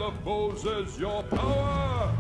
opposes your power!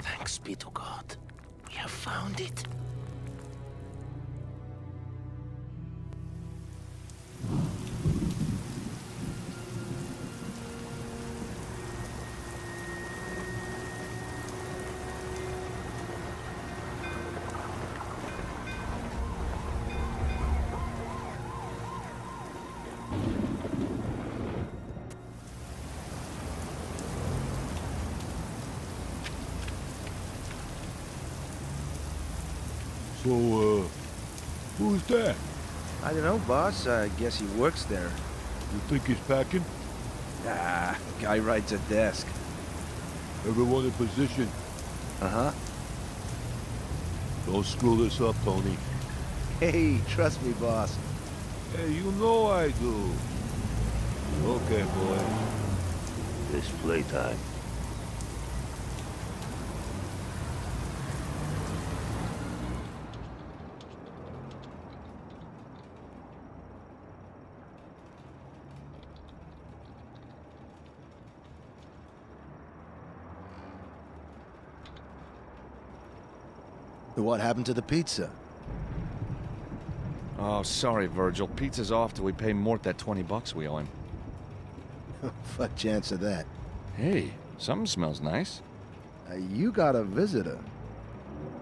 Thanks be to God. We have found it. So, who's that? I don't know, boss. I guess he works there. You think he's packing? Ah, guy rides a desk. Everyone in position. Uh-huh. Don't screw this up, Tony. Hey, trust me, boss. Hey, you know I do. Okay, boy. It's playtime. What happened to the pizza? Oh, sorry, Virgil. Pizza's off till we pay Mort that $20 we owe him. What chance of that? Hey, something smells nice. You got a visitor.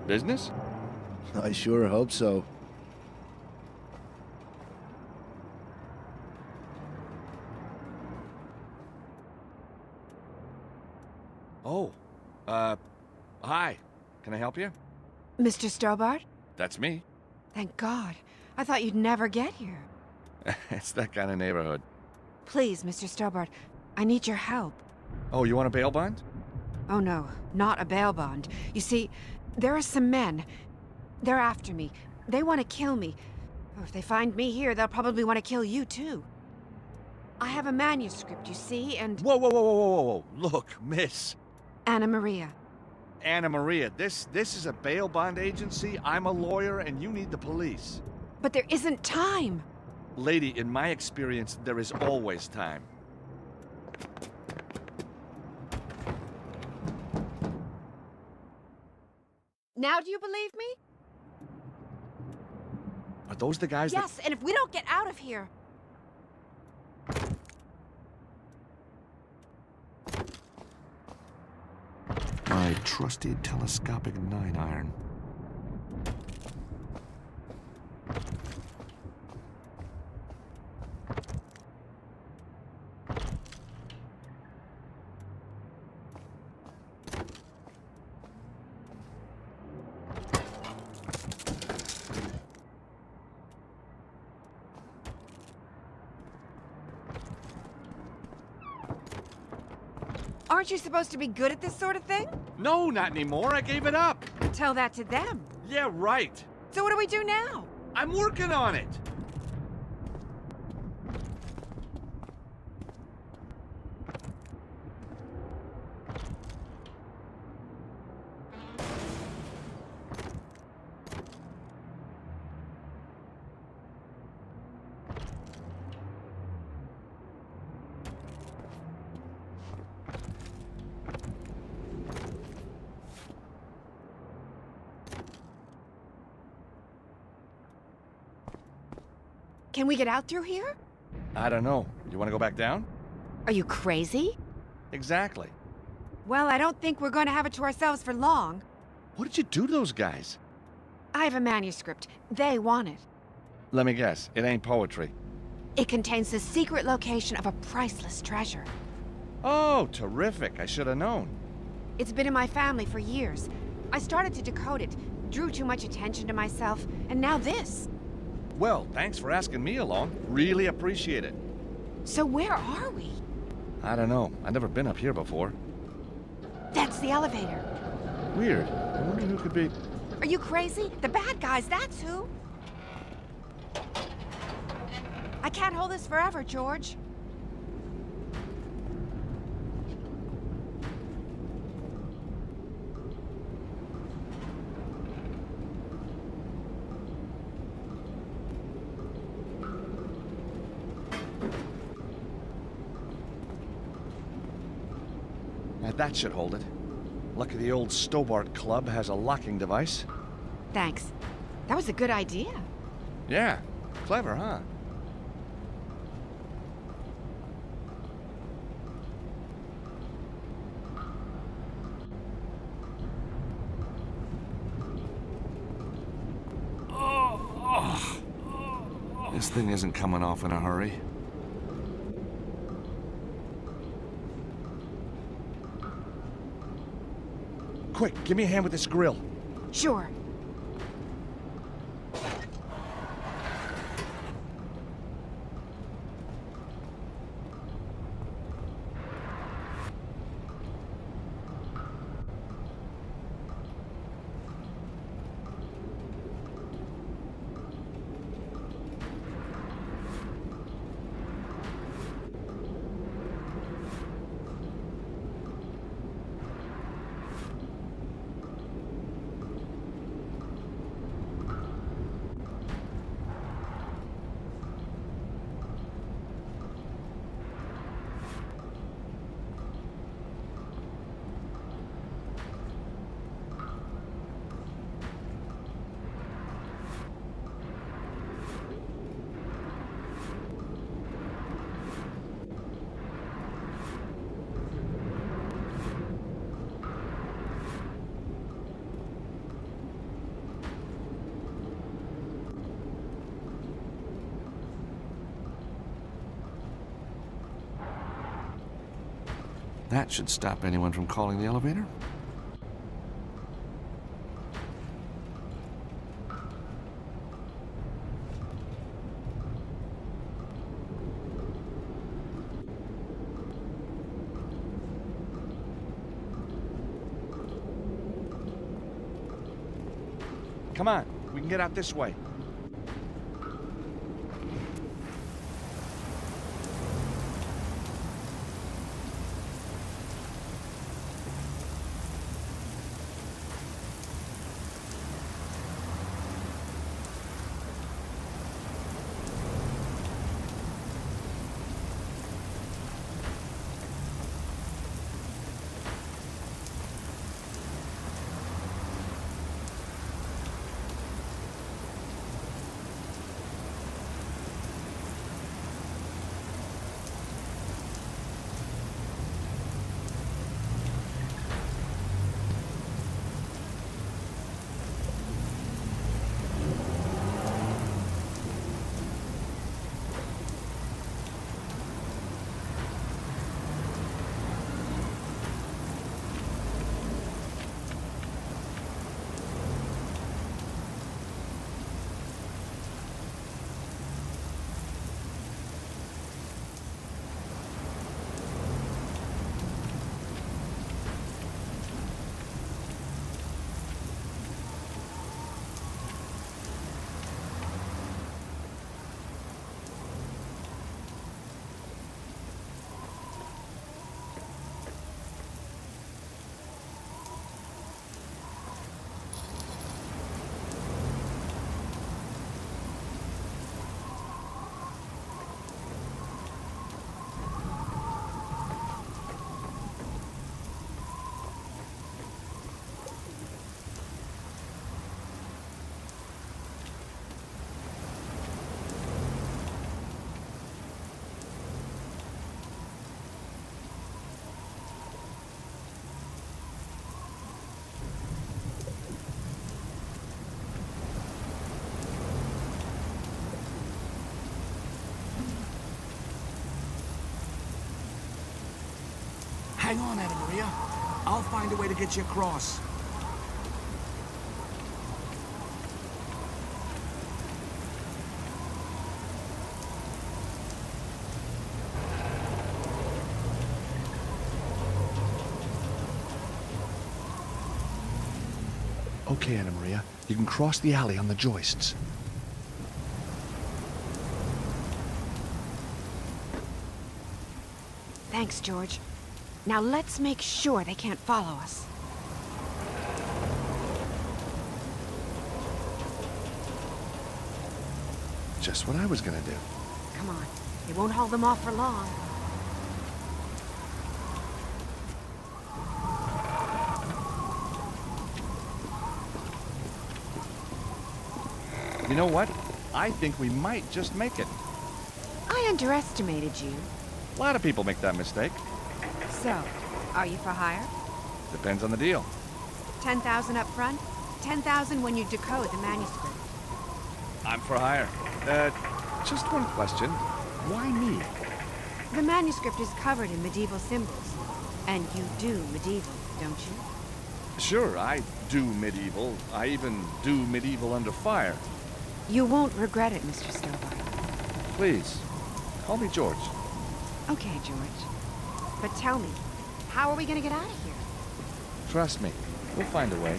Business? I sure hope so. Oh, hi. Can I help you? Mr. Stobart? That's me. Thank God. I thought you'd never get here. It's that kind of neighborhood. Please, Mr. Stobart, I need your help. Oh, you want a bail bond? Oh no, not a bail bond. You see, there are some men. They're after me. They want to kill me. Oh, if they find me here, they'll probably want to kill you too. I have a manuscript, you see, and... Whoa, whoa, whoa, whoa, whoa, whoa. Look, miss. Anna Maria. Anna Maria, this is a bail bond agency. I'm a lawyer, and you need the police. But there isn't time. Lady, in my experience, there is always time. Now do you believe me? Are those the guys that... Yes, and if we don't get out of here... My trusty telescopic 9-iron. Aren't you supposed to be good at this sort of thing? No, not anymore. I gave it up. Tell that to them. Yeah, right. So what do we do now? I'm working on it. Can we get out through here? I don't know. You want to go back down? Are you crazy? Exactly. Well, I don't think we're going to have it to ourselves for long. What did you do to those guys? I have a manuscript. They want it. Let me guess. It ain't poetry. It contains the secret location of a priceless treasure. Oh, terrific. I should have known. It's been in my family for years. I started to decode it, drew too much attention to myself, and now this. Well, thanks for asking me along. Really appreciate it. So where are we? I don't know. I've never been up here before. That's the elevator. Weird. I wonder who could be... Are you crazy? The bad guys, that's who. I can't hold this forever, George. That should hold it. Lucky the old Stobart Club has a locking device. Thanks. That was a good idea. Yeah. Clever, huh? This thing isn't coming off in a hurry. Quick, give me a hand with this grill. Sure. That should stop anyone from calling the elevator. Come on, we can get out this way. Hang on, Anna Maria. I'll find a way to get you across. Okay, Anna Maria. You can cross the alley on the joists. Thanks, George. Now let's make sure they can't follow us. Just what I was gonna do. Come on. They won't hold them off for long. You know what? I think we might just make it. I underestimated you. A lot of people make that mistake. So, are you for hire? Depends on the deal. 10,000 up front, 10,000 when you decode the manuscript. I'm for hire. Just one question. Why me? The manuscript is covered in medieval symbols. And you do medieval, don't you? Sure, I do medieval. I even do medieval under fire. You won't regret it, Mr. Stillbite. Please, call me George. Okay, George. But tell me, how are we gonna get out of here? Trust me, we'll find a way.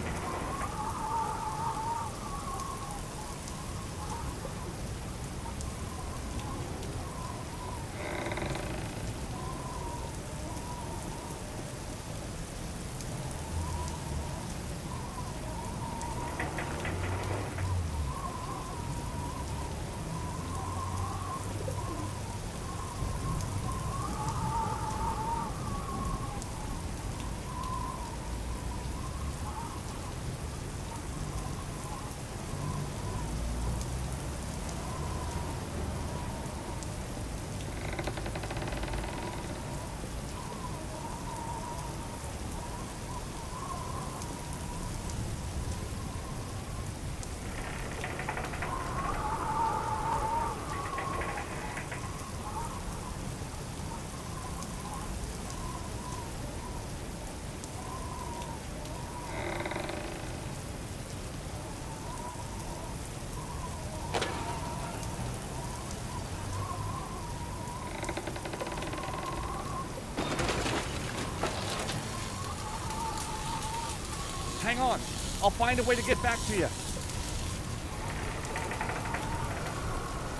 Hang on. I'll find a way to get back to you.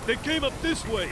They came up this way.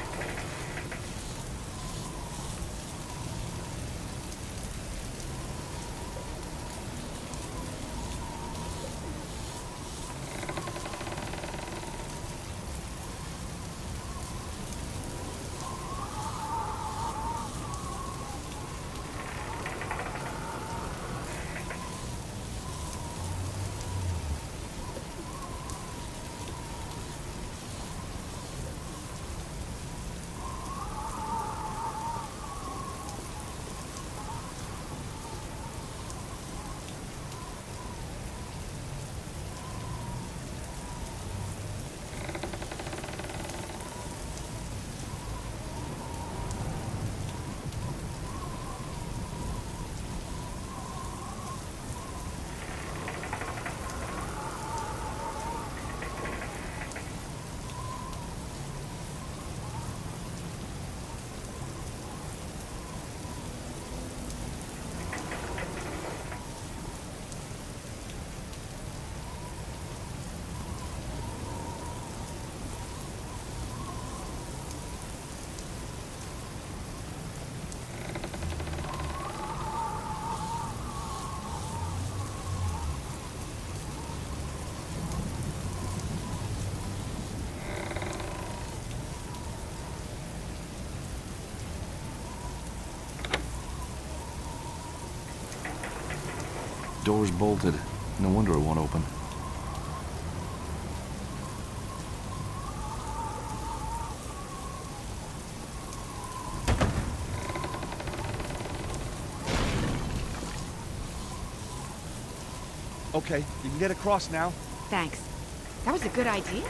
Door's bolted. No wonder it won't open. Okay, you can get across now. Thanks. That was a good idea.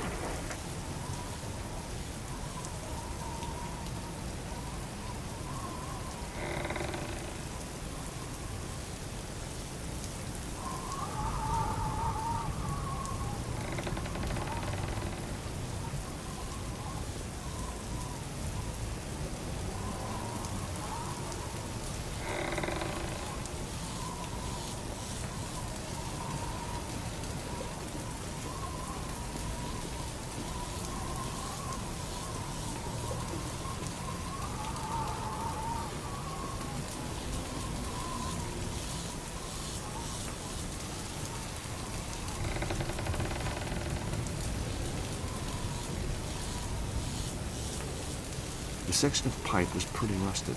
The section of pipe was pretty rusted.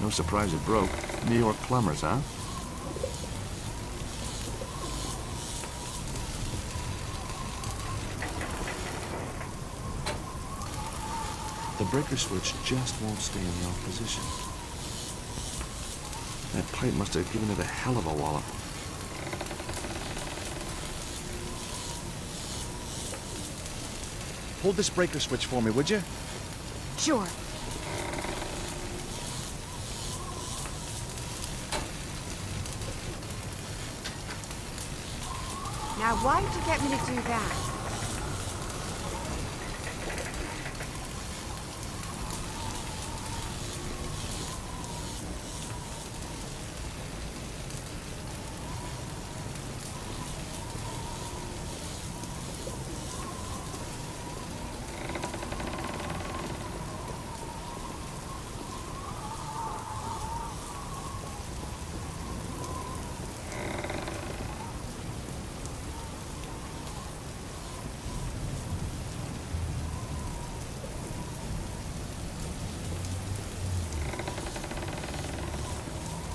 No surprise it broke. New York plumbers, huh? The breaker switch just won't stay in the off position. That pipe must have given it a hell of a wallop. Hold this breaker switch for me, would you? Sure. Now, why did you get me to do that?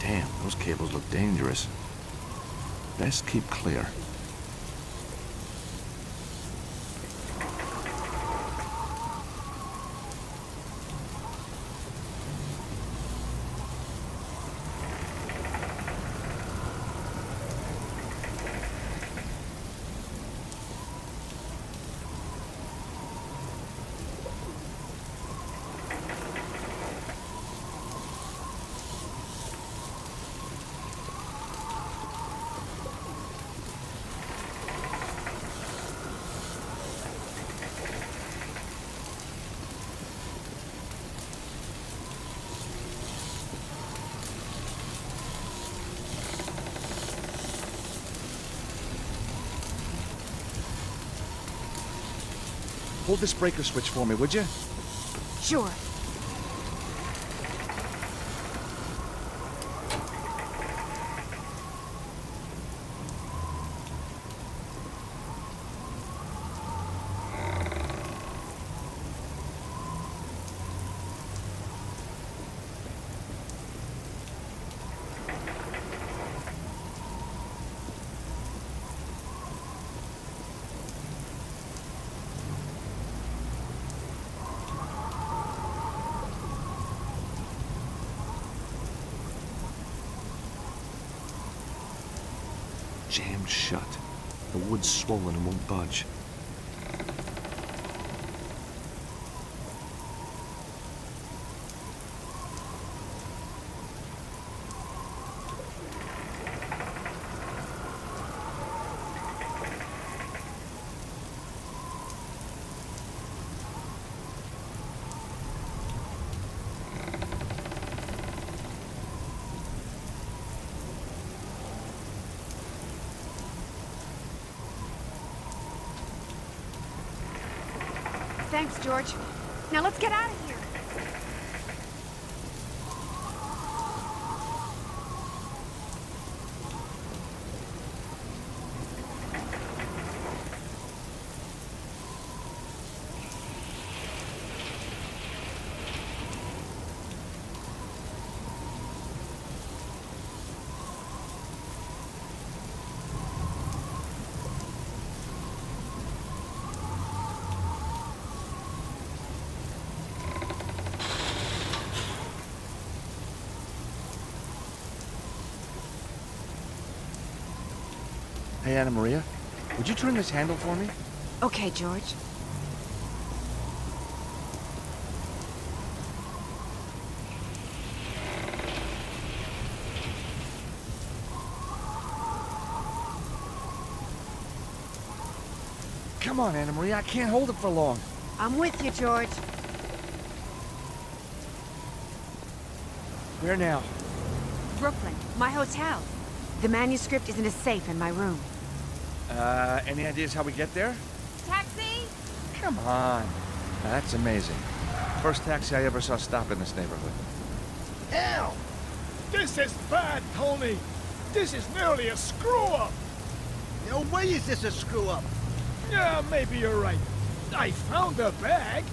Damn, those cables look dangerous. Best keep clear. Hold this breaker switch for me, would you? Sure. Jammed shut. The wood's swollen and won't budge. Thanks, George. Now let's get out of here. Hey, Anna Maria, would you turn this handle for me? Okay, George. Come on, Anna Maria, I can't hold it for long. I'm with you, George. Where now? Brooklyn, my hotel. The manuscript is in a safe in my room. Any ideas how we get there? Taxi? Come on. Now, that's amazing. First taxi I ever saw stop in this neighborhood. Hell! This is bad, Tony! This is nearly a screw-up! No way is this a screw-up. Yeah, maybe you're right. I found the bag,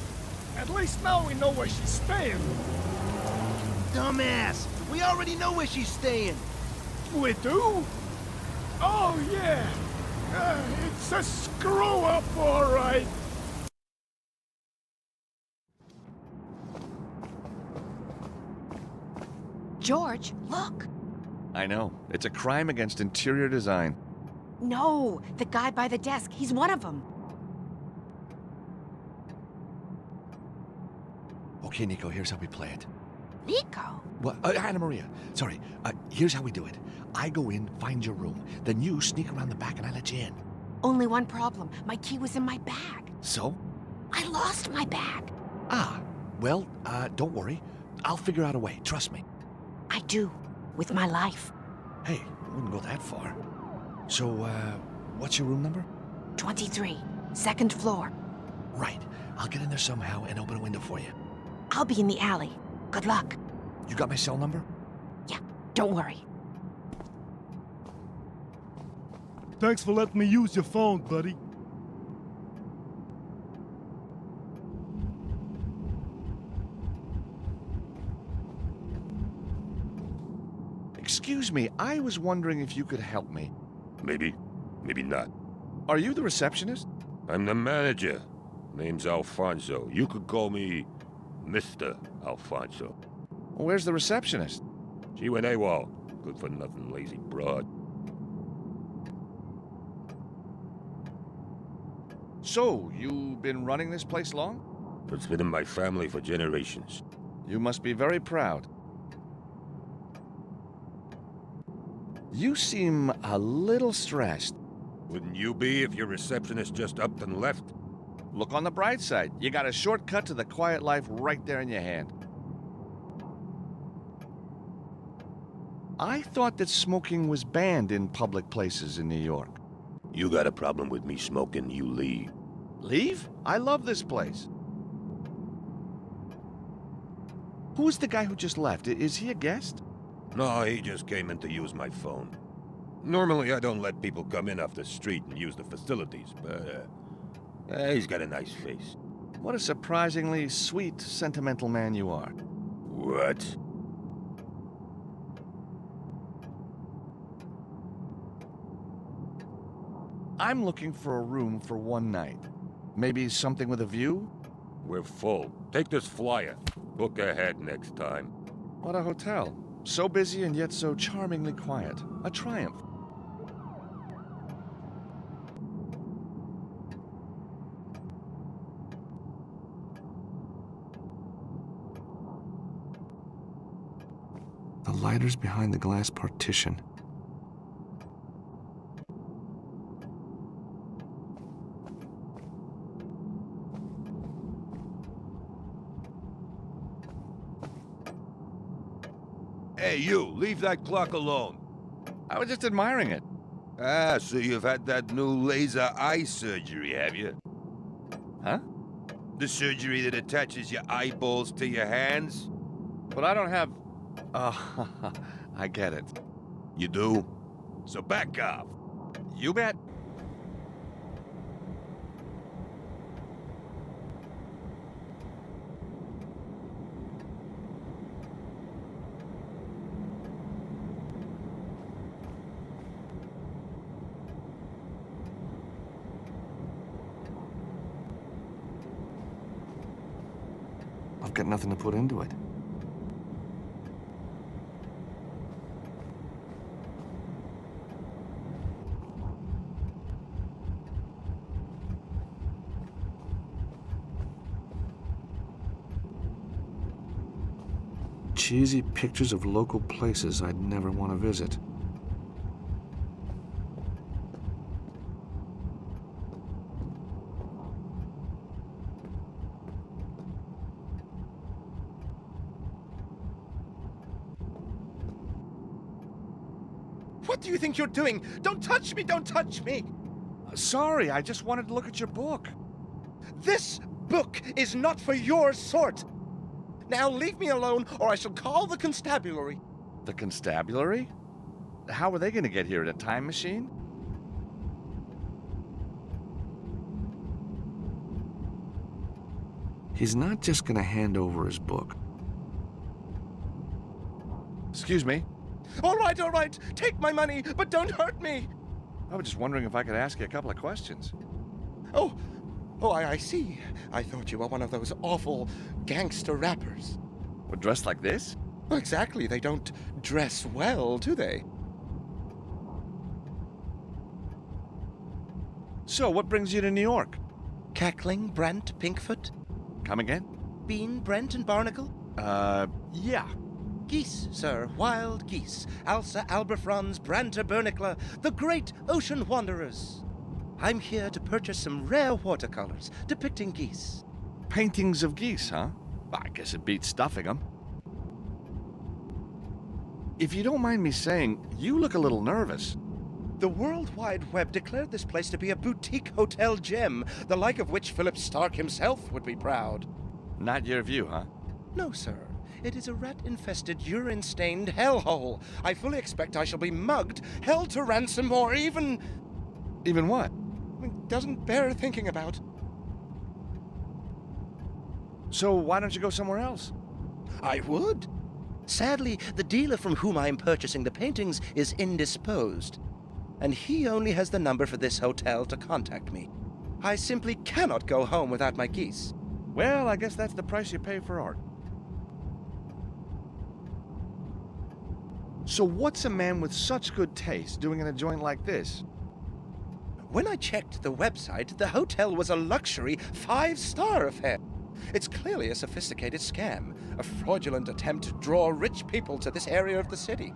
At least now we know where she's staying. Dumbass! We already know where she's staying. We do? Oh, yeah. It's a screw-up, all right. George, look! I know. It's a crime against interior design. No, the guy by the desk, he's one of them. Okay, Nico, here's how we play it. Nico? Well, Anna Maria, sorry. Here's how we do it. I go in, find your room. Then you sneak around the back and I let you in. Only one problem. My key was in my bag. So? I lost my bag. Ah, well, don't worry. I'll figure out a way, trust me. I do, with my life. Hey, I wouldn't go that far. So, what's your room number? 23, second floor. Right. I'll get in there somehow and open a window for you. I'll be in the alley. Good luck. You got my cell number? Yeah, don't worry. Thanks for letting me use your phone, buddy. Excuse me, I was wondering if you could help me. Maybe, maybe not. Are you the receptionist? I'm the manager. Name's Alfonso. You could call me Mr. Alfonso. Where's the receptionist? She went AWOL. Good for nothing, lazy broad. So, you've been running this place long? It's been in my family for generations. You must be very proud. You seem a little stressed. Wouldn't you be if your receptionist just upped and left? Look on the bright side. You got a shortcut to the quiet life right there in your hand. I thought that smoking was banned in public places in New York. You got a problem with me smoking, you leave. Leave? I love this place. Who's the guy who just left? Is he a guest? No, he just came in to use my phone. Normally, I don't let people come in off the street and use the facilities, but he's got a nice face. What a surprisingly sweet, sentimental man you are. What? I'm looking for a room for one night. Maybe something with a view? We're full. Take this flyer. Book ahead next time. What a hotel. So busy and yet so charmingly quiet. A triumph. The lighter's behind the glass partition. Hey, you, leave that clock alone. I was just admiring it. Ah, so you've had that new laser eye surgery, have you? Huh? The surgery that attaches your eyeballs to your hands? But I don't have... I get it. You do? So back off. You bet. I've got nothing to put into it. Cheesy pictures of local places I'd never want to visit. What do you think you're doing? Don't touch me! Don't touch me! Sorry, I just wanted to look at your book. This book is not for your sort! Now leave me alone, or I shall call the constabulary. The constabulary? How are they going to get here? In a time machine? He's not just gonna hand over his book. Excuse me. All right, all right. Take my money, but don't hurt me. I was just wondering if I could ask you a couple of questions. Oh, I see. I thought you were one of those awful gangster rappers. Well, dressed like this? Exactly. They don't dress well, do they? So, what brings you to New York? Cackling, Brant, Pinkfoot, Come again? Bean, Brent, and Barnacle? Yeah. Geese, sir, wild geese. Alsa, Albifrons, Branter, Bernicla, the great ocean wanderers. I'm here to purchase some rare watercolors depicting geese. Paintings of geese, huh? I guess it beats stuffing them. If you don't mind me saying, you look a little nervous. The World Wide Web declared this place to be a boutique hotel gem, the like of which Philip Stark himself would be proud. Not your view, huh? No, sir. It is a rat-infested, urine-stained hellhole. I fully expect I shall be mugged, held to ransom, or even... Even what? Doesn't bear thinking about. So why don't you go somewhere else? I would. Sadly, the dealer from whom I am purchasing the paintings is indisposed, and he only has the number for this hotel to contact me. I simply cannot go home without my geese. Well, I guess that's the price you pay for art. So what's a man with such good taste doing in a joint like this? When I checked the website, the hotel was a luxury 5-star affair. It's clearly a sophisticated scam, a fraudulent attempt to draw rich people to this area of the city,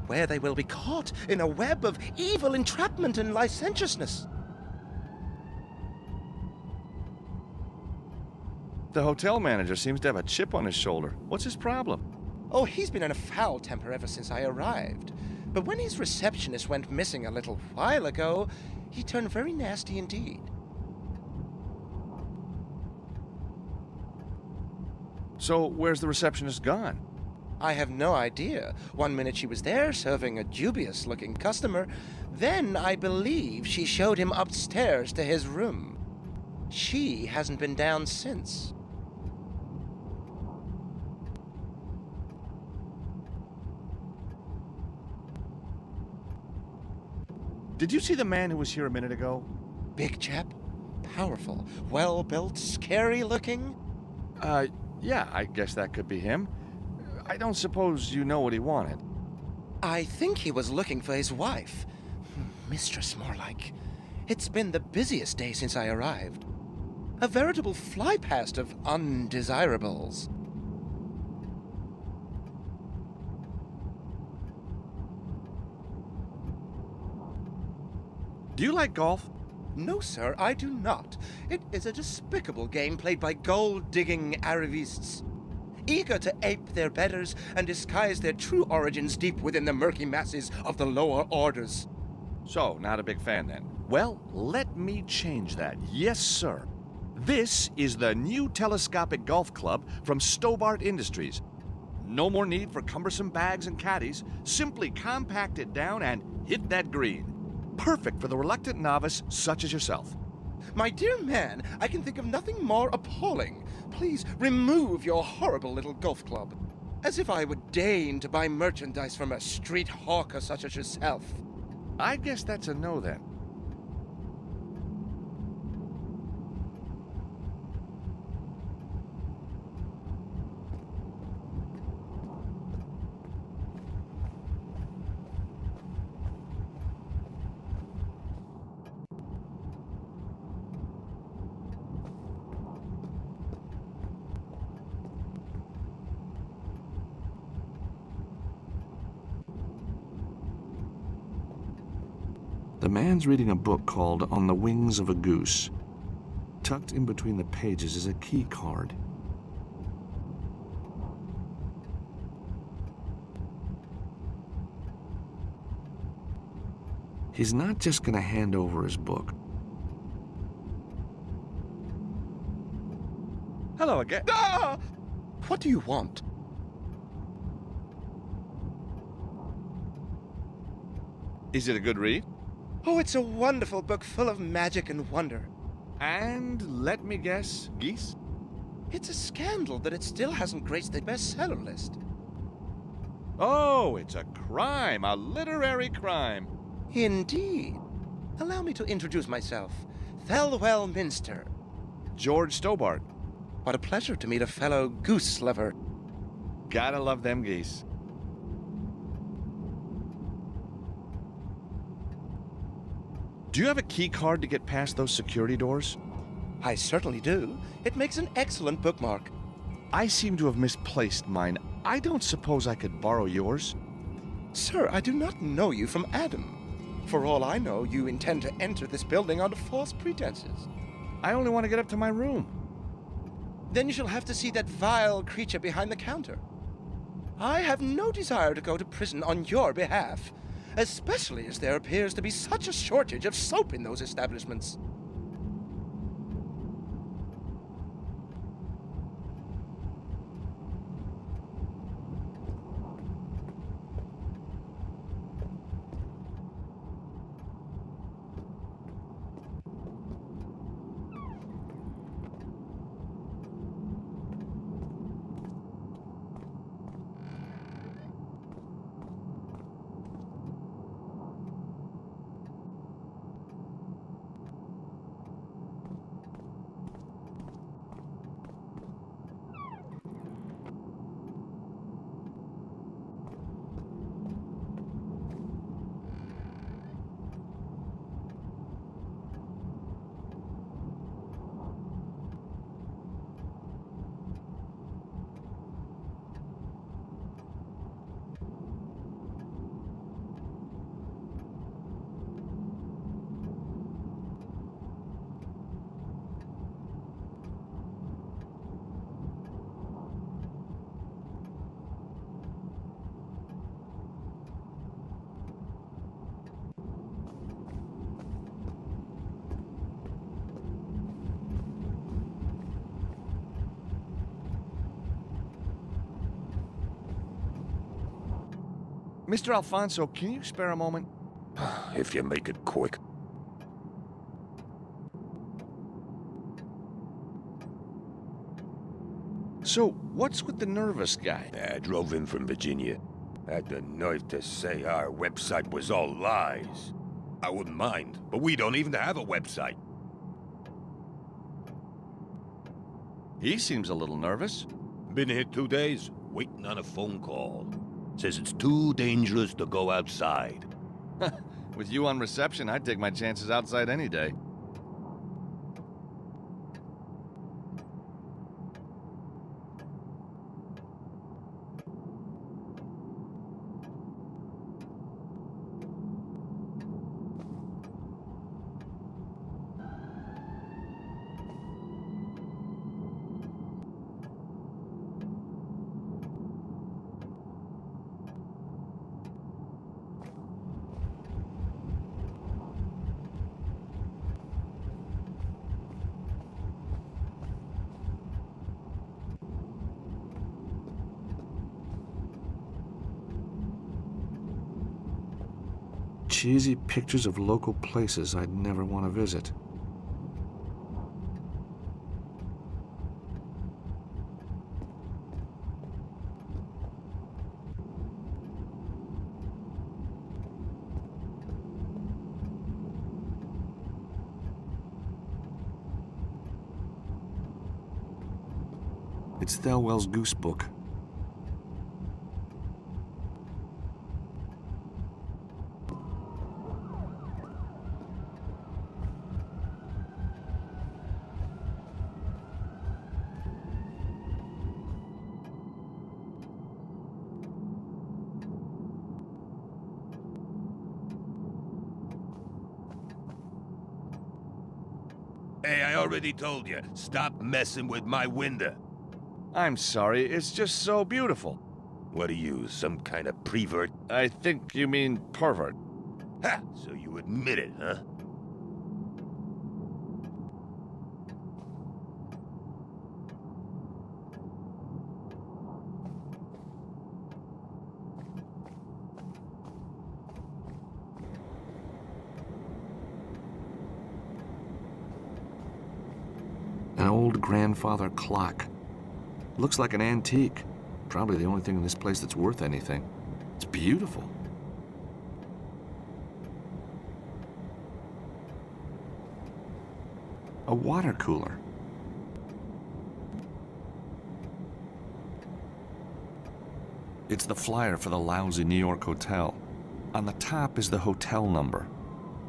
where they will be caught in a web of evil entrapment and licentiousness. The hotel manager seems to have a chip on his shoulder. What's his problem? Oh, he's been in a foul temper ever since I arrived. But when his receptionist went missing a little while ago, he turned very nasty indeed. So where's the receptionist gone? I have no idea. One minute she was there serving a dubious-looking customer. Then I believe she showed him upstairs to his room. She hasn't been down since. Did you see the man who was here a minute ago? Big chap, powerful, well-built, scary-looking. Yeah, I guess that could be him. I don't suppose you know what he wanted. I think he was looking for his wife. Mistress, more like. It's been the busiest day since I arrived. A veritable fly-past of undesirables. Do you like golf? No, sir, I do not. It is a despicable game played by gold-digging arrivists, eager to ape their betters and disguise their true origins deep within the murky masses of the lower orders. So, not a big fan then. Well, let me change that. Yes, sir. This is the new telescopic golf club from Stobart Industries. No more need for cumbersome bags and caddies. Simply compact it down and hit that green. Perfect for the reluctant novice such as yourself. My dear man, I can think of nothing more appalling. Please remove your horrible little golf club. As if I would deign to buy merchandise from a street hawker such as yourself. I guess that's a no then. The man's reading a book called On the Wings of a Goose. Tucked in between the pages is a key card. He's not just gonna hand over his book. Hello again. Ah! What do you want? Is it a good read? Oh, it's a wonderful book full of magic and wonder. And let me guess, geese? It's a scandal that it still hasn't graced the bestseller list. Oh, it's a crime, a literary crime. Indeed. Allow me to introduce myself. Thelwell Minster. George Stobart. What a pleasure to meet a fellow goose lover. Gotta love them geese. Do you have a key card to get past those security doors? I certainly do. It makes an excellent bookmark. I seem to have misplaced mine. I don't suppose I could borrow yours? Sir, I do not know you from Adam. For all I know, you intend to enter this building under false pretenses. I only want to get up to my room. Then you shall have to see that vile creature behind the counter. I have no desire to go to prison on your behalf, especially as there appears to be such a shortage of soap in those establishments. Mr. Alfonso, can you spare a moment? If you make it quick. So, what's with the nervous guy? I drove in from Virginia. Had the nerve to say our website was all lies. I wouldn't mind, but we don't even have a website. He seems a little nervous. Been here 2 days, waiting on a phone call. Says it's too dangerous to go outside. With you on reception, I'd take my chances outside any day. Cheesy pictures of local places I'd never want to visit. It's Thelwell's Goose Book. Hey, I already told you, stop messing with my window. I'm sorry, it's just so beautiful. What are you, some kind of prevert? I think you mean pervert. Ha! So you admit it, huh? An old grandfather clock. Looks like an antique. Probably the only thing in this place that's worth anything. It's beautiful. A water cooler. It's the flyer for the lousy New York hotel. On the top is the hotel number.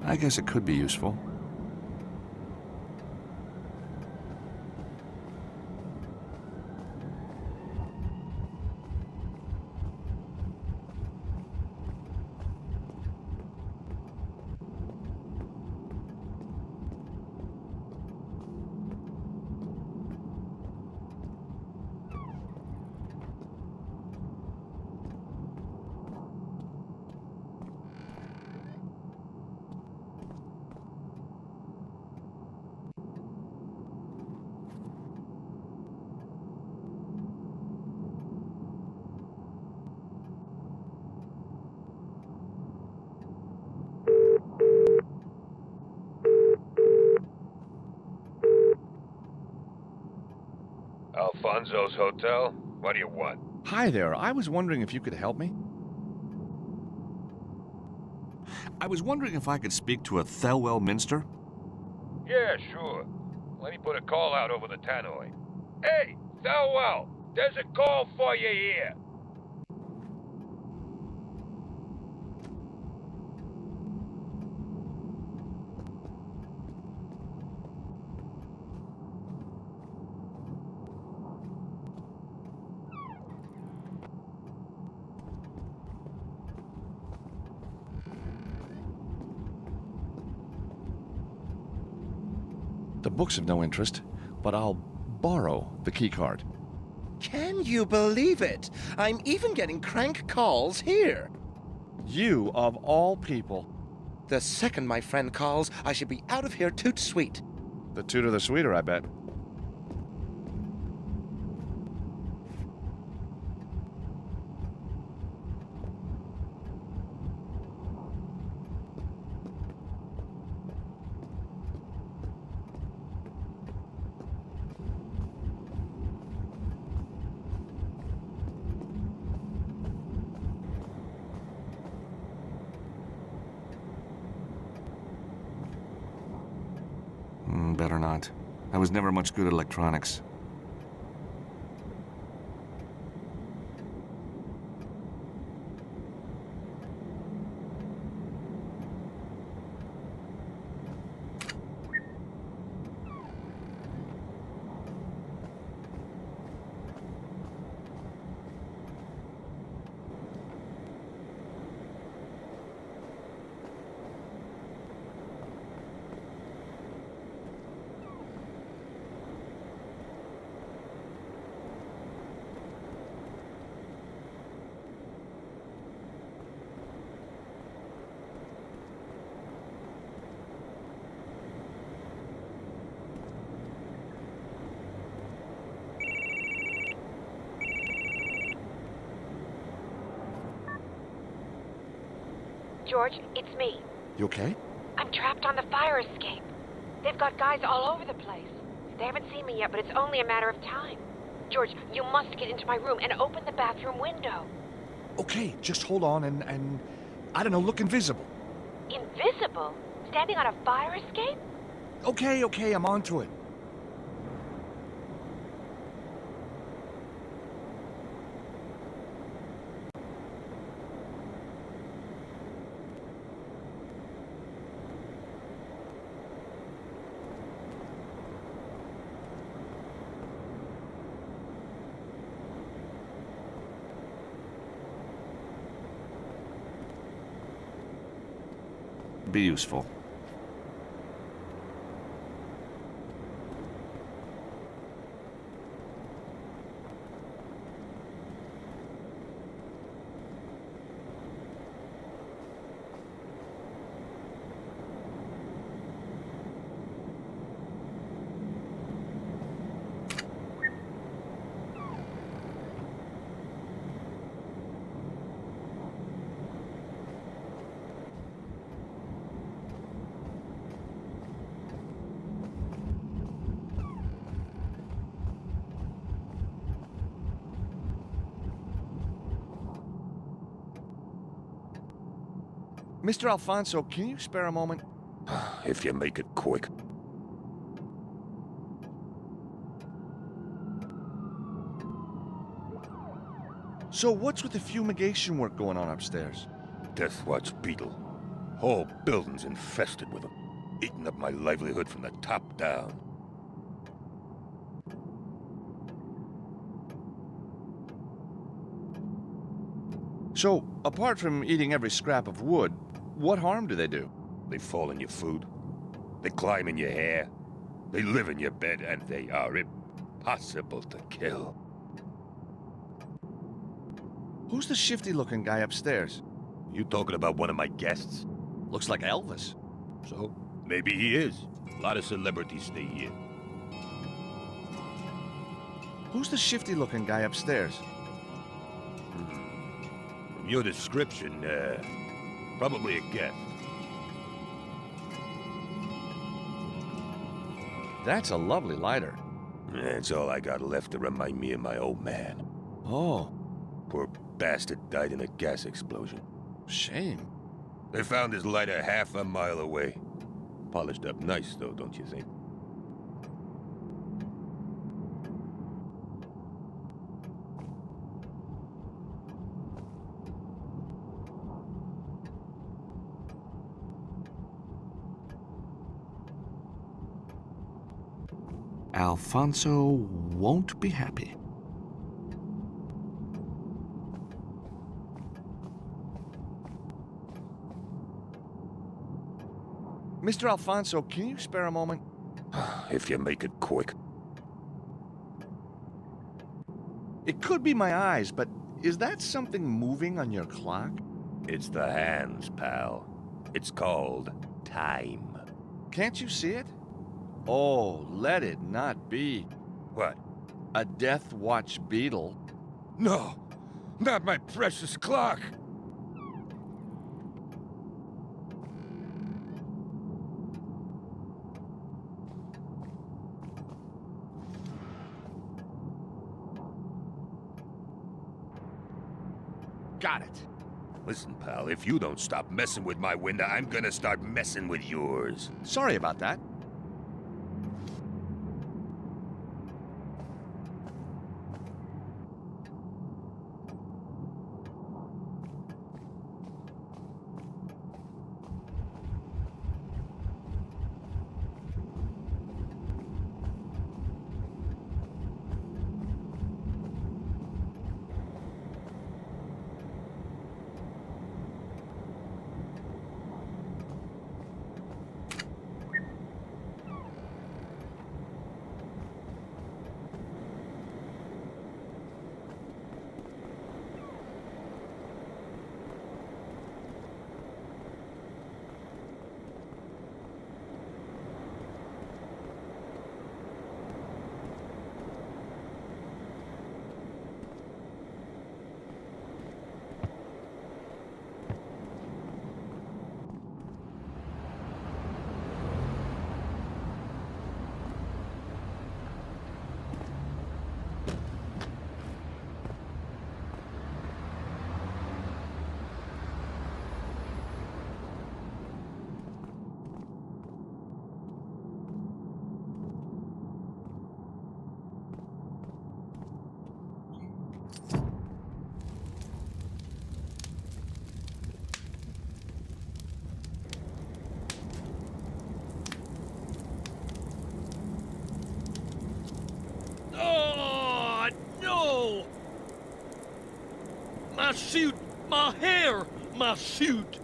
I guess it could be useful. Alfonso's Hotel? What do you want? Hi there. I was wondering if you could help me. I was wondering if I could speak to a Thelwell Minster. Yeah, sure. Let me put a call out over the tannoy. Hey, Thelwell! There's a call for you here! The book's of no interest, but I'll borrow the keycard. Can you believe it? I'm even getting crank calls here. You, of all people. The second my friend calls, I should be out of here toot sweet. The tooter the sweeter, I bet. Better not. I was never much good at electronics. George, it's me. You okay? I'm trapped on the fire escape. They've got guys all over the place. They haven't seen me yet, but it's only a matter of time. George, you must get into my room and open the bathroom window. Okay, just hold on and I don't know, look invisible. Invisible? Standing on a fire escape? Okay, I'm on to it. Be useful. Mr. Alfonso, can you spare a moment? If you make it quick. So what's with the fumigation work going on upstairs? Death Watch beetle. Whole building's infested with them. Eating up my livelihood from the top down. So, apart from eating every scrap of wood, what harm do they do? They fall in your food. They climb in your hair. They live in your bed, and they are impossible to kill. Who's the shifty-looking guy upstairs? You talking about one of my guests? Looks like Elvis. So, maybe he is. A lot of celebrities stay here. Who's the shifty-looking guy upstairs? From your description, probably a guest. That's a lovely lighter. That's all I got left to remind me of my old man. Oh, Poor bastard died in a gas explosion. shame. They found his lighter half a mile away. Polished up nice, though, don't you think? Alfonso won't be happy. Mr. Alfonso, can you spare a moment? If you make it quick. It could be my eyes, but is that something moving on your clock? It's the hands, pal. It's called time. Can't you see it? Oh, let it not be. What? A Death Watch beetle. No! Not my precious clock! Got it. Listen, pal, if you don't stop messing with my window, I'm gonna start messing with yours. Sorry about that. Oh, no! My suit! My hair! My suit!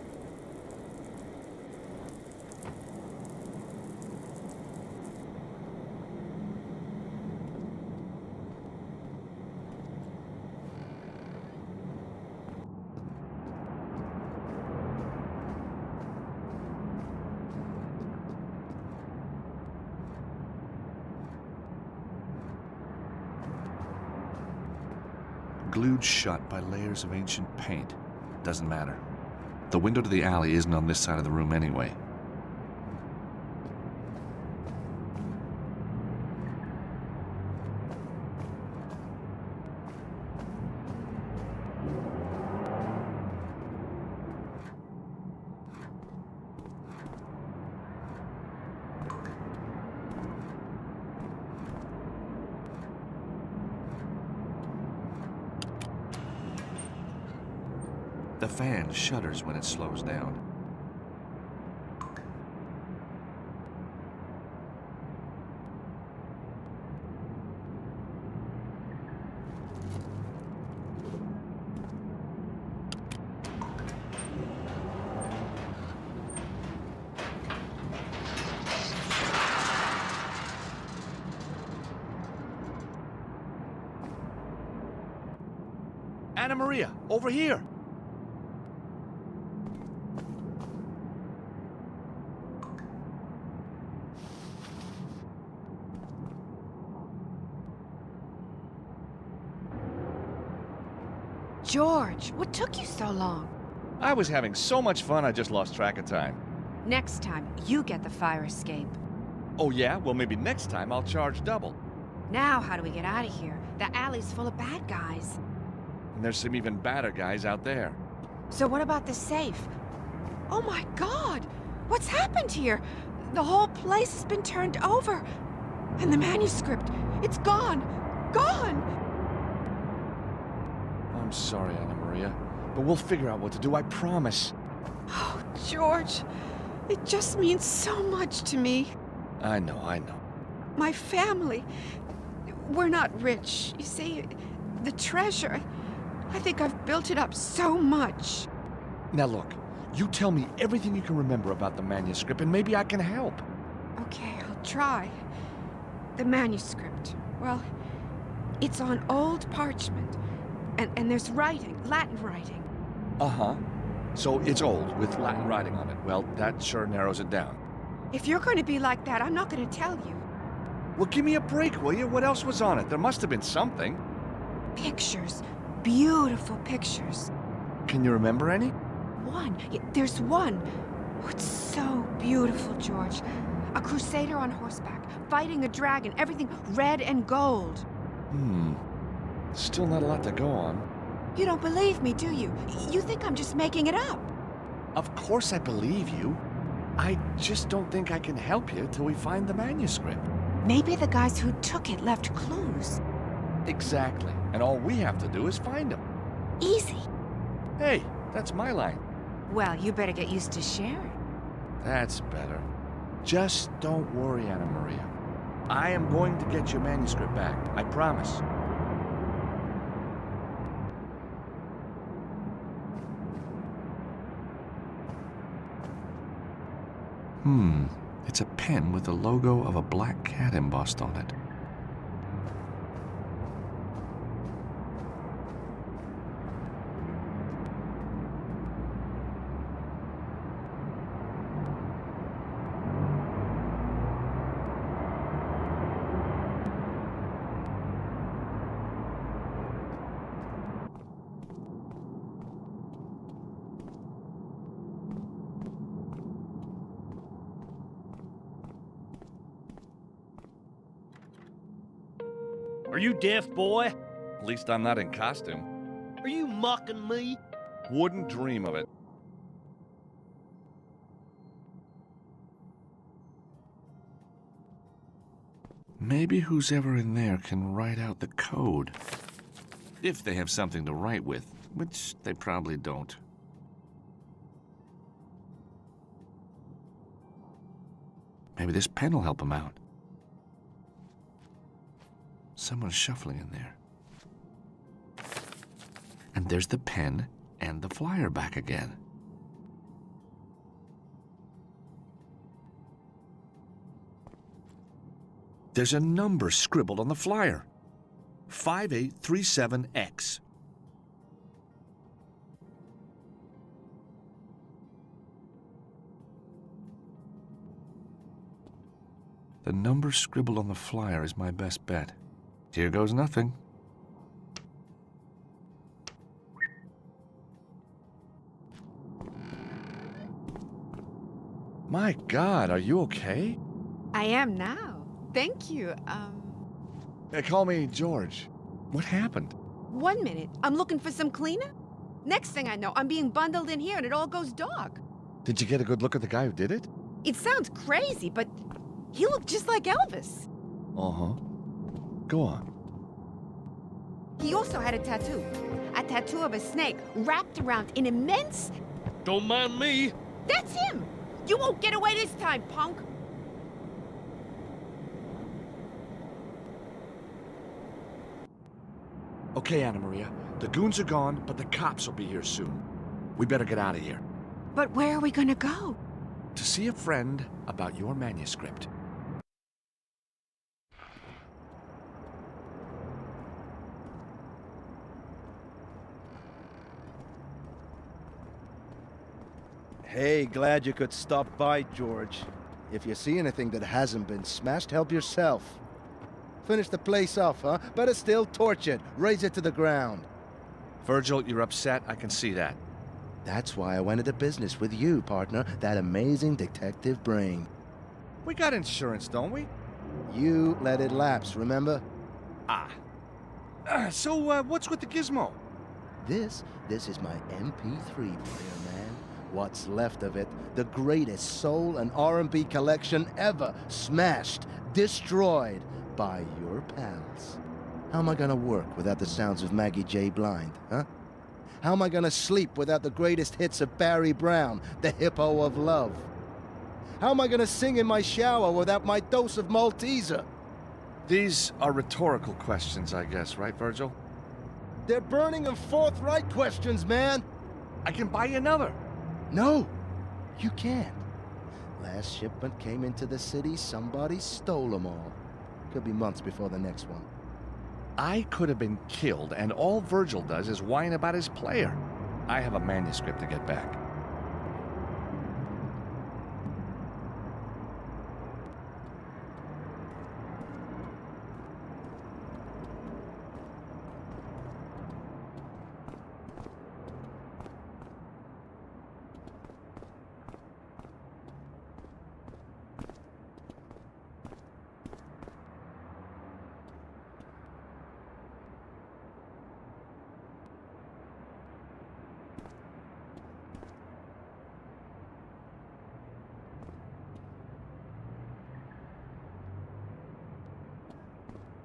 Glued shut by layers of ancient paint. Doesn't matter. The window to the alley isn't on this side of the room anyway. fan shudders when it slows down. Anna Maria, over here! George, what took you so long? I was having so much fun I just lost track of time. Next time, you get the fire escape. Oh yeah? Well, maybe next time I'll charge double. Now, how do we get out of here? The alley's full of bad guys. And there's some even badder guys out there. So what about the safe? Oh my God! What's happened here? The whole place has been turned over. And the manuscript, it's gone! Gone! I'm sorry, Anna Maria, but we'll figure out what to do, I promise. Oh, George, it just means so much to me. I know. My family, we're not rich. You see, the treasure, I think I've built it up so much. Now look, you tell me everything you can remember about the manuscript and maybe I can help. Okay, I'll try. The manuscript, well, it's on old parchment. And there's writing, Latin writing. Uh-huh. So it's old, with Latin writing on it. Well, that sure narrows it down. If you're going to be like that, I'm not going to tell you. Well, give me a break, will you? What else was on it? There must have been something. Pictures. Beautiful pictures. Can you remember any? One. There's one. Oh, it's so beautiful, George. A crusader on horseback, fighting a dragon, everything red and gold. Still not a lot to go on. You don't believe me, do you? You think I'm just making it up. Of course I believe you. I just don't think I can help you till we find the manuscript. Maybe the guys who took it left clues. Exactly. And all we have to do is find them. Easy. Hey, that's my line. Well, you better get used to sharing. That's better. Just don't worry, Anna Maria. I am going to get your manuscript back. I promise. It's a pen with the logo of a black cat embossed on it. Are you deaf, boy? At least I'm not in costume. Are you mocking me? Wouldn't dream of it. Maybe who's ever in there can write out the code. If they have something to write with, which they probably don't. Maybe this pen will help them out. Someone's shuffling in there. And there's the pen and the flyer back again. There's a number scribbled on the flyer. 5837X. The number scribbled on the flyer is my best bet. Here goes nothing. My God, are you okay? I am now. Thank you. Call me George. What happened? 1 minute. I'm looking for some cleaner. Next thing I know, I'm being bundled in here and it all goes dark. Did you get a good look at the guy who did it? It sounds crazy, but he looked just like Elvis. Uh-huh. Go on. He also had a tattoo. A tattoo of a snake wrapped around an immense... Don't mind me. That's him! You won't get away this time, punk! Okay, Anna Maria. The goons are gone, but the cops will be here soon. We better get out of here. But where are we gonna go? To see a friend about your manuscript. Hey, glad you could stop by, George. If you see anything that hasn't been smashed, help yourself. Finish the place off, huh? Better still, torch it. Raise it to the ground. Virgil, you're upset. I can see that. That's why I went into business with you, partner. That amazing detective brain. We got insurance, don't we? You let it lapse, remember? So, what's with the gizmo? This is my MP3 player, man. What's left of it, the greatest soul and R&B collection ever. Smashed, destroyed by your pals. How am I gonna work without the sounds of Maggie J. Blind, huh? How am I gonna sleep without the greatest hits of Barry Brown, the hippo of love? How am I gonna sing in my shower without my dose of Malteser? These are rhetorical questions, I guess, right, Virgil? They're burning and forthright questions, man! I can buy you another. No, you can't. Last shipment came into the city, somebody stole them all. Could be months before the next one. I could have been killed, and all Virgil does is whine about his player. I have a manuscript to get back.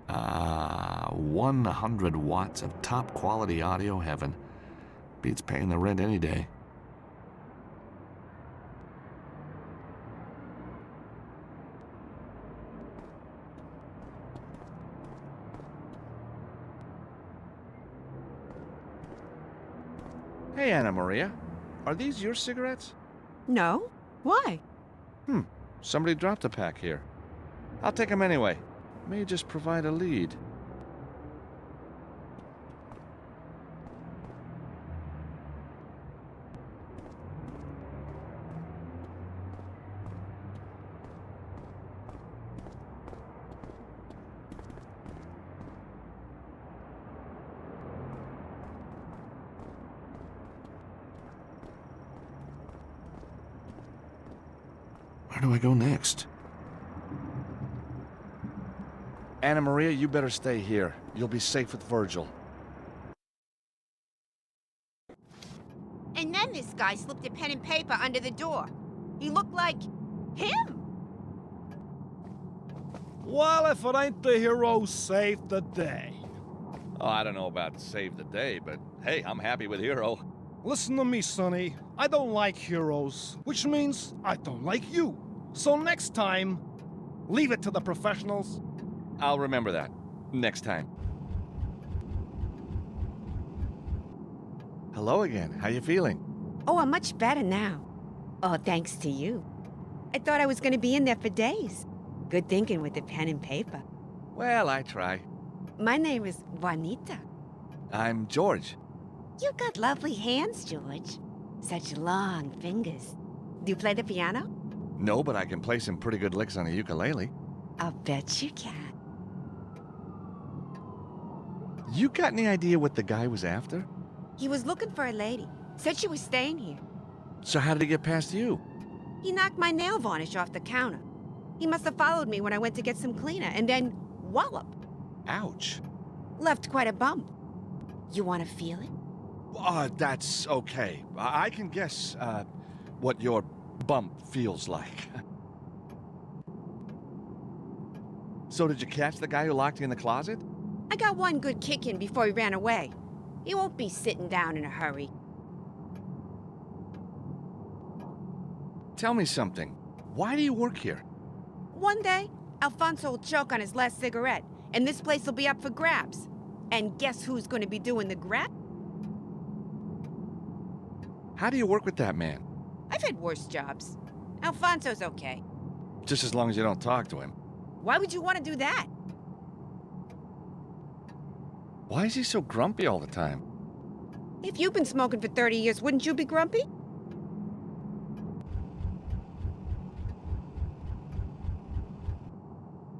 Ah, 100 watts of top quality audio heaven. Beats paying the rent any day. Hey, Anna Maria. Are these your cigarettes? No? Why? Somebody dropped a pack here. I'll take them anyway. May just provide a lead. Where do I go next? Anna Maria, you better stay here. You'll be safe with Virgil. And then this guy slipped a pen and paper under the door. He looked like... him! Well, if it ain't the hero who saved the day. Oh, I don't know about save the day, but hey, I'm happy with Hero. Listen to me, Sonny. I don't like heroes, which means I don't like you. So next time, leave it to the professionals. I'll remember that. Next time. Hello again. How you feeling? Oh, I'm much better now. Oh, thanks to you. I thought I was gonna be in there for days. Good thinking with the pen and paper. Well, I try. My name is Juanita. I'm George. You got lovely hands, George. Such long fingers. Do you play the piano? No, but I can play some pretty good licks on a ukulele. I'll bet you can. You got any idea what the guy was after? He was looking for a lady. Said she was staying here. So how did he get past you? He knocked my nail varnish off the counter. He must have followed me when I went to get some cleaner, and then wallop. Ouch. Left quite a bump. You want to feel it? That's okay. I can guess, what your bump feels like. So did you catch the guy who locked you in the closet? I got one good kick in before he ran away. He won't be sitting down in a hurry. Tell me something. Why do you work here? One day, Alfonso will choke on his last cigarette, and this place will be up for grabs. And guess who's going to be doing the grab? How do you work with that man? I've had worse jobs. Alfonso's okay. Just as long as you don't talk to him. Why would you want to do that? Why is he so grumpy all the time? If you've been smoking for 30 years, wouldn't you be grumpy?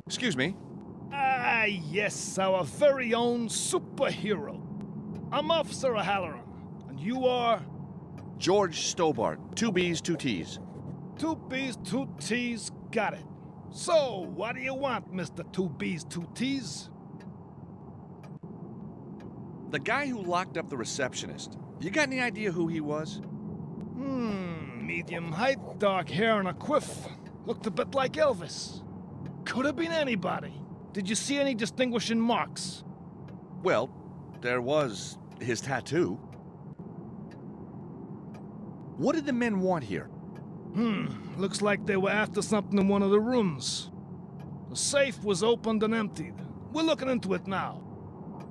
Excuse me. Ah, yes, our very own superhero. I'm Officer O'Halloran, and you are... George Stobart. 2 B's, 2 T's. 2 B's, 2 T's, got it. So, what do you want, Mr. 2 B's, 2 T's? The guy who locked up the receptionist. You got any idea who he was? Medium height, dark hair, and a quiff. Looked a bit like Elvis. Could have been anybody. Did you see any distinguishing marks? Well, there was his tattoo. What did the men want here? Looks like they were after something in one of the rooms. The safe was opened and emptied. We're looking into it now.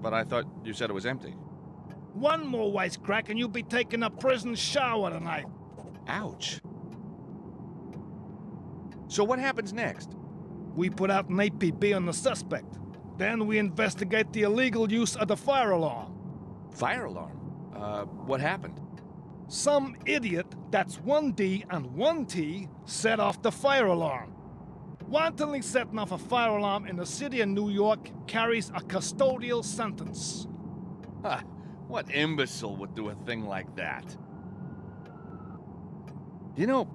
But I thought you said it was empty. One more wisecrack and you'll be taking a prison shower tonight. Ouch. So what happens next? We put out an APB on the suspect. Then we investigate the illegal use of the fire alarm. Fire alarm? What happened? Some idiot, that's 1D and 1T, set off the fire alarm. Wantonly setting off a fire alarm in the city of New York carries a custodial sentence. Ha! What imbecile would do a thing like that? You know,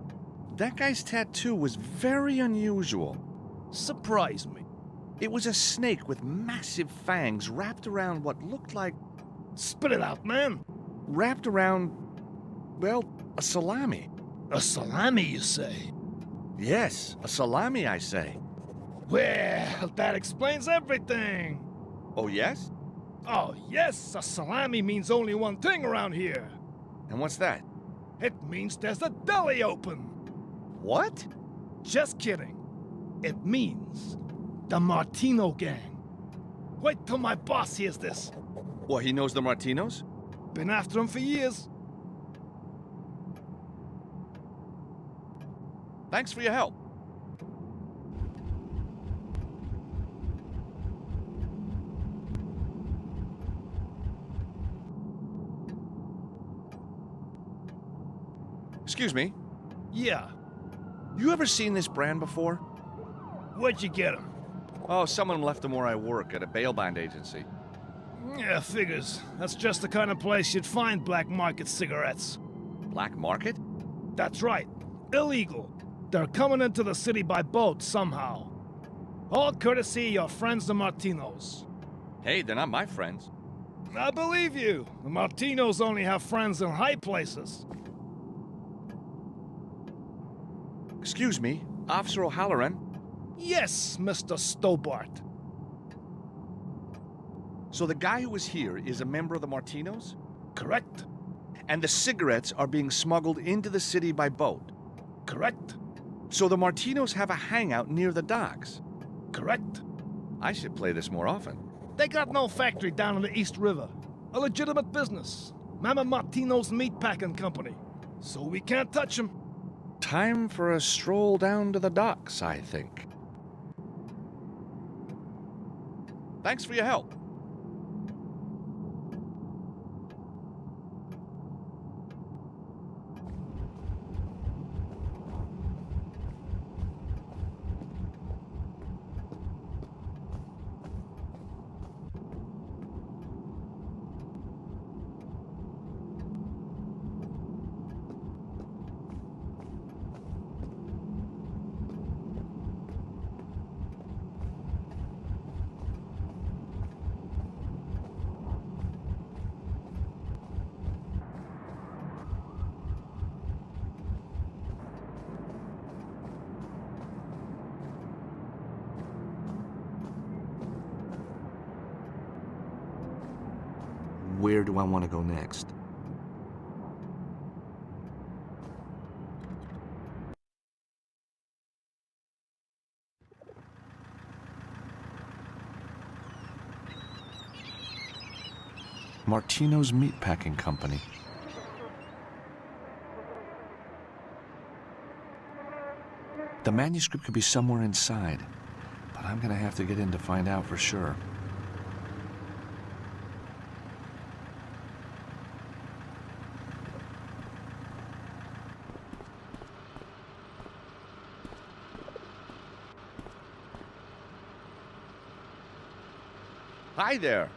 that guy's tattoo was very unusual. Surprise me. It was a snake with massive fangs wrapped around what looked like... Spit it out, man. Wrapped around, well, a salami. A salami, you say? Yes, a salami, I say. Well, that explains everything. Oh, yes? Oh, yes, a salami means only one thing around here. And what's that? It means there's a deli open. What? Just kidding. It means the Martino gang. Wait till my boss hears this. What, he knows the Martinos? Been after him for years. Thanks for your help. Excuse me. Yeah. You ever seen this brand before? Where'd you get him? Oh, someone left them where I work at a bail bond agency. Yeah, figures. That's just the kind of place you'd find black market cigarettes. Black market? That's right. Illegal. They're coming into the city by boat somehow. All courtesy of your friends the Martinos. Hey, they're not my friends. I believe you. The Martinos only have friends in high places. Excuse me, Officer O'Halloran? Yes, Mr. Stobart. So the guy who was here is a member of the Martinos? Correct. And the cigarettes are being smuggled into the city by boat? Correct. So the Martinos have a hangout near the docks? Correct. I should play this more often. They got no factory down on the East River. A legitimate business. Mama Martino's Meatpacking Company. So we can't touch them. Time for a stroll down to the docks, I think. Thanks for your help. Where do I want to go next? Martino's Meatpacking Company. The manuscript could be somewhere inside, but I'm gonna have to get in to find out for sure. Hi there.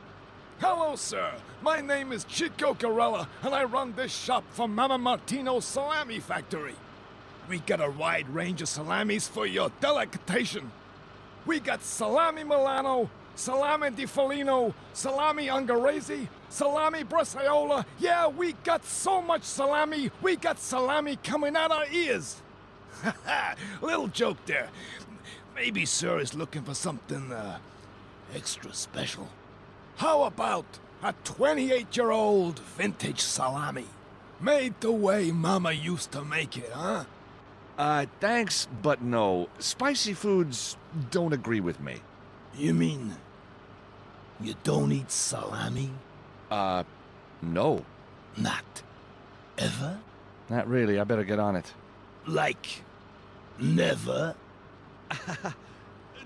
Hello, sir. My name is Chico Corella, and I run this shop for Mama Martino's Salami Factory. We got a wide range of salamis for your delectation. We got salami Milano, salami di Foligno, salami Ungherese, salami Bresaola. Yeah, we got so much salami, we got salami coming out our ears. Little joke there. Maybe sir is looking for something, extra special. How about a 28-year-old vintage salami? Made the way Mama used to make it, huh? Thanks, but no. Spicy foods don't agree with me. You mean you don't eat salami? No. Not ever? Not really. I better get on it. Like never?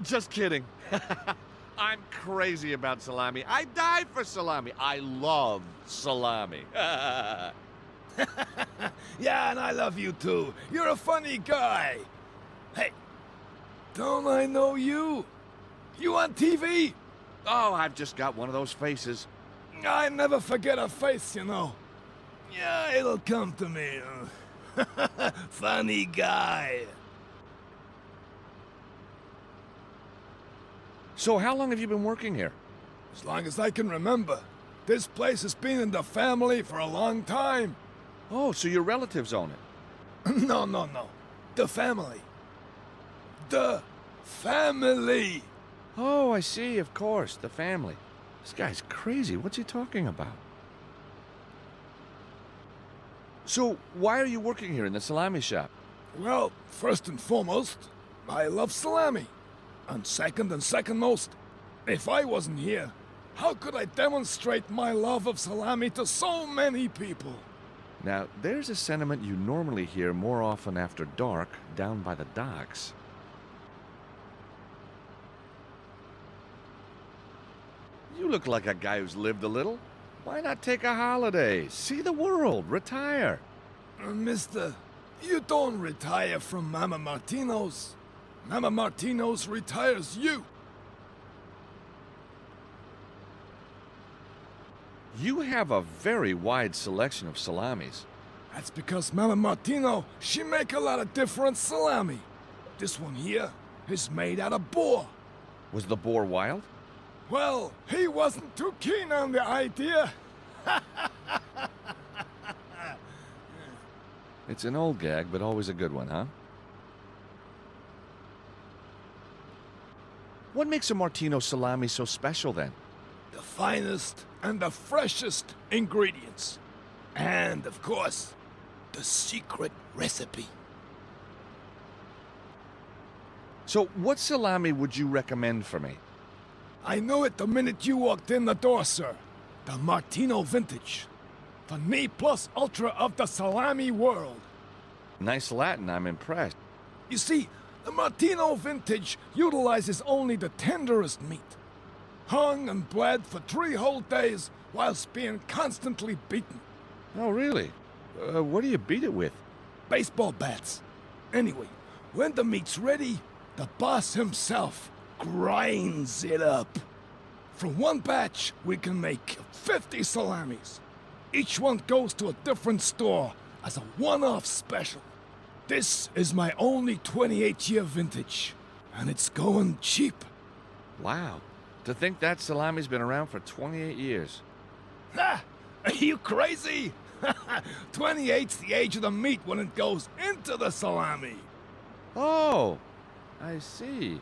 Just kidding. I'm crazy about salami. I die for salami. I love salami. Yeah, and I love you too. You're a funny guy. Hey, don't I know you? You on TV? Oh, I've just got one of those faces. I never forget a face, you know. Yeah, it'll come to me. Funny guy. So how long have you been working here? As long as I can remember. This place has been in the family for a long time. Oh, so your relatives own it? No. The family. The family. Oh, I see, of course, the family. This guy's crazy. What's he talking about? So, why are you working here in the salami shop? Well, first and foremost, I love salami. And second most, if I wasn't here, how could I demonstrate my love of salami to so many people? Now, there's a sentiment you normally hear more often after dark down by the docks. You look like a guy who's lived a little. Why not take a holiday? See the world, retire. Mister, you don't retire from Mama Martino's. Mama Martino's retires you. You have a very wide selection of salamis. That's because Mama Martino, she make a lot of different salami. This one here is made out of boar. Was the boar wild? Well, he wasn't too keen on the idea. It's an old gag, but always a good one, huh? What makes a Martino salami so special, then? The finest and the freshest ingredients. And, of course, the secret recipe. So, what salami would you recommend for me? I knew it the minute you walked in the door, sir. The Martino Vintage. The ne plus ultra of the salami world. Nice Latin, I'm impressed. You see, the Martino Vintage utilizes only the tenderest meat. Hung and bled for 3 whole days whilst being constantly beaten. Oh, really? What do you beat it with? Baseball bats. Anyway, when the meat's ready, the boss himself grinds it up. From one batch, we can make 50 salamis. Each one goes to a different store as a one-off special. This is my only 28-year vintage, and it's going cheap. Wow. To think that salami's been around for 28 years. Ha! Are you crazy? 28's the age of the meat when it goes into the salami. Oh, I see.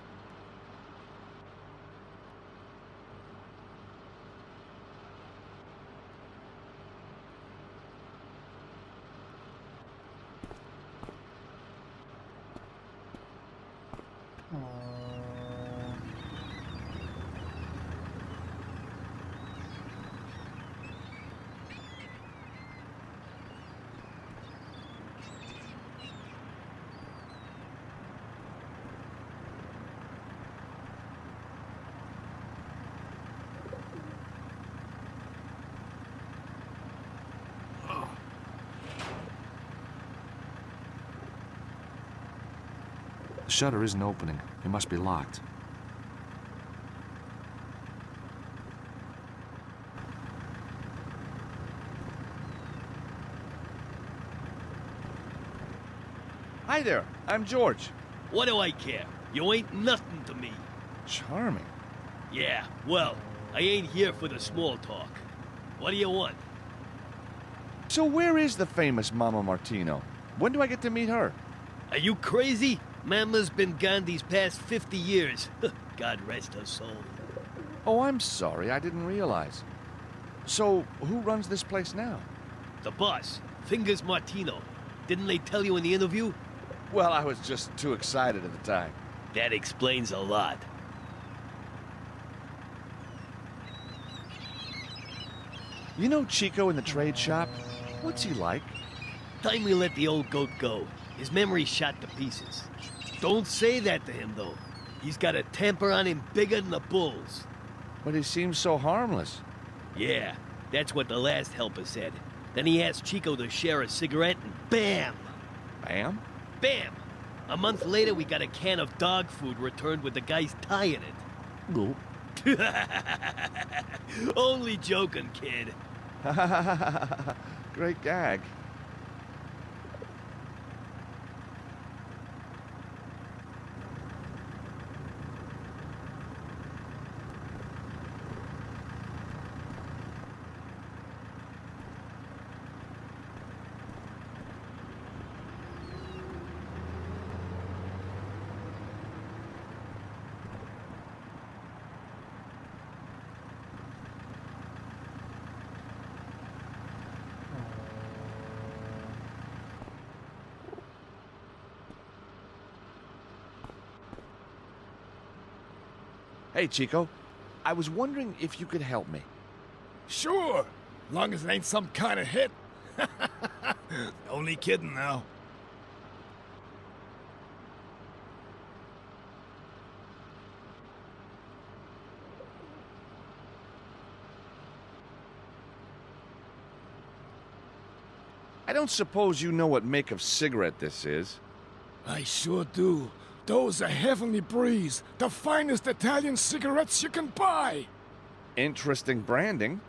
The shutter isn't opening. It must be locked. Hi there, I'm George. What do I care? You ain't nothing to me. Charming. Yeah, well, I ain't here for the small talk. What do you want? So where is the famous Mama Martino? When do I get to meet her? Are you crazy? Mama's been gone these past 50 years. God rest her soul. Oh, I'm sorry, I didn't realize. So, who runs this place now? The boss, Fingers Martino. Didn't they tell you in the interview? Well, I was just too excited at the time. That explains a lot. You know Chico in the trade shop? What's he like? Time we let the old goat go. His memory's shot to pieces. Don't say that to him, though. He's got a temper on him bigger than the bulls. But he seems so harmless. Yeah, that's what the last helper said. Then he asked Chico to share a cigarette, and bam! Bam? Bam! A month later, we got a can of dog food returned with the guy's tie in it. Go. Only joking, kid. Great gag. Hey, Chico. I was wondering if you could help me. Sure, long as it ain't some kind of hit. Only kidding now. I don't suppose you know what make of cigarette this is. I sure do. Those are Heavenly Breeze, the finest Italian cigarettes you can buy. Interesting branding.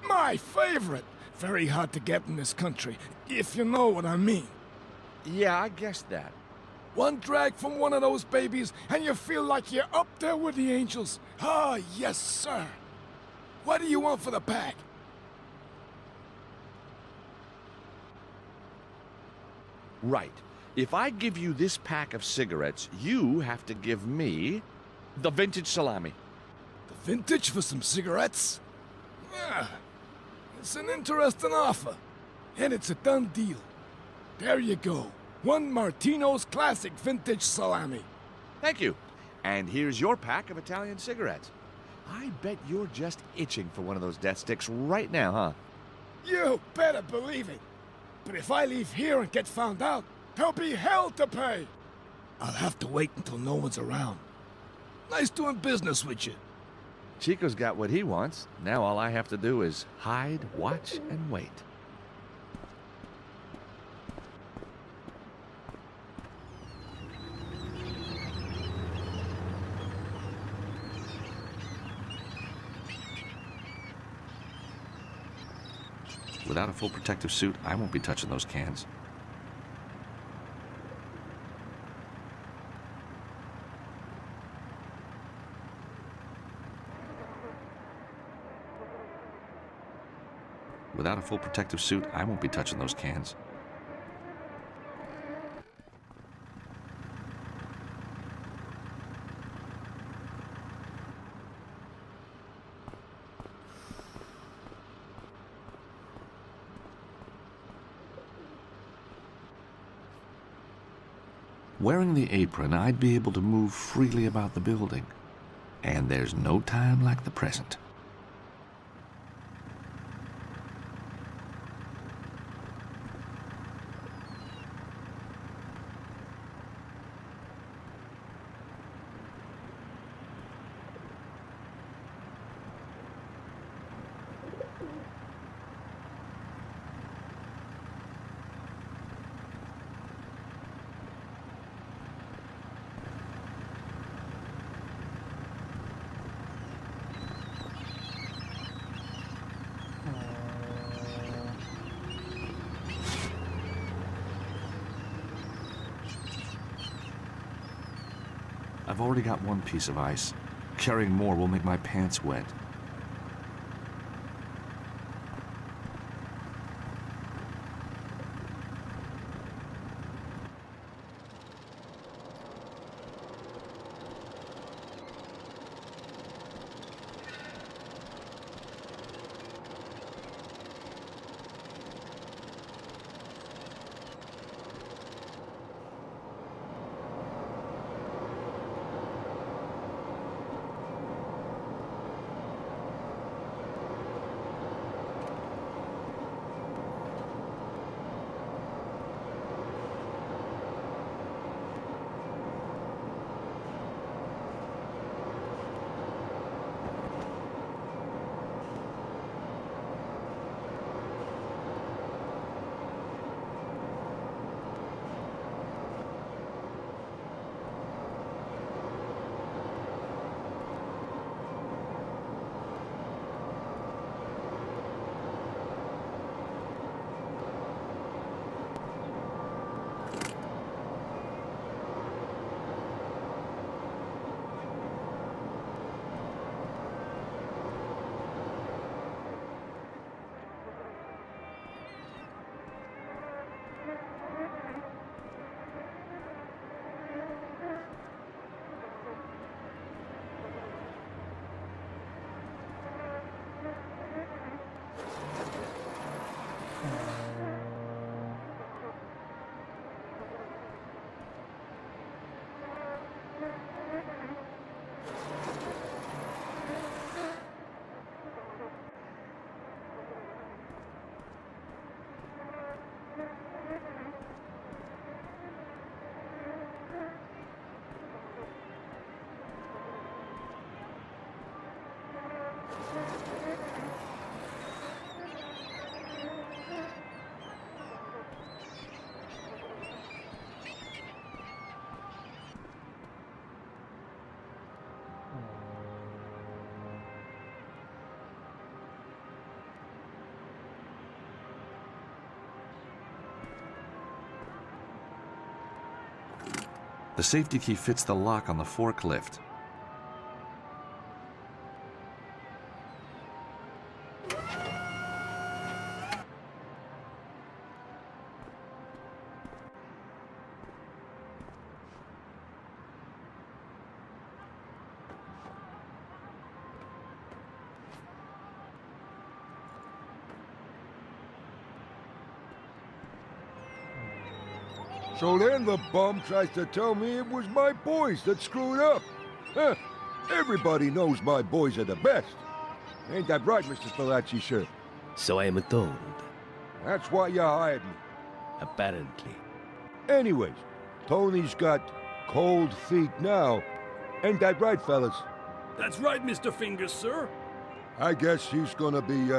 My favorite. Very hard to get in this country, if you know what I mean. Yeah, I guessed that. One drag from one of those babies, and you feel like you're up there with the angels. Ah, yes, sir. What do you want for the pack? Right. If I give you this pack of cigarettes, you have to give me the vintage salami. The vintage for some cigarettes? Yeah, it's an interesting offer. And it's a done deal. There you go. One Martino's classic vintage salami. Thank you. And here's your pack of Italian cigarettes. I bet you're just itching for one of those death sticks right now, huh? You better believe it. But if I leave here and get found out, there'll be hell to pay. I'll have to wait until no one's around. Nice doing business with you. Chico's got what he wants. Now all I have to do is hide, watch, and wait. Without a full protective suit, I won't be touching those cans. Without a full protective suit, I won't be touching those cans. Wearing the apron, I'd be able to move freely about the building. And there's no time like the present. I've already got one piece of ice. Carrying more will make my pants wet. The safety key fits the lock on the forklift. So then the bum tries to tell me it was my boys that screwed up. Huh. Everybody knows my boys are the best. Ain't that right, Mr. Spalacci, sir? So I am told. That's why you hired me. Apparently. Anyways, Tony's got cold feet now. Ain't that right, fellas? That's right, Mr. Fingers, sir. I guess he's gonna be,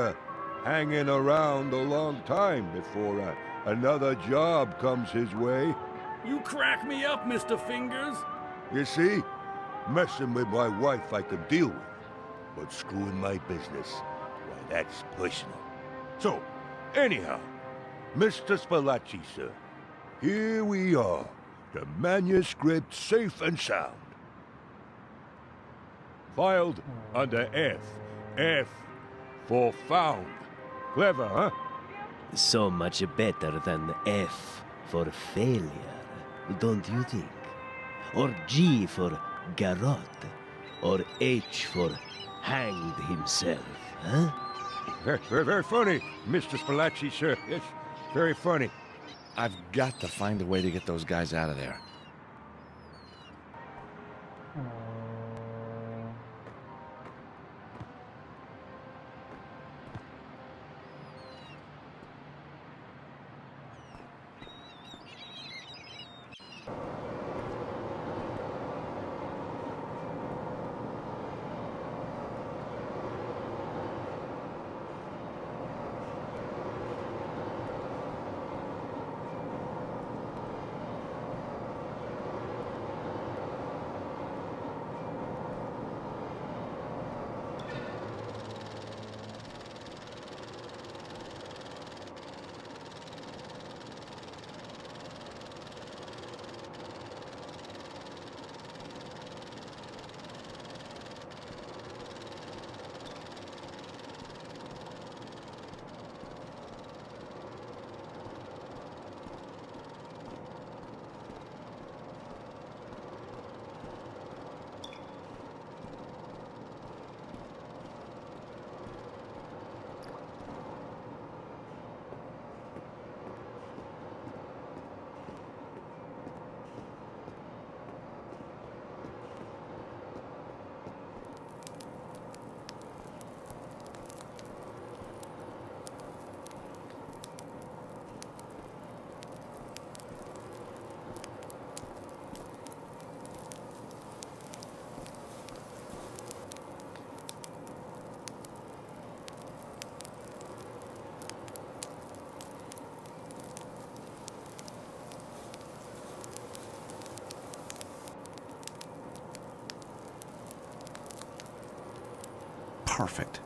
hanging around a long time before, another job comes his way. You crack me up, Mr. Fingers. You see? Messing with my wife I could deal with. But screwing my business, why, that's personal. So, anyhow, Mr. Spalacci, sir, here we are. The manuscript safe and sound. Filed under F. F for found. Clever, huh? So much better than F for failure, don't you think? Or G for garrote, or H for hanged himself, huh? Very funny, Mr. Spalacci, sir. Yes, very funny. I've got to find a way to get those guys out of there. Perfect.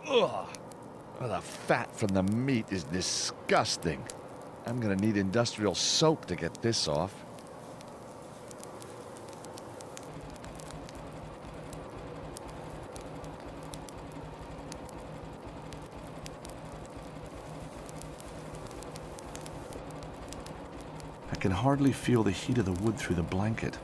Ugh. Oh, the fat from the meat is disgusting. I'm gonna need industrial soap to get this off. I can hardly feel the heat of the wood through the blanket.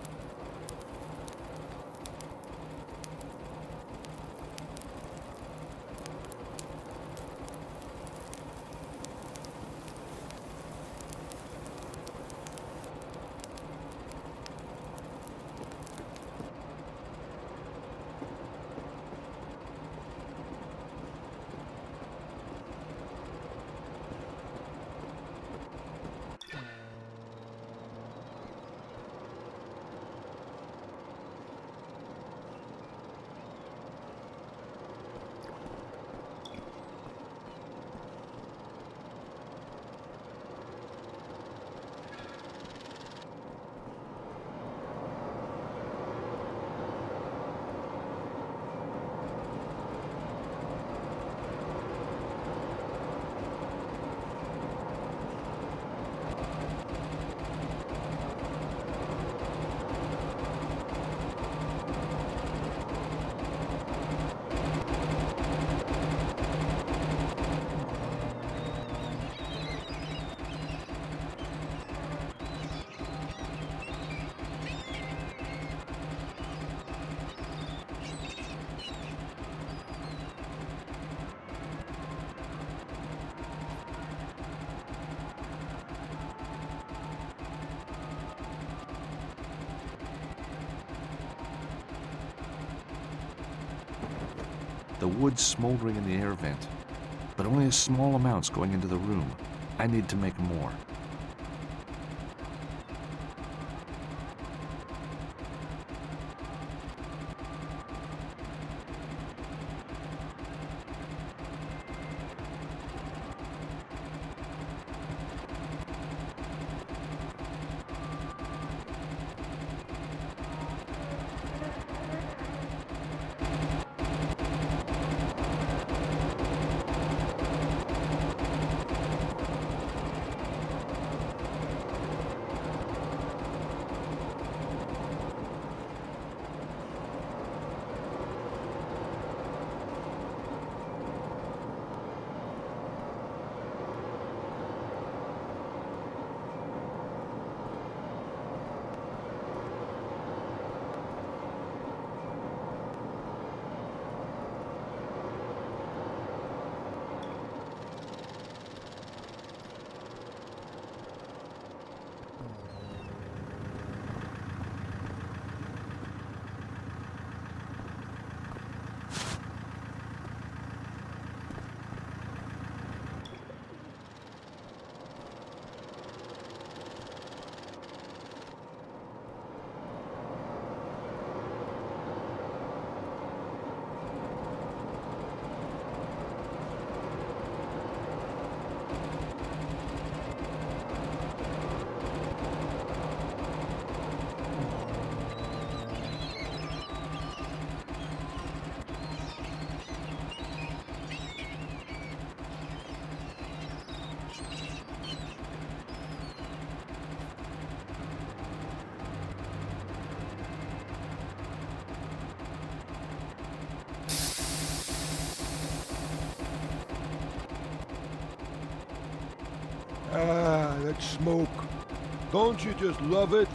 The wood's smoldering in the air vent, but only a small amount's going into the room. I need to make more. Ah, that smoke. Don't you just love it?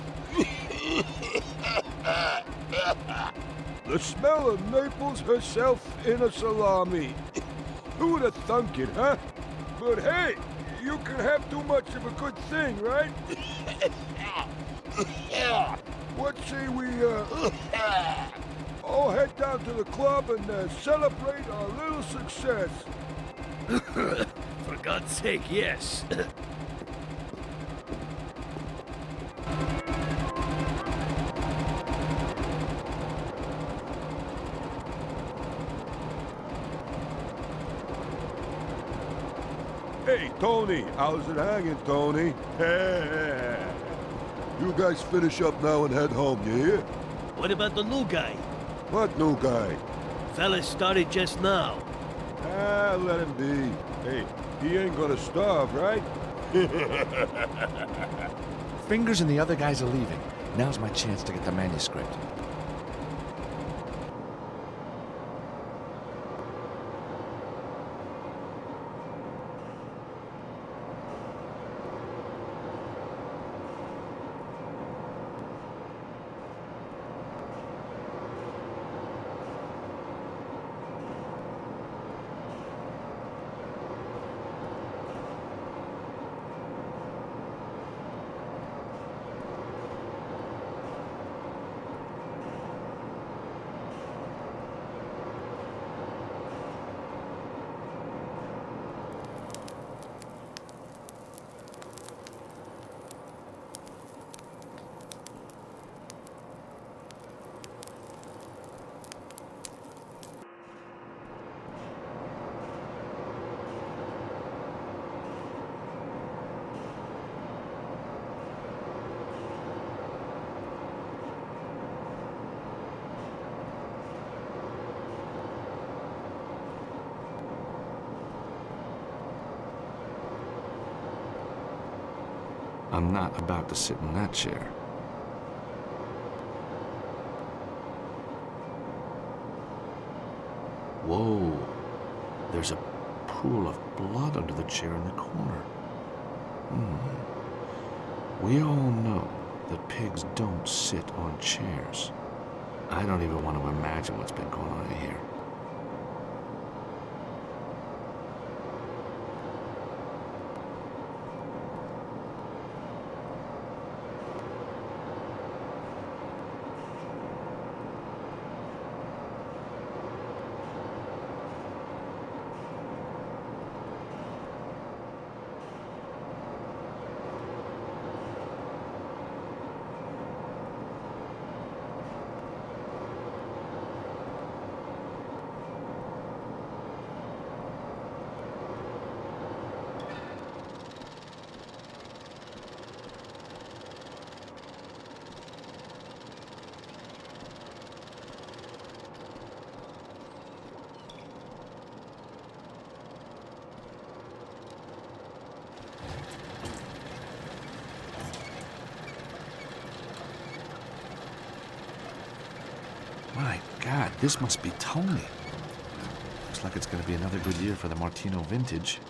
The smell of Naples herself in a salami. Who would have thunk it, huh? But hey, you can have too much of a good thing, right? What say we, all head down to the club and celebrate our little success? For God's sake, yes. Hey, Tony, how's it hanging, Tony? You guys finish up now and head home, you hear? What about the new guy? What new guy? Fella started just now. Ah, let him be. Hey, he ain't gonna starve, right? Fingers and the other guys are leaving. Now's my chance to get the manuscript. I'm not about to sit in that chair. Whoa. There's a pool of blood under the chair in the corner. We all know that pigs don't sit on chairs. I don't even want to imagine what's been going on in here. My God, this must be Tony. Looks like it's going to be another good year for the Martino vintage.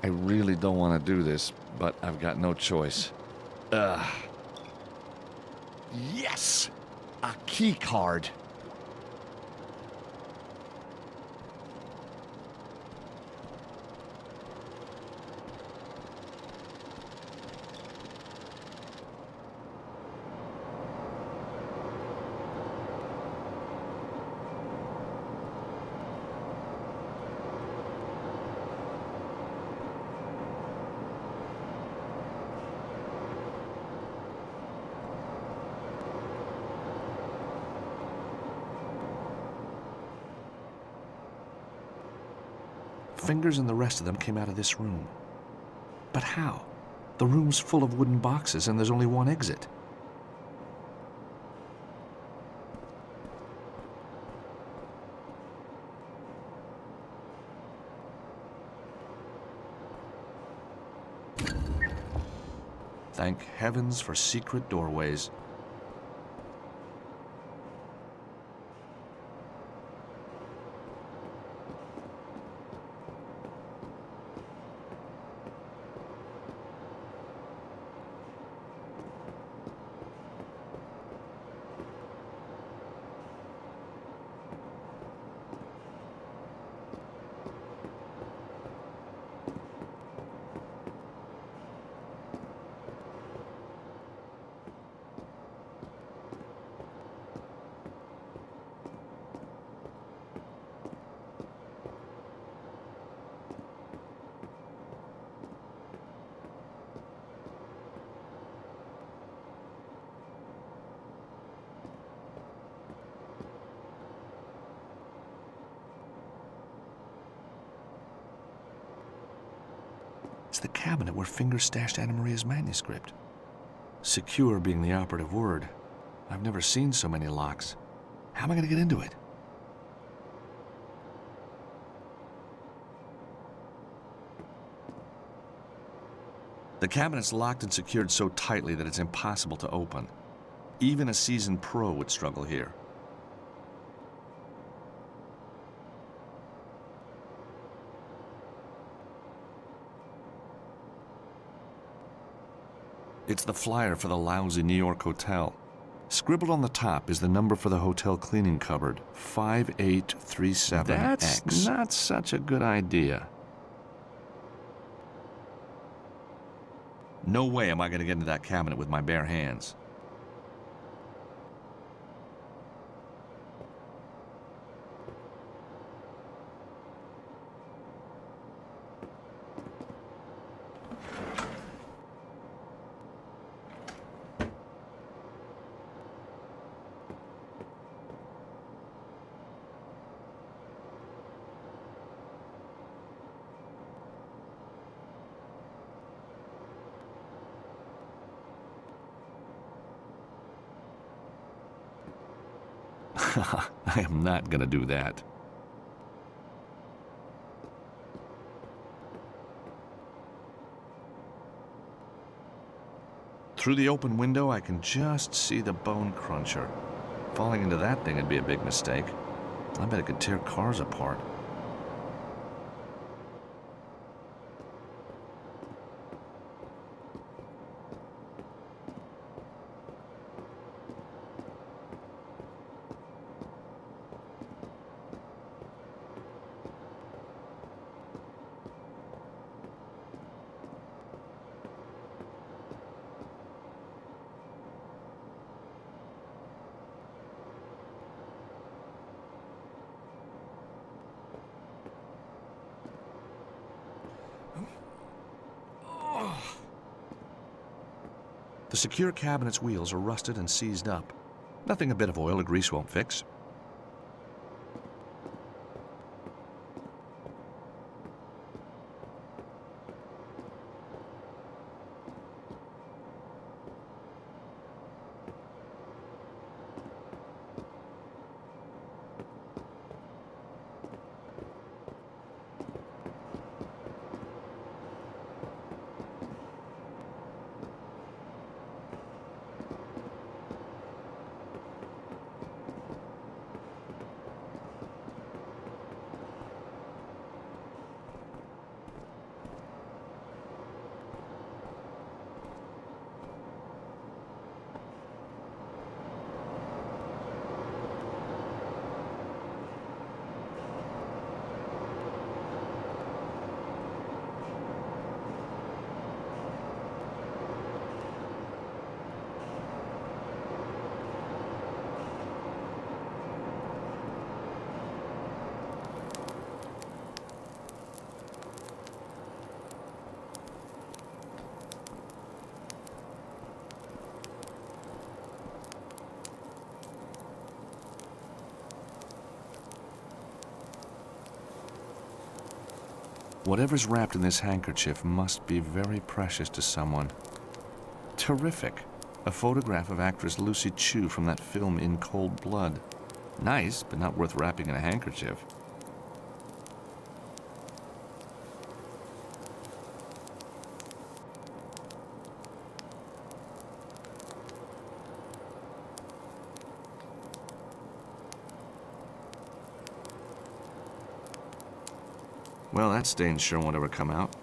I really don't want to do this, but I've got no choice. Yes! A key card. Fingers and the rest of them came out of this room. But how? The room's full of wooden boxes and there's only one exit. Thank heavens for secret doorways. It's the cabinet where Fingers stashed Anna Maria's manuscript. Secure being the operative word. I've never seen so many locks. How am I going to get into it? The cabinet's locked and secured so tightly that it's impossible to open. Even a seasoned pro would struggle here. It's the flyer for the lousy New York hotel. Scribbled on the top is the number for the hotel cleaning cupboard, 5837X. That's not such a good idea. No way am I going to get into that cabinet with my bare hands. I am not going to do that. Through the open window, I can just see the bone cruncher. Falling into that thing would be a big mistake. I bet it could tear cars apart. The secure cabinet's wheels are rusted and seized up. Nothing a bit of oil or grease won't fix. Whatever's wrapped in this handkerchief must be very precious to someone. Terrific. A photograph of actress Lucy Chu from that film In Cold Blood. Nice, but not worth wrapping in a handkerchief. Well, that stain sure won't ever come out.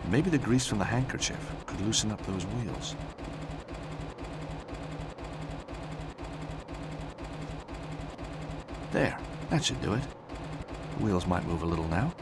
Maybe the grease from the handkerchief could loosen up those wheels. There, that should do it. The wheels might move a little now.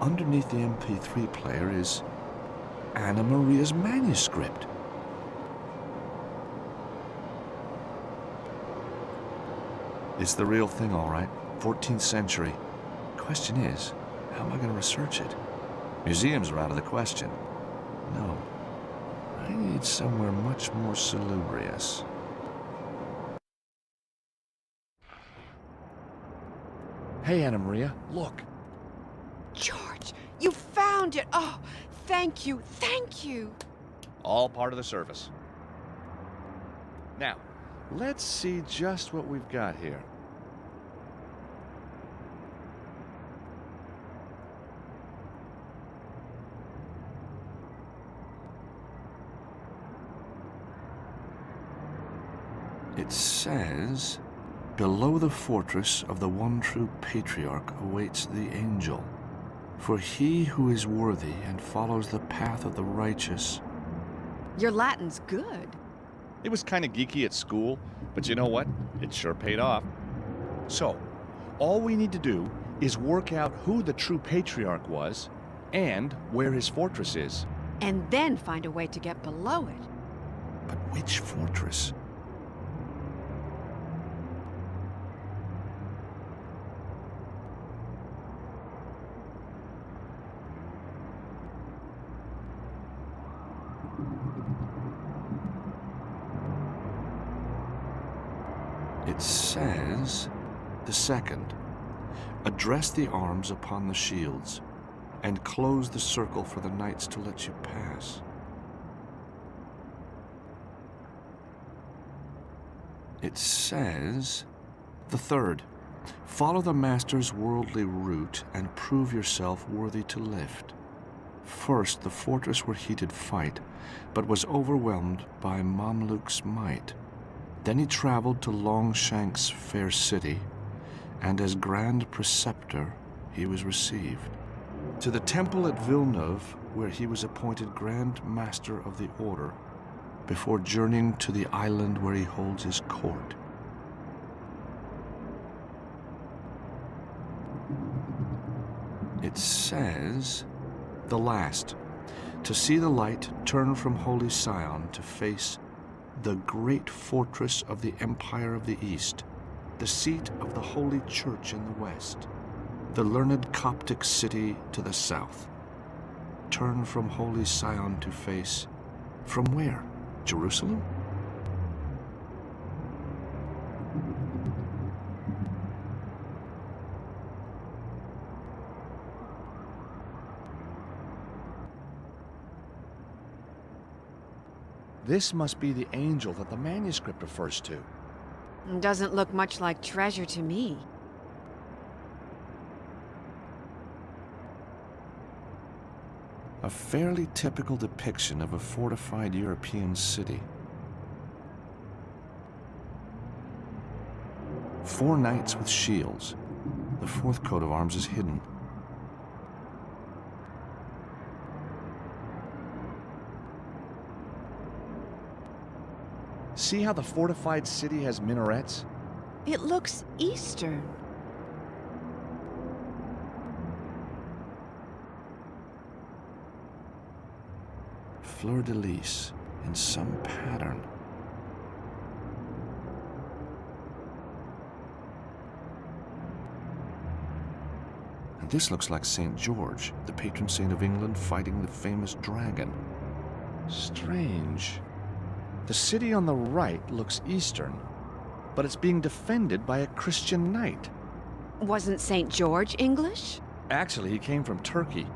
Underneath the MP3 player is Anna Maria's manuscript. It's the real thing, all right. 14th century. Question is, how am I going to research it? Museums are out of the question. No. I need somewhere much more salubrious. Hey, Anna Maria, look. George, you found it! Oh, thank you, thank you! All part of the service. Now, let's see just what we've got here. It says, below the fortress of the one true patriarch awaits the angel. For he who is worthy and follows the path of the righteous. Your Latin's good. It was kind of geeky at school, but you know what? It sure paid off. So, all we need to do is work out who the true patriarch was and where his fortress is. And then find a way to get below it. But which fortress? It says, the second, address the arms upon the shields, and close the circle for the knights to let you pass. It says, the third, follow the master's worldly route and prove yourself worthy to lift. First, the fortress where he did fight, but was overwhelmed by Mamluk's might. Then he traveled to Longshank's fair city, and as grand preceptor he was received. To the temple at Villeneuve, where he was appointed Grand Master of the Order, before journeying to the island where he holds his court. It says, the last, to see the light turn from Holy Sion to face the great fortress of the Empire of the East, the seat of the Holy Church in the west, the learned Coptic city to the south. Turn from Holy Sion to face, from where? Jerusalem? This must be the angel that the manuscript refers to. Doesn't look much like treasure to me. A fairly typical depiction of a fortified European city. 4 knights with shields. The 4th coat of arms is hidden. See how the fortified city has minarets? It looks Eastern. Fleur-de-lis in some pattern. And this looks like St. George, the patron saint of England fighting the famous dragon. Strange. The city on the right looks Eastern, but it's being defended by a Christian knight. Wasn't St. George English? Actually, he came from Turkey.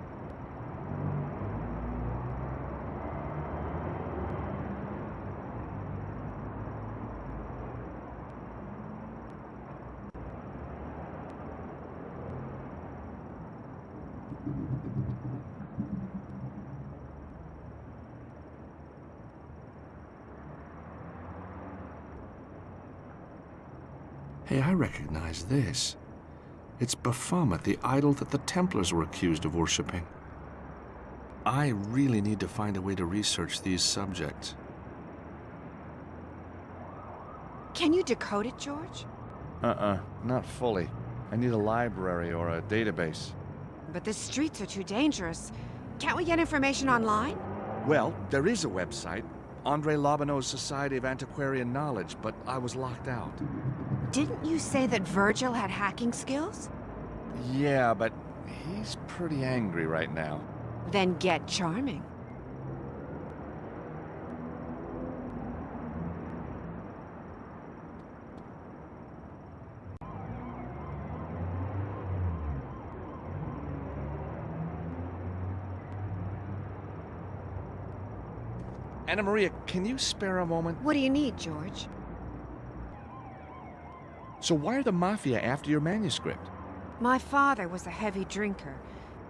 Hey, I recognize this. It's Baphomet, the idol that the Templars were accused of worshipping. I really need to find a way to research these subjects. Can you decode it, George? Not fully. I need a library or a database. But the streets are too dangerous. Can't we get information online? Well, there is a website, André Lobineau's Society of Antiquarian Knowledge, but I was locked out. Didn't you say that Virgil had hacking skills? Yeah, but he's pretty angry right now. Then get charming. Anna Maria, can you spare a moment? What do you need, George? So why are the Mafia after your manuscript? My father was a heavy drinker.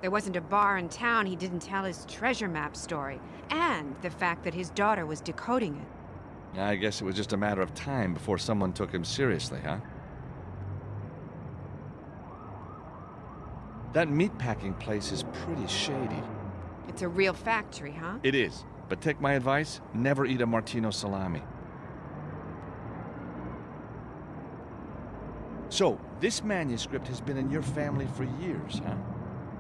There wasn't a bar in town he didn't tell his treasure map story, and the fact that his daughter was decoding it. I guess it was just a matter of time before someone took him seriously, huh? That meatpacking place is pretty shady. It's a real factory, huh? It is, but take my advice, never eat a Martino salami. So, this manuscript has been in your family for years, huh?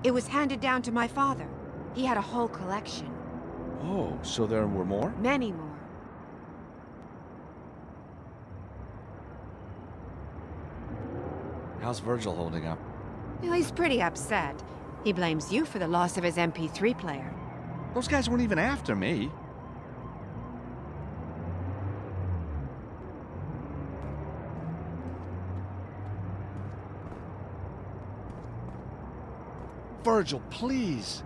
It was handed down to my father. He had a whole collection. Oh, so there were more? Many more. How's Virgil holding up? Well, he's pretty upset. He blames you for the loss of his MP3 player. Those guys weren't even after me. Virgil, please.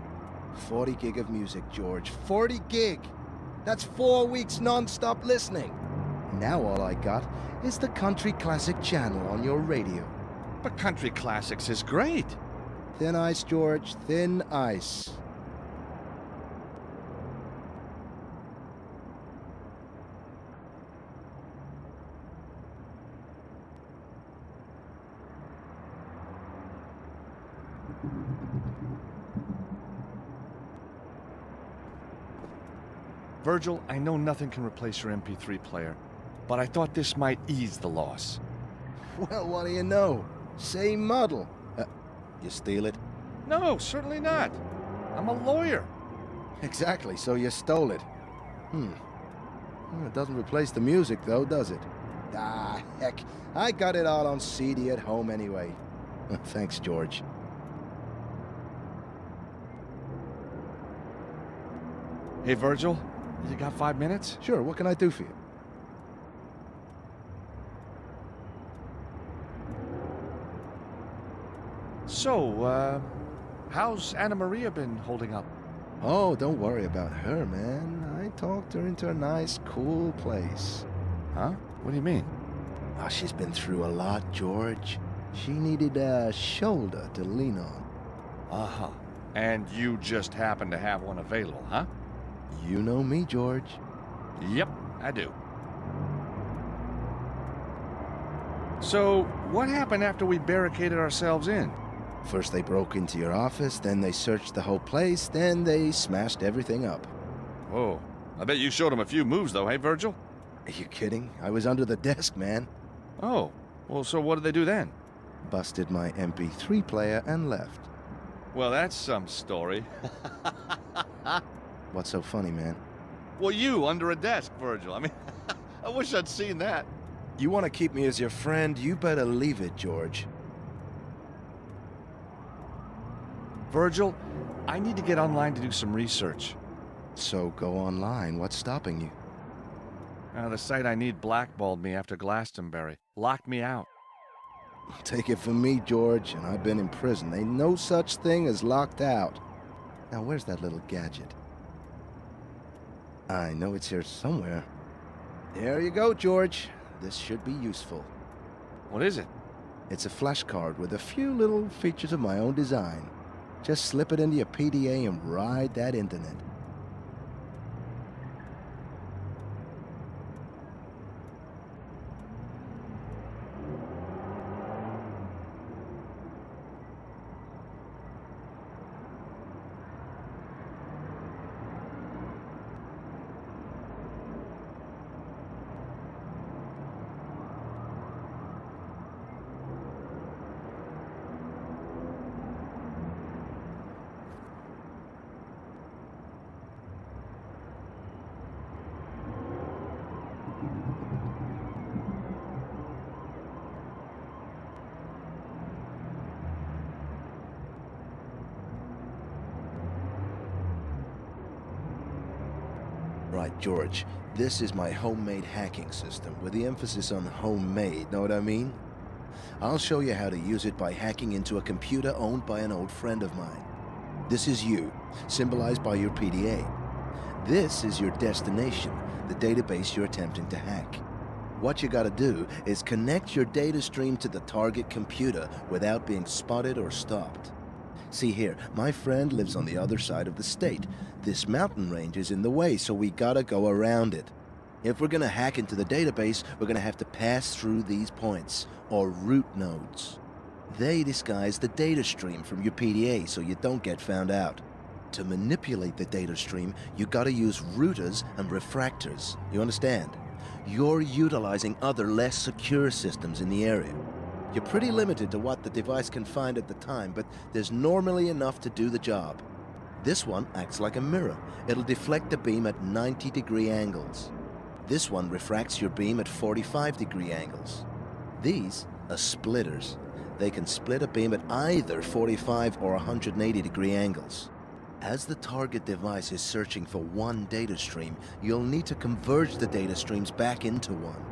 40 gig of music, George. 40 gig! That's 4 weeks non-stop listening. Now all I got is the Country Classic channel on your radio. But Country Classics is great. Thin ice, George. Thin ice. Virgil, I know nothing can replace your MP3 player, but I thought this might ease the loss. Well, what do you know? Same model. You steal it? No, certainly not. I'm a lawyer. Exactly, so you stole it. Well, it doesn't replace the music, though, does it? Ah, heck. I got it all on CD at home anyway. Thanks, George. Hey, Virgil, you got 5 minutes? Sure, what can I do for you? So, how's Anna Maria been holding up? Oh, don't worry about her, man. I talked her into a nice, cool place. Huh? What do you mean? Oh, she's been through a lot, George. She needed a shoulder to lean on. Uh-huh. And you just happen to have one available, huh? You know me, George. Yep, I do. So, what happened after we barricaded ourselves in? First they broke into your office, then they searched the whole place, then they smashed everything up. Whoa. I bet you showed them a few moves, though, hey, Virgil? Are you kidding? I was under the desk, man. Oh, well, so what did they do then? Busted my MP3 player and left. Well, that's some story. What's so funny, man? Well, you under a desk, Virgil. I mean, I wish I'd seen that. You want to keep me as your friend, you better leave it, George. Virgil, I need to get online to do some research. So go online. What's stopping you? The site I need blackballed me after Glastonbury. Locked me out. Take it from me, George, and I've been in prison. Ain't no such thing as locked out. Now, where's that little gadget? I know it's here somewhere. There you go, George. This should be useful. What is it? It's a flashcard with a few little features of my own design. Just slip it into your PDA and ride that internet. Right, George, this is my homemade hacking system, with the emphasis on homemade, know what I mean? I'll show you how to use it by hacking into a computer owned by an old friend of mine. This is you, symbolized by your PDA. This is your destination, the database you're attempting to hack. What you gotta do is connect your data stream to the target computer without being spotted or stopped. See here, my friend lives on the other side of the state. This mountain range is in the way, so we gotta go around it. If we're gonna hack into the database, we're gonna have to pass through these points, or root nodes. They disguise the data stream from your PDA so you don't get found out. To manipulate the data stream, you gotta use routers and refractors. You understand? You're utilizing other less secure systems in the area. You're pretty limited to what the device can find at the time, but there's normally enough to do the job. This one acts like a mirror. It'll deflect the beam at 90-degree angles. This one refracts your beam at 45-degree angles. These are splitters. They can split a beam at either 45 or 180-degree angles. As the target device is searching for one data stream, you'll need to converge the data streams back into one.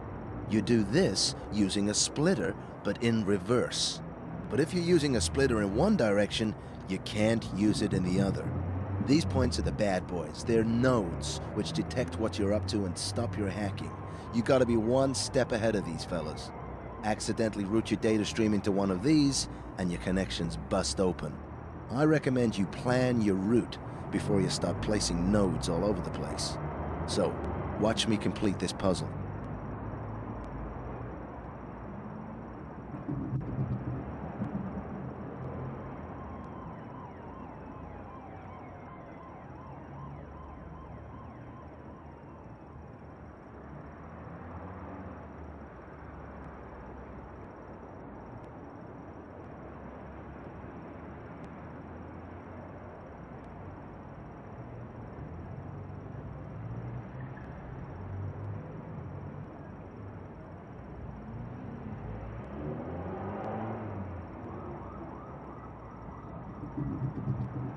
You do this using a splitter, but in reverse. But if you're using a splitter in one direction, you can't use it in the other. These points are the bad boys. They're nodes, which detect what you're up to and stop your hacking. You gotta be one step ahead of these fellas. Accidentally route your data stream into one of these, and your connections bust open. I recommend you plan your route before you start placing nodes all over the place. So, watch me complete this puzzle.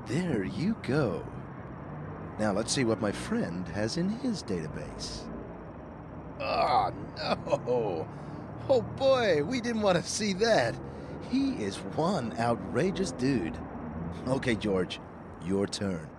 There you go. Now let's see what my friend has in his database. Oh, no. Oh boy, we didn't want to see that. He is one outrageous dude. Okay, George, your turn.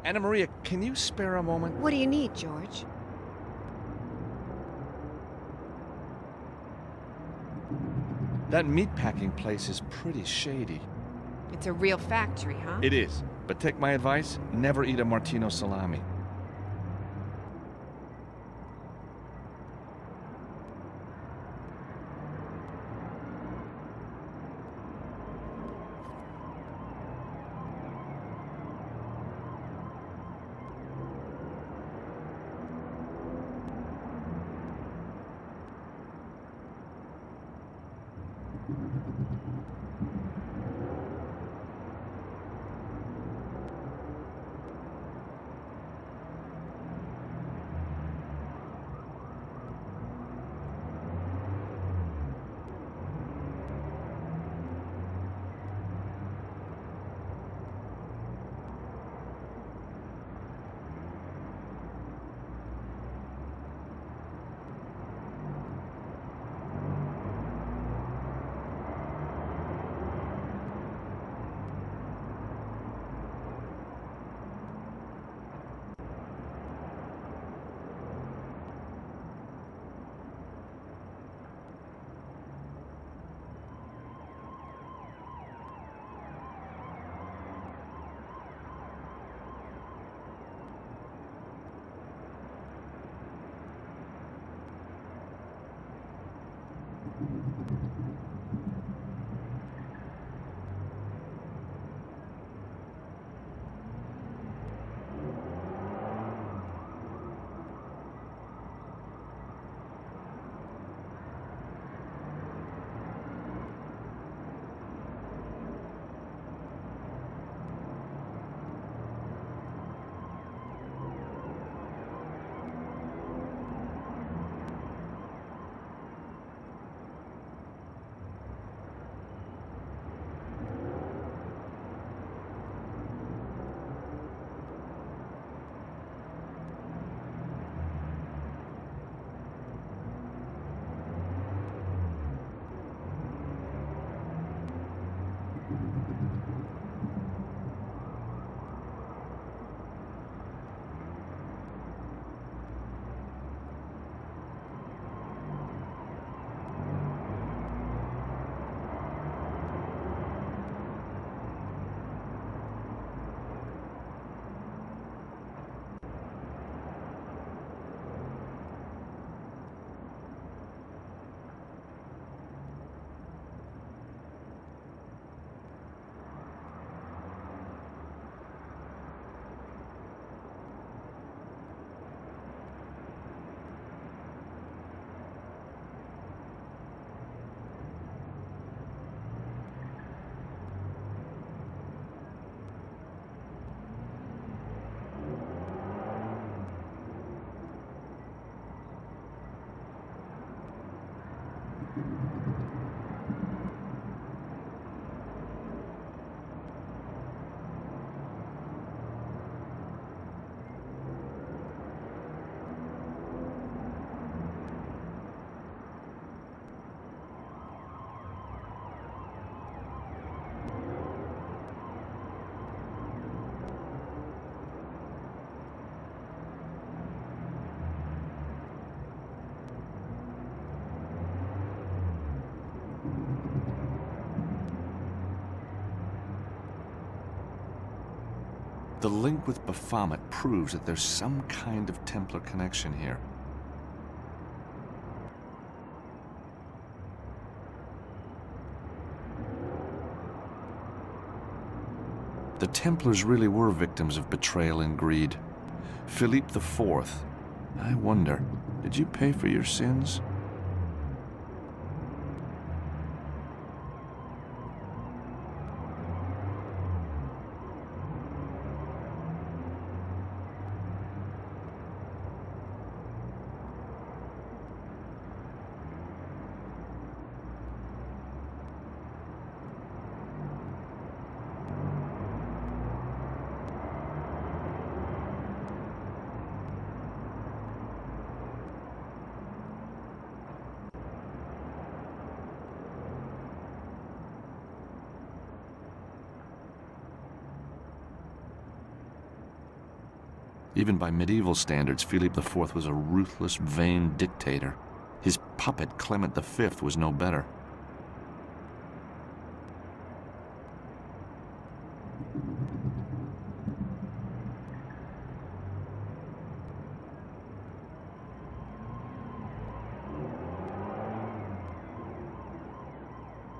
Anna Maria, can you spare a moment? What do you need, George? That meatpacking place is pretty shady. It's a real factory, huh? It is. But take my advice, never eat a Martino salami. The link with Baphomet proves that there's some kind of Templar connection here. The Templars really were victims of betrayal and greed. Philippe IV, I wonder, did you pay for your sins? Even by medieval standards, Philippe IV was a ruthless, vain dictator. His puppet, Clement V, was no better.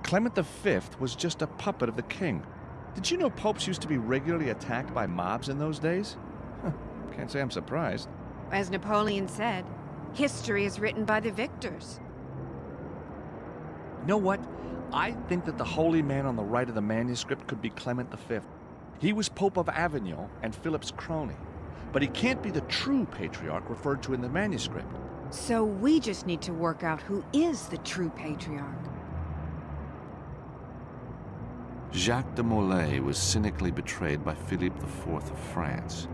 Clement V was just a puppet of the king. Did you know popes used to be regularly attacked by mobs in those days? Huh, can't say I'm surprised. As Napoleon said, history is written by the victors. You know what? I think that the holy man on the right of the manuscript could be Clement V. He was Pope of Avignon and Philip's crony. But he can't be the true patriarch referred to in the manuscript. So we just need to work out who is the true patriarch. Jacques de Molay was cynically betrayed by Philippe IV of France.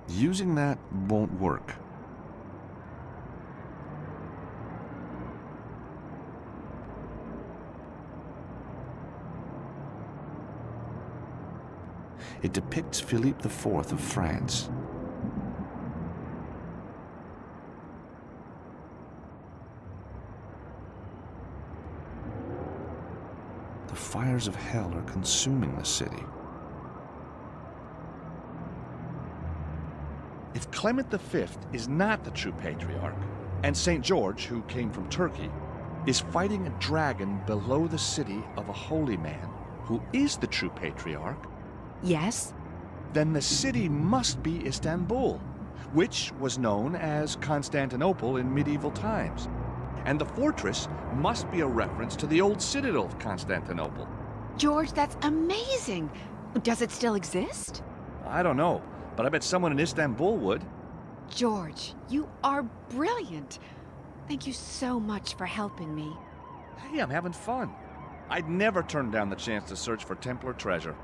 Using that won't work. It depicts Philippe IV of France. The fires of hell are consuming the city. If Clement V is not the true patriarch, and St. George, who came from Turkey, is fighting a dragon below the city of a holy man who is the true patriarch, Yes? then the city must be Istanbul, which was known as Constantinople in medieval times. And the fortress must be a reference to the old citadel of Constantinople. George, that's amazing! Does it still exist? I don't know, but I bet someone in Istanbul would. George, you are brilliant. Thank you so much for helping me. Hey, I'm having fun. I'd never turn down the chance to search for Templar treasure.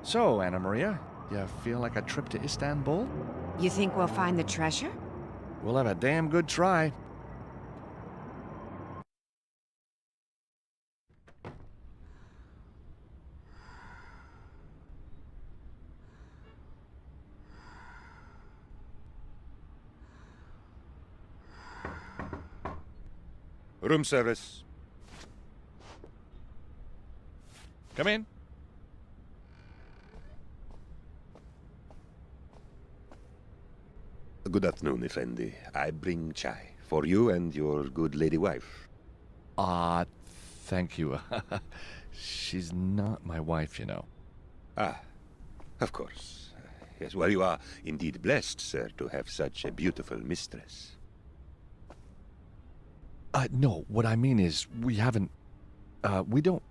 So, Anna Maria, you feel like a trip to Istanbul? You think we'll find the treasure? We'll have a damn good try. Room service. Come in. Good afternoon, Effendi. I bring chai for you and your good lady wife. Thank you. She's not my wife, you know. Ah, of course. Yes, well, you are indeed blessed, sir, to have such a beautiful mistress. No, what I mean is, we haven't, we don't,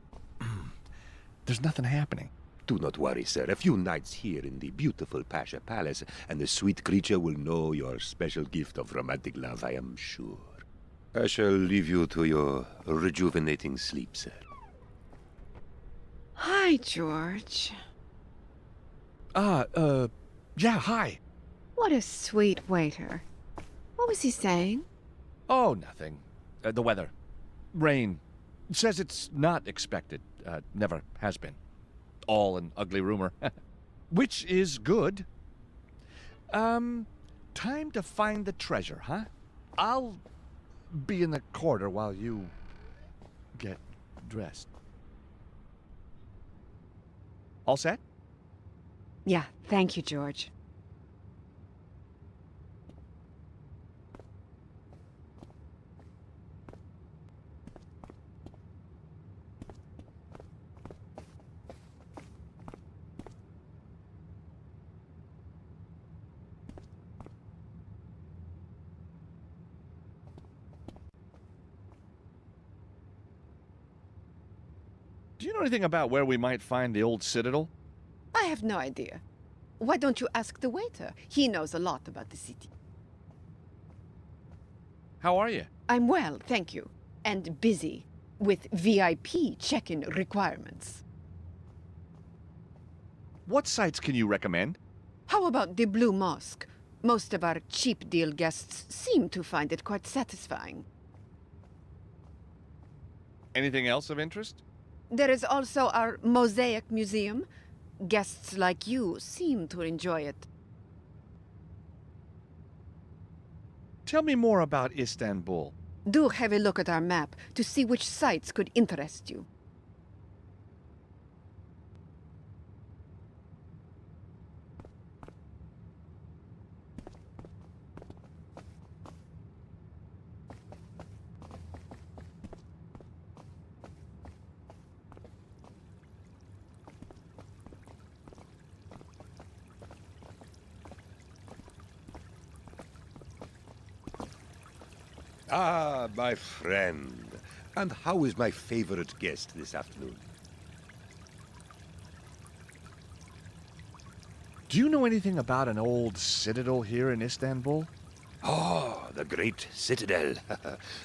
there's nothing happening. Do not worry, sir. A few nights here in the beautiful Pasha Palace, and the sweet creature will know your special gift of romantic love, I am sure. I shall leave you to your rejuvenating sleep, sir. Hi, George. Yeah, hi. What a sweet waiter. What was he saying? Oh, nothing. The weather. Rain. Says it's not expected. Never has been. All an ugly rumor. Which is good. Time to find the treasure, huh? I'll be in the corridor while you get dressed. All set? Yeah, thank you, George. you know anything about where we might find the old citadel? I have no idea. Why don't you ask the waiter? He knows a lot about the city. How are you? I'm well, thank you. And busy with VIP check-in requirements. What sites can you recommend? How about the Blue Mosque? Most of our cheap deal guests seem to find it quite satisfying. Anything else of interest? There is also our Mosaic Museum. Guests like you seem to enjoy it. Tell me more about Istanbul. Do have a look at our map to see which sites could interest you. Ah, my friend. And how is my favorite guest this afternoon? Do you know anything about an old citadel here in Istanbul? Oh, the great citadel.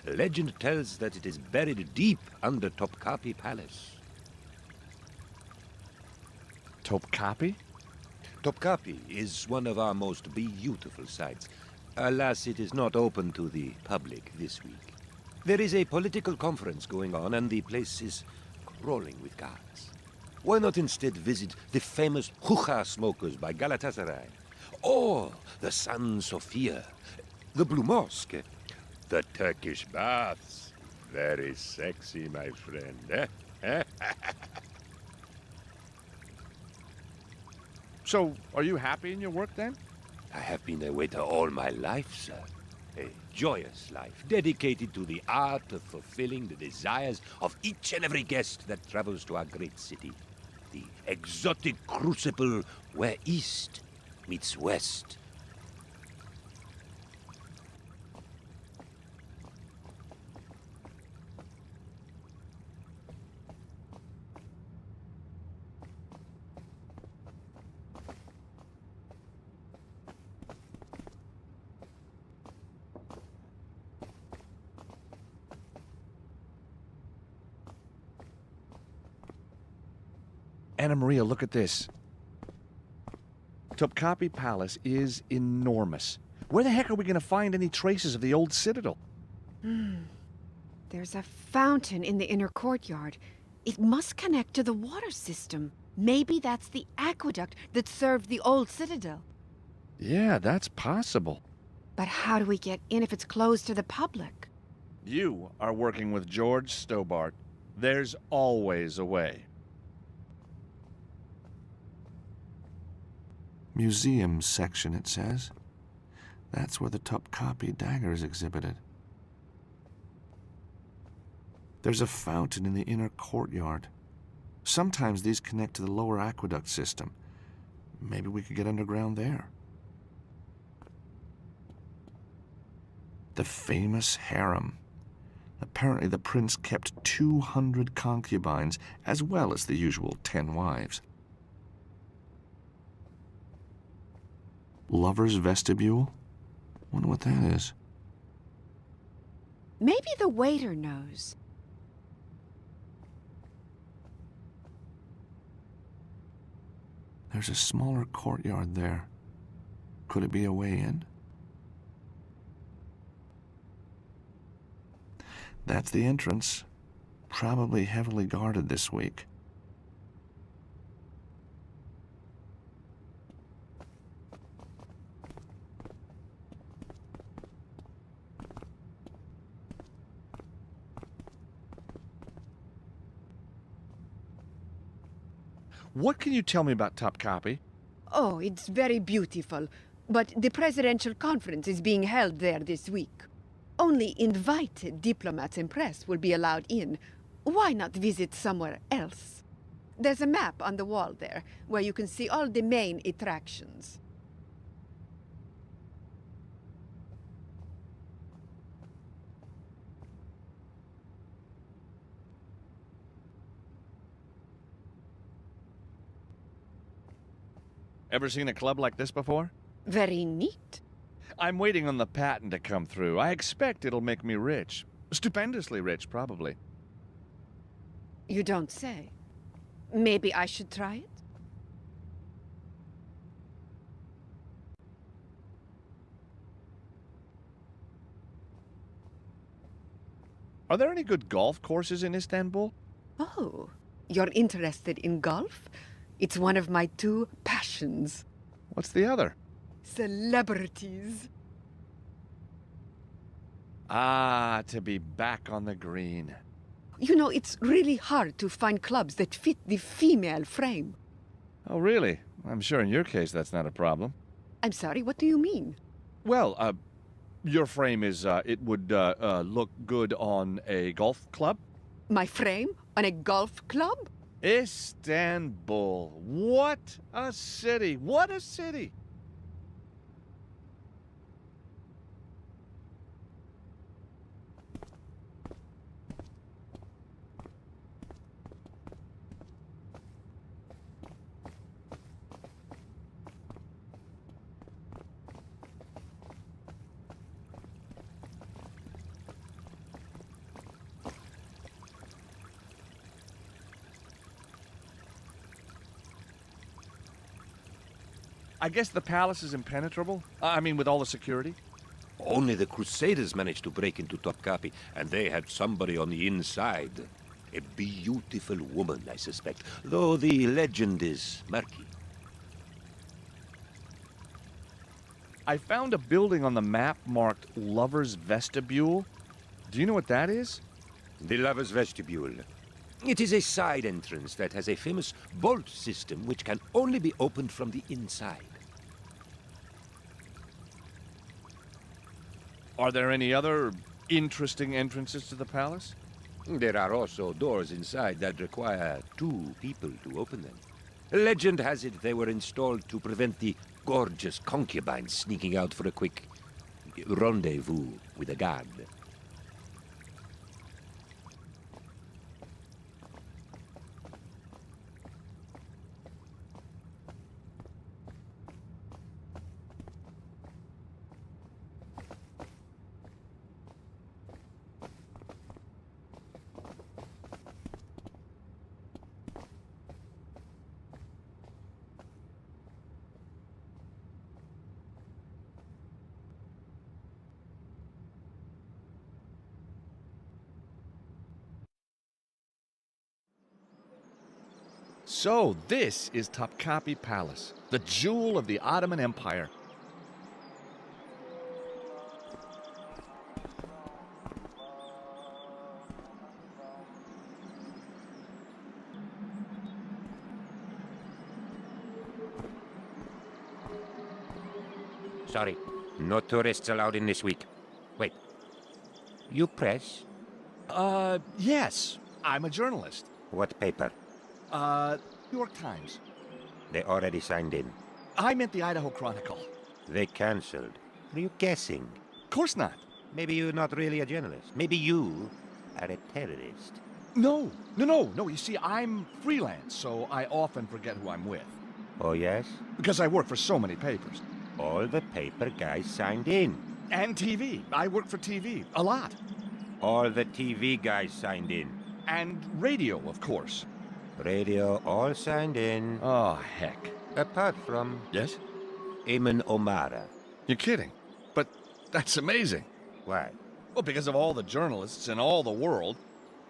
Legend tells that it is buried deep under Topkapi Palace. Topkapi? Topkapi is one of our most beautiful sites. Alas, it is not open to the public this week. There is a political conference going on, and the place is crawling with guards. Why not instead visit the famous hookah smokers by Galatasaray? Or the San Sofia, the Blue Mosque, the Turkish baths. Very sexy, my friend. So, are you happy in your work then? I have been a waiter all my life, sir. A joyous life, dedicated to the art of fulfilling the desires of each and every guest that travels to our great city. The exotic crucible where East meets West. Anna Maria, look at this. Topkapi Palace is enormous. Where the heck are we going to find any traces of the old citadel? There's a fountain in the inner courtyard. It must connect to the water system. Maybe that's the aqueduct that served the old citadel. Yeah, that's possible. But how do we get in if it's closed to the public? You are working with George Stobart. There's always a way. Museums section, it says. That's where the Topkapi dagger is exhibited. There's a fountain in the inner courtyard. Sometimes these connect to the lower aqueduct system. Maybe we could get underground there. The famous harem. Apparently the prince kept 200 concubines, as well as the usual 10 wives. Lover's vestibule? Wonder what that is. Maybe the waiter knows. There's a smaller courtyard there. Could it be a way in? That's the entrance. Probably heavily guarded this week. What can you tell me about Topkapi? Oh, it's very beautiful. But the presidential conference is being held there this week. Only invited diplomats and press will be allowed in. Why not visit somewhere else? There's a map on the wall there, where you can see all the main attractions. Ever seen a club like this before? Very neat. I'm waiting on the patent to come through. I expect it'll make me rich. Stupendously rich, probably. You don't say. Maybe I should try it? Are there any good golf courses in Istanbul? Oh, you're interested in golf? It's one of my two passions. What's the other? Celebrities. Ah, to be back on the green. You know, it's really hard to find clubs that fit the female frame. Oh, really? I'm sure in your case that's not a problem. I'm sorry, what do you mean? Well, your frame is, it would, look good on a golf club? My frame? On a golf club? Istanbul. What a city! What a city! I guess the palace is impenetrable? I mean, with all the security? Only the Crusaders managed to break into Topkapi, and they had somebody on the inside. A beautiful woman, I suspect, though the legend is murky. I found a building on the map marked Lover's Vestibule. Do you know what that is? The Lover's Vestibule. It is a side entrance that has a famous bolt system which can only be opened from the inside. Are there any other interesting entrances to the palace? There are also doors inside that require two people to open them. Legend has it they were installed to prevent the gorgeous concubines sneaking out for a quick rendezvous with a guard. So, this is Topkapi Palace, the jewel of the Ottoman Empire. Sorry, no tourists allowed in this week. Wait, you press? Yes. I'm a journalist. What paper? New York Times. They already signed in. I meant the Idaho Chronicle. They cancelled. Are you guessing? Of course not. Maybe you're not really a journalist. Maybe you are a terrorist. No. You see, I'm freelance, so I often forget who I'm with. Oh, yes? Because I work for so many papers. All the paper guys signed in. And TV. I work for TV. A lot. All the TV guys signed in. And radio, of course. Radio all signed in. Oh, heck. Apart from... Yes? Eamon O'Mara. You're kidding. But that's amazing. Why? Well, because of all the journalists in all the world.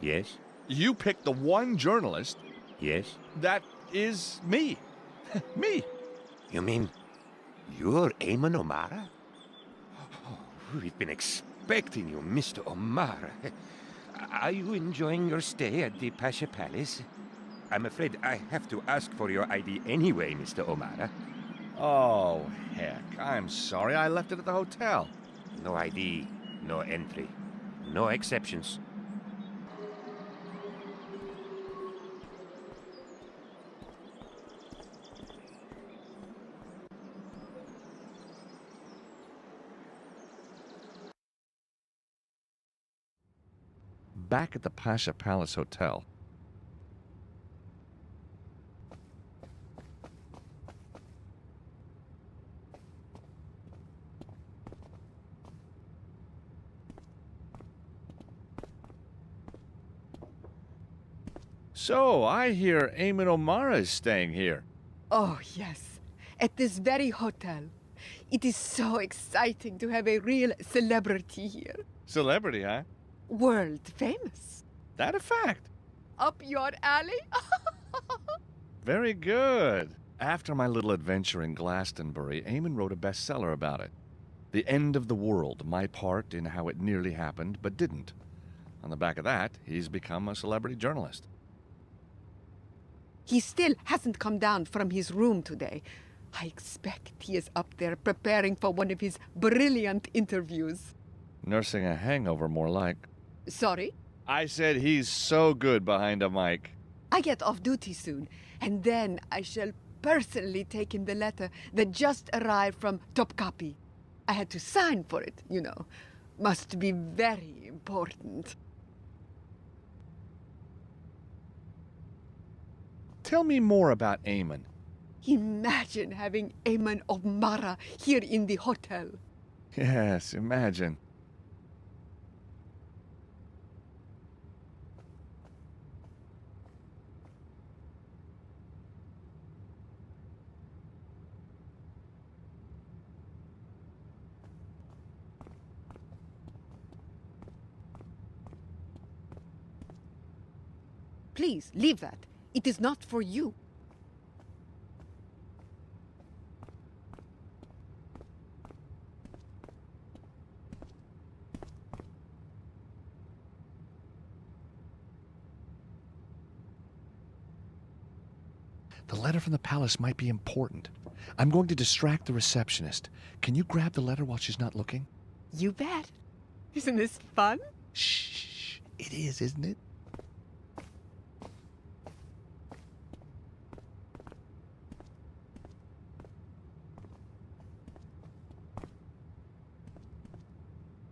Yes? You picked the one journalist. Yes? That is me. Me. You mean you're Eamon O'Mara? Oh, we've been expecting you, Mr. O'Mara. Are you enjoying your stay at the Pasha Palace? I'm afraid I have to ask for your ID anyway, Mr. O'Mara. Oh, heck. I'm sorry. I left it at the hotel. No ID, no entry, no exceptions. Back at the Pasha Palace Hotel. So, I hear Eamon O'Mara is staying here. Oh, yes. At this very hotel. It is so exciting to have a real celebrity here. Celebrity, huh? World famous. That a fact? Up your alley? Very good. After my little adventure in Glastonbury, Eamon wrote a bestseller about it. The End of the World, my part in how it nearly happened, but didn't. On the back of that, he's become a celebrity journalist. He still hasn't come down from his room today. I expect he is up there preparing for one of his brilliant interviews. Nursing a hangover, more like. Sorry? I said he's so good behind a mic. I get off duty soon, and then I shall personally take him the letter that just arrived from Top Copy. I had to sign for it, you know. Must be very important. Tell me more about Eamon. Imagine having Eamon O'Mara here in the hotel. Yes, imagine. Please, leave that. It is not for you. The letter from the palace might be important. I'm going to distract the receptionist. Can you grab the letter while she's not looking? You bet. Isn't this fun? Shh. It is, isn't it?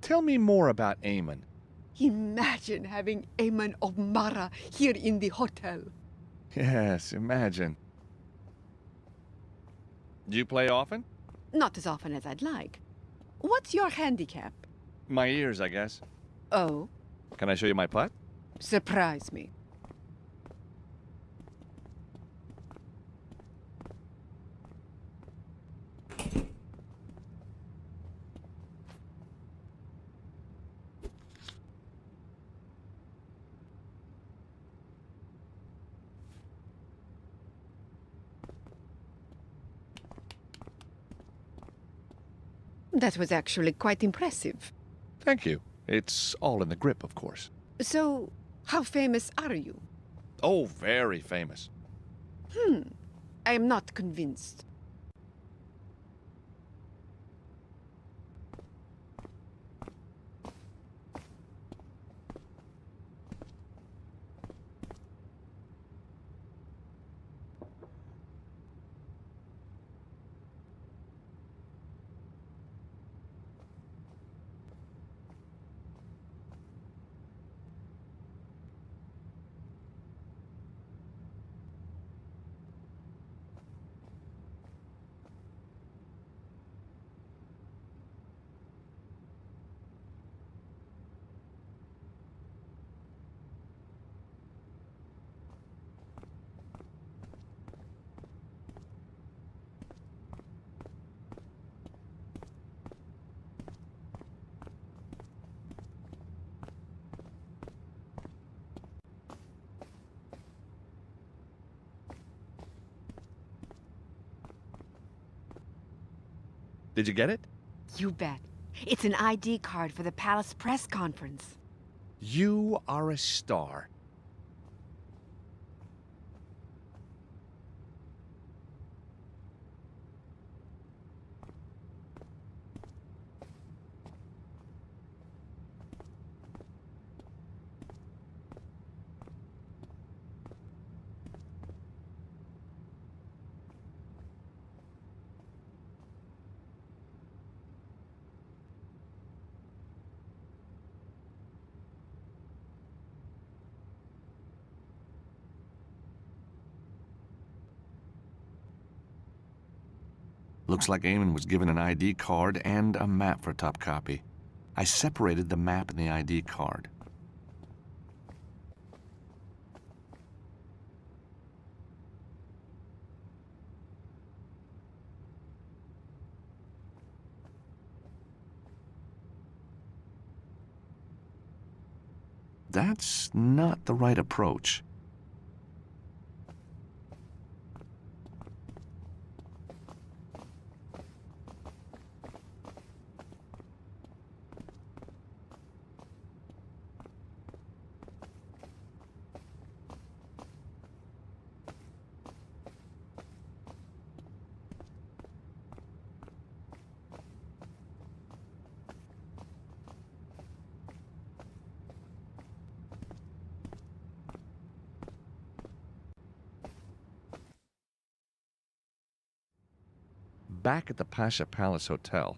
Tell me more about Eamon. Imagine having Eamon O'Mara here in the hotel. Yes, imagine. Do you play often? Not as often as I'd like. What's your handicap? My ears, I guess. Oh? Can I show you my putt? Surprise me. That was actually quite impressive. Thank you. It's all in the grip, of course. So, how famous are you? Oh, very famous. I am not convinced. Did you get it? You bet. It's an ID card for the palace press conference. You are a star. Looks like Eamon was given an ID card and a map for Top Copy. I separated the map and the ID card. That's not the right approach. Back at the Pasha Palace Hotel.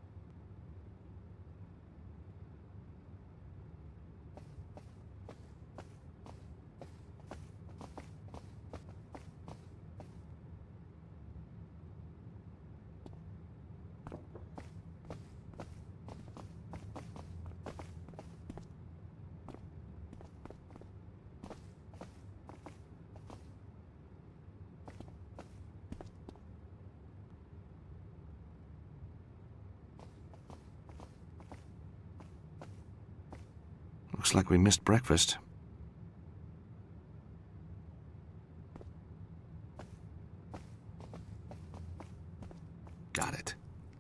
Looks like we missed breakfast. Got it.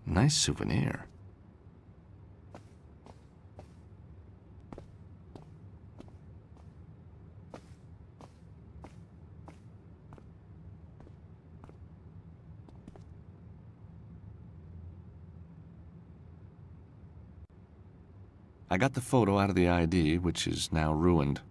Nice souvenir. I got the photo out of the ID, which is now ruined.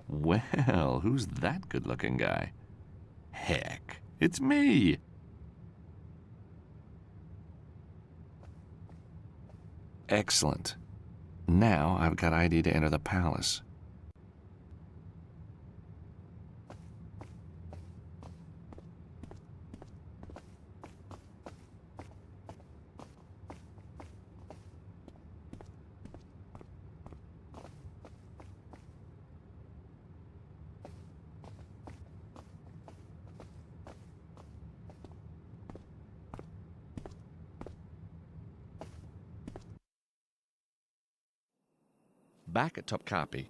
Well, who's that good-looking guy? Heck, it's me! Excellent. Now I've got ID to enter the palace. Back at Topkapi.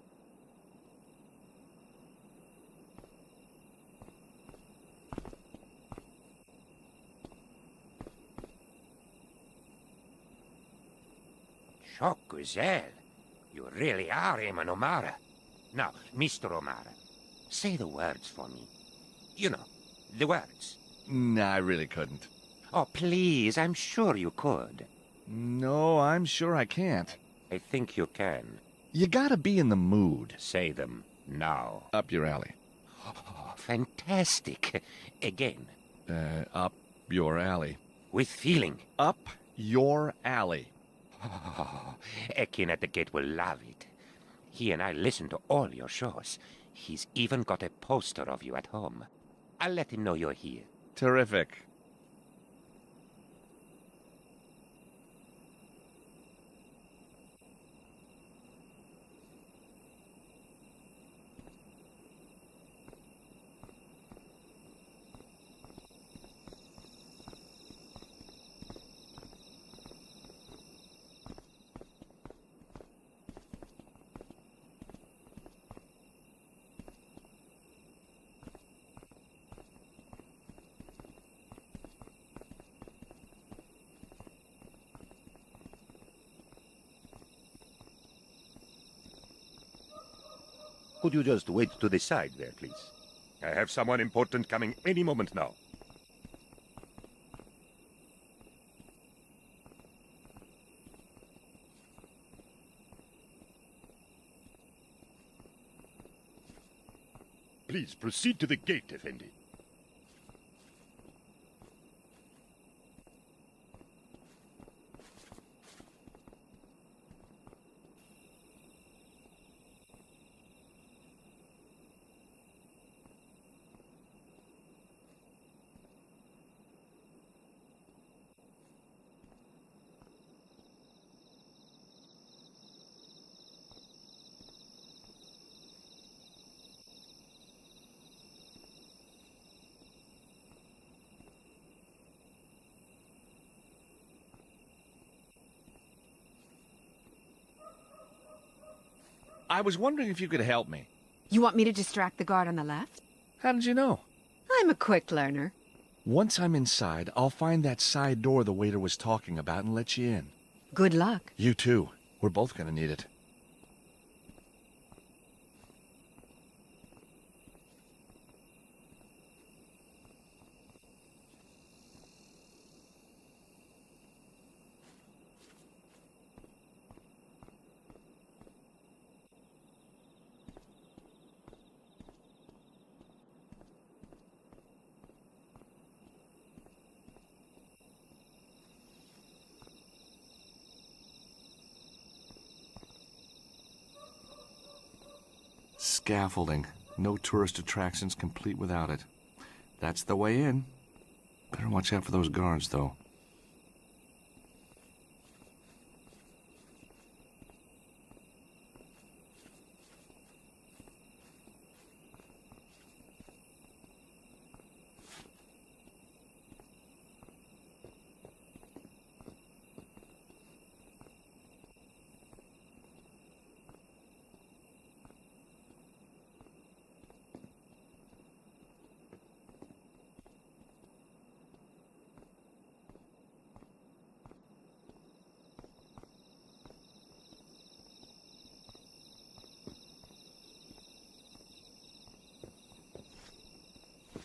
Chocuzel, you really are Eamon O'Mara. Now, Mr. O'Mara, say the words for me. You know, the words. Nah, I really couldn't. Oh, please, I'm sure you could. No, I'm sure I can't. I think you can. You gotta be in the mood. Say them now. Up your alley. Oh, fantastic. Again. Up your alley. With feeling. Up your alley. Oh, Ekin at the gate will love it. He and I listen to all your shows. He's even got a poster of you at home. I'll let him know you're here. Terrific. Could you just wait to the side there, please? I have someone important coming any moment now. Please proceed to the gate, Effendi. I was wondering if you could help me. You want me to distract the guard on the left? How did you know? I'm a quick learner. Once I'm inside, I'll find that side door the waiter was talking about and let you in. Good luck. You too. We're both gonna need it. Scaffolding. No tourist attractions complete without it. That's the way in. Better watch out for those guards, though.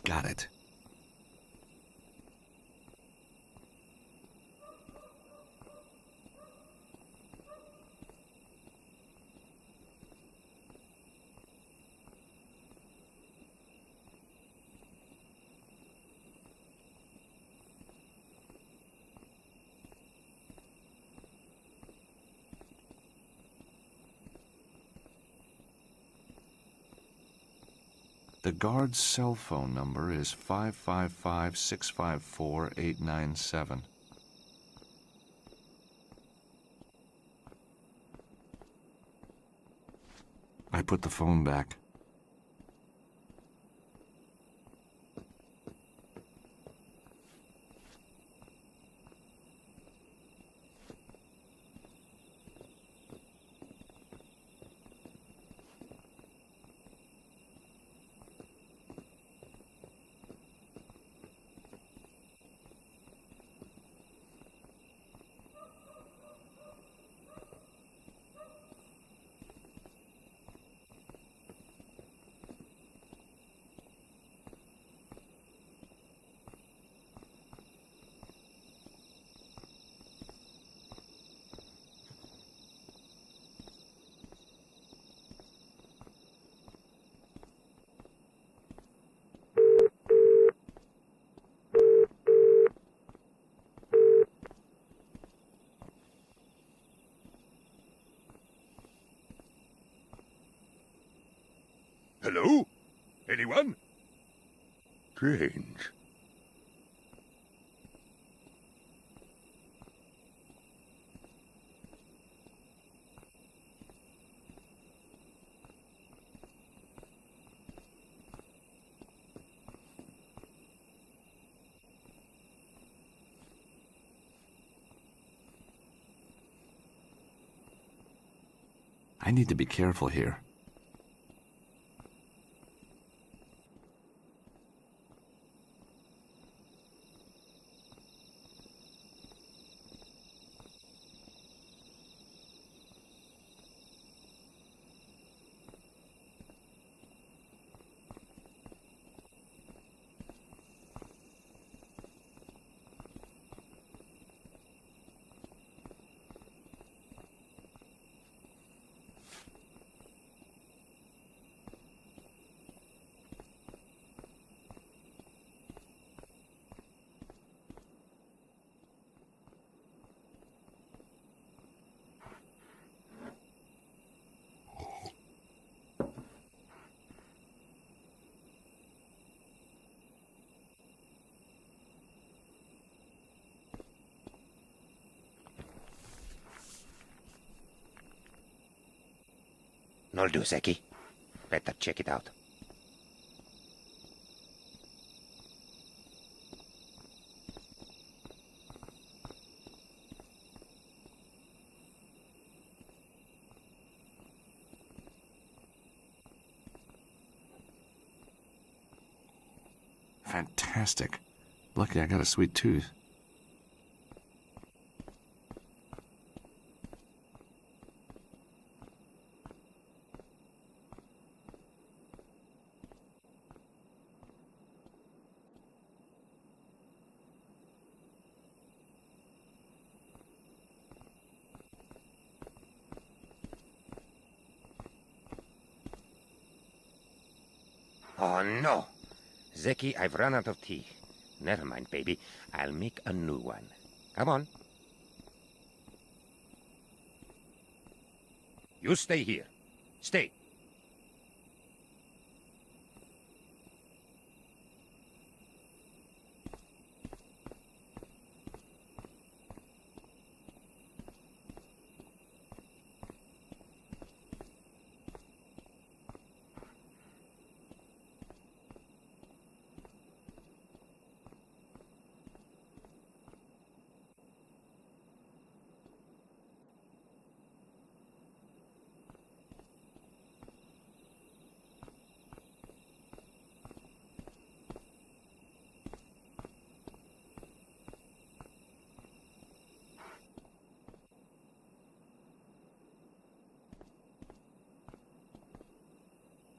Got it. The guard's cell phone number is 555-654-897. I put the phone back. Hello? Anyone? Strange. I need to be careful here. Nol do, Zeki. Better check it out. Fantastic. Lucky I got a sweet tooth. Oh, no. Zeki, I've run out of tea. Never mind, baby. I'll make a new one. Come on. You stay here. Stay.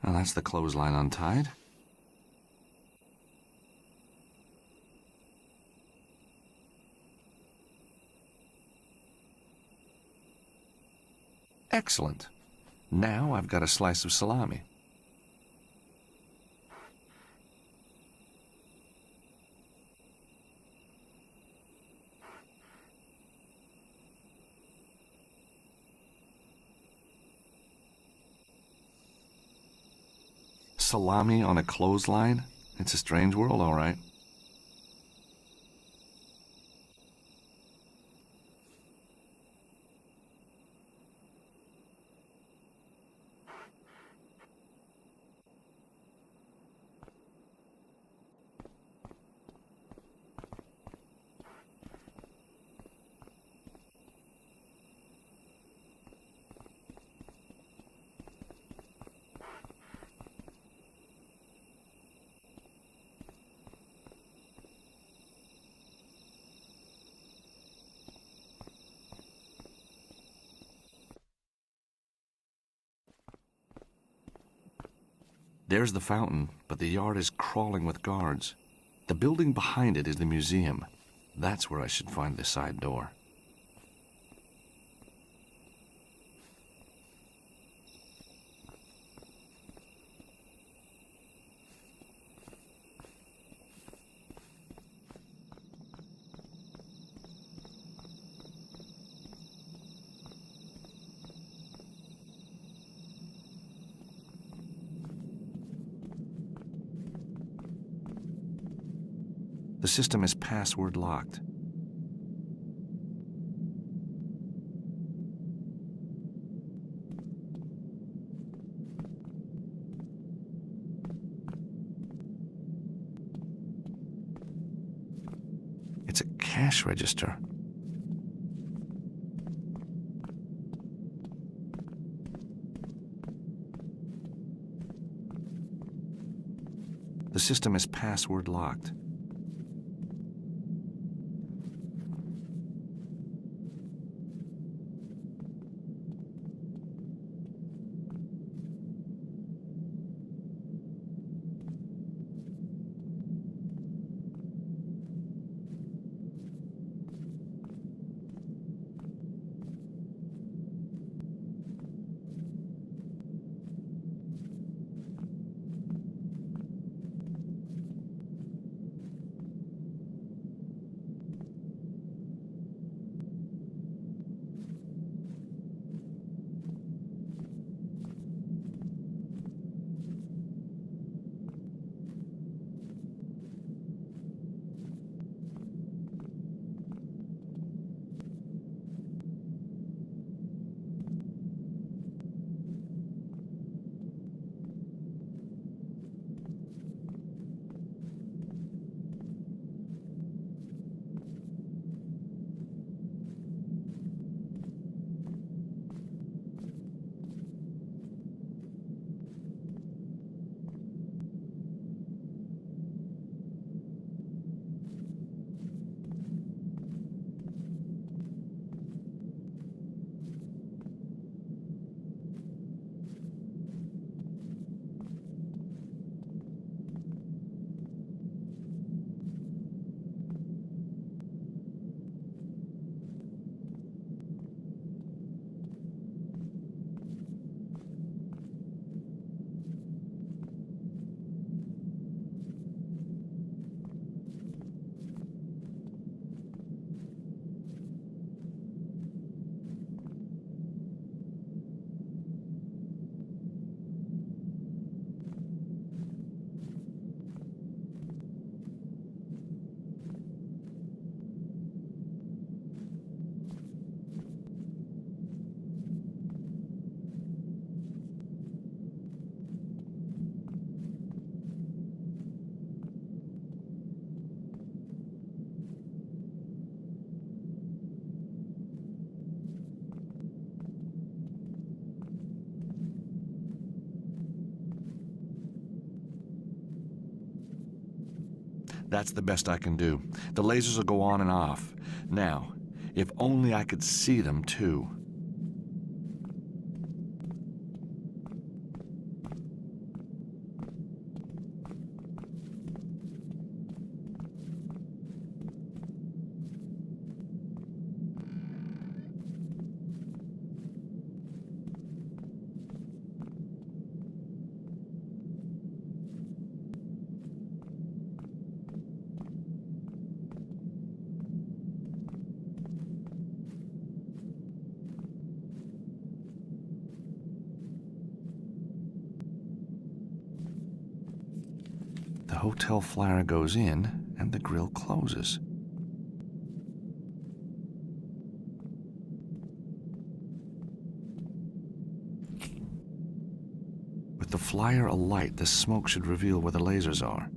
Well, that's the clothesline untied. Excellent. Now I've got a slice of salami. Salami on a clothesline? It's a strange world, all right. There's the fountain, but the yard is crawling with guards. The building behind it is the museum. That's where I should find the side door. The system is password locked. It's a cash register. The system is password locked. That's the best I can do. The lasers will go on and off. Now, if only I could see them, too. The hotel flyer goes in, and the grill closes. With the flyer alight, the smoke should reveal where the lasers are.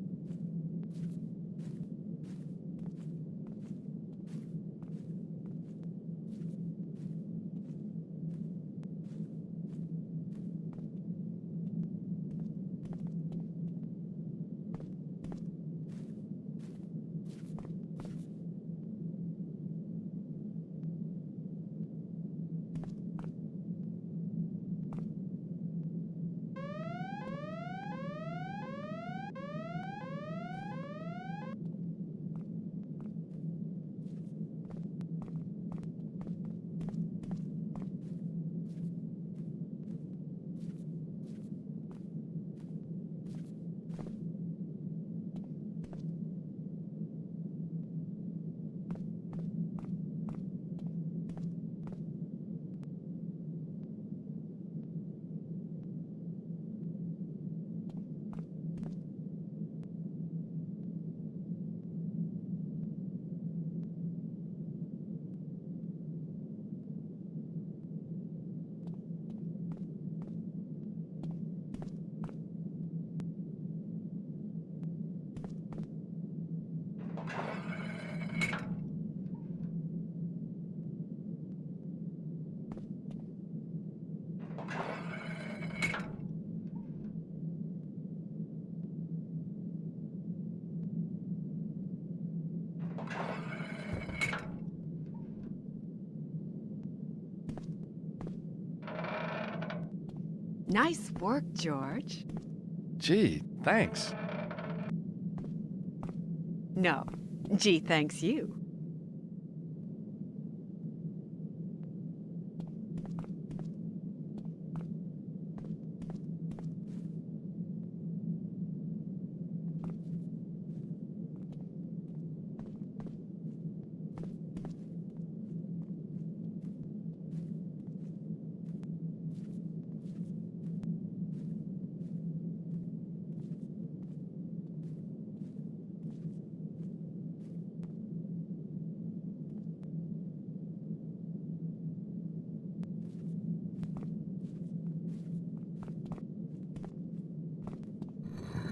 Nice work, George. Gee, thanks. No, gee, thanks you.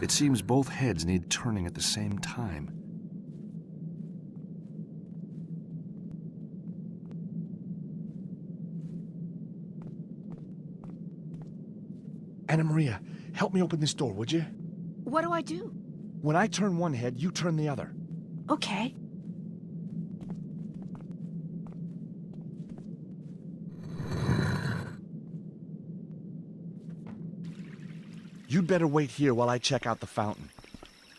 It seems both heads need turning at the same time. Anna Maria, help me open this door, would you? What do I do? When I turn one head, you turn the other. Okay. You'd better wait here while I check out the fountain.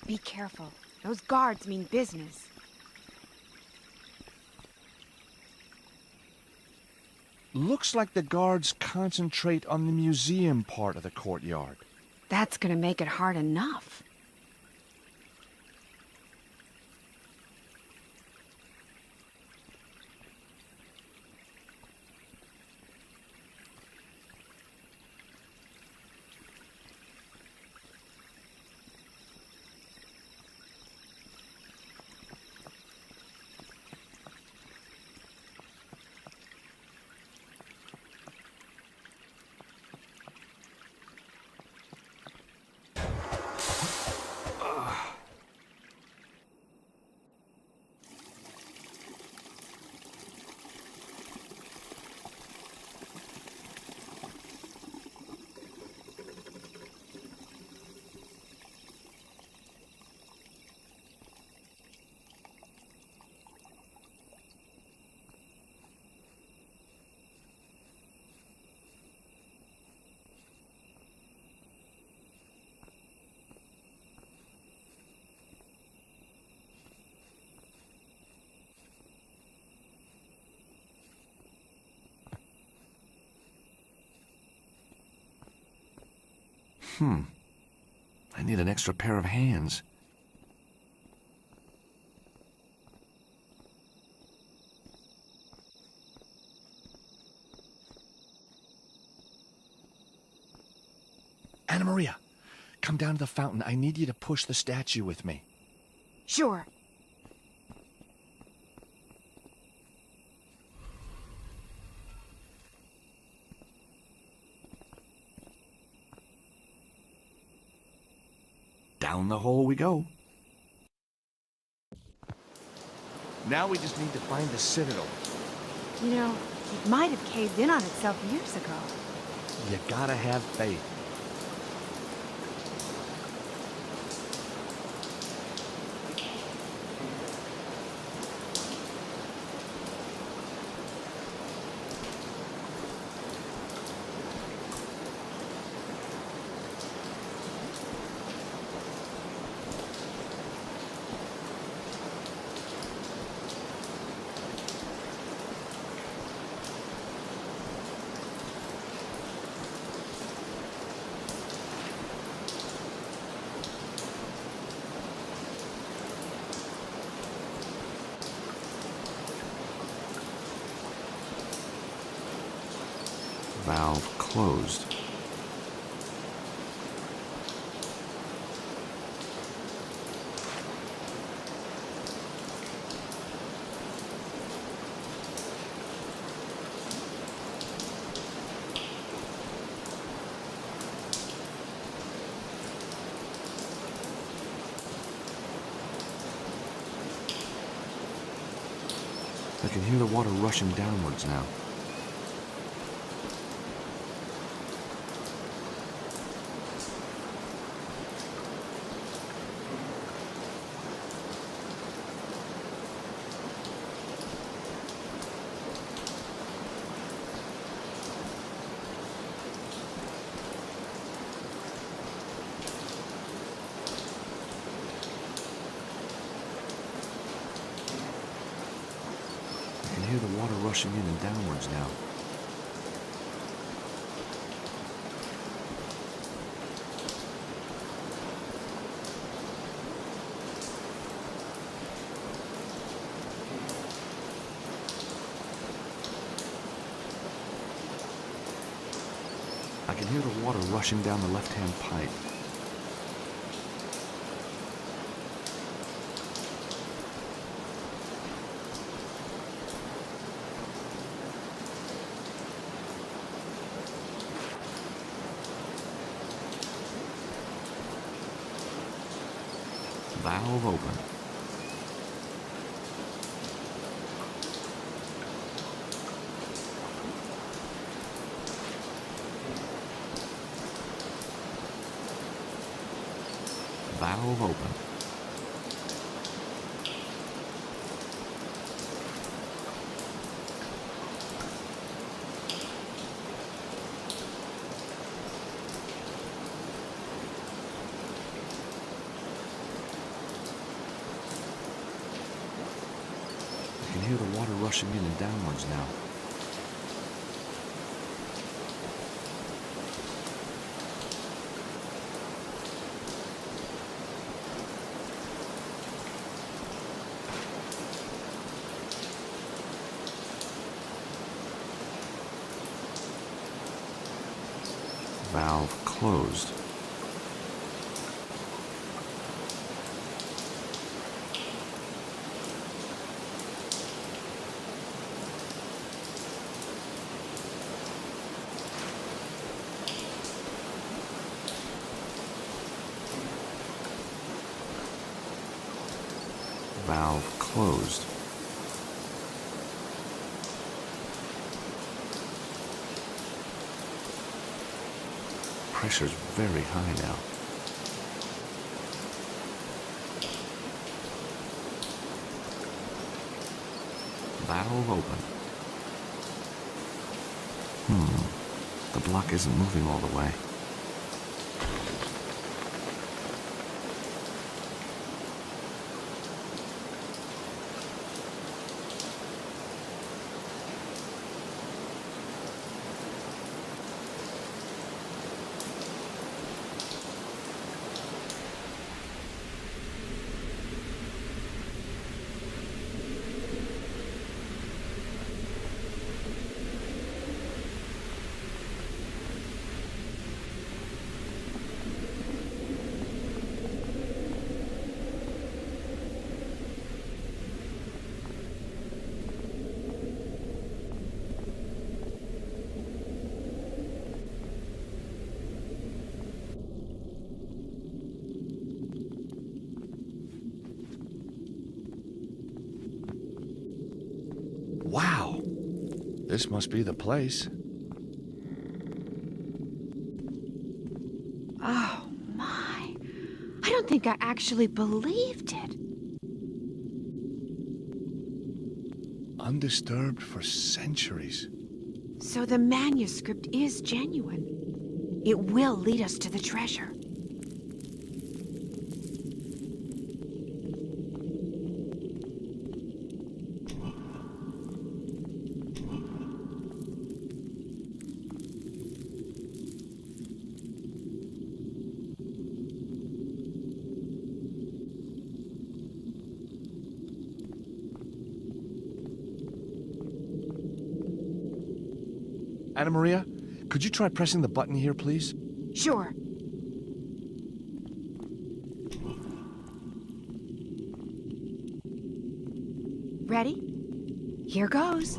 Be careful. Those guards mean business. Looks like the guards concentrate on the museum part of the courtyard. That's gonna make it hard enough. I need an extra pair of hands. Anna Maria, come down to the fountain. I need you to push the statue with me. Sure. Down the hole we go. Now we just need to find the citadel. You know, it might have caved in on itself years ago. You gotta have faith. Valve closed. I can hear the water rushing downwards now. I hear the water rushing in and downwards now. I can hear the water rushing down the left-hand pipe. Valve open. Valve open. I can hear the water rushing in and downwards now. Valve closed. Valve closed. Pressure's very high now. Valve open. The block isn't moving all the way. This must be the place. Oh, my. I don't think I actually believed it. Undisturbed for centuries. So the manuscript is genuine. It will lead us to the treasure. Anna Maria, could you try pressing the button here, please? Sure. Ready? Here goes.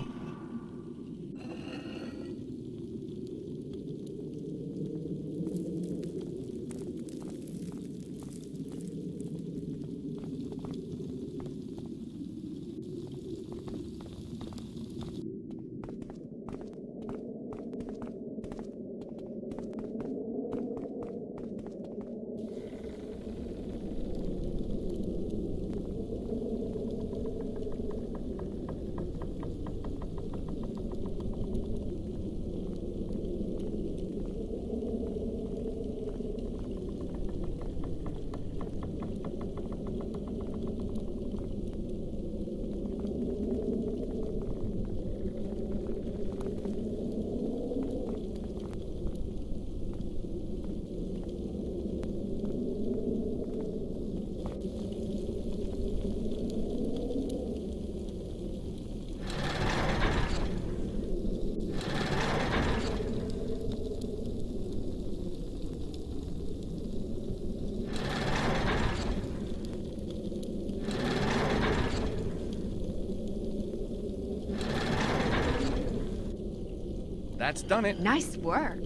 That's done it. Nice work.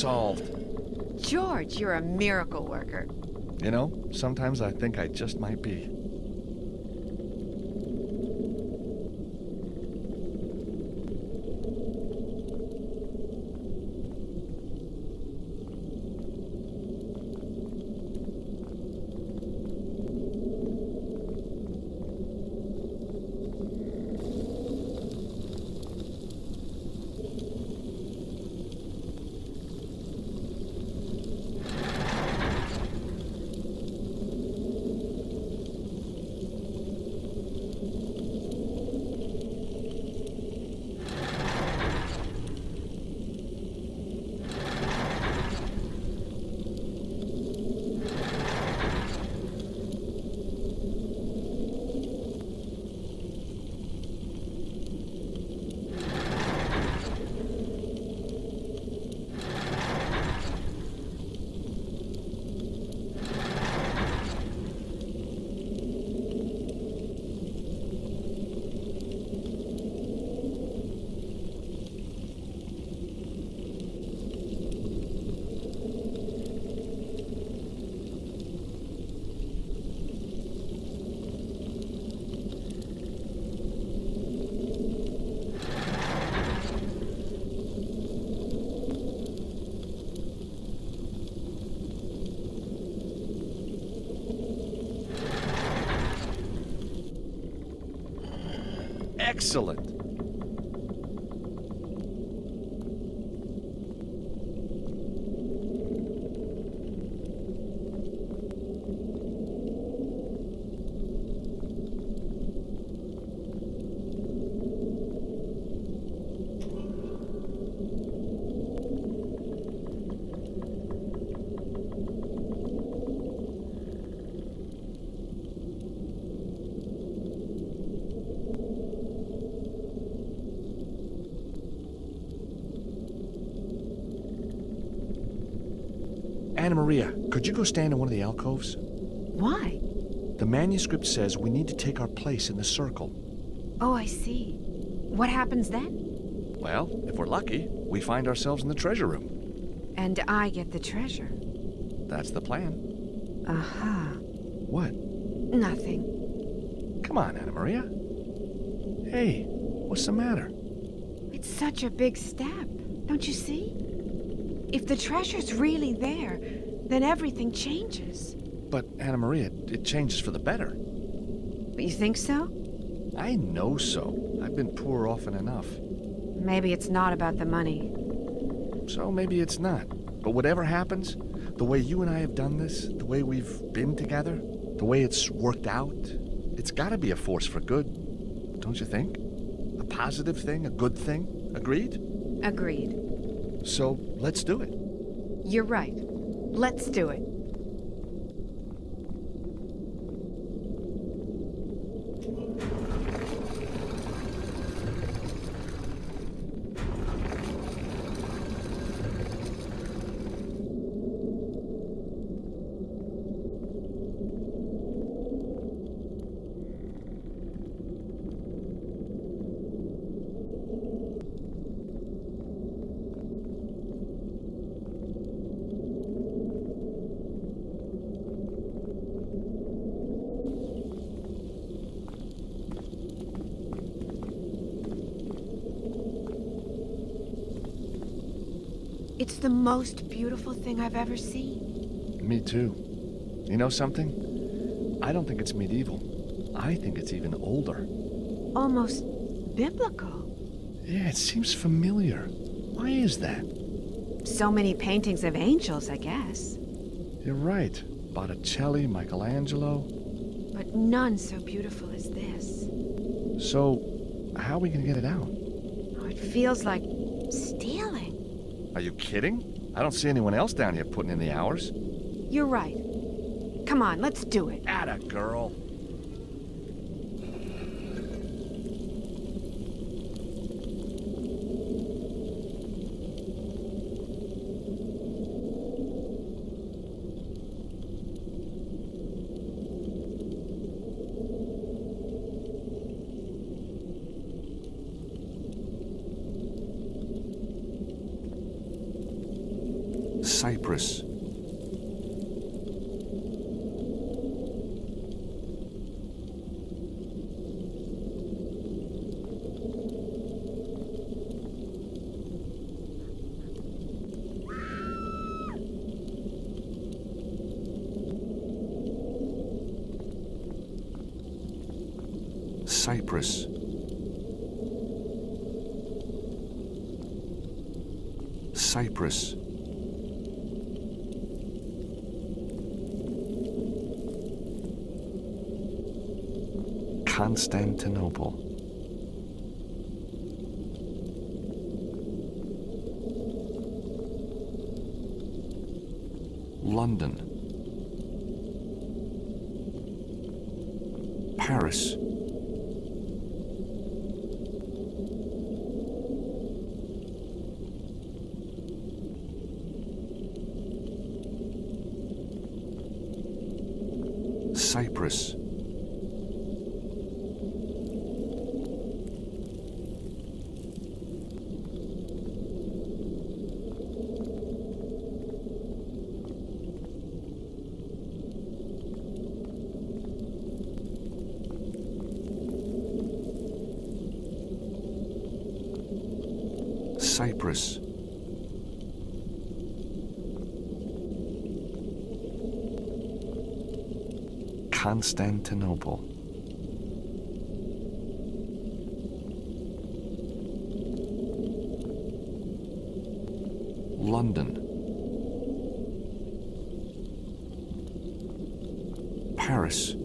solved. George, you're a miracle worker. You know, sometimes I think I just might be. Excellent. Anna Maria, could you go stand in one of the alcoves? Why? The manuscript says we need to take our place in the circle. Oh, I see. What happens then? Well, if we're lucky, we find ourselves in the treasure room. And I get the treasure. That's the plan. Aha. What? Nothing. Come on, Anna Maria. Hey, what's the matter? It's such a big step, don't you see? If the treasure's really there, then everything changes. But, Anna Maria, it changes for the better. But you think so? I know so. I've been poor often enough. Maybe it's not about the money. So maybe it's not. But whatever happens, the way you and I have done this, the way we've been together, the way it's worked out, it's gotta be a force for good. Don't you think? A positive thing, a good thing. Agreed? Agreed. So let's do it. You're right. Let's do it. It's the most beautiful thing I've ever seen. Me too. You know something? I don't think it's medieval. I think it's even older. Almost biblical. Yeah, it seems familiar. Why is that? So many paintings of angels, I guess. You're right. Botticelli, Michelangelo. But none so beautiful as this. So, how are we gonna get it out? Oh, it feels like stealing. Are you kidding? I don't see anyone else down here putting in the hours. You're right. Come on, let's do it. Atta girl. Cyprus. Cyprus. Cyprus. Constantinople. London. Paris. Cyprus. Cyprus. Constantinople. London. Paris.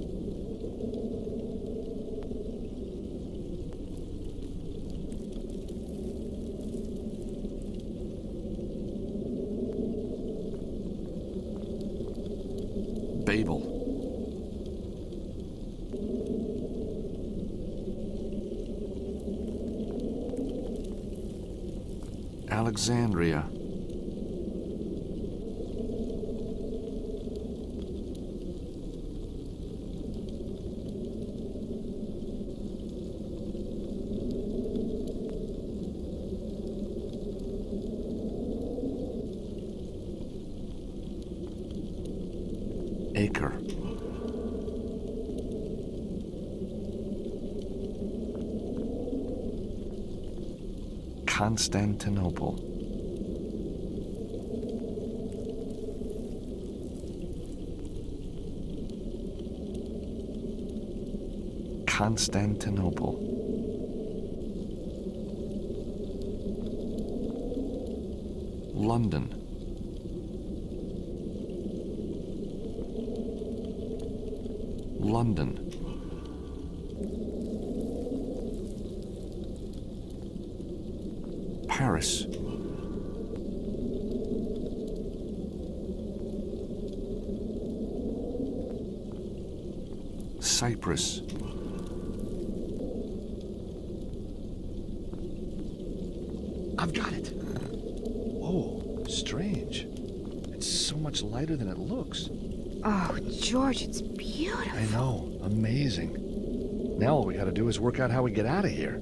Babel. Alexandria. Acre. Constantinople. Constantinople. London. London. Paris. Cyprus. I've got it. Whoa, strange. It's so much lighter than it looks. Oh, George, it's beautiful. I know, amazing. Now all we gotta do is work out how we get out of here.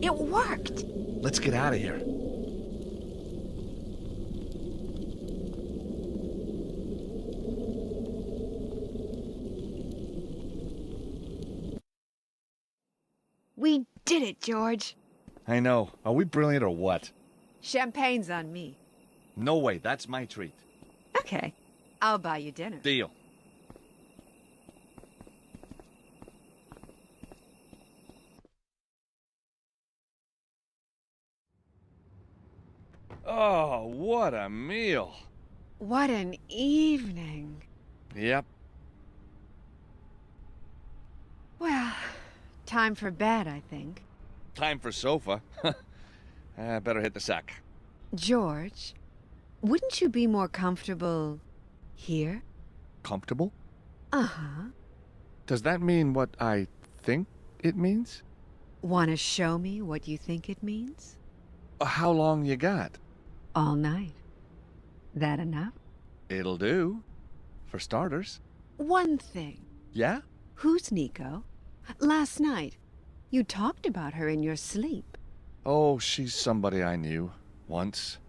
It worked! Let's get out of here. We did it, George. I know. Are we brilliant or what? Champagne's on me. No way, that's my treat. Okay. I'll buy you dinner. Deal. Oh, what a meal. What an evening. Yep. Well, time for bed, I think. Time for sofa. Better hit the sack. George, wouldn't you be more comfortable here? Comfortable? Uh-huh. Does that mean what I think it means? Want to show me what you think it means? How long you got? All night. That enough? It'll do. For starters. One thing. Yeah? Who's Nico? Last night, you talked about her in your sleep. Oh, she's somebody I knew. Once.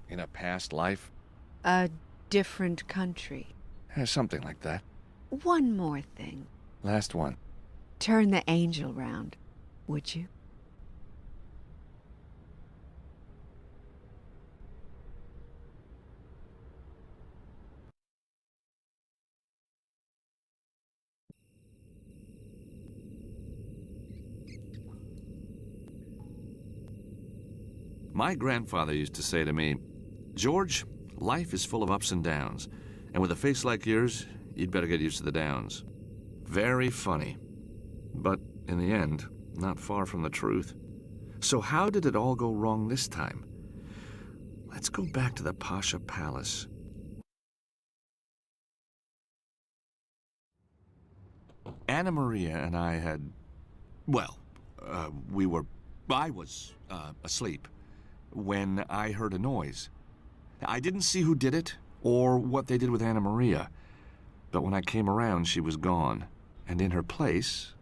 In a past life. A different country. Something like that. One more thing. Last one. Turn the angel round, would you? My grandfather used to say to me, George, life is full of ups and downs, and with a face like yours, you'd better get used to the downs. Very funny. But in the end, not far from the truth. So how did it all go wrong this time? Let's go back to the Pasha Palace. Anna Maria and I had, well, I was asleep when I heard a noise. I didn't see who did it or what they did with Anna Maria, but when I came around, she was gone, and in her place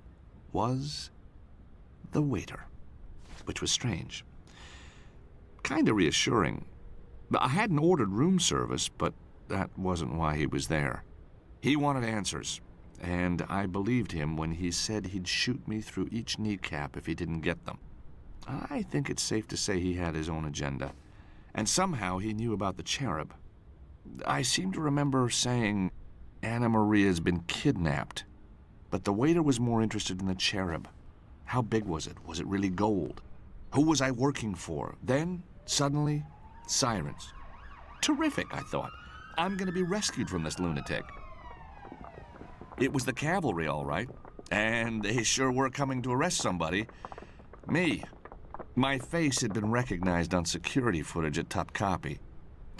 was the waiter, which was strange. Kinda reassuring. I hadn't ordered room service, but that wasn't why he was there. He wanted answers, and I believed him when he said he'd shoot me through each kneecap if he didn't get them. I think it's safe to say he had his own agenda, and somehow he knew about the cherub. I seem to remember saying, Anna Maria's been kidnapped, but the waiter was more interested in the cherub. How big was it? Was it really gold? Who was I working for? Then, suddenly, sirens. Terrific, I thought. I'm gonna be rescued from this lunatic. It was the cavalry, all right, and they sure were coming to arrest somebody. Me. My face had been recognized on security footage at Topkapi.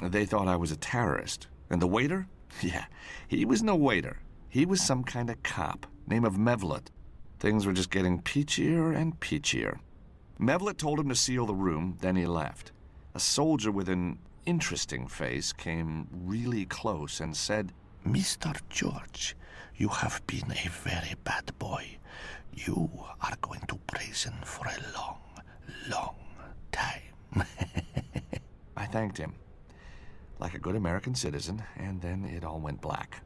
They thought I was a terrorist. And the waiter? Yeah, he was no waiter. He was some kind of cop, name of Mevlut. Things were just getting peachier and peachier. Mevlut told him to seal the room, then he left. A soldier with an interesting face came really close and said, Mr. George, you have been a very bad boy. You are going to prison for a long, long time. I thanked him, like a good American citizen, and then it all went black.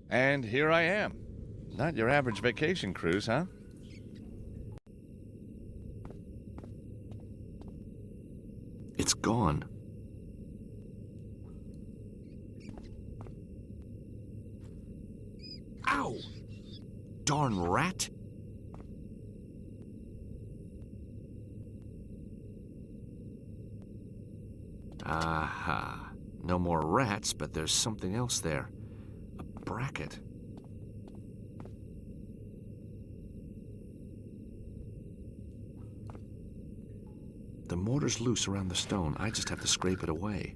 And here I am. Not your average vacation cruise, huh? It's gone. Ow! Darn rat! Aha. No more rats, but there's something else there. A bracket. The mortar's loose around the stone. I just have to scrape it away.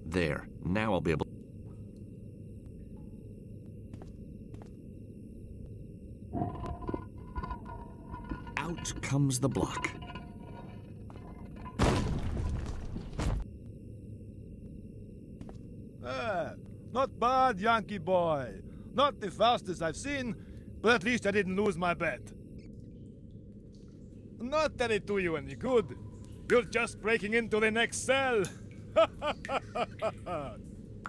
There. Now I'll be able... Out comes the block. Not bad. bad, Yankee boy. Not the fastest I've seen, but at least I didn't lose my bet. Not that it do you any good. You're just breaking into the next cell.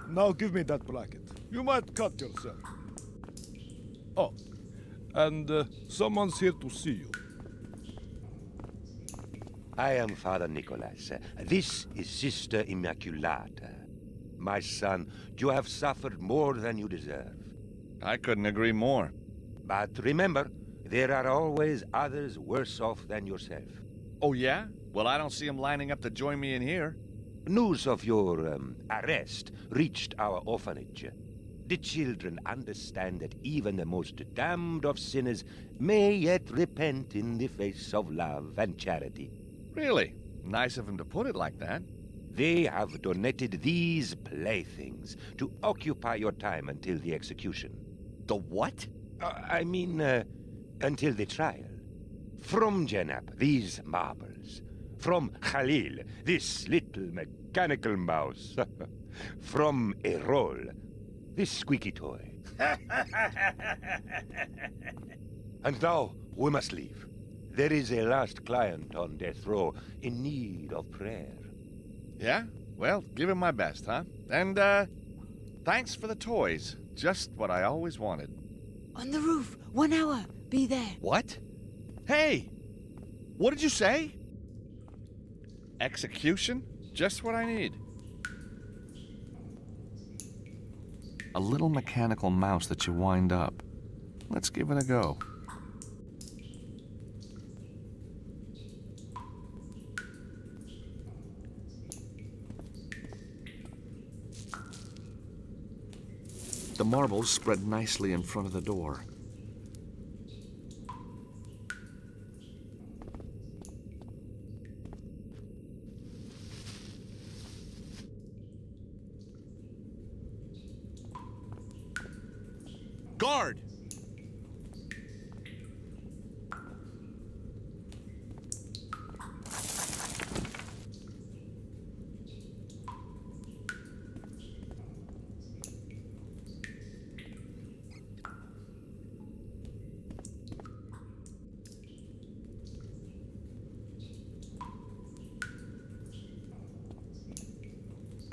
Now give me that bracket. You might cut yourself. Oh, and someone's here to see you. I am Father Nicholas. This is Sister Immaculata. My son, you have suffered more than you deserve. I couldn't agree more. But remember, there are always others worse off than yourself. Oh, yeah? Well, I don't see them lining up to join me in here. News of your arrest reached our orphanage. The children understand that even the most damned of sinners may yet repent in the face of love and charity. Really? Nice of him to put it like that. They have donated these playthings to occupy your time until the execution. The what? I mean, until the trial. From Janap, these marbles. From Khalil, this little mechanical mouse. From Errol, this squeaky toy. And now, we must leave. There is a last client on death row in need of prayer. Yeah? Well, give him my best, huh? And, thanks for the toys. Just what I always wanted. On the roof. 1 hour. Be there. What? Hey! What did you say? Execution? Just what I need. A little mechanical mouse that you wind up. Let's give it a go. The marbles spread nicely in front of the door. Guard!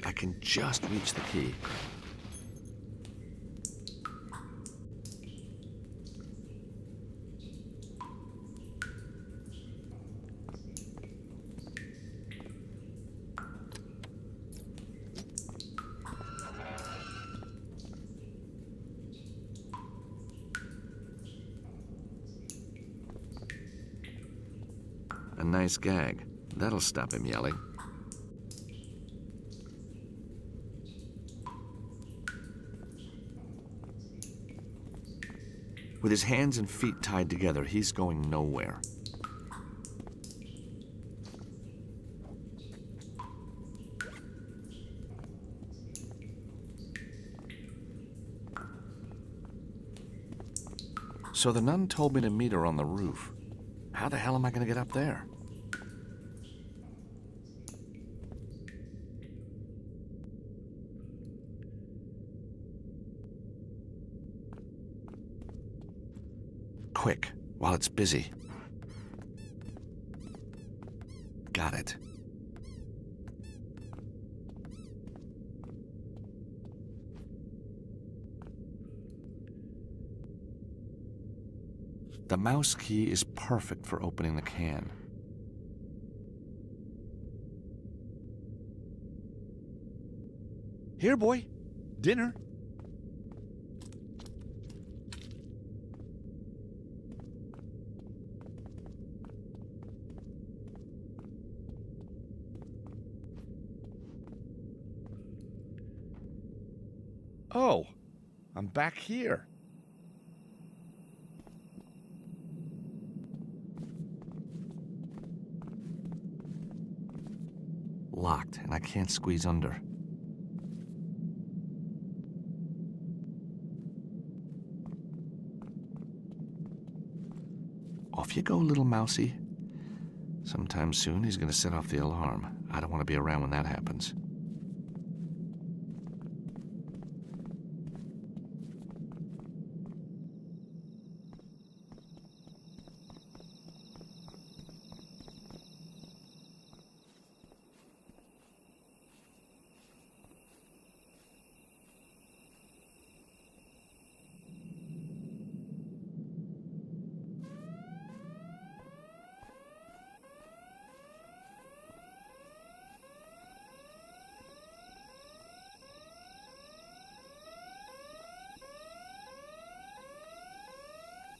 I can just reach the key. A nice gag. That'll stop him yelling. With his hands and feet tied together, he's going nowhere. So the nun told me to meet her on the roof. How the hell am I going to get up there? Quick, while it's busy. Got it. The mouse key is perfect for opening the can. Here, boy. Dinner. Oh, I'm back here. Locked, and I can't squeeze under. Off you go, little mousey. Sometime soon he's gonna set off the alarm. I don't want to be around when that happens.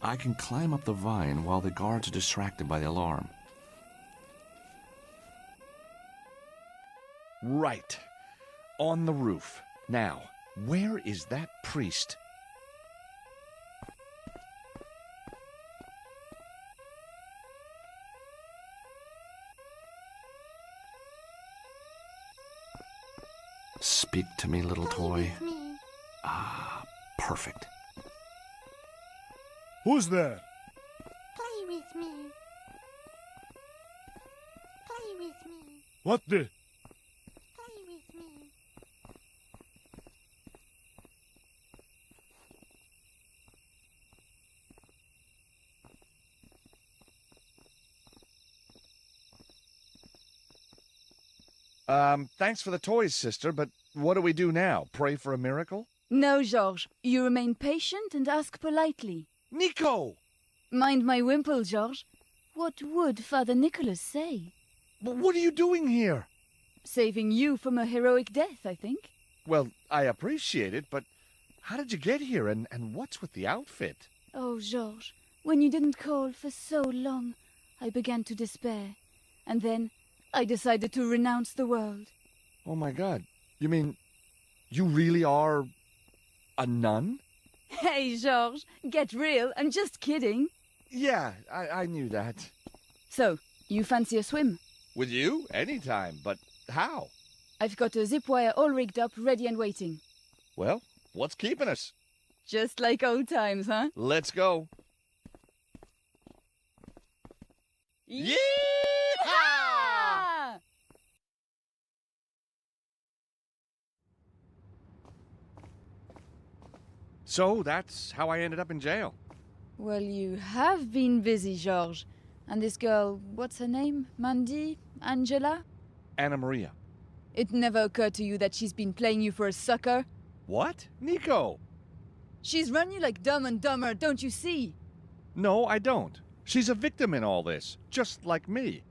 I can climb up the vine while the guards are distracted by the alarm. Right. On the roof. Now, where is that priest? Speak to me, little toy. Ah, perfect. Who's there? Play with me. Play with me. What the? Play with me. Thanks for the toys, sister, but what do we do now? Pray for a miracle? No, Georges. You remain patient and ask politely. Nico! Mind my wimple, Georges. What would Father Nicholas say? But what are you doing here? Saving you from a heroic death, I think. Well, I appreciate it, but how did you get here, and what's with the outfit? Oh, Georges, when you didn't call for so long, I began to despair. And then I decided to renounce the world. Oh my God. You mean, you really are a nun? Hey, Georges, get real. I'm just kidding. Yeah, I knew that. So, you fancy a swim? With you? Anytime, but how? I've got a zip wire all rigged up, ready and waiting. Well, what's keeping us? Just like old times, huh? Let's go. Yeah! So that's how I ended up in jail. Well, you have been busy, Georges. And this girl, what's her name? Mandy? Angela? Anna Maria. It never occurred to you that she's been playing you for a sucker? What? Nico! She's run you like Dumb and Dumber, don't you see? No, I don't. She's a victim in all this, just like me.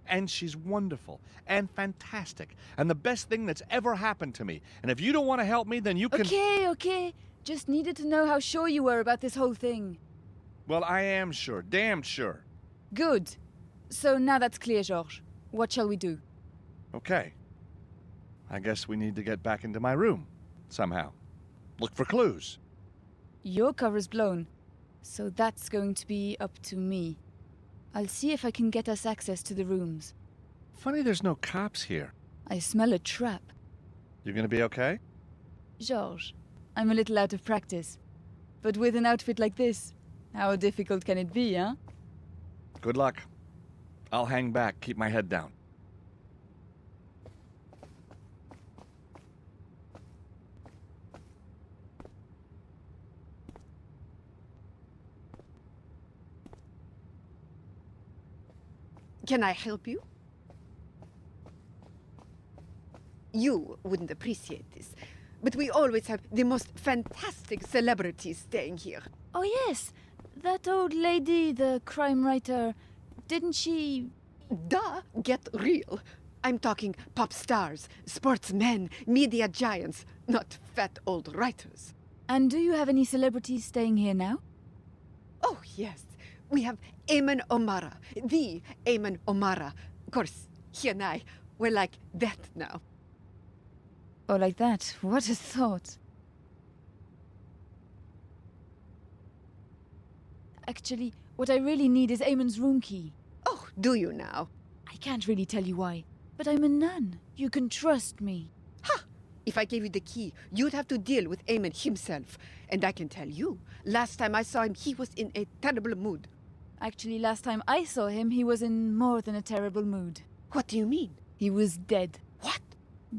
And she's wonderful and fantastic and the best thing that's ever happened to me. And if you don't want to help me, then you can... Okay. Just needed to know how sure you were about this whole thing. Well, I am sure. Damn sure. Good. So now that's clear, Georges. What shall we do? Okay. I guess we need to get back into my room, somehow. Look for clues. Your cover's blown, so that's going to be up to me. I'll see if I can get us access to the rooms. Funny there's no cops here. I smell a trap. You gonna be okay? Georges, I'm a little out of practice. But with an outfit like this, how difficult can it be, huh? Good luck. I'll hang back, keep my head down. Can I help you? You wouldn't appreciate this, but we always have the most fantastic celebrities staying here. Oh yes, that old lady, the crime writer, didn't she... Duh, get real. I'm talking pop stars, sportsmen, media giants, not fat old writers. And do you have any celebrities staying here now? Oh, yes. We have Eamon O'Mara, the Eamon O'Mara. Of course, he and I, we're like that now. Oh, like that? What a thought. Actually, what I really need is Eamon's room key. Oh, do you now? I can't really tell you why, but I'm a nun. You can trust me. Ha! If I gave you the key, you'd have to deal with Eamon himself. And I can tell you, last time I saw him, he was in a terrible mood. Actually, last time I saw him, he was in more than a terrible mood. What do you mean? He was dead. What?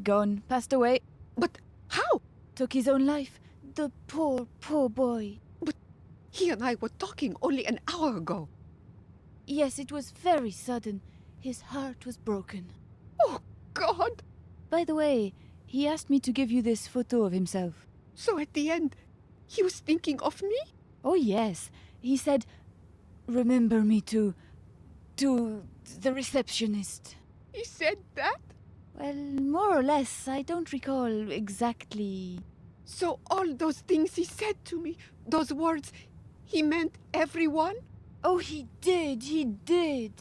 Gone. Passed away. But how? Took his own life. The poor, poor boy. But he and I were talking only an hour ago. Yes, it was very sudden. His heart was broken. Oh, God! By the way, he asked me to give you this photo of himself. So at the end, he was thinking of me? Oh, yes. He said, remember me to the receptionist. He said that? Well, more or less. I don't recall exactly. So all those things he said to me, those words, He meant everyone? Oh, he did, he did.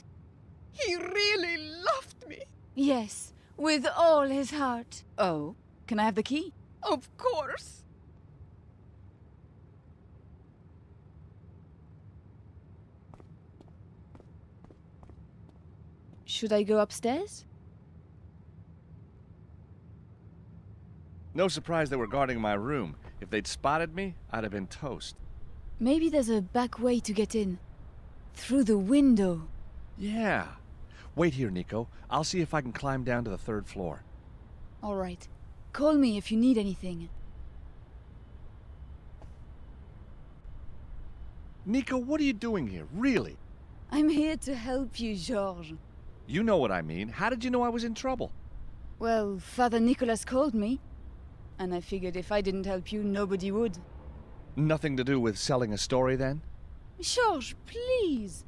He really loved me. Yes, with all his heart. Oh? Can I have the key? Of course. Should I go upstairs? No surprise they were guarding my room. If they'd spotted me, I'd have been toast. Maybe there's a back way to get in. Through the window. Yeah. Wait here, Nico. I'll see if I can climb down to the 3rd floor. All right. Call me if you need anything. Nico, what are you doing here? Really? I'm here to help you, Georges. You know what I mean. How did you know I was in trouble? Well, Father Nicholas called me. And I figured if I didn't help you, nobody would. Nothing to do with selling a story, then? Georges, please!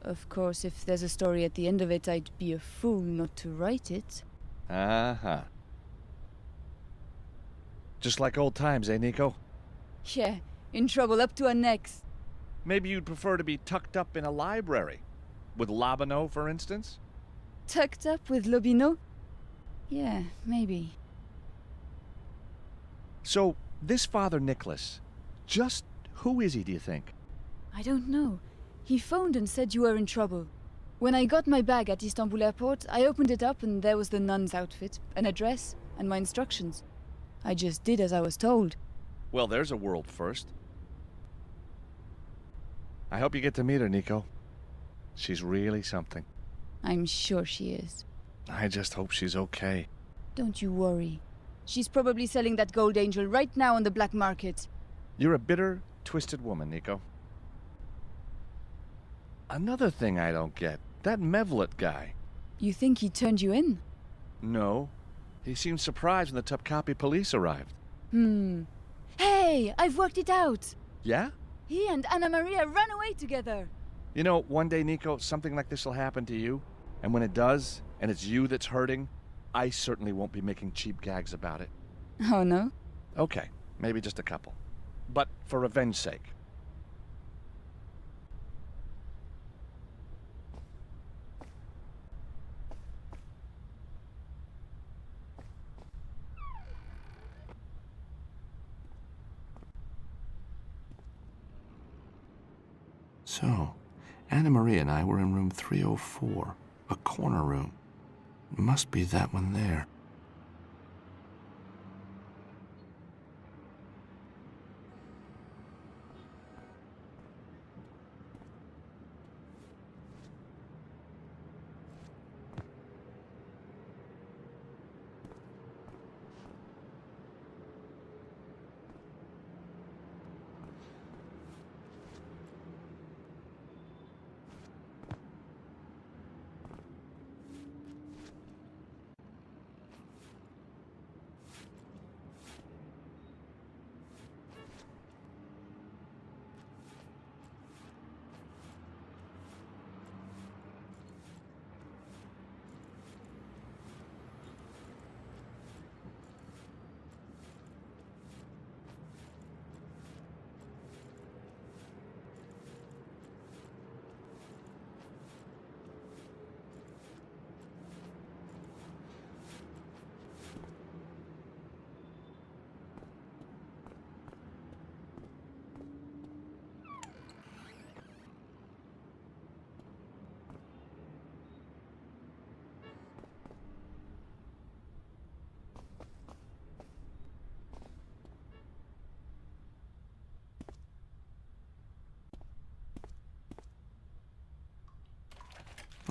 Of course, if there's a story at the end of it, I'd be a fool not to write it. Uh-huh. Just like old times, eh, Nico? Yeah, in trouble up to our necks. Maybe you'd prefer to be tucked up in a library. With Labino, for instance? Tucked up with Lobino? Yeah, maybe. So, this Father Nicholas, just who is he, do you think? I don't know. He phoned and said you were in trouble. When I got my bag at Istanbul airport, I opened it up and there was the nun's outfit, an address, and my instructions. I just did as I was told. Well, there's a world first. I hope you get to meet her, Nico. She's really something. I'm sure she is. I just hope she's okay. Don't you worry. She's probably selling that gold angel right now on the black market. You're a bitter, twisted woman, Nico. Another thing I don't get, that Mevlut guy. You think he turned you in? No. He seemed surprised when the Topkapi police arrived. Hey, I've worked it out! Yeah? He and Anna Maria ran away together. You know, one day, Nico, something like this will happen to you. And when it does, and it's you that's hurting, I certainly won't be making cheap gags about it. Oh, no? Okay, maybe just a couple. But for revenge's sake. So, Anna Maria and I were in room 304, a corner room. Must be that one there.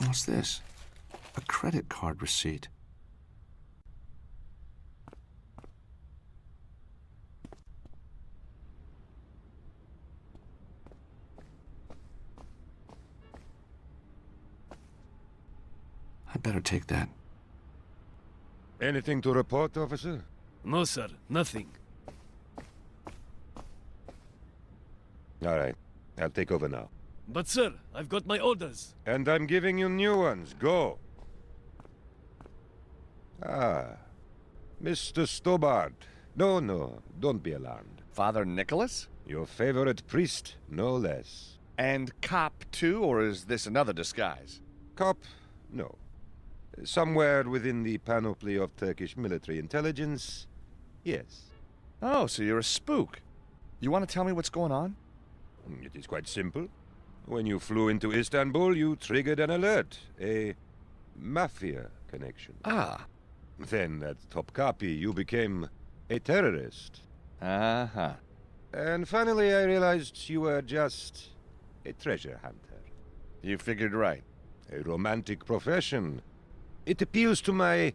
What's this? A credit card receipt. I'd better take that. Anything to report, officer? No, sir. Nothing. All right. I'll take over now. But, sir, I've got my orders. And I'm giving you new ones. Go. Ah. Mr. Stobart. No, don't be alarmed. Father Nicholas? Your favorite priest, no less. And cop too, or is this another disguise? Cop? No. Somewhere within the panoply of Turkish military intelligence, yes. Oh, so you're a spook. You want to tell me what's going on? It is quite simple. When you flew into Istanbul, you triggered an alert, a mafia connection. Ah. Then at Topkapi, you became a terrorist. Uh-huh. And finally, I realized you were just a treasure hunter. You figured right. A romantic profession. It appeals to my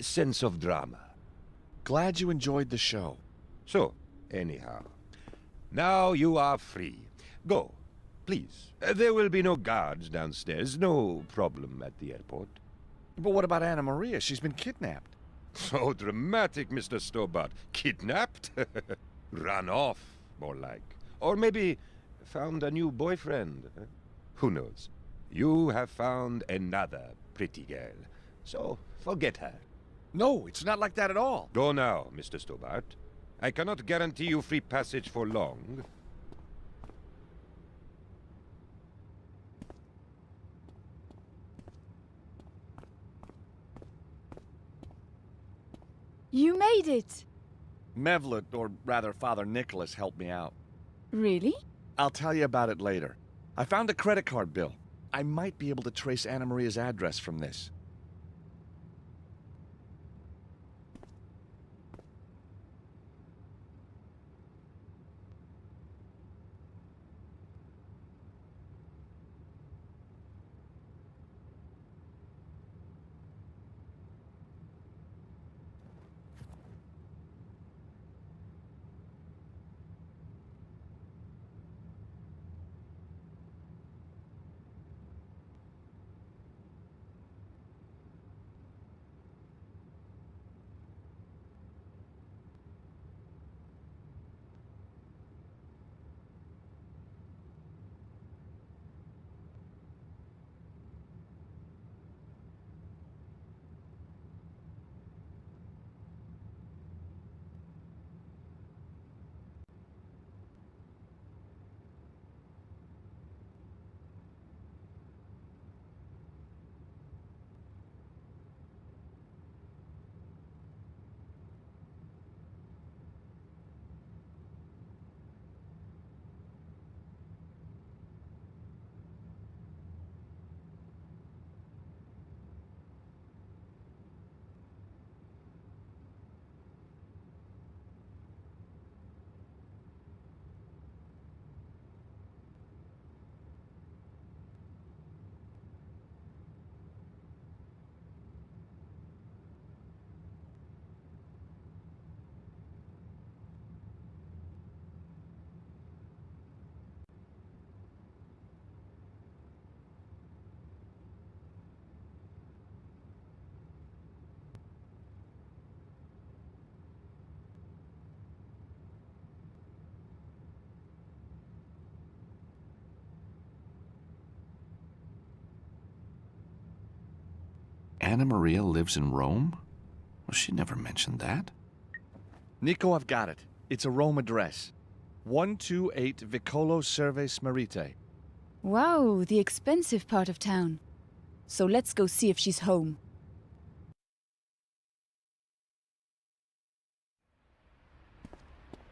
sense of drama. Glad you enjoyed the show. So, anyhow, now you are free. Go, please. There will be no guards downstairs. No problem at the airport. But what about Anna Maria? She's been kidnapped. So dramatic, Mr. Stobart. Kidnapped? Run off, more like. Or maybe found a new boyfriend. Who knows? You have found another pretty girl. So, forget her. No, it's not like that at all. Go now, Mr. Stobart. I cannot guarantee you free passage for long. You made it! Mevlut, or rather Father Nicholas, helped me out. Really? I'll tell you about it later. I found a credit card bill. I might be able to trace Anna Maria's address from this. Anna Maria lives in Rome? Well, she never mentioned that. Nico, I've got it. It's a Rome address. 128 Vicolo Serves Merite. Wow, the expensive part of town. So let's go see if she's home.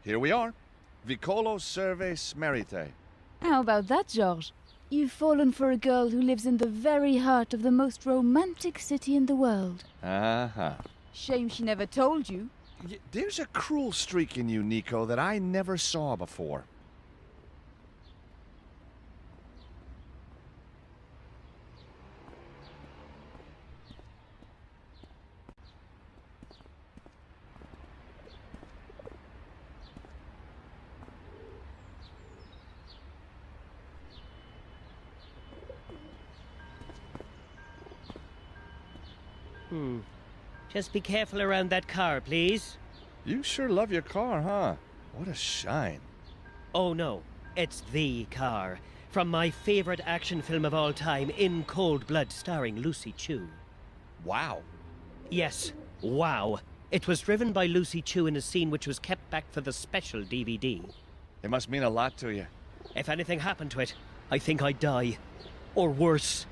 Here we are. Vicolo Serves Merite. How about that, George? You've fallen for a girl who lives in the very heart of the most romantic city in the world. Uh-huh. Shame she never told you. There's a cruel streak in you, Nico, that I never saw before. Just be careful around that car, please. You sure love your car, huh? What a shine. Oh no, it's the car. From my favorite action film of all time, In Cold Blood, starring Lucy Chu. Wow. Yes, wow. It was driven by Lucy Chu in a scene which was kept back for the special DVD. It must mean a lot to you. If anything happened to it, I think I'd die. Or worse.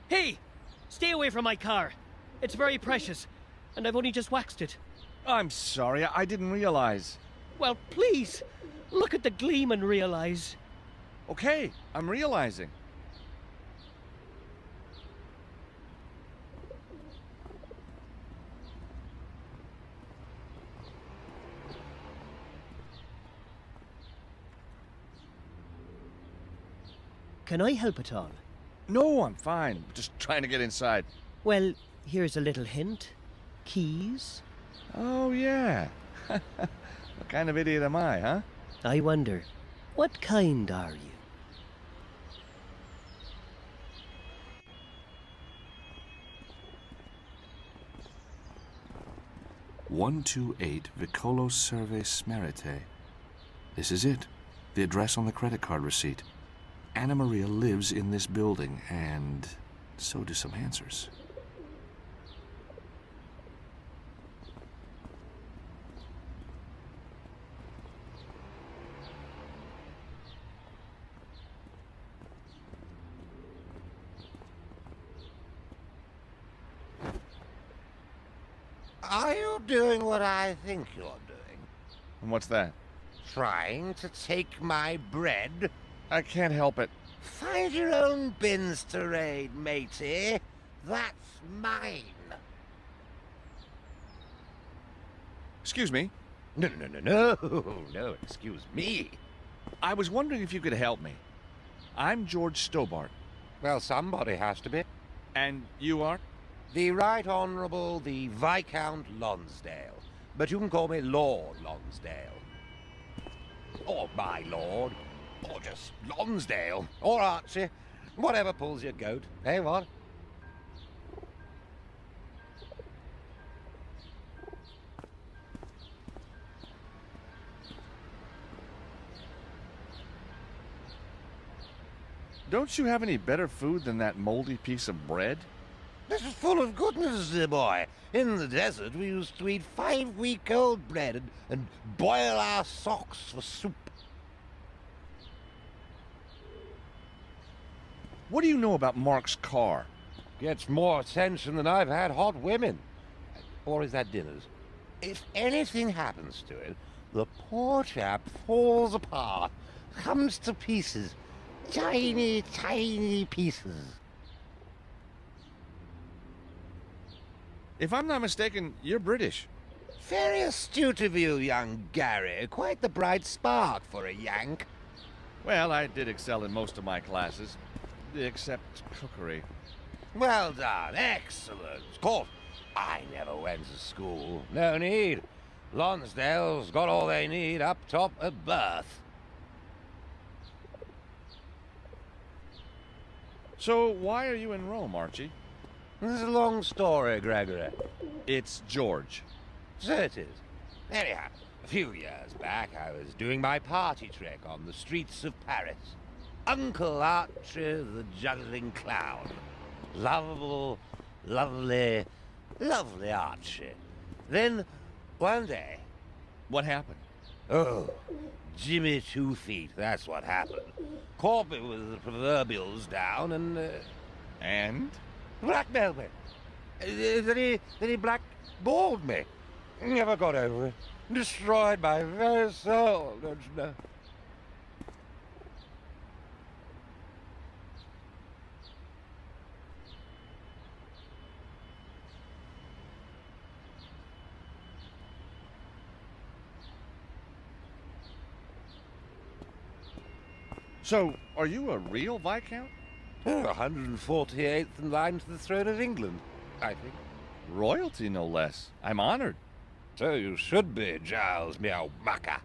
Hey! Stay away from my car. It's very precious, and I've only just waxed it. I'm sorry, I didn't realize. Well, please, look at the gleam and realize. Okay, I'm realizing. Can I help at all? No, I'm fine. Just trying to get inside. Well, here's a little hint. Keys? Oh, yeah. What kind of idiot am I, huh? I wonder, what kind are you? "128 Vicolo Serve Smerite. This is it. The address on the credit card receipt. Anna Maria lives in this building, and so do some answers. Are you doing what I think you're doing? And what's that? Trying to take my bread? I can't help it. Find your own bins to raid, matey. That's mine. Excuse me? No, excuse me. I was wondering if you could help me. I'm George Stobart. Well, somebody has to be. And you are? The Right Honourable the Viscount Lonsdale. But you can call me Lord Lonsdale. Or my lord. Or just Lonsdale. Or Archie. Whatever pulls your goat. Hey, what? Don't you have any better food than that moldy piece of bread? This is full of goodness, dear boy. In the desert, we used to eat 5-week-old bread and boil our socks for soup. What do you know about Mark's car? Gets more attention than I've had hot women. Or is that dinners? If anything happens to it, the poor chap falls apart, comes to pieces. Tiny, tiny pieces. If I'm not mistaken, you're British. Very astute of you, young Gary. Quite the bright spark for a Yank. Well, I did excel in most of my classes, except cookery. Well done. Excellent. Of course, I never went to school. No need. Lonsdale's got all they need up top at birth. So why are you in Rome, Archie? This is a long story, Gregory. It's George. So it is. Anyhow, a few years back, I was doing my party trick on the streets of Paris. Uncle Archie the juggling clown. Lovable, lovely, lovely Archie. Then, one day... What happened? Oh, Jimmy 2 Feet, that's what happened. Caught me with the proverbials down and... And? Blackmailed me. Then he blackballed me. Never got over it. Destroyed my very soul, don't you know? So, are you a real Viscount? 148th in line to the throne of England, I think. Royalty, no less. I'm honored. So you should be, Giles Meowmaka.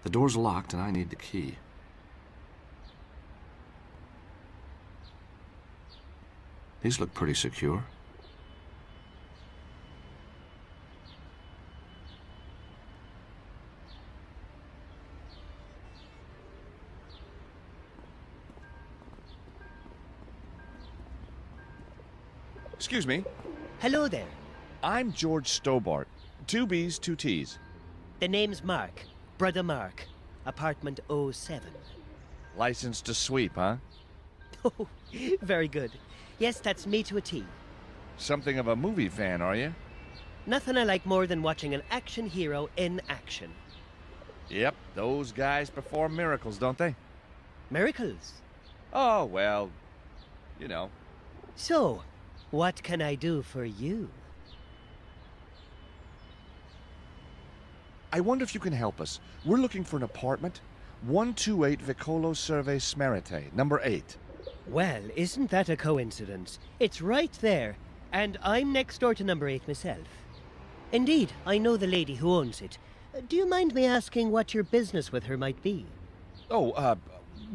The door's locked and I need the key. These look pretty secure. Excuse me. Hello there. I'm George Stobart. 2 B's, 2 T's. The name's Mark. Brother Mark. Apartment 07. License to sweep, huh? Oh, very good. Yes, that's me to a T. Something of a movie fan, are you? Nothing I like more than watching an action hero in action. Yep, those guys perform miracles, don't they? Miracles? Oh, well, you know. So, what can I do for you? I wonder if you can help us. We're looking for an apartment. 128 Vicolo Serve Smerite, number 8. Well, isn't that a coincidence? It's right there, and I'm next door to number 8 myself. Indeed, I know the lady who owns it. Do you mind me asking what your business with her might be? Oh,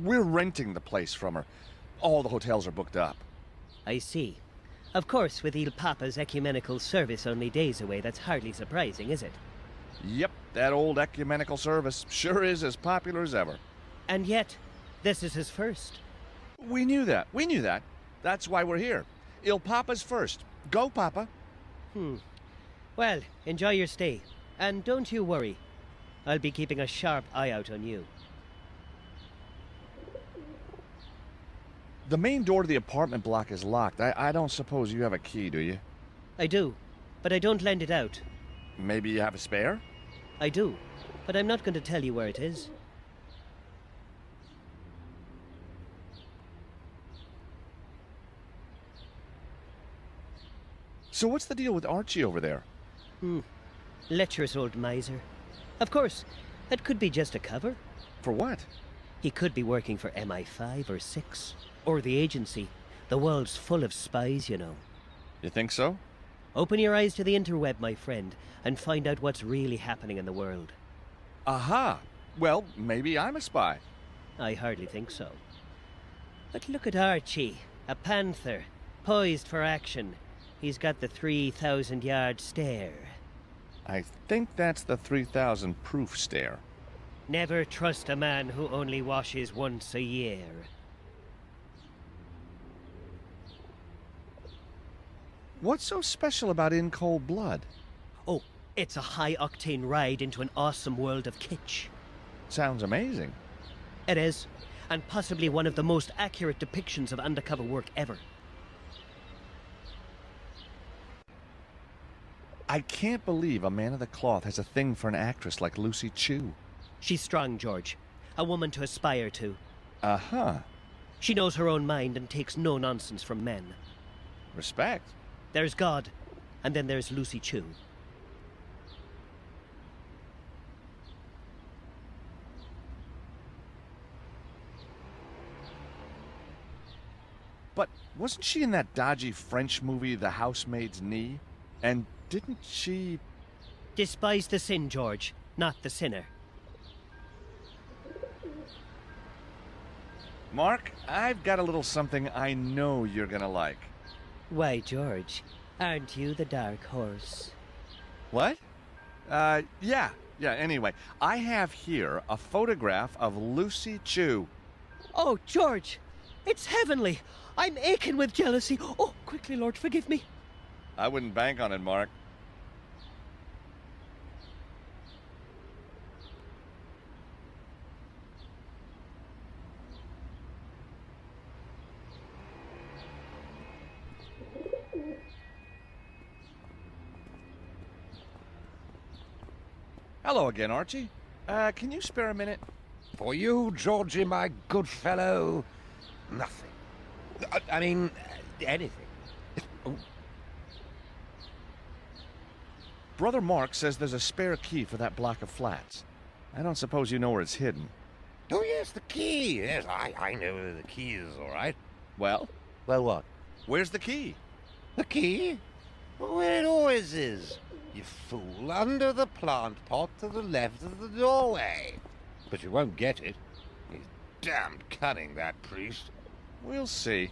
we're renting the place from her. All the hotels are booked up. I see. Of course, with Il Papa's ecumenical service only days away, that's hardly surprising, is it? Yep, that old ecumenical service sure is as popular as ever. And yet, this is his first. We knew that. That's why we're here. Il Papa's first. Go, Papa. Well, enjoy your stay. And don't you worry. I'll be keeping a sharp eye out on you. The main door to the apartment block is locked. I don't suppose you have a key, do you? I do, but I don't lend it out. Maybe you have a spare? I do, but I'm not going to tell you where it is. So what's the deal with Archie over there? Lecherous old miser. Of course, that could be just a cover. For what? He could be working for MI5 or 6. Or the agency. The world's full of spies, you know. You think so? Open your eyes to the interweb, my friend, and find out what's really happening in the world. Aha! Well, maybe I'm a spy. I hardly think so. But look at Archie, a panther, poised for action. He's got the 3,000-yard stare. I think that's the 3,000 proof stare. Never trust a man who only washes once a year. What's so special about In Cold Blood? Oh, it's a high-octane ride into an awesome world of kitsch. Sounds amazing. It is, and possibly one of the most accurate depictions of undercover work ever. I can't believe a man of the cloth has a thing for an actress like Lucy Chu. She's strong, George. A woman to aspire to. Uh-huh. She knows her own mind and takes no nonsense from men. Respect. There's God, and then there's Lucy Chu. But wasn't she in that dodgy French movie, The Housemaid's Knee? And didn't she... Despise the sin, George, not the sinner. Mark, I've got a little something I know you're gonna like. Why, George, aren't you the dark horse? What? Yeah, anyway. I have here a photograph of Lucy Chu. Oh, George, it's heavenly. I'm aching with jealousy. Oh, quickly, Lord, forgive me. I wouldn't bank on it, Mark. Hello again, Archie. Can you spare a minute? For you, Georgie, my good fellow, nothing. I mean, anything. Brother Mark says there's a spare key for that block of flats. I don't suppose you know where it's hidden. Oh, yes, the key. Yes, I know where the key is, all right. Well? Well, what? Where's the key? The key? Where it always is. You fool, under the plant pot to the left of the doorway. But you won't get it. He's damned cunning, that priest. We'll see.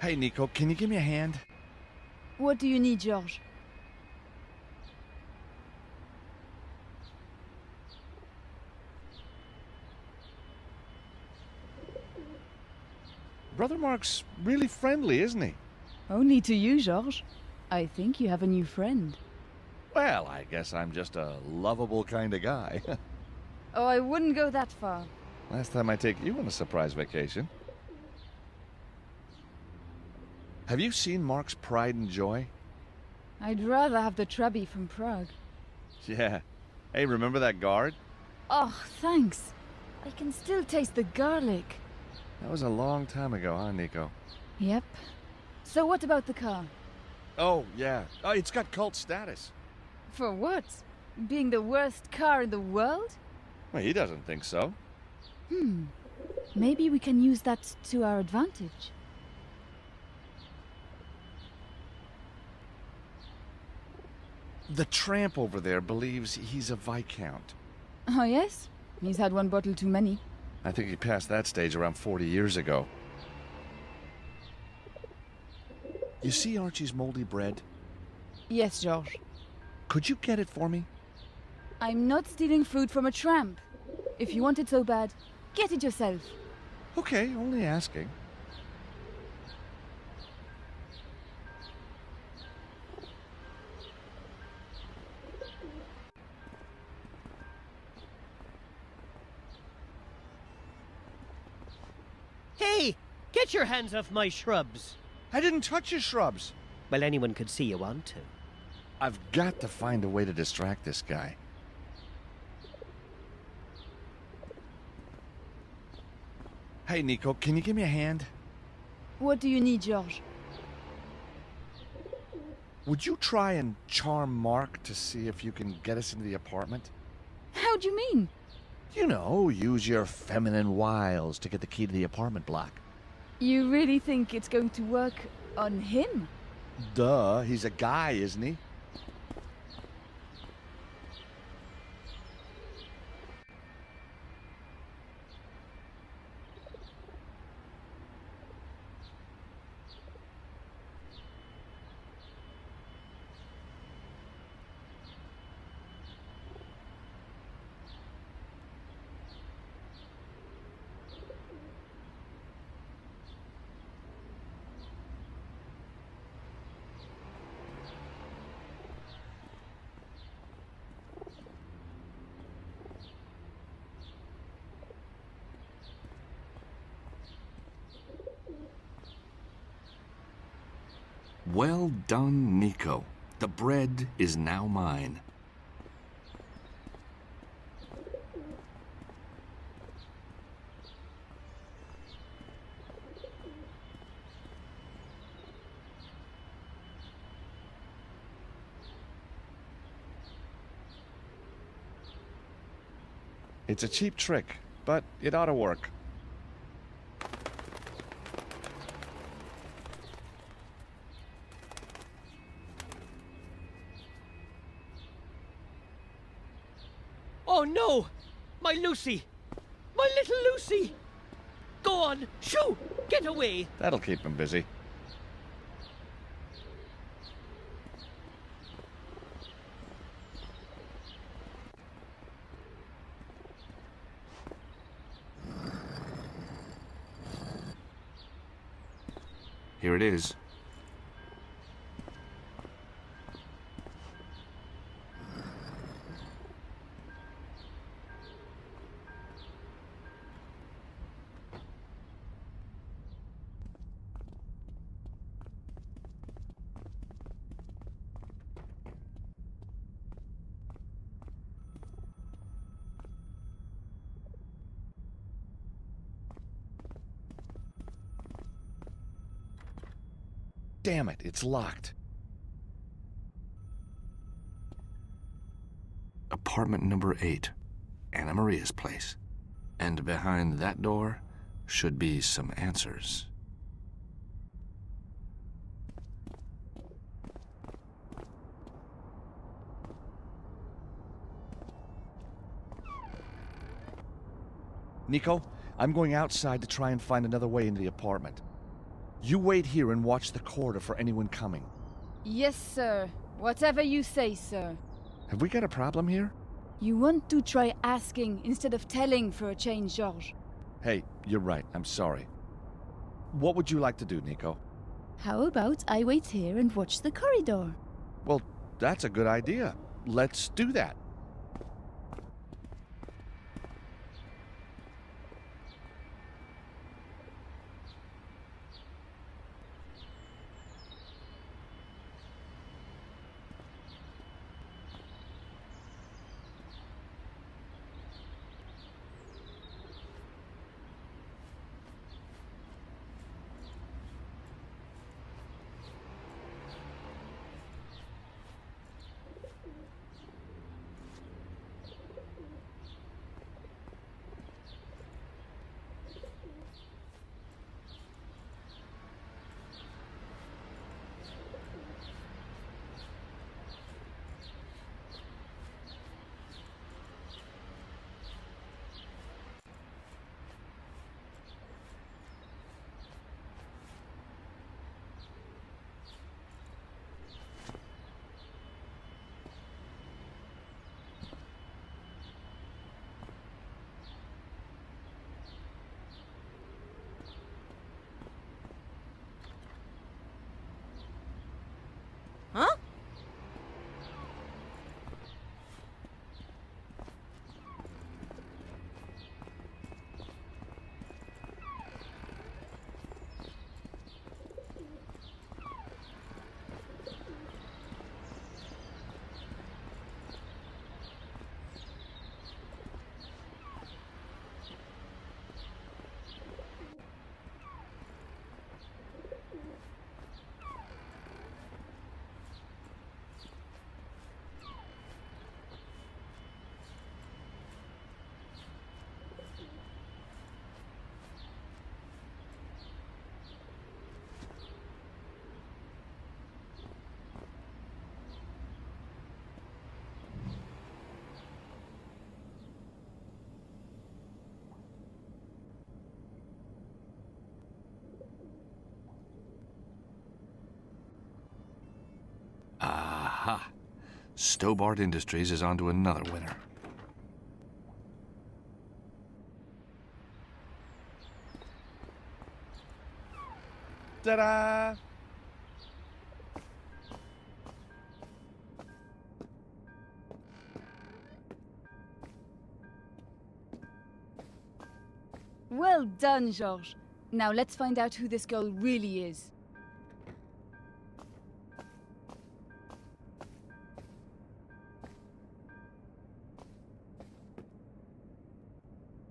Hey, Nico, can you give me a hand? What do you need, George? Brother Mark's really friendly, isn't he? Only to you, George. I think you have a new friend. Well, I guess I'm just a lovable kind of guy. Oh, I wouldn't go that far. Last time I take you on a surprise vacation. Have you seen Mark's Pride and Joy? I'd rather have the Trabi from Prague. Yeah. Hey, remember that guard? Oh, thanks. I can still taste the garlic. That was a long time ago, huh, Nico? Yep. So what about the car? Oh, yeah. Oh, it's got cult status. For what? Being the worst car in the world? Well, he doesn't think so. Maybe we can use that to our advantage. The tramp over there believes he's a Viscount. Oh, yes? He's had one bottle too many. I think he passed that stage around 40 years ago. You see Archie's moldy bread? Yes, George. Could you get it for me? I'm not stealing food from a tramp. If you want it so bad, get it yourself. Okay, only asking. Hey! Get your hands off my shrubs! I didn't touch your shrubs. Well, anyone could see you want to. I've got to find a way to distract this guy. Hey, Nico, can you give me a hand? What do you need, George? Would you try and charm Mark to see if you can get us into the apartment? How do you mean? You know, use your feminine wiles to get the key to the apartment block. You really think it's going to work on him? Duh, he's a guy, isn't he? Well done, Nico. The bread is now mine. It's a cheap trick, but it ought to work. Oh no! My Lucy! My little Lucy! Go on! Shoo! Get away! That'll keep him busy. Here it is. Damn it, it's locked. Apartment number 8, Anna Maria's place. And behind that door should be some answers. Nico, I'm going outside to try and find another way into the apartment. You wait here and watch the corridor for anyone coming. Yes, sir. Whatever you say, sir. Have we got a problem here? You want to try asking instead of telling for a change, George. Hey, you're right. I'm sorry. What would you like to do, Nico? How about I wait here and watch the corridor? Well, that's a good idea. Let's do that. Huh? Aha! Stobart Industries is onto another winner. Ta-da! Well done, George. Now let's find out who this girl really is.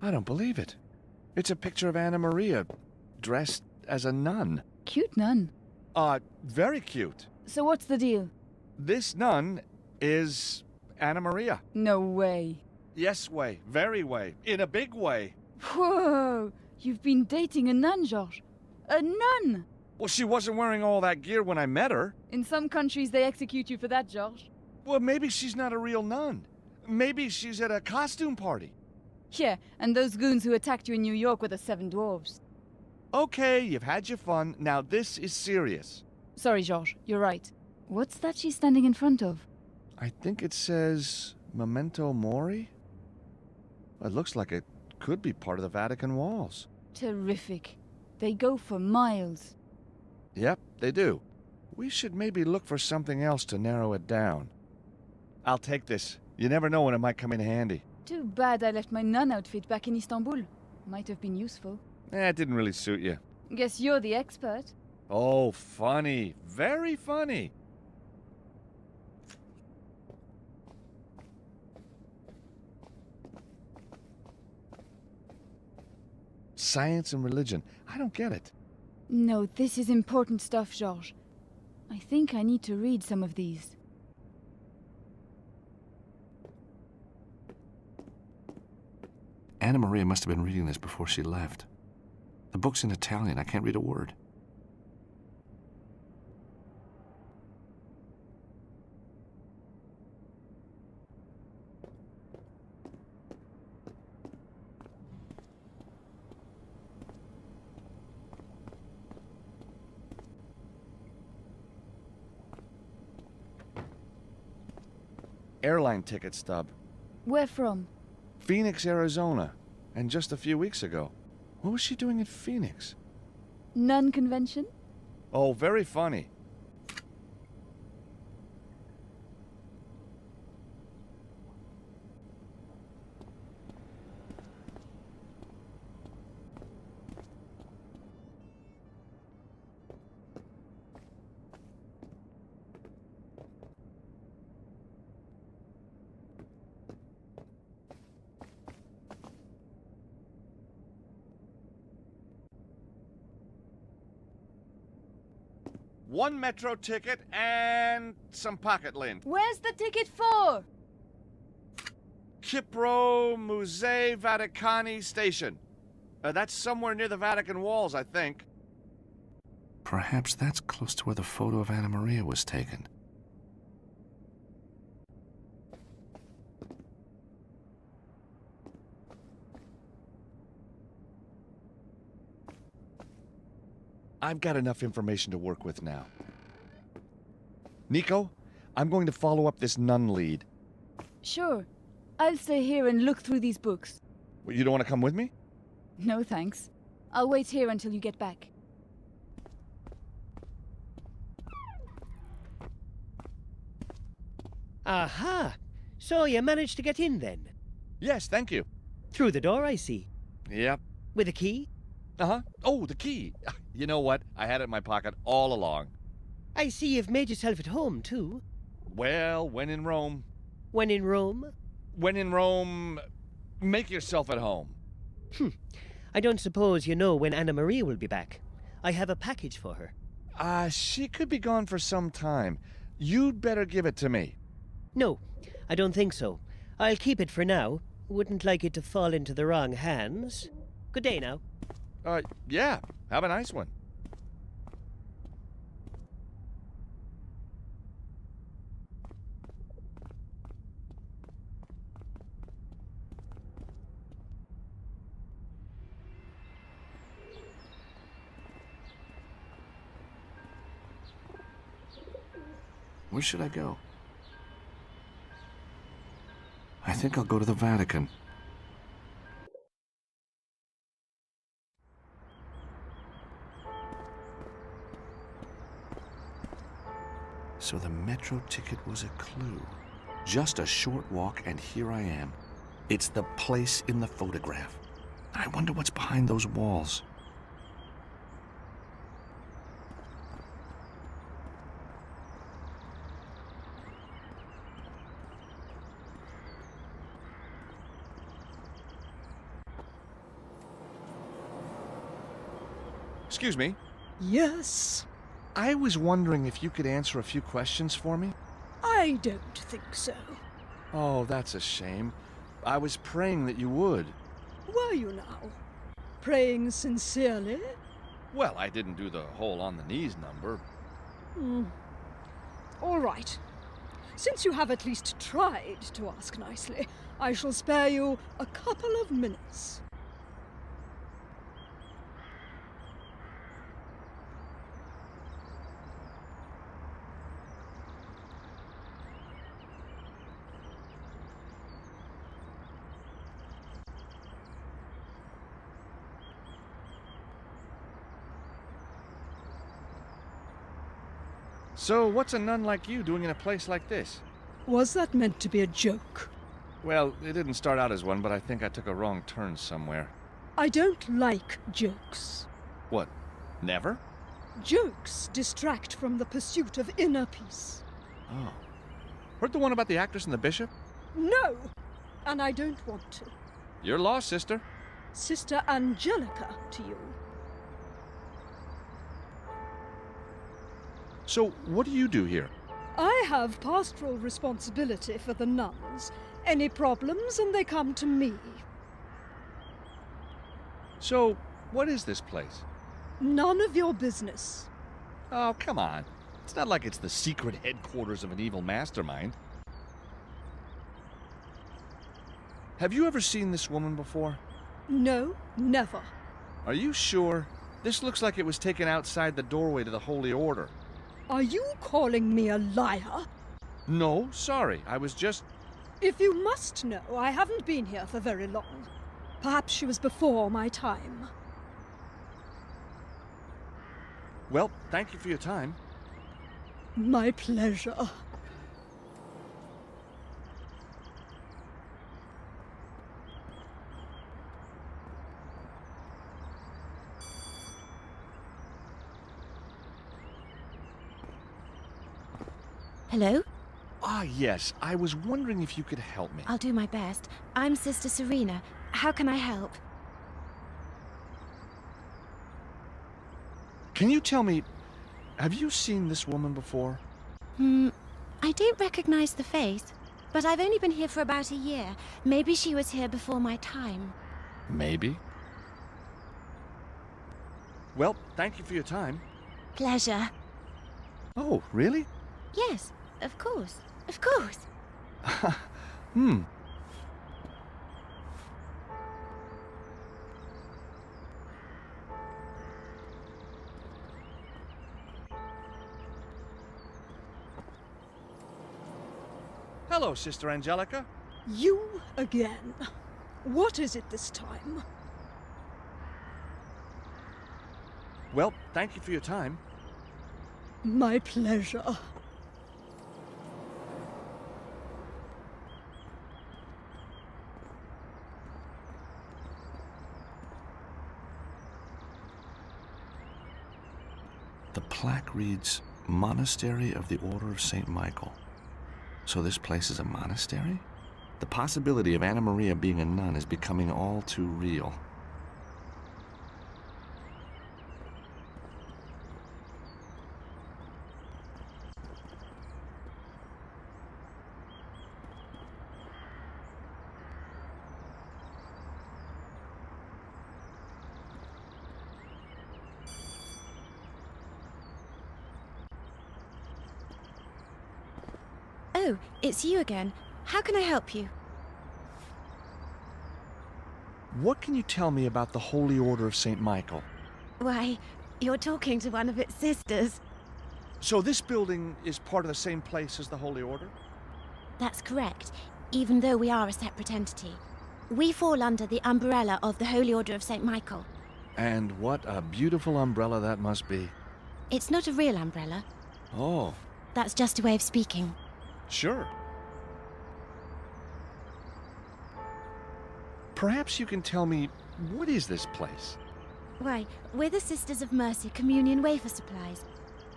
I don't believe it. It's a picture of Anna Maria, dressed as a nun. Cute nun. Very cute. So what's the deal? This nun is Anna Maria. No way. Yes way, very way, in a big way. Whoa! You've been dating a nun, George. A nun! Well, she wasn't wearing all that gear when I met her. In some countries, they execute you for that, George. Well, maybe she's not a real nun. Maybe she's at a costume party. Yeah, and those goons who attacked you in New York were the 7 dwarves. Okay, you've had your fun. Now this is serious. Sorry, George, you're right. What's that she's standing in front of? I think it says Memento Mori. It looks like it could be part of the Vatican walls. Terrific. They go for miles. Yep, they do. We should maybe look for something else to narrow it down. I'll take this. You never know when it might come in handy. Too bad I left my nun outfit back in Istanbul. Might have been useful. It didn't really suit you. Guess you're the expert. Oh, funny. Very funny. Science and religion. I don't get it. No, this is important stuff, George. I think I need to read some of these. Anna Maria must have been reading this before she left. The book's in Italian. I can't read a word. Airline ticket stub. Where from? Phoenix, Arizona. And just a few weeks ago. What was she doing in Phoenix? Nun convention? Oh, very funny. One metro ticket and some pocket lint. Where's the ticket for? Kipro Musei Vaticani Station. That's somewhere near the Vatican walls, I think. Perhaps that's close to where the photo of Anna Maria was taken. I've got enough information to work with now. Nico, I'm going to follow up this nun lead. Sure. I'll stay here and look through these books. Well, you don't want to come with me? No thanks. I'll wait here until you get back. Aha! So you managed to get in then? Yes, thank you. Through the door, I see. Yep. With a key? Uh-huh. Oh, the key. You know what? I had it in my pocket all along. I see you've made yourself at home, too. Well, when in Rome. When in Rome? When in Rome, make yourself at home. I don't suppose you know when Anna Maria will be back. I have a package for her. She could be gone for some time. You'd better give it to me. No, I don't think so. I'll keep it for now. Wouldn't like it to fall into the wrong hands. Good day now. Yeah. Have a nice one. Where should I go? I think I'll go to the Vatican. So the metro ticket was a clue. Just a short walk, and here I am. It's the place in the photograph. I wonder what's behind those walls. Excuse me. Yes? I was wondering if you could answer a few questions for me? I don't think so. Oh, that's a shame. I was praying that you would. Were you now? Praying sincerely? Well, I didn't do the whole on the knees number. All right. Since you have at least tried to ask nicely, I shall spare you a couple of minutes. So, what's a nun like you doing in a place like this? Was that meant to be a joke? Well, it didn't start out as one, but I think I took a wrong turn somewhere. I don't like jokes. What? Never? Jokes distract from the pursuit of inner peace. Oh. Heard the one about the actress and the bishop? No! And I don't want to. You're lost, sister. Sister Angelica to you. So, what do you do here? I have pastoral responsibility for the nuns. Any problems and they come to me. So, what is this place? None of your business. Oh, come on. It's not like it's the secret headquarters of an evil mastermind. Have you ever seen this woman before? No, never. Are you sure? This looks like it was taken outside the doorway to the Holy Order. Are you calling me a liar? No, sorry. I was just... If you must know, I haven't been here for very long. Perhaps she was before my time. Well, thank you for your time. My pleasure. Hello? Ah, yes. I was wondering if you could help me. I'll do my best. I'm Sister Serena. How can I help? Can you tell me, have you seen this woman before? I don't recognize the face, but I've only been here for about a year. Maybe she was here before my time. Maybe. Well, thank you for your time. Pleasure. Oh, really? Yes, of course. Of course. Hello, Sister Angelica. You again. What is it this time? Well, thank you for your time. My pleasure. The plaque reads, Monastery of the Order of St. Michael. So this place is a monastery? The possibility of Anna Maria being a nun is becoming all too real. Oh, it's you again. How can I help you? What can you tell me about the Holy Order of St. Michael? Why, you're talking to one of its sisters. So this building is part of the same place as the Holy Order? That's correct, even though we are a separate entity. We fall under the umbrella of the Holy Order of St. Michael. And what a beautiful umbrella that must be. It's not a real umbrella. Oh. That's just a way of speaking. Sure. Perhaps you can tell me, what is this place? Why, we're the Sisters of Mercy Communion Wafer Supplies.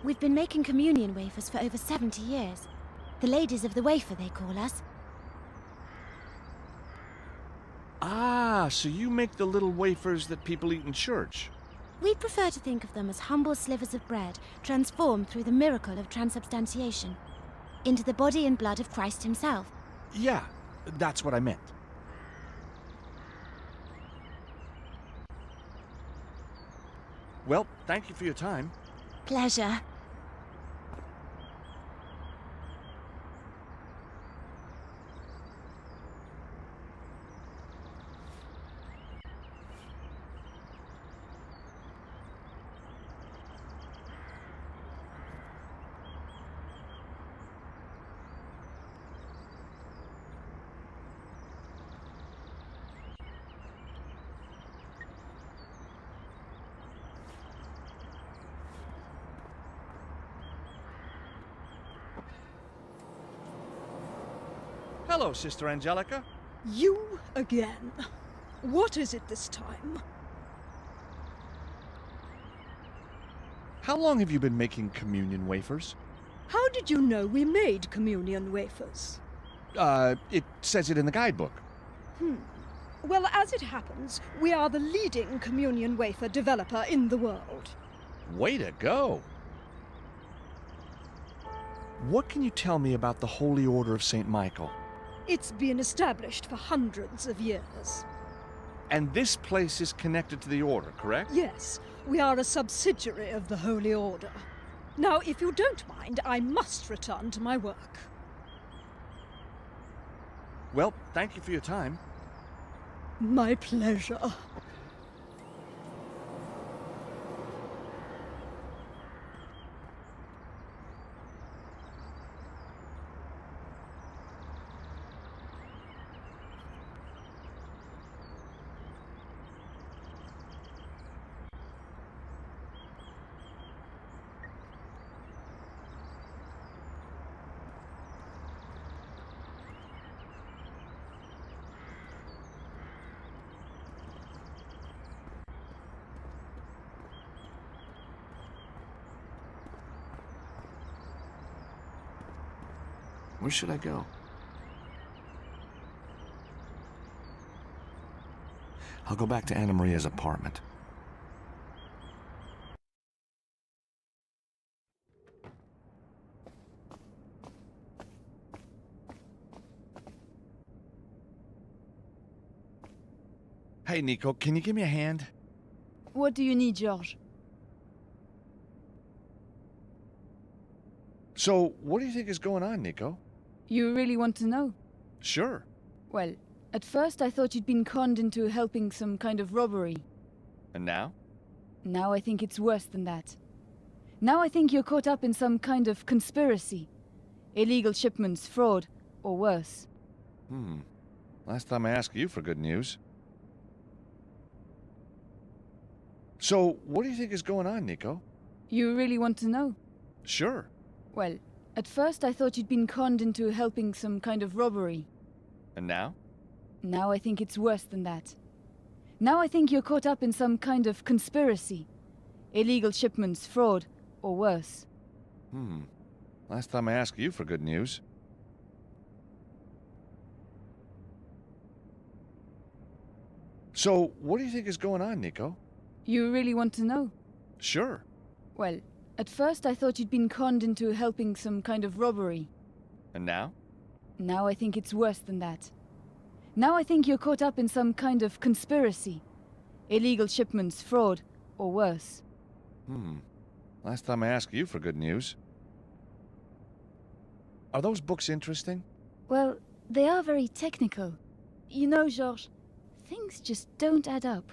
We've been making communion wafers for over 70 years. The ladies of the wafer, they call us. Ah, so you make the little wafers that people eat in church. We prefer to think of them as humble slivers of bread, transformed through the miracle of transubstantiation into the body and blood of Christ himself. Yeah, that's what I meant. Well, thank you for your time. Pleasure. Hello, Sister Angelica. You again. What is it this time? How long have you been making communion wafers? How did you know we made communion wafers? It says it in the guidebook. Well, as it happens, we are the leading communion wafer developer in the world. Way to go. What can you tell me about the Holy Order of St. Michael? It's been established for hundreds of years. And this place is connected to the Order, correct? Yes, we are a subsidiary of the Holy Order. Now, if you don't mind, I must return to my work. Well, thank you for your time. My pleasure. Where should I go? I'll go back to Anna Maria's apartment. Hey, Nico, can you give me a hand? What do you need, George? So, what do you think is going on, Nico? You really want to know? Sure. Well, at first I thought you'd been conned into helping some kind of robbery. And now? Now I think it's worse than that. Now I think you're caught up in some kind of conspiracy. Illegal shipments, fraud, or worse. Last time I asked you for good news. So, what do you think is going on, Nico? You really want to know? Sure. Well, at first I thought you'd been conned into helping some kind of robbery. And now? Now I think it's worse than that. Now I think you're caught up in some kind of conspiracy. Illegal shipments, fraud, or worse. Last time I asked you for good news. So, what do you think is going on, Nico? You really want to know? Sure. Well, at first I thought you'd been conned into helping some kind of robbery. And now? Now I think it's worse than that. Now I think you're caught up in some kind of conspiracy. Illegal shipments, fraud, or worse. Last time I asked you for good news. Are those books interesting? Well, they are very technical. You know, Georges, things just don't add up.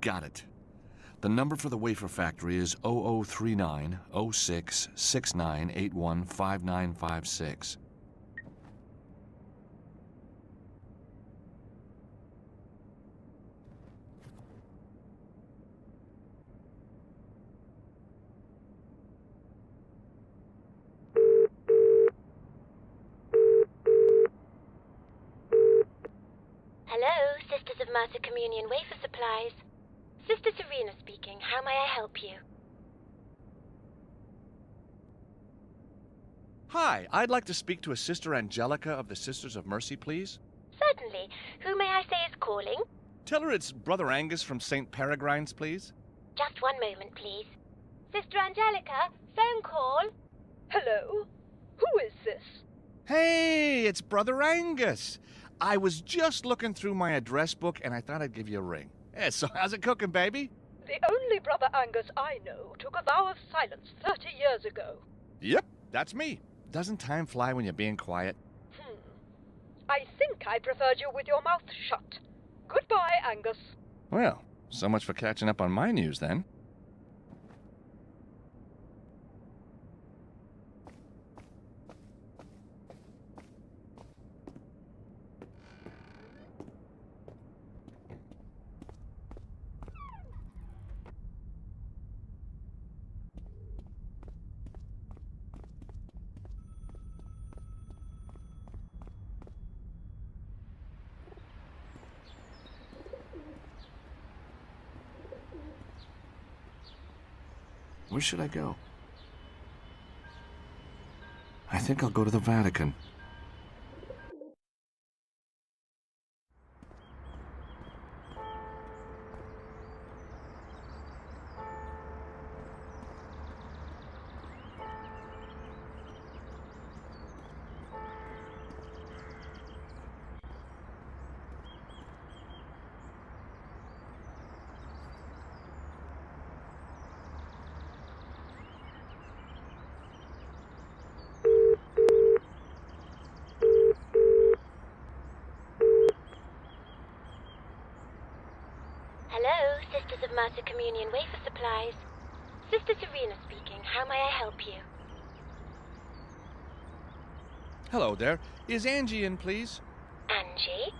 Got it. The number for the wafer factory is 0039 06 6981 5956. Hello, Sisters of Mercy Communion Wafer Supplies. Sister Serena speaking. How may I help you? Hi, I'd like to speak to a Sister Angelica of the Sisters of Mercy, please. Certainly. Who may I say is calling? Tell her it's Brother Angus from St. Peregrine's, please. Just one moment, please. Sister Angelica, phone call. Hello? Who is this? Hey, it's Brother Angus. I was just looking through my address book and I thought I'd give you a ring. Yeah, so how's it cooking, baby? The only Brother Angus I know took a vow of silence 30 years ago. Yep, that's me. Doesn't time fly when you're being quiet? I think I preferred you with your mouth shut. Goodbye, Angus. Well, so much for catching up on my news, then. Where should I go? I think I'll go to the Vatican. Hello, Sisters of Mercy Communion Wafer Supplies. Sister Serena speaking. How may I help you? Hello there. Is Angie in, please? Angie?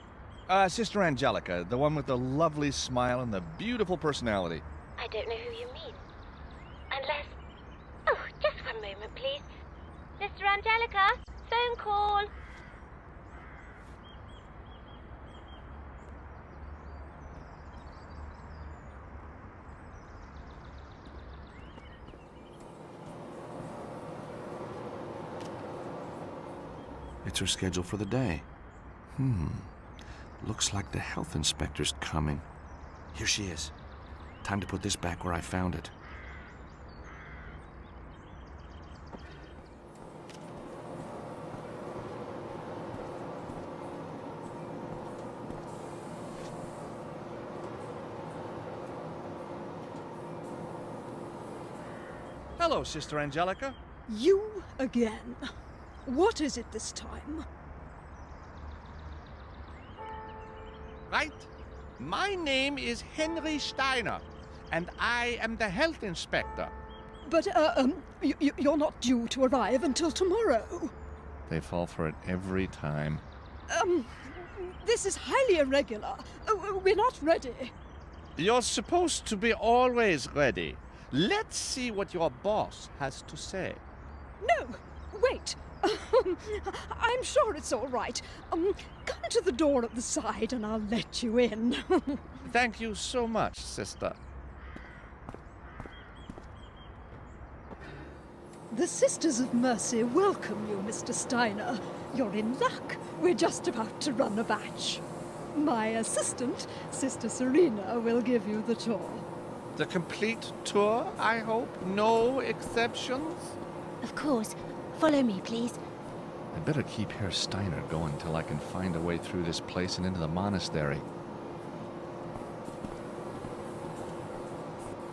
Sister Angelica, the one with the lovely smile and the beautiful personality. I don't know who you mean. Unless... Oh, just one moment, please. Sister Angelica, phone call. It's her schedule for the day. Looks like the health inspector's coming. Here she is. Time to put this back where I found it. Hello, Sister Angelica. You again. What is it this time? Right. My name is Henry Steiner, and I am the health inspector. But, you're not due to arrive until tomorrow. They fall for it every time. This is highly irregular. We're not ready. You're supposed to be always ready. Let's see what your boss has to say. No, wait. I'm sure it's all right. Come to the door at the side and I'll let you in. Thank you so much, sister. The Sisters of Mercy welcome you, Mr. Steiner. You're in luck. We're just about to run a batch. My assistant, Sister Serena, will give you the tour. The complete tour, I hope? No exceptions? Of course. Follow me, please. I'd better keep Herr Steiner going till I can find a way through this place and into the monastery.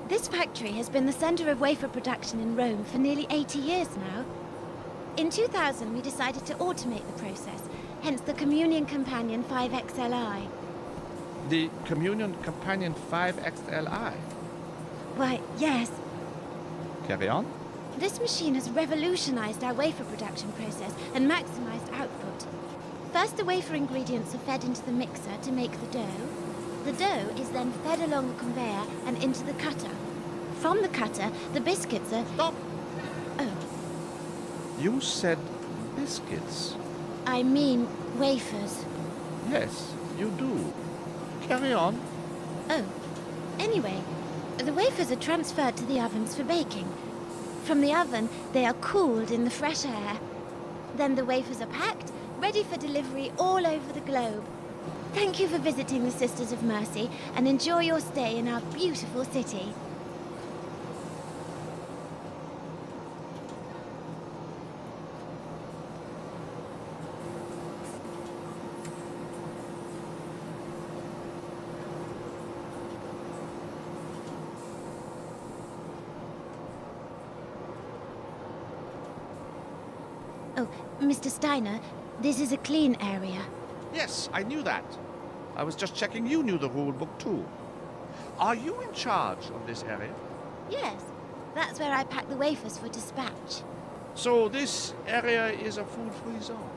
This factory has been the center of wafer production in Rome for nearly 80 years now. In 2000, we decided to automate the process, hence the Communion Companion 5XLI. The Communion Companion 5XLI. Why, yes. Carry on. This machine has revolutionized our wafer production process and maximized output. First, the wafer ingredients are fed into the mixer to make the dough. The dough is then fed along the conveyor and into the cutter. From the cutter, the biscuits are... Stop! Oh, You said biscuits. I mean wafers. Yes, you do. Carry on. Oh, anyway, the wafers are transferred to the ovens for baking. From the oven, they are cooled in the fresh air. Then the wafers are packed, ready for delivery all over the globe. Thank you for visiting the Sisters of Mercy, and enjoy your stay in our beautiful city. Oh, Mr. Steiner, this is a clean area. Yes, I knew that. I was just checking you knew the rule book too. Are you in charge of this area? Yes, that's where I pack the wafers for dispatch. So this area is a food-free zone?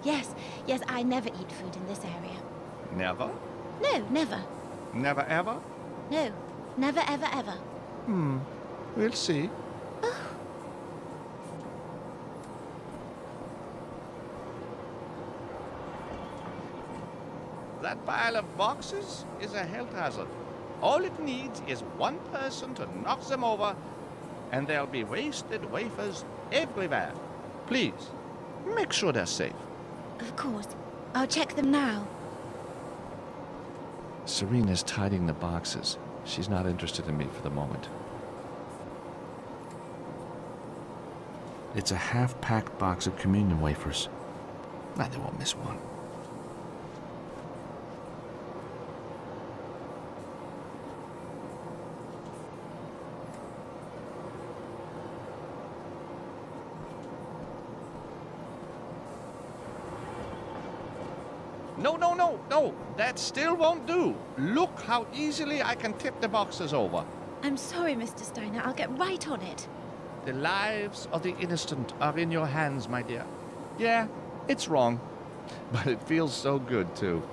Yes, I never eat food in this area. Never? No, never. Never ever? No, never ever ever. We'll see. That pile of boxes is a health hazard. All it needs is one person to knock them over, and there'll be wasted wafers everywhere. Please, make sure they're safe. Of course. I'll check them now. Serena's tidying the boxes. She's not interested in me for the moment. It's a half-packed box of communion wafers. They won't miss one. No, that still won't do. Look how easily I can tip the boxes over. I'm sorry, Mr. Steiner. I'll get right on it. The lives of the innocent are in your hands, my dear. Yeah, it's wrong, but it feels so good, too.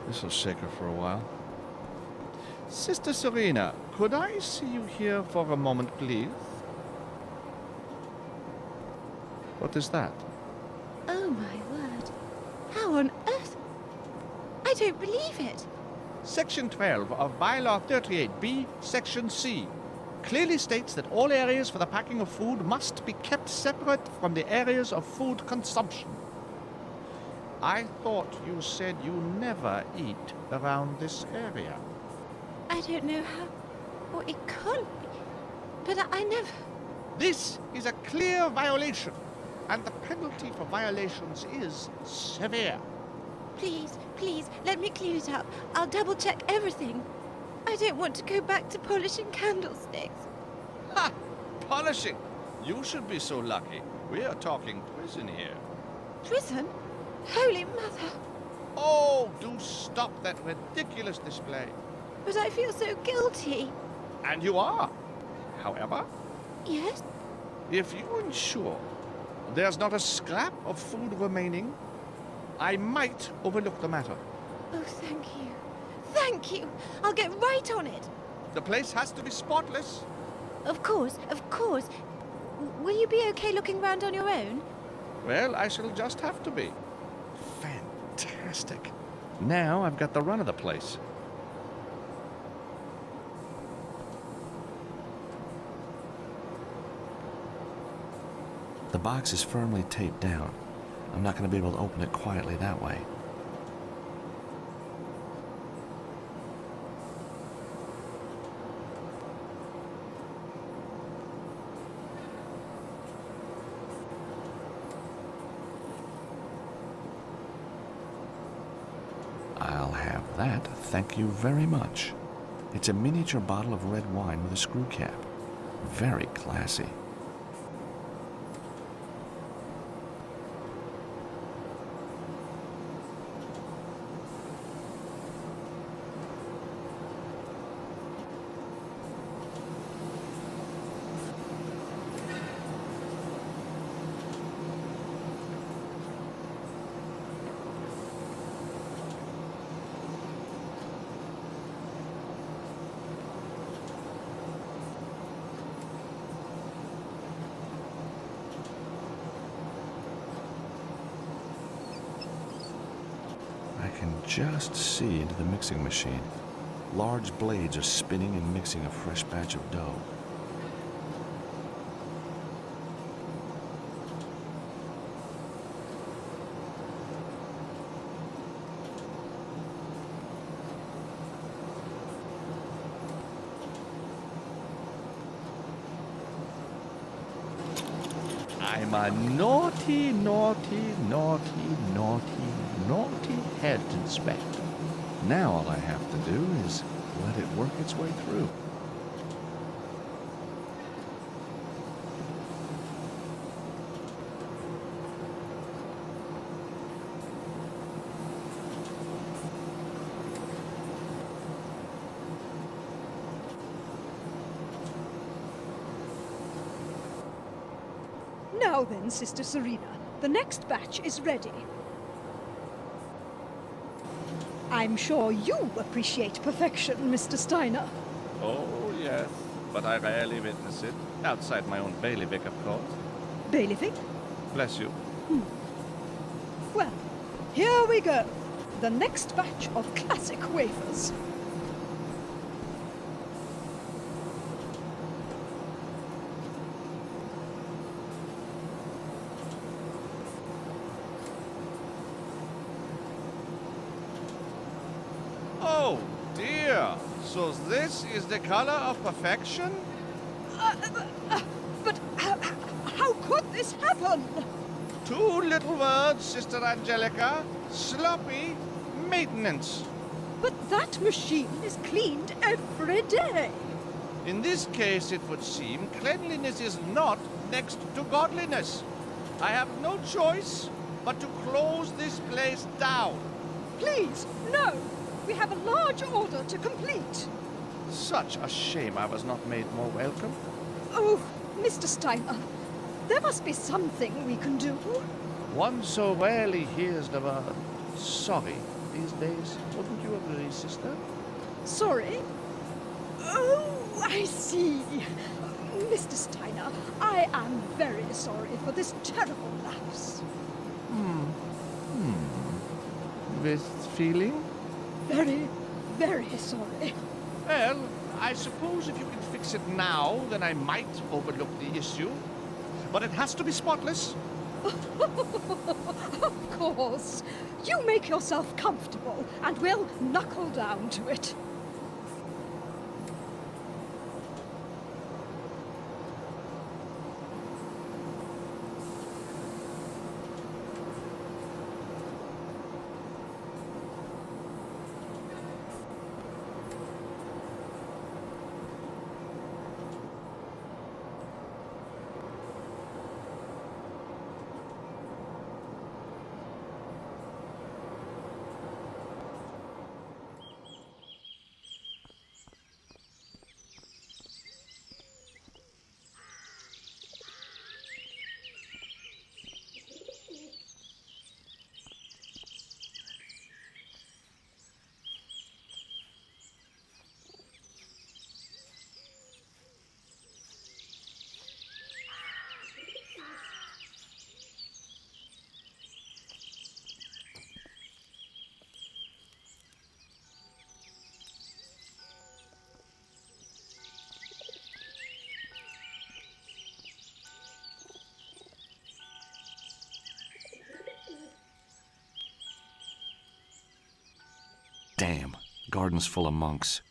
This'll shake her for a while. Sister Serena, could I see you here for a moment, please? What is that? Oh, my word. How on earth? I don't believe it. Section 12 of Bylaw 38B, Section C, clearly states that all areas for the packing of food must be kept separate from the areas of food consumption. I thought you said you never eat around this area. I don't know how... Well, it can't be. But I never... This is a clear violation, and the penalty for violations is severe. Please, let me clean it up. I'll double-check everything. I don't want to go back to polishing candlesticks. Ha! Polishing! You should be so lucky. We are talking prison here. Prison? Holy Mother! Oh, do stop that ridiculous display. But I feel so guilty. And you are. However, Yes? if you ensure there's not a scrap of food remaining, I might overlook the matter. Oh, thank you. Thank you. I'll get right on it. The place has to be spotless. Of course. Will you be okay looking round on your own? Well, I shall just have to be. Fantastic. Now I've got the run of the place. The box is firmly taped down. I'm not going to be able to open it quietly that way. I'll have that, thank you very much. It's a miniature bottle of red wine with a screw cap. Very classy. I can just see into the mixing machine. Large blades are spinning and mixing a fresh batch of dough. I'm a naughty, naughty, naughty, naughty, naughty head inspector. Now all I have to do is let it work its way through. Now then, Sister Serena, the next batch is ready. I'm sure you appreciate perfection, Mr. Steiner. Oh, yes, but I rarely witness it. Outside my own bailiwick, of course. Bailiwick? Bless you. Well, here we go. The next batch of classic wafers. Oh, dear. So this is the color of perfection? But how could this happen? Two little words, Sister Angelica. Sloppy maintenance. But that machine is cleaned every day. In this case, it would seem cleanliness is not next to godliness. I have no choice but to close this place down. Please, no. We have a large order to complete. Such a shame I was not made more welcome. Oh, Mr. Steiner, there must be something we can do. One so rarely hears the word sorry these days. Wouldn't you agree, sister? Sorry? Oh, I see. Mr. Steiner, I am very sorry for this terrible lapse. With feeling? Very, very sorry. Well, I suppose if you can fix it now, then I might overlook the issue. But it has to be spotless. Of course. You make yourself comfortable, and we'll knuckle down to it. Damn, garden's full of monks.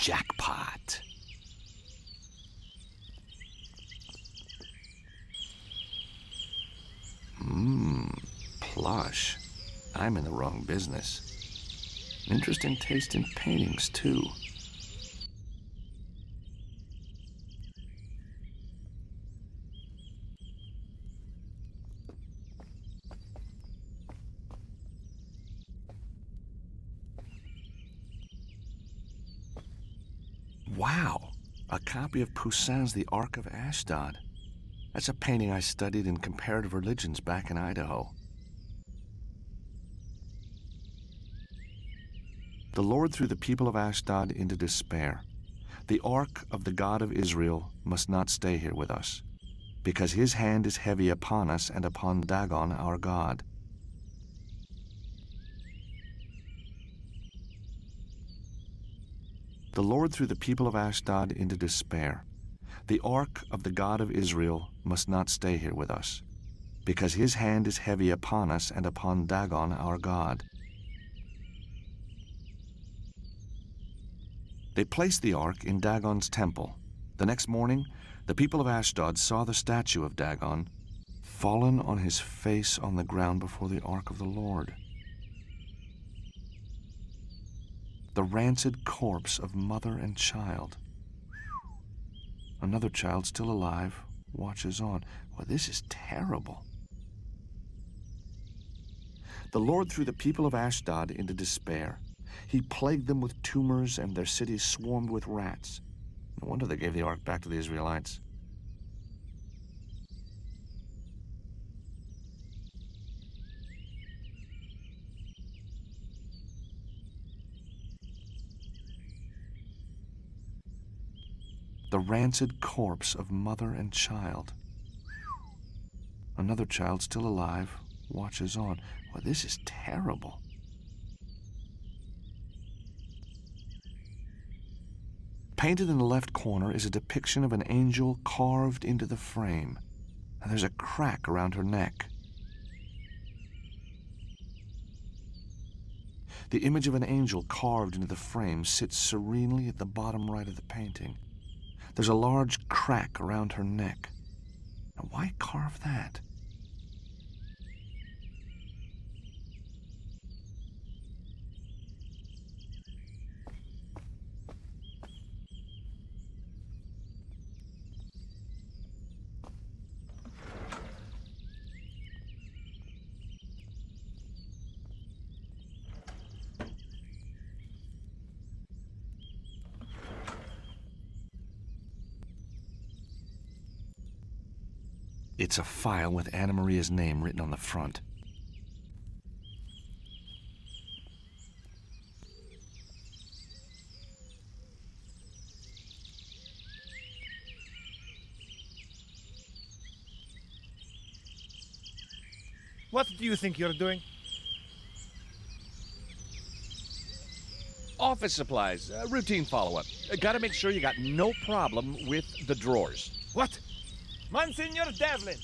Jackpot. Plush. I'm in the wrong business. Interesting taste in paintings, too. Wow, a copy of Poussin's The Ark of Ashdod. That's a painting I studied in comparative religions back in Idaho. The Lord threw the people of Ashdod into despair. The ark of the God of Israel must not stay here with us, because his hand is heavy upon us and upon Dagon our God. The Lord threw the people of Ashdod into despair. The ark of the God of Israel must not stay here with us, because his hand is heavy upon us and upon Dagon our God. They placed the ark in Dagon's temple. The next morning, the people of Ashdod saw the statue of Dagon fallen on his face on the ground before the ark of the Lord. The rancid corpse of mother and child. Another child still alive watches on. Well, this is terrible. The Lord threw the people of Ashdod into despair. He plagued them with tumors, and their cities swarmed with rats. No wonder they gave the ark back to the Israelites. The rancid corpse of mother and child. Another child still alive watches on. Well, this is terrible. Painted in the left corner is a depiction of an angel carved into the frame, and there's a crack around her neck. The image of an angel carved into the frame sits serenely at the bottom right of the painting. There's a large crack around her neck. Now, why carve that? It's a file with Anna Maria's name written on the front. What do you think you're doing? Office supplies, routine follow-up. Gotta make sure you got no problem with the drawers. What? Monsignor Devlin!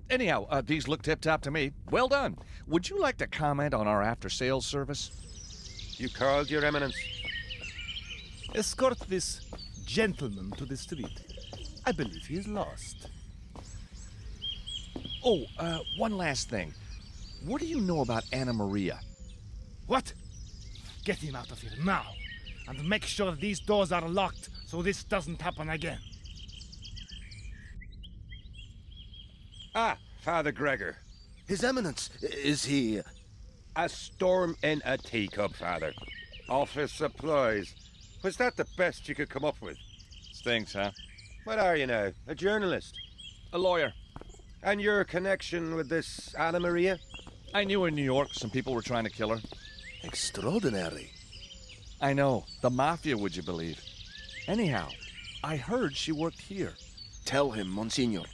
Anyhow, these look tip-top to me. Well done. Would you like to comment on our after-sales service? You called, Your Eminence? Escort this gentleman to the street. I believe he is lost. Oh, one last thing. What do you know about Anna Maria? What? Get him out of here now, and make sure these doors are locked so this doesn't happen again. Ah, Father Gregor. His Eminence, is he... A storm in a teacup, Father. Office supplies. Was that the best you could come up with? Stinks, huh? What are you now? A journalist? A lawyer. And your connection with this Anna Maria? I knew her in New York. Some people were trying to kill her. Extraordinary. I know. The mafia, would you believe? Anyhow, I heard she worked here. Tell him, Monsignor.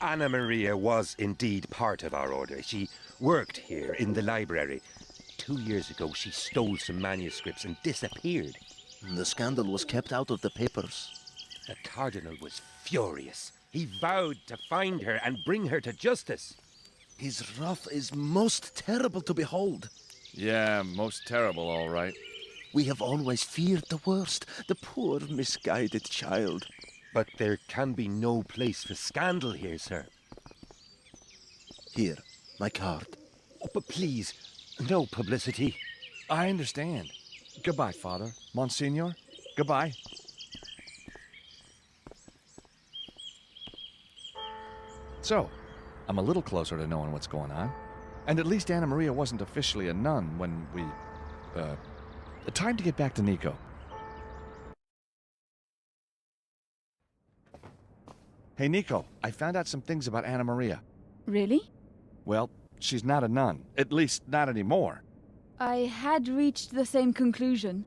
Anna Maria was indeed part of our order. She worked here in the library. 2 years ago, she stole some manuscripts and disappeared. The scandal was kept out of the papers. The Cardinal was furious. He vowed to find her and bring her to justice. His wrath is most terrible to behold. Yeah, most terrible, all right. We have always feared the worst, the poor, misguided child. But there can be no place for scandal here, sir. Here, my card. Oh, but please, no publicity. I understand. Goodbye, Father. Monsignor, goodbye. So, I'm a little closer to knowing what's going on. And at least Anna Maria wasn't officially a nun when we, time to get back to Nico. Hey, Nico, I found out some things about Anna Maria. Really? Well, she's not a nun. At least, not anymore. I had reached the same conclusion.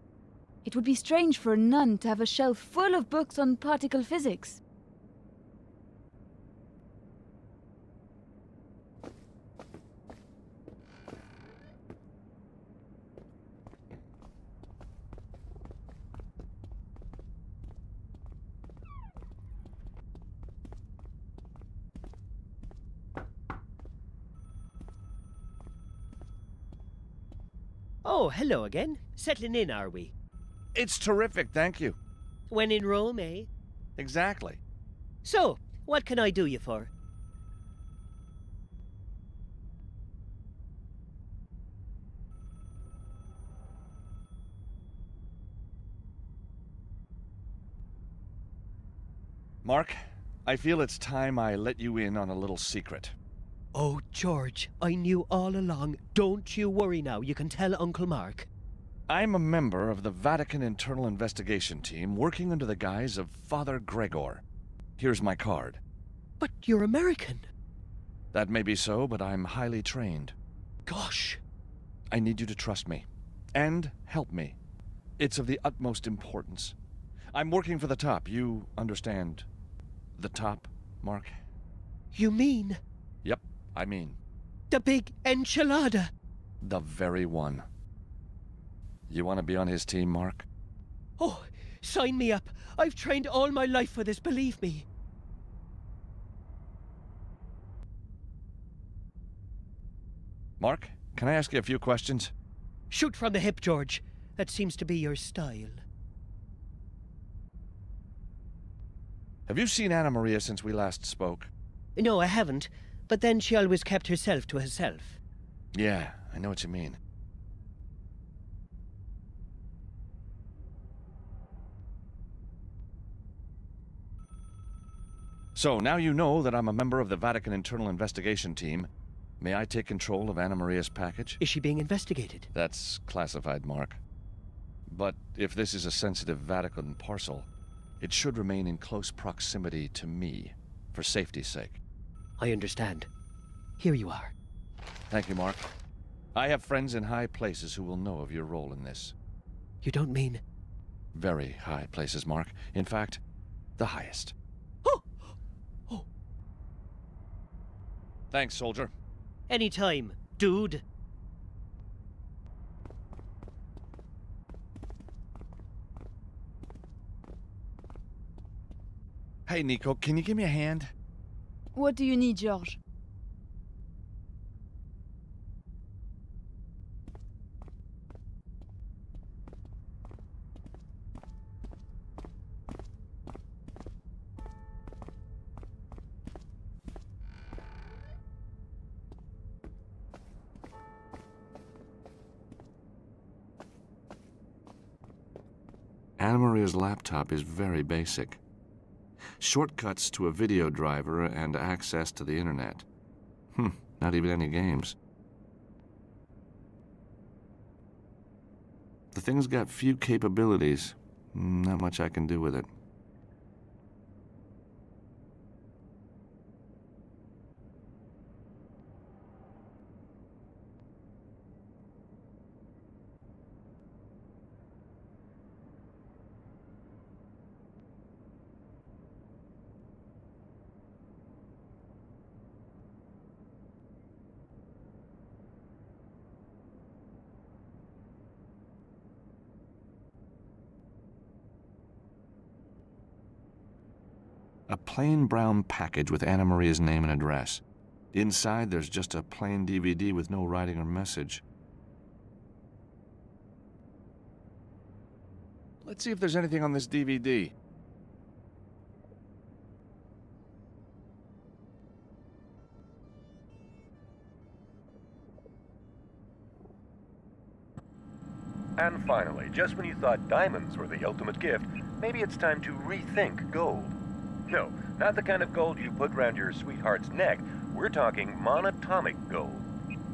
It would be strange for a nun to have a shelf full of books on particle physics. Oh, hello again. Settling in, are we? It's terrific, thank you. When in Rome, eh? Exactly. So, what can I do you for? Mark, I feel it's time I let you in on a little secret. Oh, George, I knew all along. Don't you worry now, you can tell Uncle Mark. I'm a member of the Vatican Internal Investigation Team working under the guise of Father Gregor. Here's my card. But you're American. That may be so, but I'm highly trained. Gosh. I need you to trust me. And help me. It's of the utmost importance. I'm working for the top. You understand the top, Mark? You mean? Yep, I mean. The big enchilada. The very one. You want to be on his team, Mark? Oh, sign me up. I've trained all my life for this, believe me. Mark, can I ask you a few questions? Shoot from the hip, George. That seems to be your style. Have you seen Anna Maria since we last spoke? No, I haven't. But then she always kept herself to herself. Yeah, I know what you mean. So, now you know that I'm a member of the Vatican Internal Investigation Team. May I take control of Anna Maria's package? Is she being investigated? That's classified, Mark. But if this is a sensitive Vatican parcel, it should remain in close proximity to me, for safety's sake. I understand. Here you are. Thank you, Mark. I have friends in high places who will know of your role in this. You don't mean... Very high places, Mark. In fact, the highest. Oh! Oh! Thanks, soldier. Anytime, dude. Hey, Nico, can you give me a hand? What do you need, George? Anna Maria's laptop is very basic. Shortcuts to a video driver and access to the internet. Not even any games. The thing's got few capabilities. Not much I can do with it. A plain brown package with Anna Maria's name and address. Inside, there's just a plain DVD with no writing or message. Let's see if there's anything on this DVD. And finally, just when you thought diamonds were the ultimate gift, maybe it's time to rethink gold. No, not the kind of gold you put round your sweetheart's neck. We're talking monatomic gold.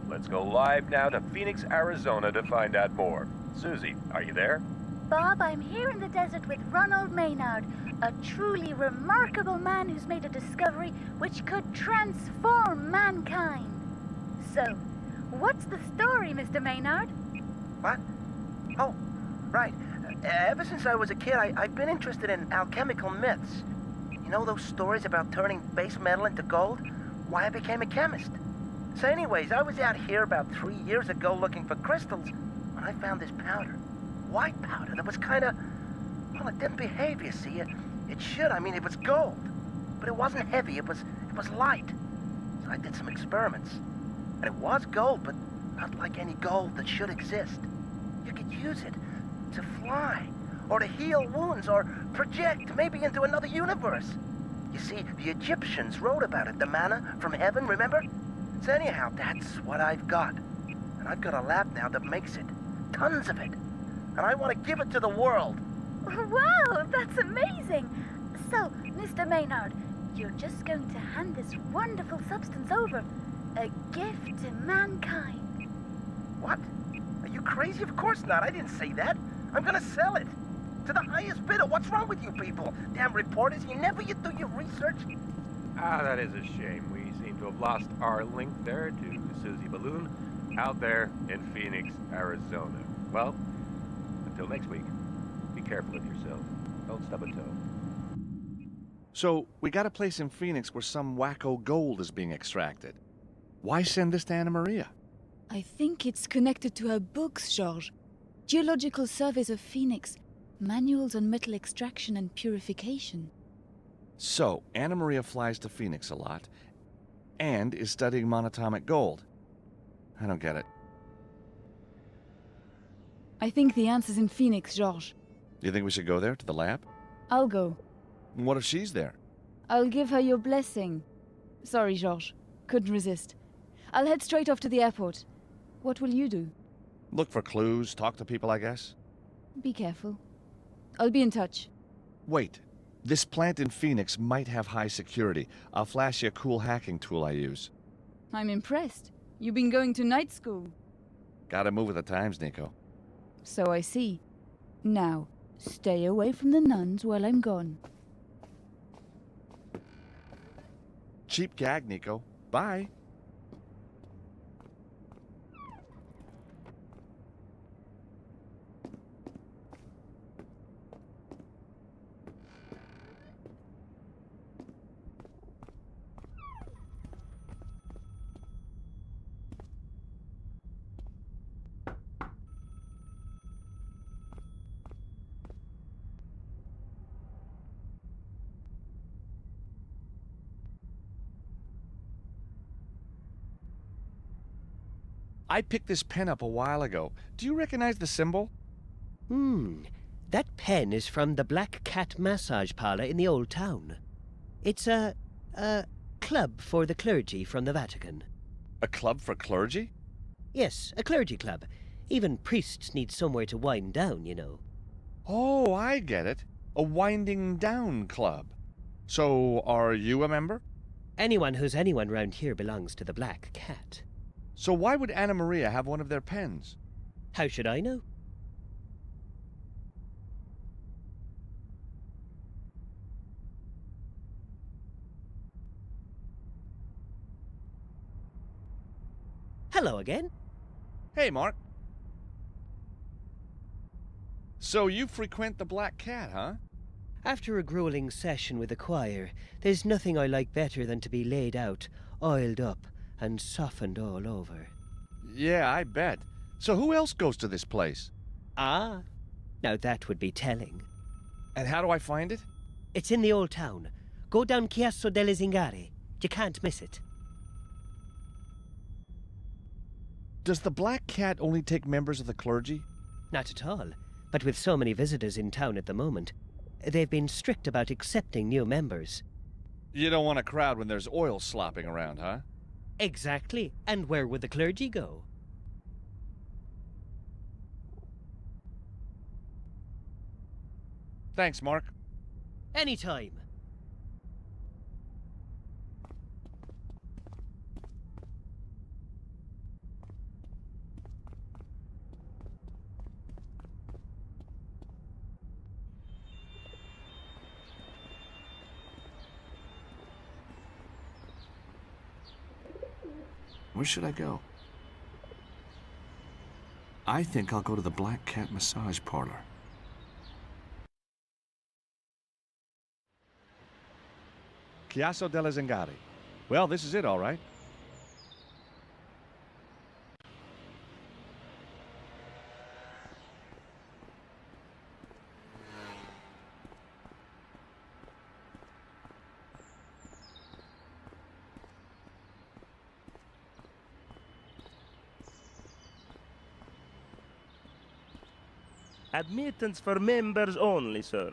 Let's go live now to Phoenix, Arizona to find out more. Susie, are you there? Bob, I'm here in the desert with Ronald Maynard, a truly remarkable man who's made a discovery which could transform mankind. So, what's the story, Mr. Maynard? What? Oh, right. Ever since I was a kid, I've been interested in alchemical myths. You know those stories about turning base metal into gold? Why I became a chemist. So anyways, I was out here about 3 years ago looking for crystals when I found this powder. White powder that was kind of... Well, it didn't behave, you see. It should. I mean, it was gold. But it wasn't heavy. It was light. So I did some experiments. And it was gold, but not like any gold that should exist. You could use it to fly, or to heal wounds, or project maybe into another universe. You see, the Egyptians wrote about it, the manna from heaven, remember? So anyhow, that's what I've got. And I've got a lab now that makes it. Tons of it. And I want to give it to the world. Wow, that's amazing! So, Mr. Maynard, you're just going to hand this wonderful substance over. A gift to mankind. What? Are you crazy? Of course not. I didn't say that. I'm gonna sell it. To the highest bidder. What's wrong with you people? Damn reporters, you do your research. Ah, that is a shame. We seem to have lost our link there to Susie Balloon out there in Phoenix, Arizona. Well, until next week, be careful of yourself. Don't stub a toe. So, we got a place in Phoenix where some wacko gold is being extracted. Why send this to Anna Maria? I think it's connected to her books, George. Geological Surveys of Phoenix. Manuals on metal extraction and purification. So, Anna Maria flies to Phoenix a lot, and is studying monatomic gold. I don't get it. I think the answer's in Phoenix, George. Do you think we should go there, to the lab? I'll go. What if she's there? I'll give her your blessing. Sorry, George. Couldn't resist. I'll head straight off to the airport. What will you do? Look for clues, talk to people, I guess. Be careful. I'll be in touch. Wait. This plant in Phoenix might have high security. I'll flash you a cool hacking tool I use. I'm impressed. You've been going to night school. Gotta move with the times, Nico. So I see. Now, stay away from the nuns while I'm gone. Cheap gag, Nico. Bye. I picked this pen up a while ago. Do you recognize the symbol? That pen is from the Black Cat Massage Parlor in the Old Town. It's a club for the clergy from the Vatican. A club for clergy? Yes, a clergy club. Even priests need somewhere to wind down, you know. Oh, I get it. A winding down club. So, are you a member? Anyone who's anyone round here belongs to the Black Cat. So why would Anna Maria have one of their pens? How should I know? Hello again. Hey, Mark. So you frequent the Black Cat, huh? After a grueling session with the choir, there's nothing I like better than to be laid out, oiled up, and softened all over. Yeah, I bet. So who else goes to this place? Ah, now that would be telling. And how do I find it? It's in the Old Town. Go down Chiasso delle Zingare. You can't miss it. Does the Black Cat only take members of the clergy? Not at all. But with so many visitors in town at the moment, they've been strict about accepting new members. You don't want a crowd when there's oil slopping around, huh? Exactly. And where would the clergy go? Thanks, Mark. Anytime. Where should I go? I think I'll go to the Black Cat Massage Parlor. Chiasso della Zingari. Well, this is it, all right. Admittance for members only, sir.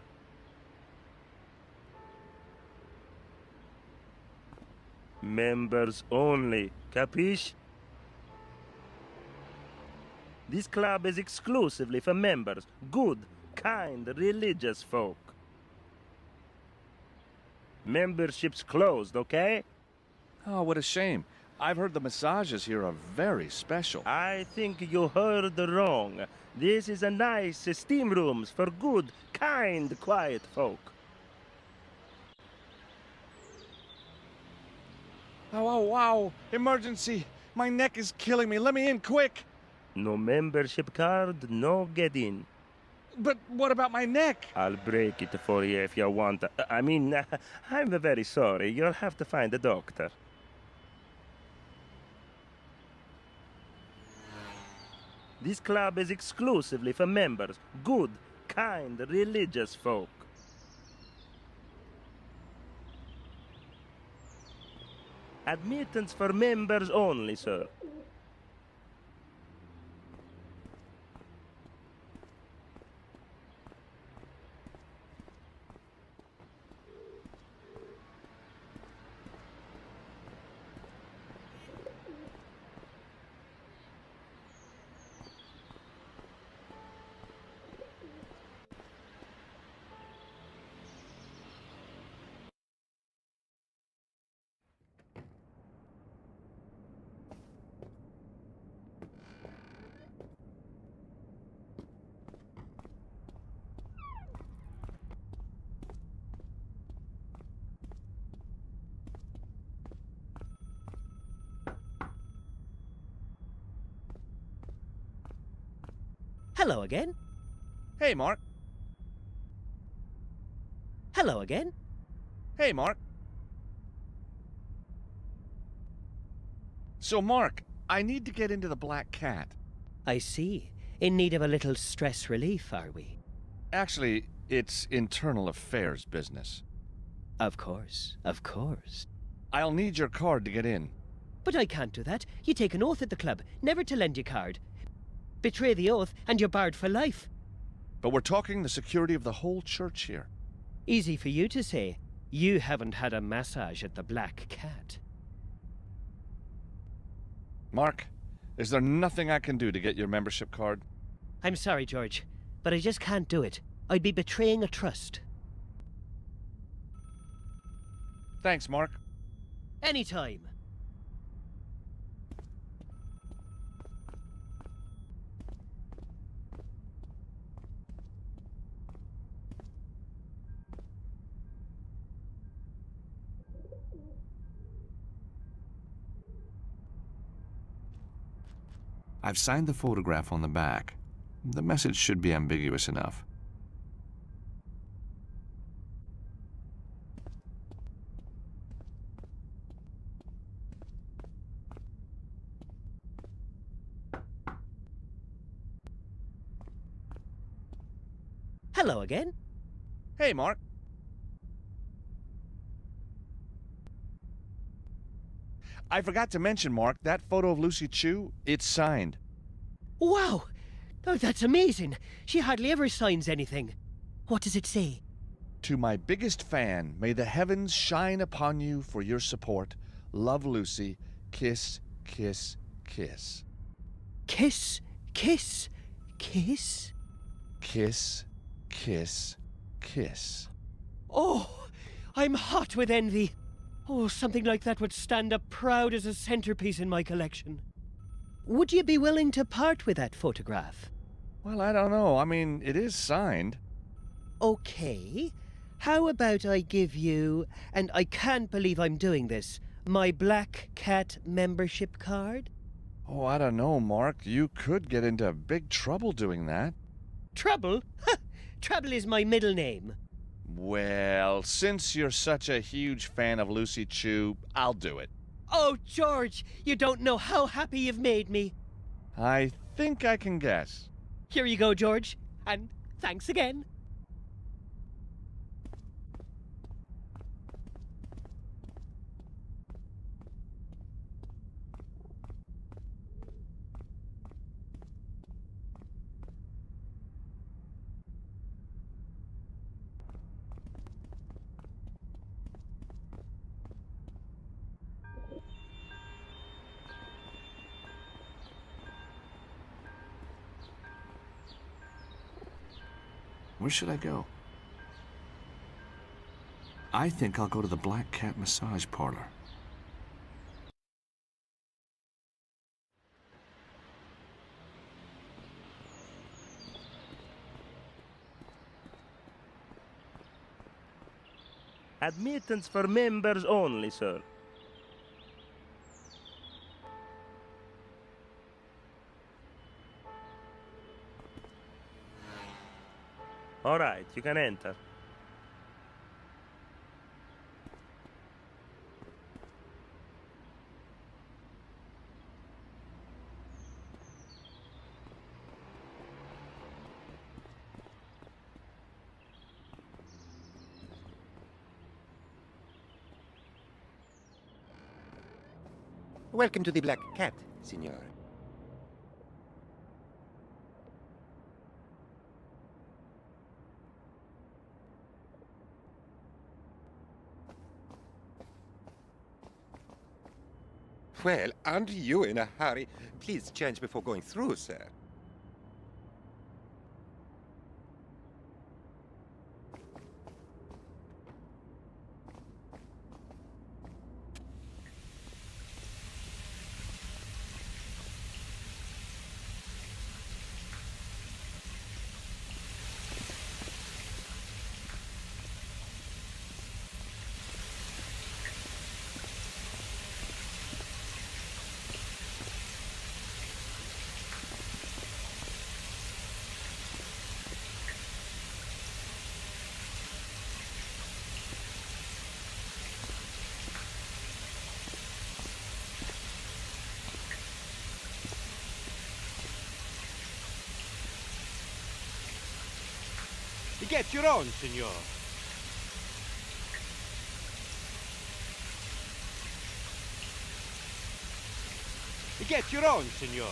Members only, capiche? This club is exclusively for members, good, kind, religious folk. Membership's closed, okay? Oh, what a shame. I've heard the massages here are very special. I think you heard wrong. This is a nice steam rooms for good, kind, quiet folk. Oh, wow. Emergency. My neck is killing me. Let me in, quick. No membership card, no get in. But what about my neck? I'll break it for you if you want. I'm very sorry. You'll have to find a doctor. This club is exclusively for members, good, kind, religious folk. Admittance for members only, sir. Hello again. Hey, Mark. Hello again. Hey, Mark. So, Mark, I need to get into the Black Cat. I see. In need of a little stress relief, are we? Actually, it's internal affairs business. Of course, of course. I'll need your card to get in. But I can't do that. You take an oath at the club, never to lend your card. Betray the oath, and you're barred for life. But we're talking the security of the whole church here. Easy for you to say. You haven't had a massage at the Black Cat. Mark, is there nothing I can do to get your membership card? I'm sorry, George, but I just can't do it. I'd be betraying a trust. Thanks, Mark. Anytime. I've signed the photograph on the back. The message should be ambiguous enough. Hello again. Hey, Mark. I forgot to mention, Mark, that photo of Lucy Chu, it's signed. Wow! Oh, that's amazing. She hardly ever signs anything. What does it say? To my biggest fan, may the heavens shine upon you for your support. Love, Lucy. Kiss, kiss, kiss. Kiss, kiss, kiss? Kiss, kiss, kiss. Oh, I'm hot with envy. Oh, something like that would stand up proud as a centerpiece in my collection. Would you be willing to part with that photograph? Well, I don't know. I mean, it is signed. Okay. How about I give you, and I can't believe I'm doing this, my Black Cat membership card? Oh, I don't know, Mark. You could get into big trouble doing that. Trouble? Ha! Trouble is my middle name. Well, since you're such a huge fan of Lucy Chu, I'll do it. Oh, George, you don't know how happy you've made me. I think I can guess. Here you go, George, and thanks again. Where should I go? I think I'll go to the Black Cat massage parlor. Admittance for members only, sir. All right, you can enter. Welcome to the Black Cat, Signor. Well, aren't you in a hurry? Please change before going through, sir. Get your own, senor. Get your own, senor.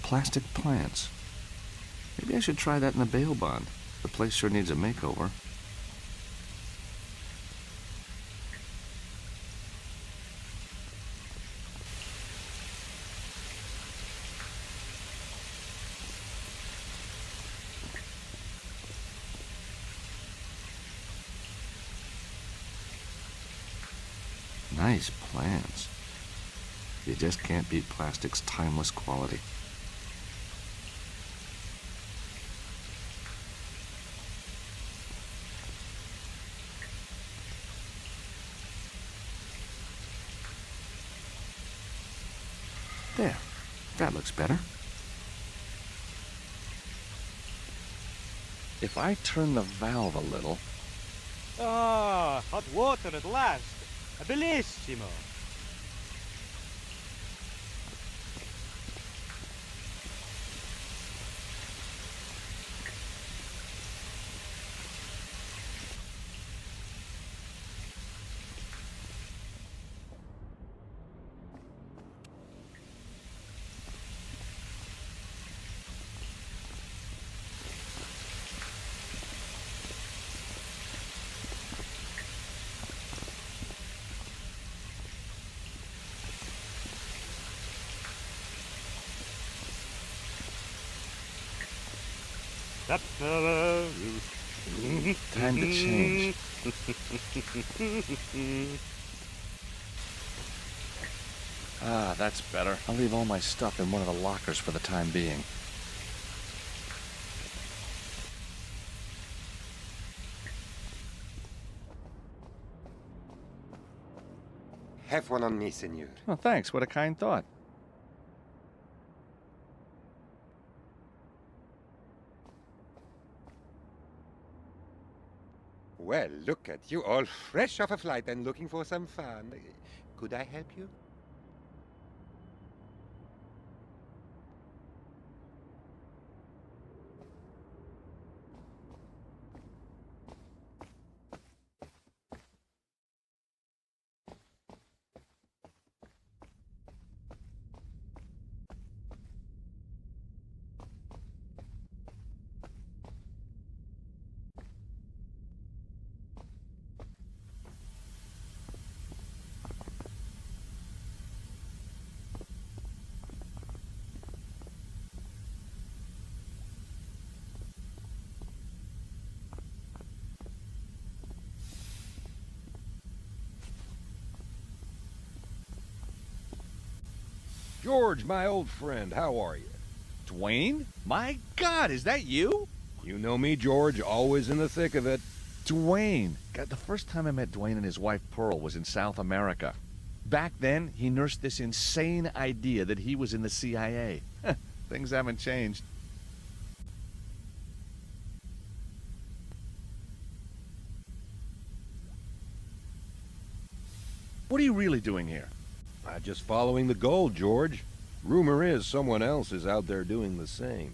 Plastic plants. Maybe I should try that in the bail bond. The place sure needs a makeover. Nice plants. You just can't beat plastic's timeless quality. There. That looks better. If I turn the valve a little... Ah, hot water at last. Bellissimo. Time to change. Ah, that's better. I'll leave all my stuff in one of the lockers for the time being. Have one on me, senor. Oh, thanks. What a kind thought. Well, look at you, all fresh off a flight and looking for some fun. Could I help you? George, my old friend, how are you? Dwayne? My God, is that you? You know me, George, always in the thick of it. Dwayne. God, the first time I met Dwayne and his wife Pearl was in South America. Back then, he nursed this insane idea that he was in the CIA. Things haven't changed. What are you really doing here? Just following the gold, George. Rumor is someone else is out there doing the same.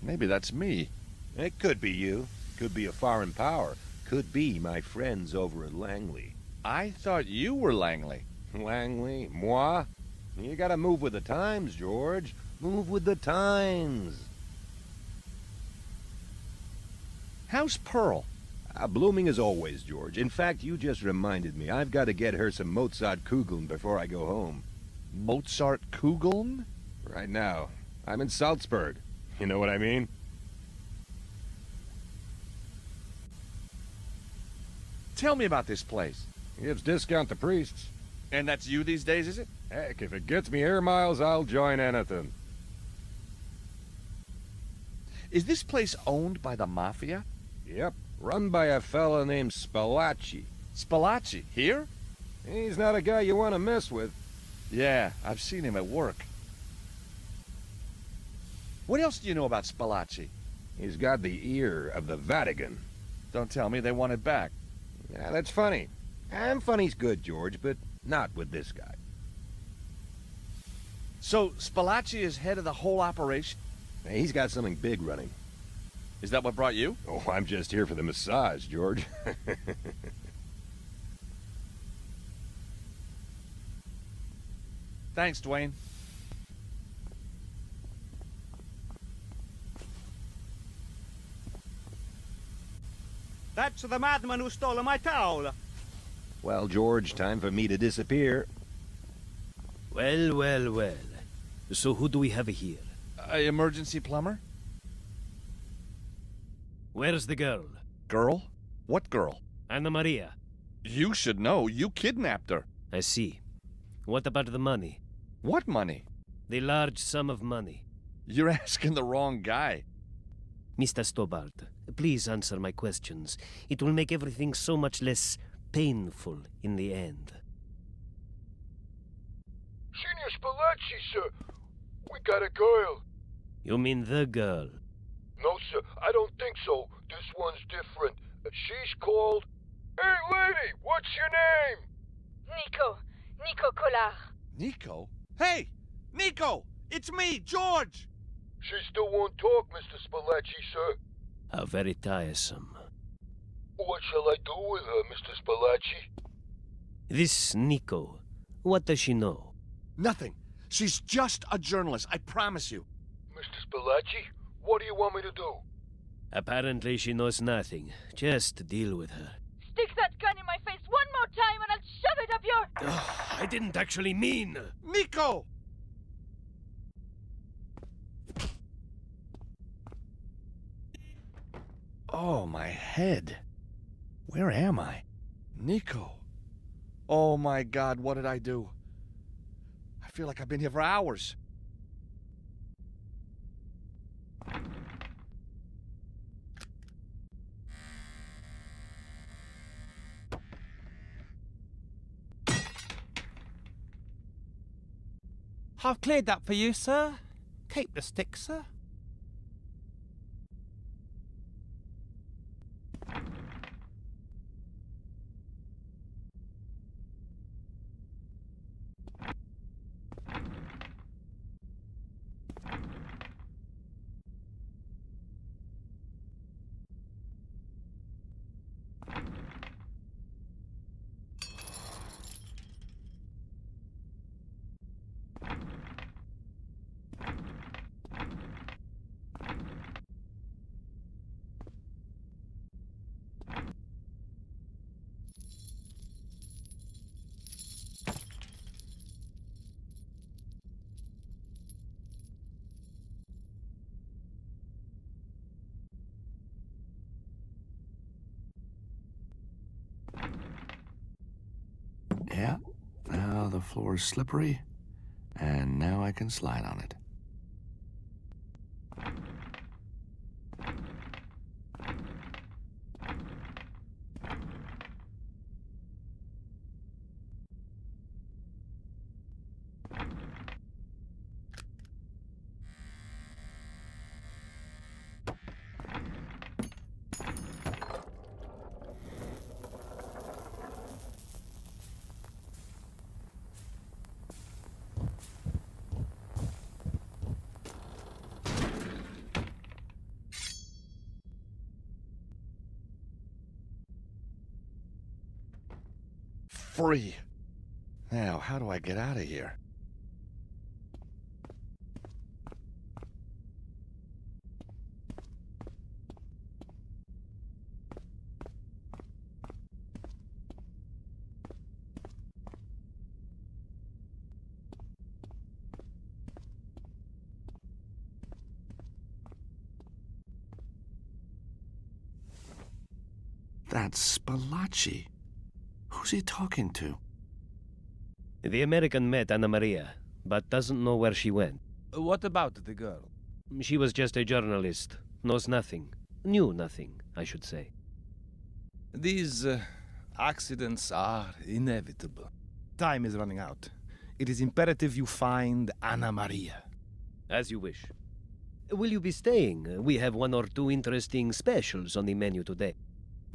Maybe that's me. It could be you. Could be a foreign power. Could be my friends over at Langley. I thought you were Langley. Langley? Moi? You gotta move with the times, George. Move with the times. How's Pearl? Blooming as always, George. In fact, you just reminded me. I've got to get her some Mozart Kugeln before I go home. Mozart Kugeln? Right now. I'm in Salzburg. You know what I mean? Tell me about this place. Gives discount to priests. And that's you these days, is it? Heck, if it gets me air miles, I'll join anything. Is this place owned by the Mafia? Yep. Run by a fella named Spalacci. Spalacci? Here? He's not a guy you want to mess with. Yeah, I've seen him at work. What else do you know about Spalacci? He's got the ear of the Vatican. Don't tell me they want it back. Yeah, that's funny. And funny's good, George, but not with this guy. So, Spalacci is head of the whole operation? He's got something big running. Is that what brought you? Oh, I'm just here for the massage, George. Thanks, Dwayne. That's the madman who stole my towel. Well, George, time for me to disappear. Well, well, well. So who do we have here? Emergency plumber? Where's the girl? Girl? What girl? Anna Maria. You should know. You kidnapped her. I see. What about the money? What money? The large sum of money. You're asking the wrong guy. Mr. Stobart, please answer my questions. It will make everything so much less painful in the end. Senior Spalacci, sir. We got a girl. You mean the girl? No, sir, I don't think so. This one's different. She's called... Hey, lady, what's your name? Nico Collard. Nico? Hey! Nico! It's me, George! She still won't talk, Mr. Spalacci, sir. How very tiresome. What shall I do with her, Mr. Spalacci? This Nico, what does she know? Nothing. She's just a journalist, I promise you. Mr. Spalacci, what do you want me to do? Apparently she knows nothing. Just deal with her. Stick that gun in my face one more time and I'll shove it up your... Ugh, I didn't actually mean... Nico! Oh, my head. Where am I? Nico. Oh my God, what did I do? I feel like I've been here for hours. I've cleared that for you, sir. Keep the stick, sir. Yeah, now the floor is slippery, and now I can slide on it. Free. Now, how do I get out of here? That's Spalacci. Who's he talking to? The American met Anna Maria, but doesn't know where she went. What about the girl? She was just a journalist. Knows nothing. Knew nothing, I should say. These accidents are inevitable. Time is running out. It is imperative you find Anna Maria. As you wish. Will you be staying? We have one or two interesting specials on the menu today.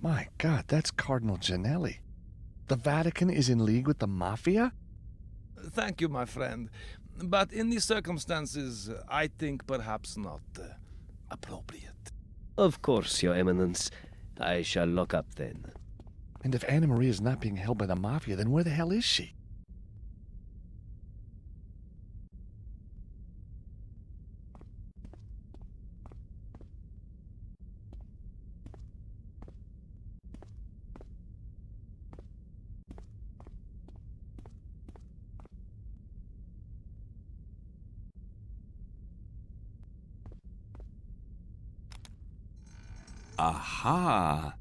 My God, that's Cardinal Gianelli. The Vatican is in league with the Mafia? Thank you, my friend. But in these circumstances, I think perhaps not appropriate. Of course, Your Eminence. I shall lock up then. And if Anna Maria is not being held by the Mafia, then where the hell is she? Aha!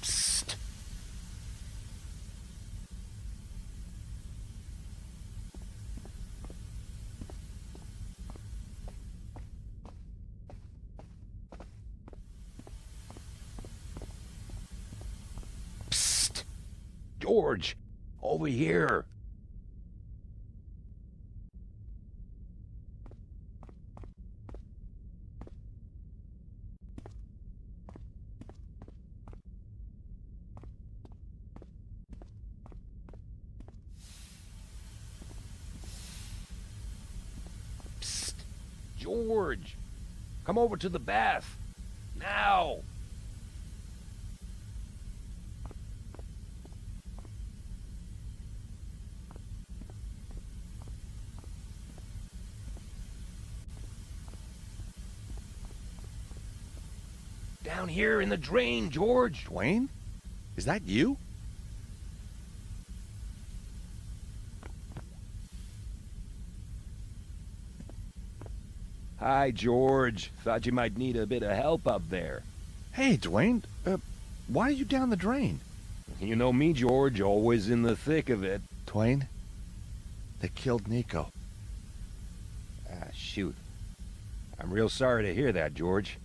Psst. Psst. George, Over here. Psst. George, come over to the bath. Now. Down here in the drain, George. Dwayne? Is that you? Hi, George. Thought you might need a bit of help up there. Hey, Dwayne. Why are you down the drain? You know me, George, always in the thick of it. Dwayne, they killed Nico. Ah, shoot. I'm real sorry to hear that, George.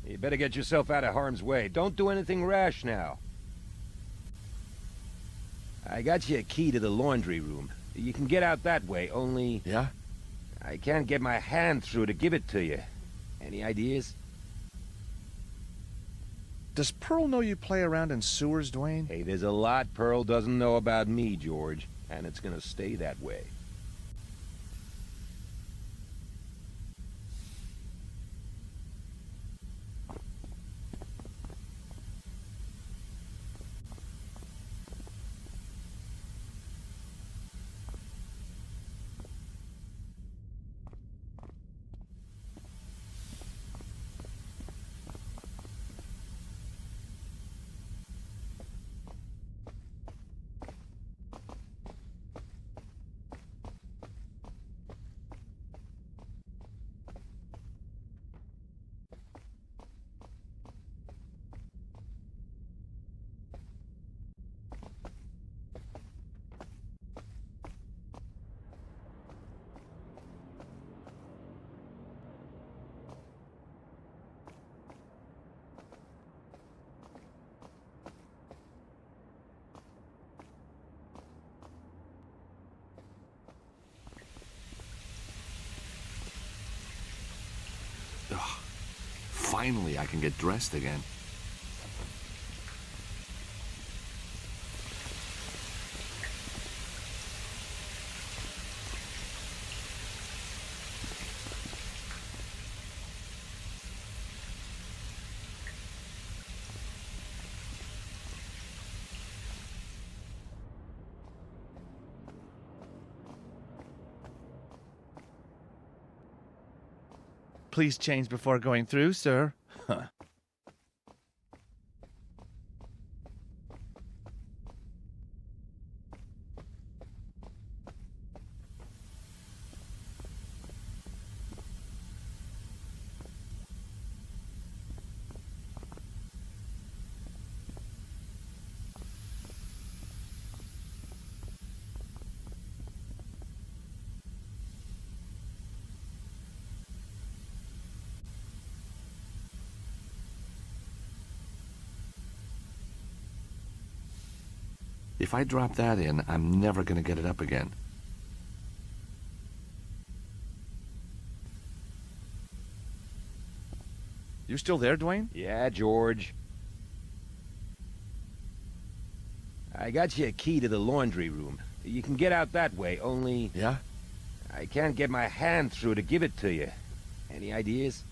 You better get yourself out of harm's way. Don't do anything rash now. I got you a key to the laundry room. You can get out that way, only... Yeah? I can't get my hand through to give it to you. Any ideas? Does Pearl know you play around in sewers, Dwayne? Hey, there's a lot Pearl doesn't know about me, George. And it's gonna stay that way. Finally, I can get dressed again. Please change before going through, sir. Huh. If I drop that in, I'm never going to get it up again. You still there, Dwayne? Yeah, George. I got you a key to the laundry room. You can get out that way, only... Yeah? I can't get my hand through to give it to you. Any ideas?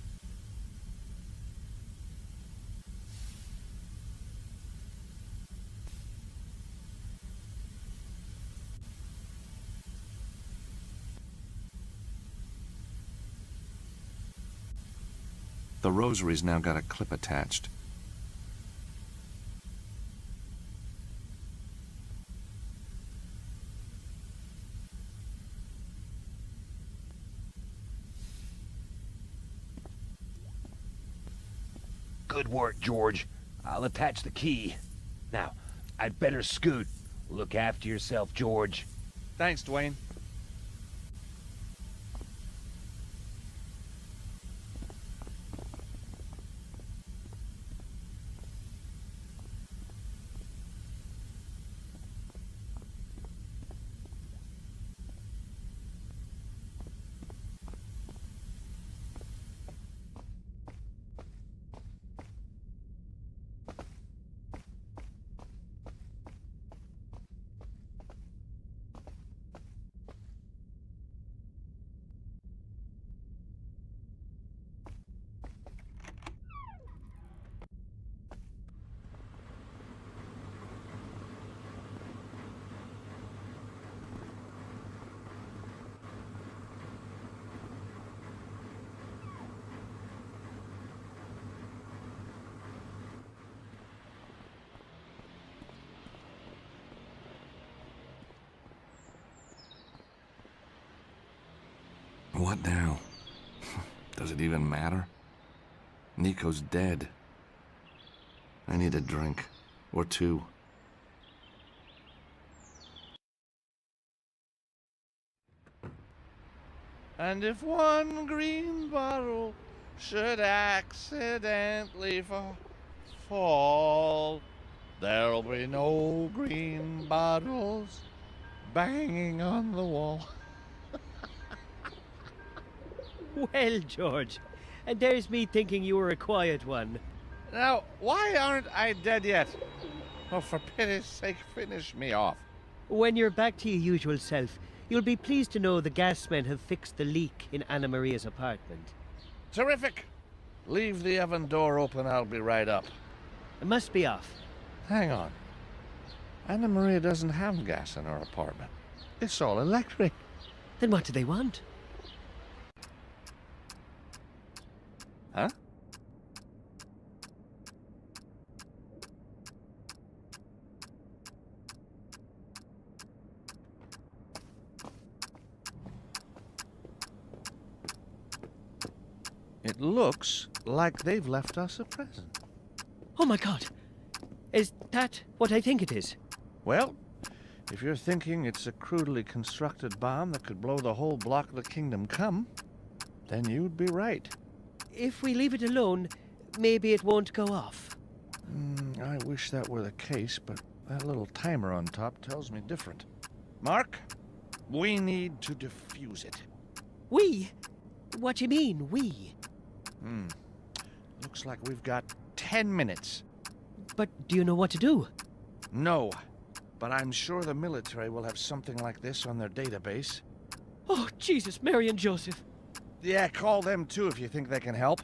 The rosary's now got a clip attached. Good work, George. I'll attach the key. Now, I'd better scoot. Look after yourself, George. Thanks, Dwayne. What now? Does it even matter? Nico's dead. I need a drink. Or two. And if one green bottle should accidentally fall, there'll be no green bottles banging on the wall. Well, George, and there's me thinking you were a quiet one. Now, why aren't I dead yet? Oh, for pity's sake, finish me off. When you're back to your usual self, you'll be pleased to know the gasmen have fixed the leak in Anna Maria's apartment. Terrific! Leave the oven door open, I'll be right up. It must be off. Hang on. Anna Maria doesn't have gas in her apartment. It's all electric. Then what do they want? Huh? It looks like they've left us a present. Oh my God! Is that what I think it is? Well, if you're thinking it's a crudely constructed bomb that could blow the whole block of the kingdom come, then you'd be right. If we leave it alone, maybe it won't go off. I wish that were the case, but that little timer on top tells me different. Mark, we need to defuse it. We? What do you mean, we? Looks like we've got 10 minutes. But do you know what to do? No, but I'm sure the military will have something like this on their database. Oh, Jesus, Mary and Joseph. Yeah, call them too if you think they can help.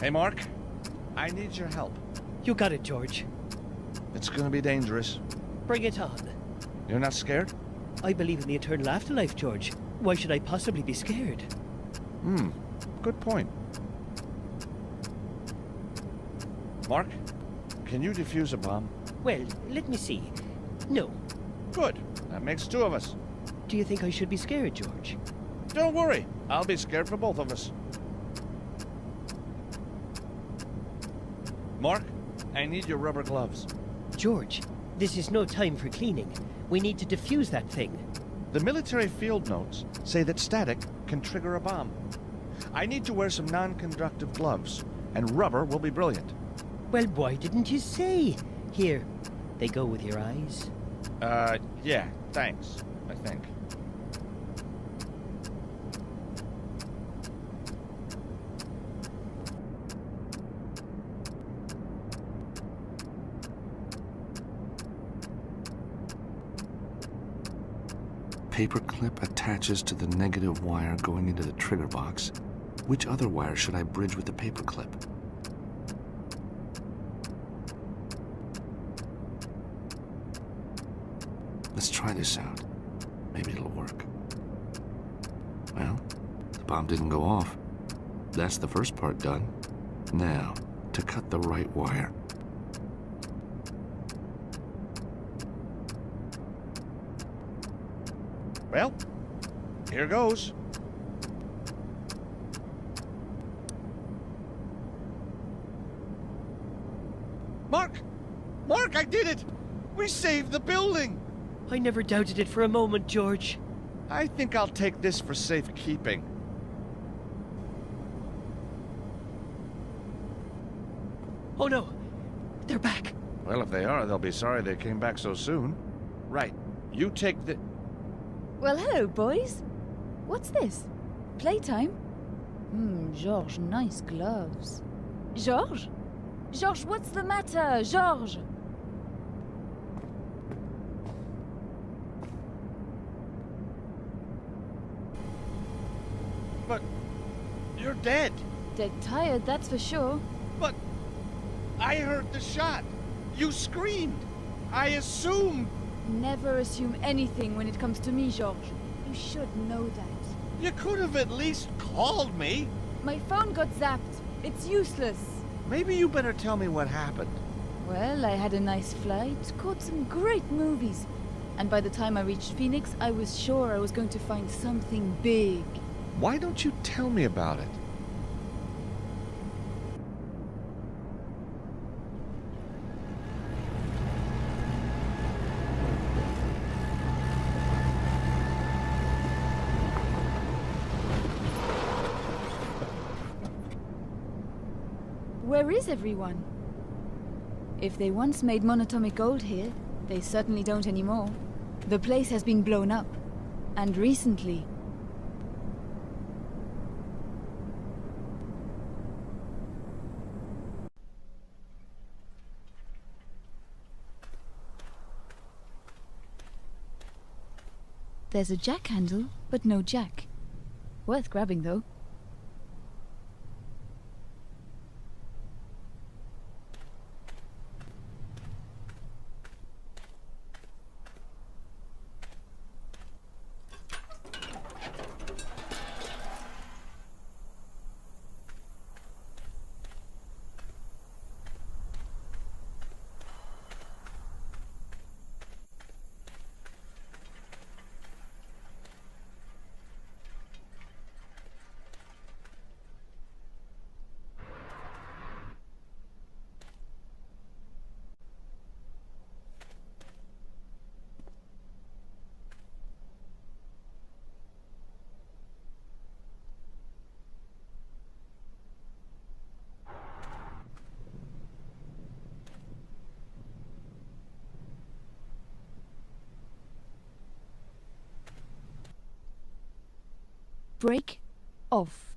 Hey, Mark. I need your help. You got it, George. It's gonna be dangerous. Bring it on. You're not scared? I believe in the eternal afterlife, George. Why should I possibly be scared? Good point. Mark, can you defuse a bomb? Well, let me see. No. Good. That makes two of us. Do you think I should be scared, George? Don't worry. I'll be scared for both of us. Mark, I need your rubber gloves. George, this is no time for cleaning. We need to defuse that thing. The military field notes say that static can trigger a bomb. I need to wear some non-conductive gloves, and rubber will be brilliant. Well, why didn't you say? Here, they go with your eyes. Yeah, thanks, I think. Paperclip attaches to the negative wire going into the trigger box. Which other wire should I bridge with the paperclip? Let's try this out. Maybe it'll work. Well, the bomb didn't go off. That's the first part done. Now, to cut the right wire. Well, here goes. Mark! Mark, I did it! We saved the building! I never doubted it for a moment, George. I think I'll take this for safekeeping. Oh no! They're back! Well, if they are, they'll be sorry they came back so soon. Right, you take the... Well, hello, boys. What's this? Playtime? Georges, nice gloves. Georges? Georges, what's the matter? Georges! But you're dead. Dead tired, that's for sure. But I heard the shot. You screamed. I assumed. Never assume anything when it comes to me, Georges. You should know that. You could have at least called me. My phone got zapped. It's useless. Maybe you better tell me what happened. Well, I had a nice flight, caught some great movies. And by the time I reached Phoenix, I was sure I was going to find something big. Why don't you tell me about it? Where is everyone? If they once made monatomic gold here, they certainly don't anymore. The place has been blown up. And recently. There's a jack handle, but no jack. Worth grabbing, though. Break off.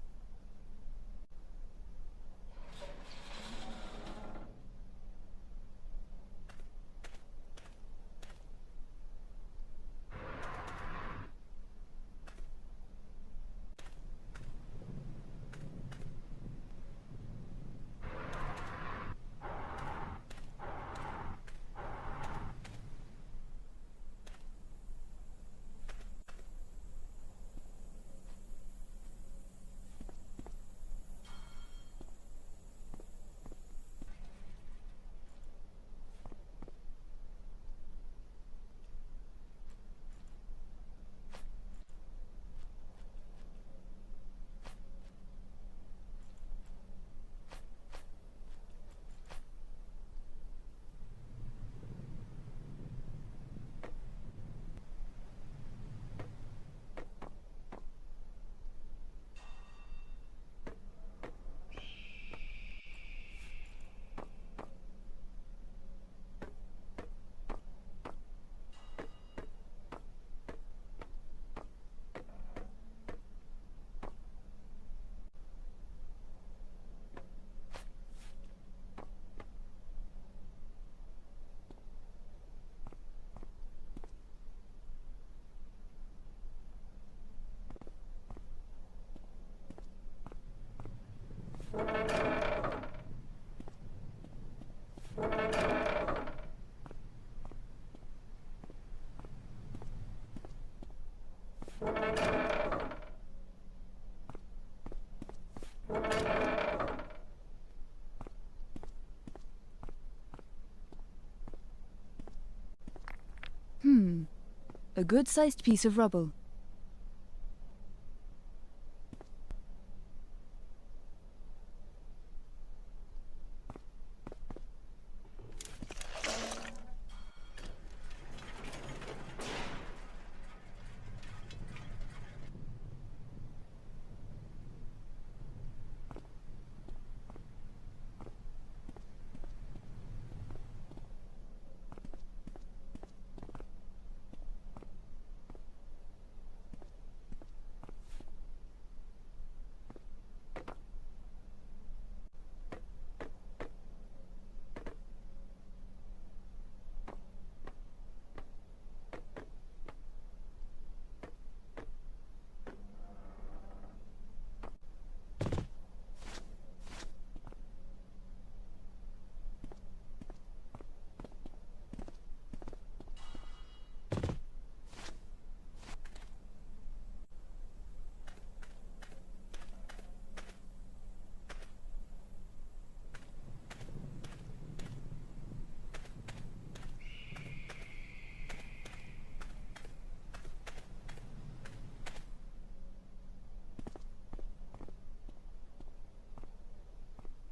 A good-sized piece of rubble.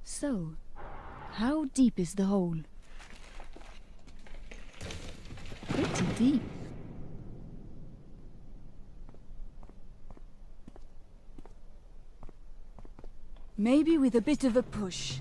So, how deep is the hole? Pretty deep. Maybe with a bit of a push.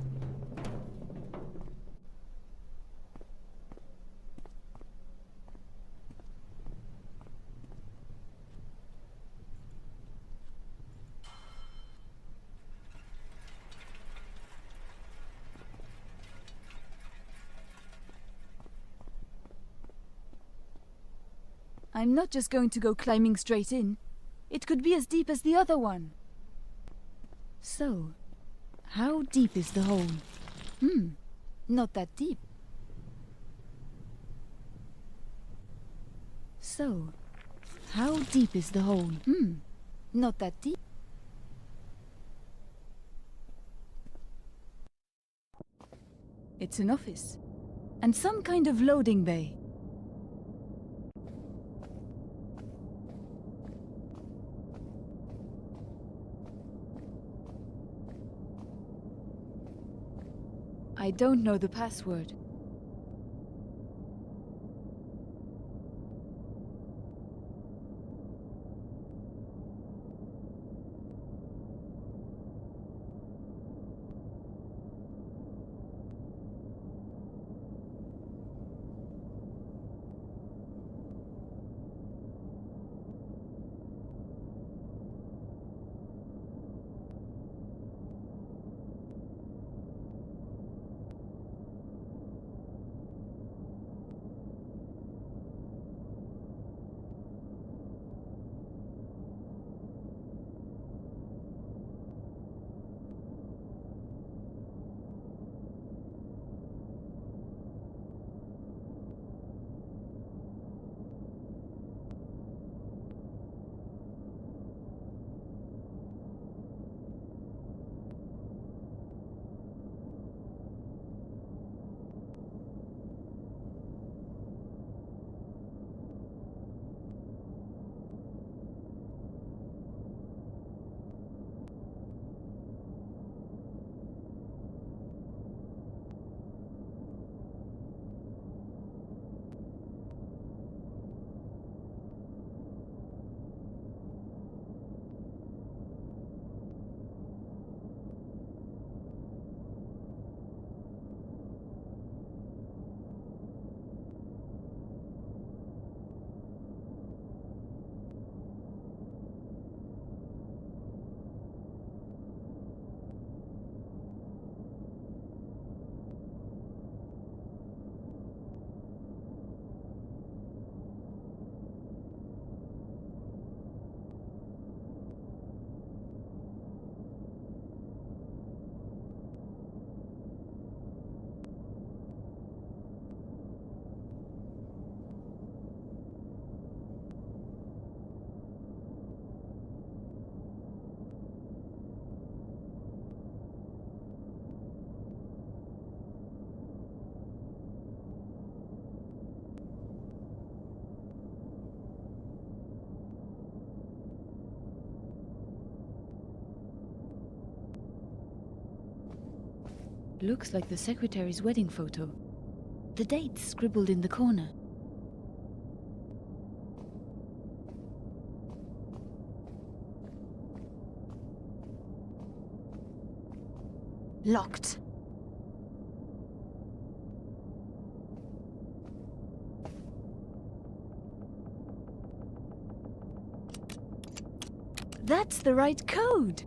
I'm not just going to go climbing straight in. It could be as deep as the other one. So, how deep is the hole? Not that deep. So, how deep is the hole? Not that deep. It's an office. And some kind of loading bay. I don't know the password. Looks like the secretary's wedding photo. The date's scribbled in the corner. Locked. That's the right code!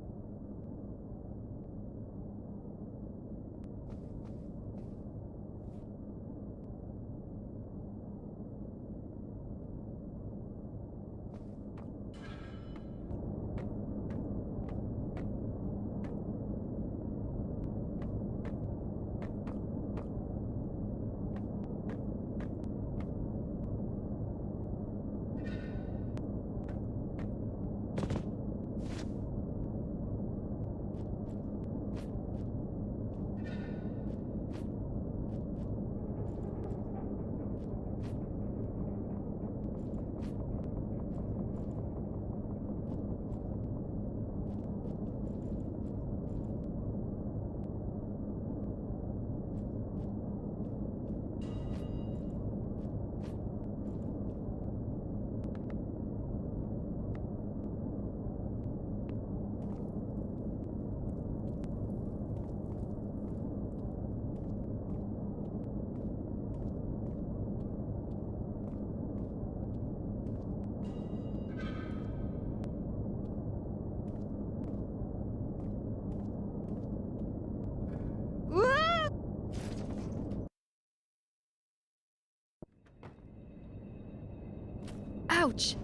Ouch!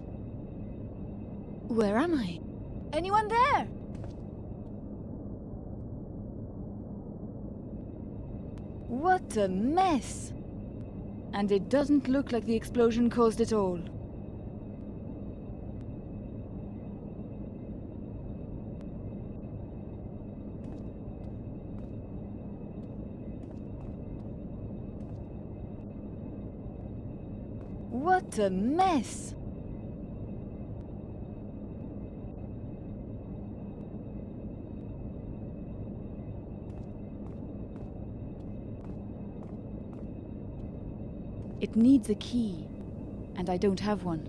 Where am I? Anyone there? What a mess! And it doesn't look like the explosion caused it all. What a mess! It needs a key, and I don't have one.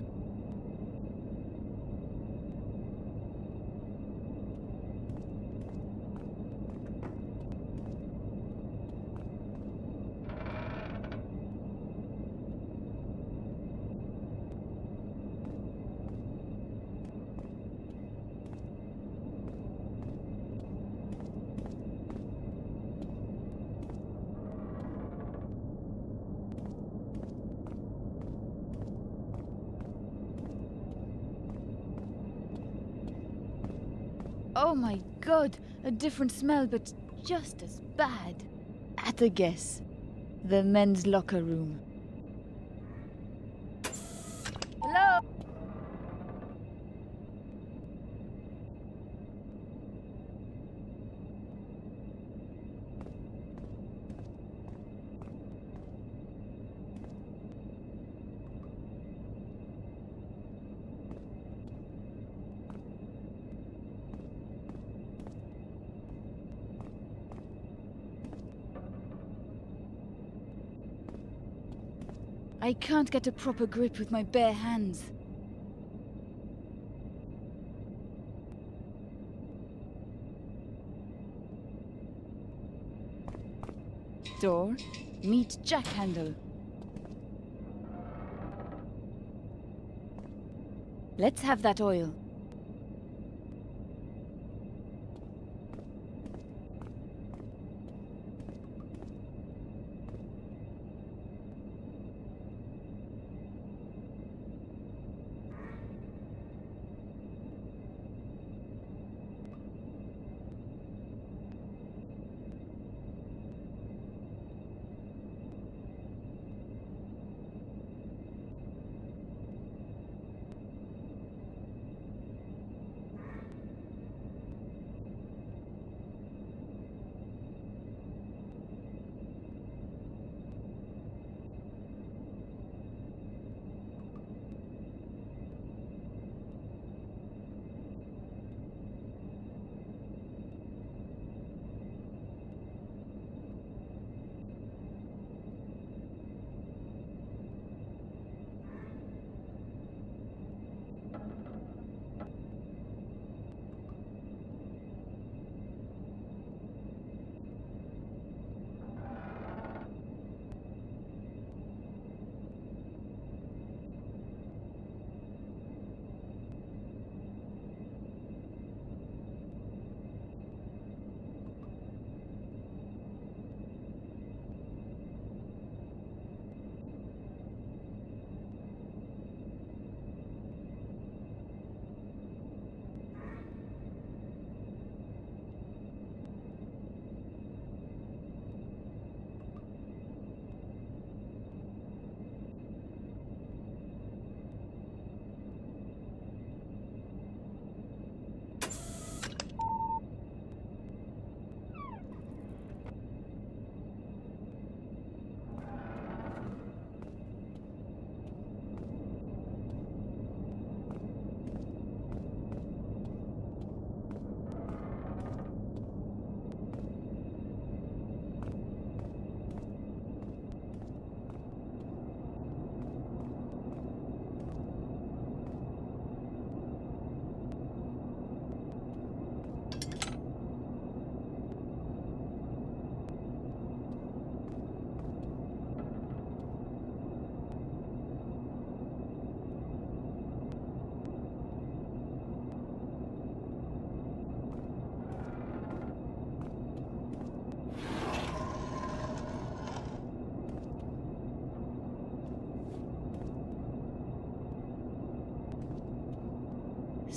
Oh my god, a different smell, but just as bad. At a guess, the men's locker room. Hello? I can't get a proper grip with my bare hands. Door, meet jack handle. Let's have that oil.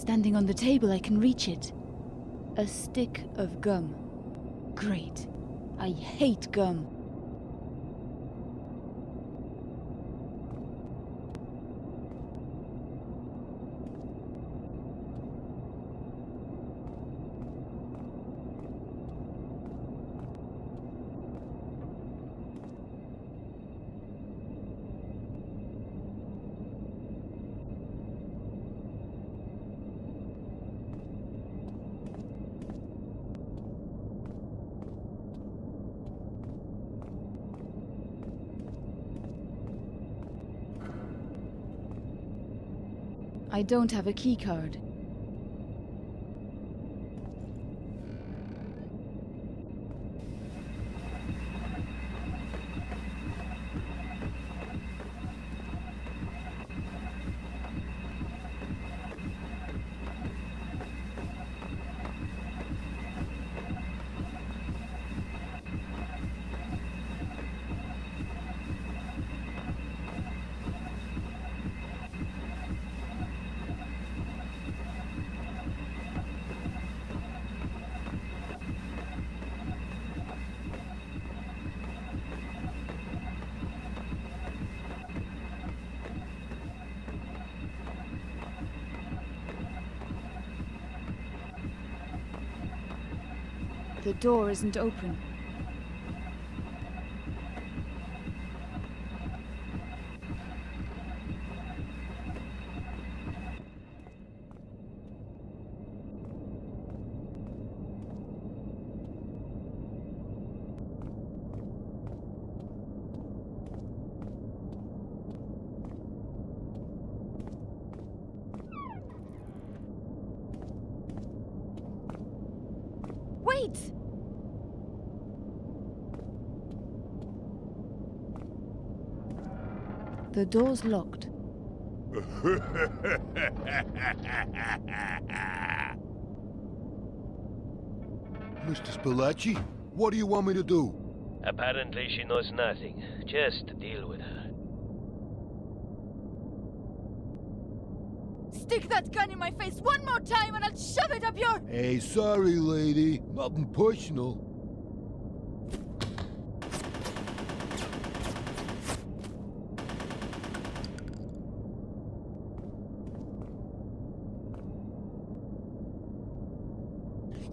standing on the table, I can reach it. A stick of gum. Great. I hate gum. I don't have a keycard. The door isn't open. Wait! The door's locked. Mr. Spalacci, what do you want me to do? Apparently she knows nothing. Just deal with her. Stick that gun in my face one more time and I'll shove it up your... Hey, sorry, lady. Nothing personal.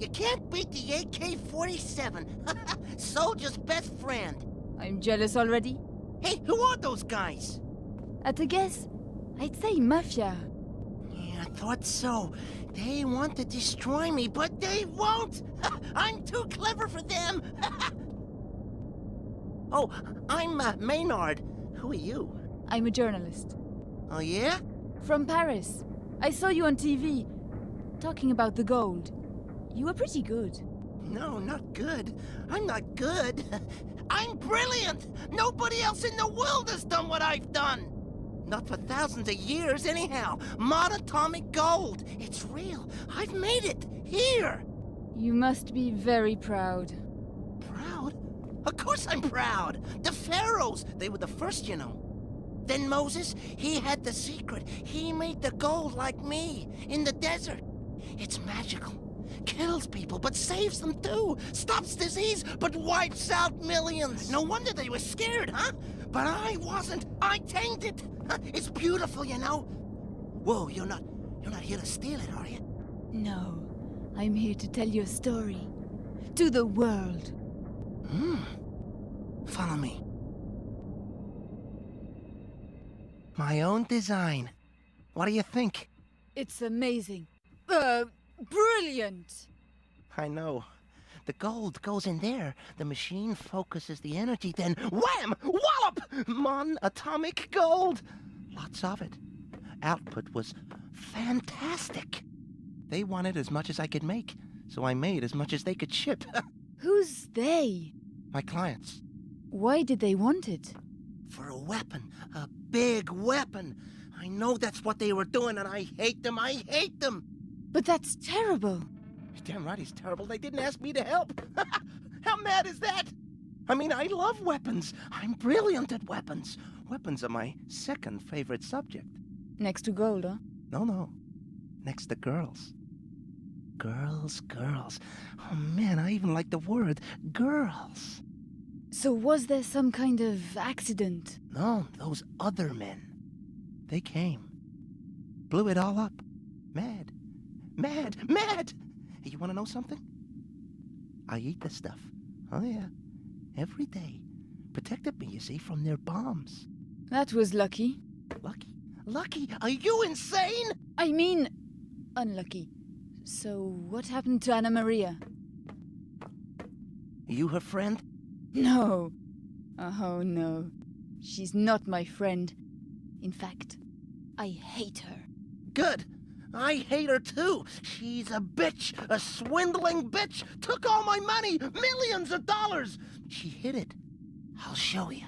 You can't beat the AK-47. Soldier's best friend. I'm jealous already. Hey, who are those guys? At a guess, I'd say mafia. Yeah, I thought so. They want to destroy me, but they won't! I'm too clever for them! Oh, I'm Maynard. Who are you? I'm a journalist. Oh, yeah? From Paris. I saw you on TV, talking about the gold. You were pretty good. No, not good. I'm not good. I'm brilliant! Nobody else in the world has done what I've done! Not for thousands of years, anyhow. Monatomic gold. It's real. I've made it. Here. You must be very proud. Proud? Of course I'm proud. The pharaohs, they were the first, you know. Then Moses, he had the secret. He made the gold like me, in the desert. It's magical. Kills people, but saves them too. Stops disease, but wipes out millions. No wonder they were scared, huh? But I wasn't. I tamed it. It's beautiful, you know. Whoa, you're not here to steal it, are you? No, I'm here to tell you a story. To the world. Follow me. My own design. What do you think? It's amazing. Brilliant! I know. The gold goes in there. The machine focuses the energy, then wham! Wallop! Atomic gold! Lots of it. Output was fantastic. They wanted as much as I could make, so I made as much as they could ship. Who's they? My clients. Why did they want it? For a weapon. A big weapon. I know that's what they were doing, and I hate them. I hate them! But that's terrible. Damn right he's terrible. They didn't ask me to help. How mad is that? I mean, I love weapons. I'm brilliant at weapons. Weapons are my second favorite subject. Next to gold, huh? No. next to girls. Girls, girls. Oh man, I even like the word girls. So was there some kind of accident? No, those other men. They came. Blew it all up. Mad. Mad. Mad! Hey, you want to know something? I eat this stuff. Oh yeah. Every day. Protected me, you see, from their bombs. That was lucky. Lucky? Lucky? Are you insane? I mean, unlucky. So, what happened to Anna Maria? You her friend? No. Oh, no. She's not my friend. In fact, I hate her. Good. I hate her too. She's a bitch, a swindling bitch. Took all my money, millions of dollars. She hid it. I'll show you.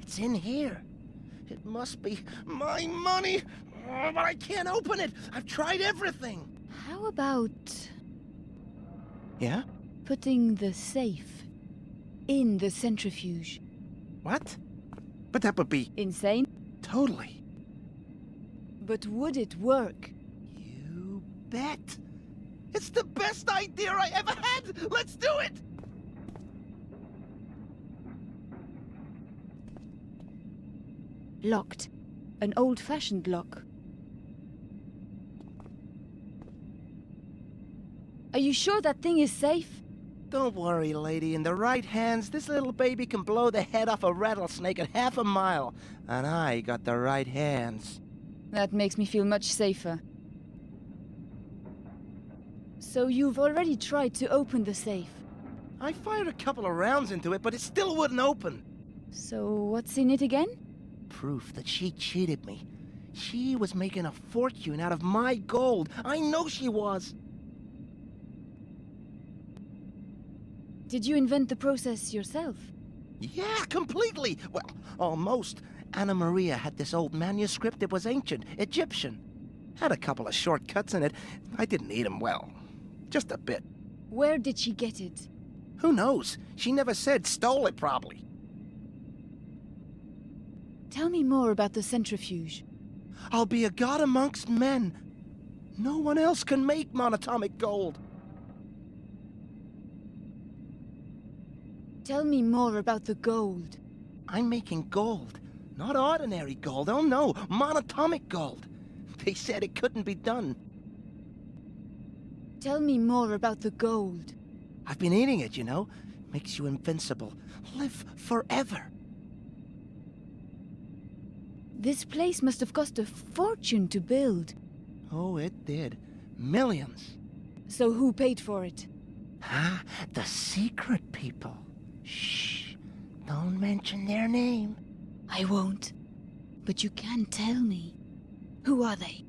It's in here. It must be my money, but I can't open it. I've tried everything. How about... Yeah? putting the safe in the centrifuge? What? But that would be... insane? Totally. But would it work? You bet. It's the best idea I ever had. Let's do it. Locked. An old-fashioned lock. Are you sure that thing is safe? Don't worry, lady. In the right hands, this little baby can blow the head off a rattlesnake at half a mile. And I got the right hands. That makes me feel much safer. So you've already tried to open the safe? I fired a couple of rounds into it, but it still wouldn't open. So what's in it again? Proof that she cheated me. She was making a fortune out of my gold. I know she was. Did you invent the process yourself? Yeah, completely. Well, almost. Anna Maria had this old manuscript. It was ancient, Egyptian. Had a couple of shortcuts in it. I didn't need them well. Just a bit. Where did she get it? Who knows? She never said. Stole it, probably. Tell me more about the centrifuge. I'll be a god amongst men. No one else can make monatomic gold. Tell me more about the gold. I'm making gold. Not ordinary gold, oh no, monatomic gold. They said it couldn't be done. Tell me more about the gold. I've been eating it, you know. Makes you invincible. Live forever. This place must have cost a fortune to build. Oh, it did. Millions. So who paid for it? Ah, the secret people. Shh. Don't mention their name. I won't. But you can tell me. Who are they?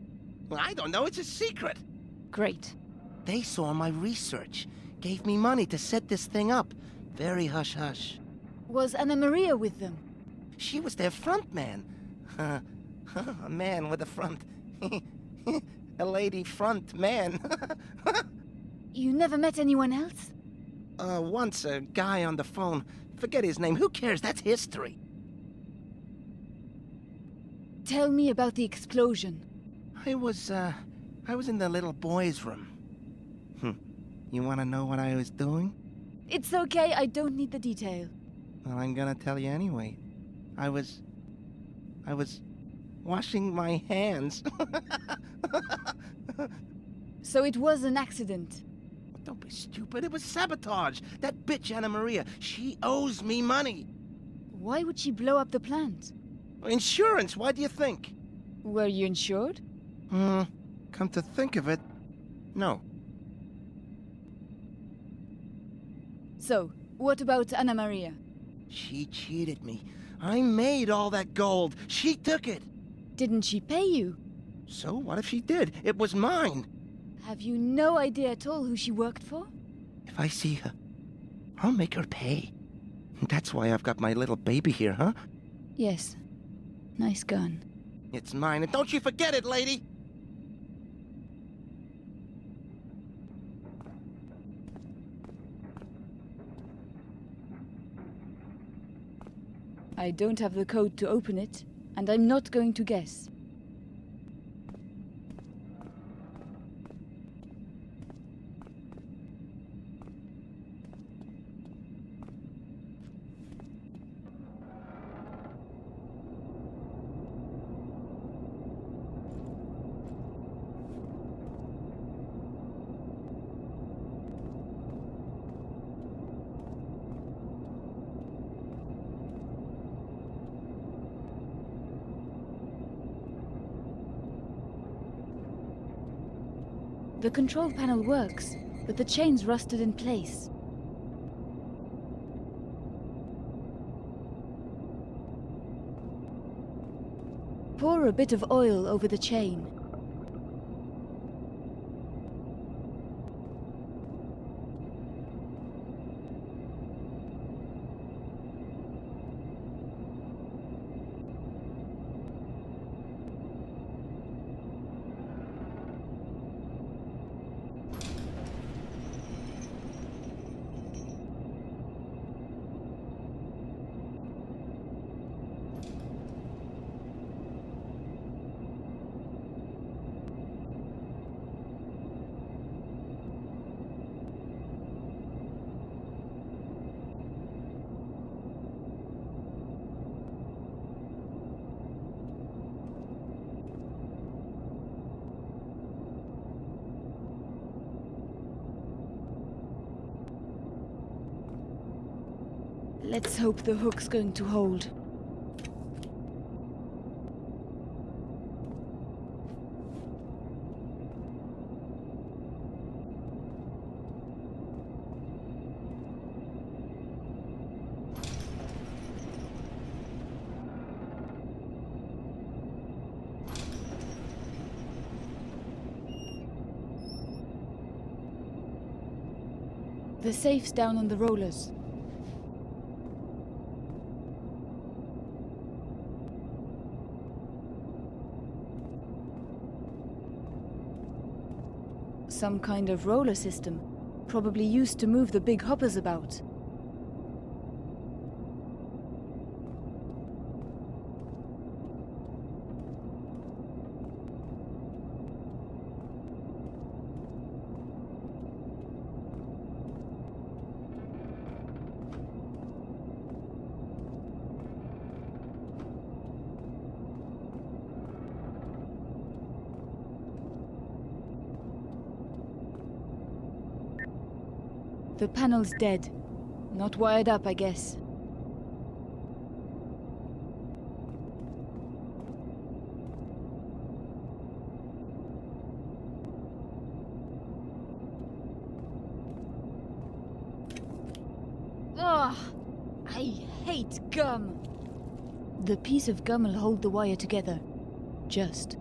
Well, I don't know. It's a secret. Great. They saw my research. Gave me money to set this thing up. Very hush-hush. Was Anna Maria with them? She was their front man. A man with a front. A lady front man. You never met anyone else? Once a guy on the phone. Forget his name. Who cares? That's history. Tell me about the explosion. I was in the little boy's room. You want to know what I was doing? It's okay, I don't need the detail. Well, I'm gonna tell you anyway. I was washing my hands. So it was an accident? Don't be stupid. It was sabotage. That bitch Anna Maria, she owes me money. Why would she blow up the plant? Insurance, why do you think? Were you insured? Come to think of it, no. So, what about Anna Maria? She cheated me. I made all that gold. She took it. Didn't she pay you? So what if she did? It was mine. Have you no idea at all who she worked for? If I see her, I'll make her pay. That's why I've got my little baby here, huh? Yes. Nice gun. It's mine, and don't you forget it, lady! I don't have the code to open it, and I'm not going to guess. The control panel works, but the chain's rusted in place. Pour a bit of oil over the chain. Let's hope the hook's going to hold. The safe's down on the rollers. Some kind of roller system, probably used to move the big hoppers about. The panel's dead. Not wired up, I guess. Ugh! I hate gum! The piece of gum will hold the wire together. Just.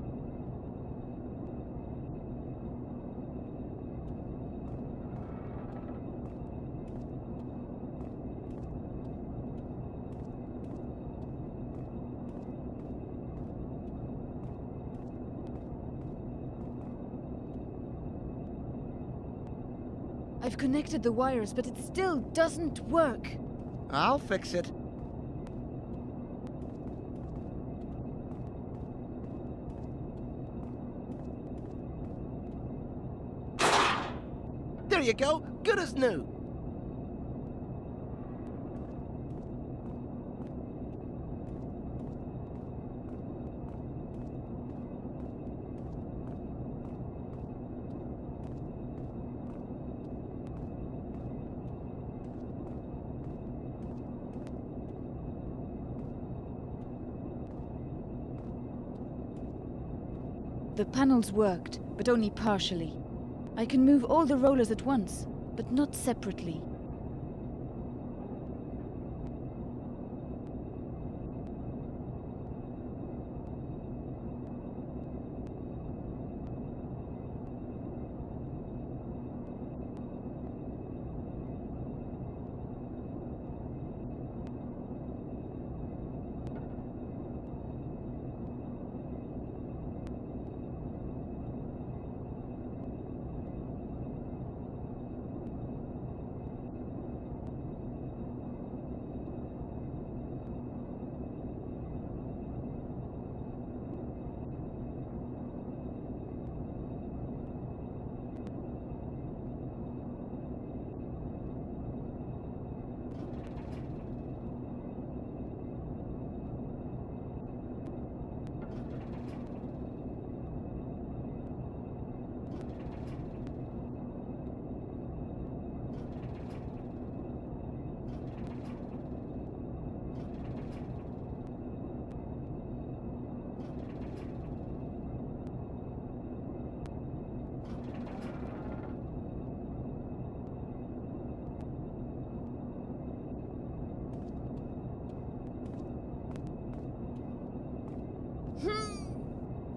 I've connected the wires, but it still doesn't work. I'll fix it. There you go, good as new. The panels worked, but only partially. I can move all the rollers at once, but not separately.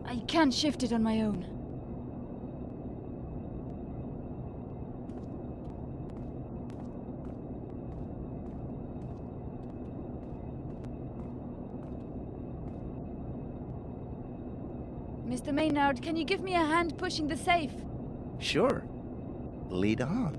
I can't shift it on my own. Mr. Maynard, can you give me a hand pushing the safe? Sure. Lead on.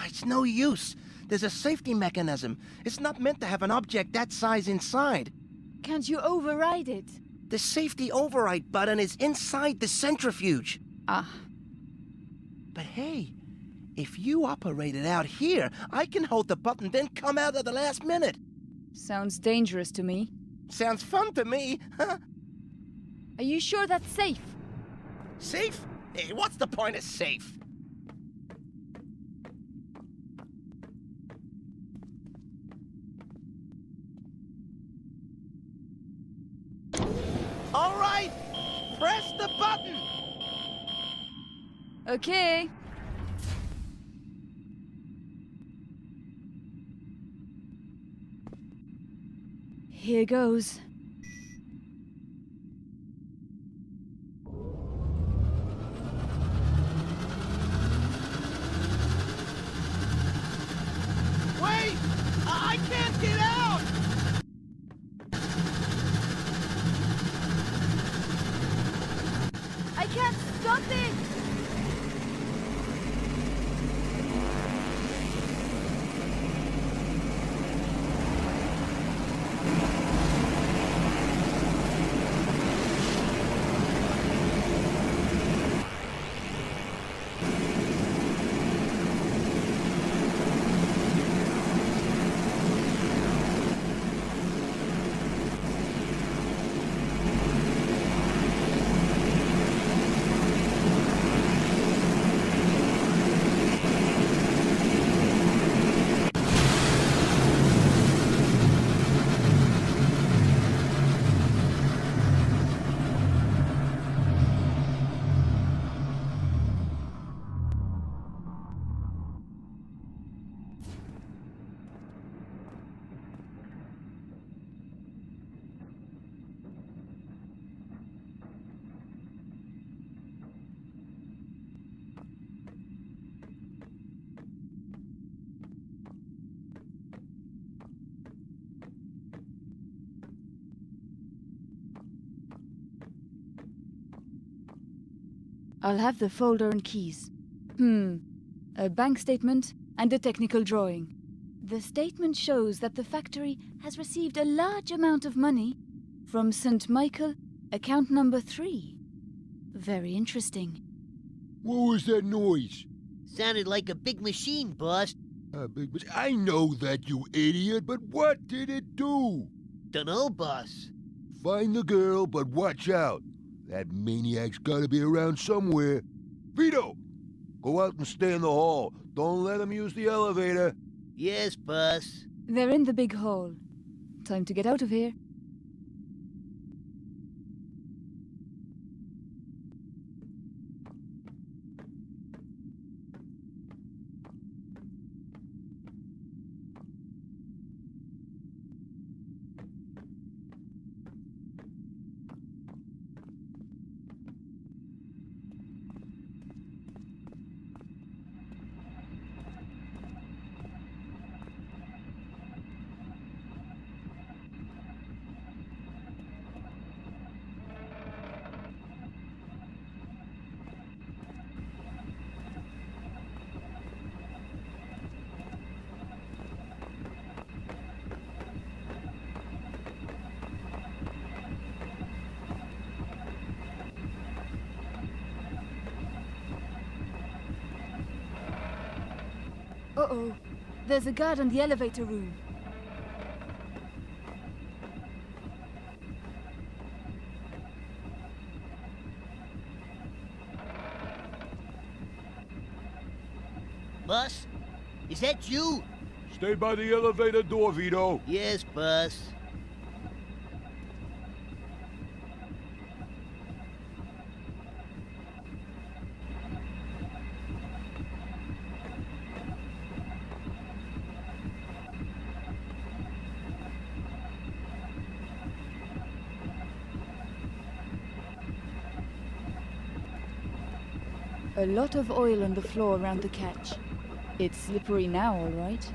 It's no use. There's a safety mechanism. It's not meant to have an object that size inside. Can't you override it? The safety override button is inside the centrifuge. Ah. But hey, if you operate it out here, I can hold the button, then come out at the last minute. Sounds dangerous to me. Sounds fun to me, huh? Are you sure that's safe? Safe? Hey, what's the point of safe? All right, press the button. Okay. Here goes. Wait! I can't get out! I can't stop it! I'll have the folder and keys. A bank statement and a technical drawing. The statement shows that the factory has received a large amount of money from St. Michael, account number 3. Very interesting. What was that noise? Sounded like a big machine, boss. A big machine? I know that, you idiot, but what did it do? Dunno, boss. Find the girl, but watch out. That maniac's gotta be around somewhere. Vito! Go out and stay in the hall. Don't let him use the elevator. Yes, boss. They're in the big hall. Time to get out of here. Uh-oh. There's a guard in the elevator room. Boss? Is that you? Stay by the elevator door, Vito. Yes, boss. A lot of oil on the floor around the catch. It's slippery now, all right.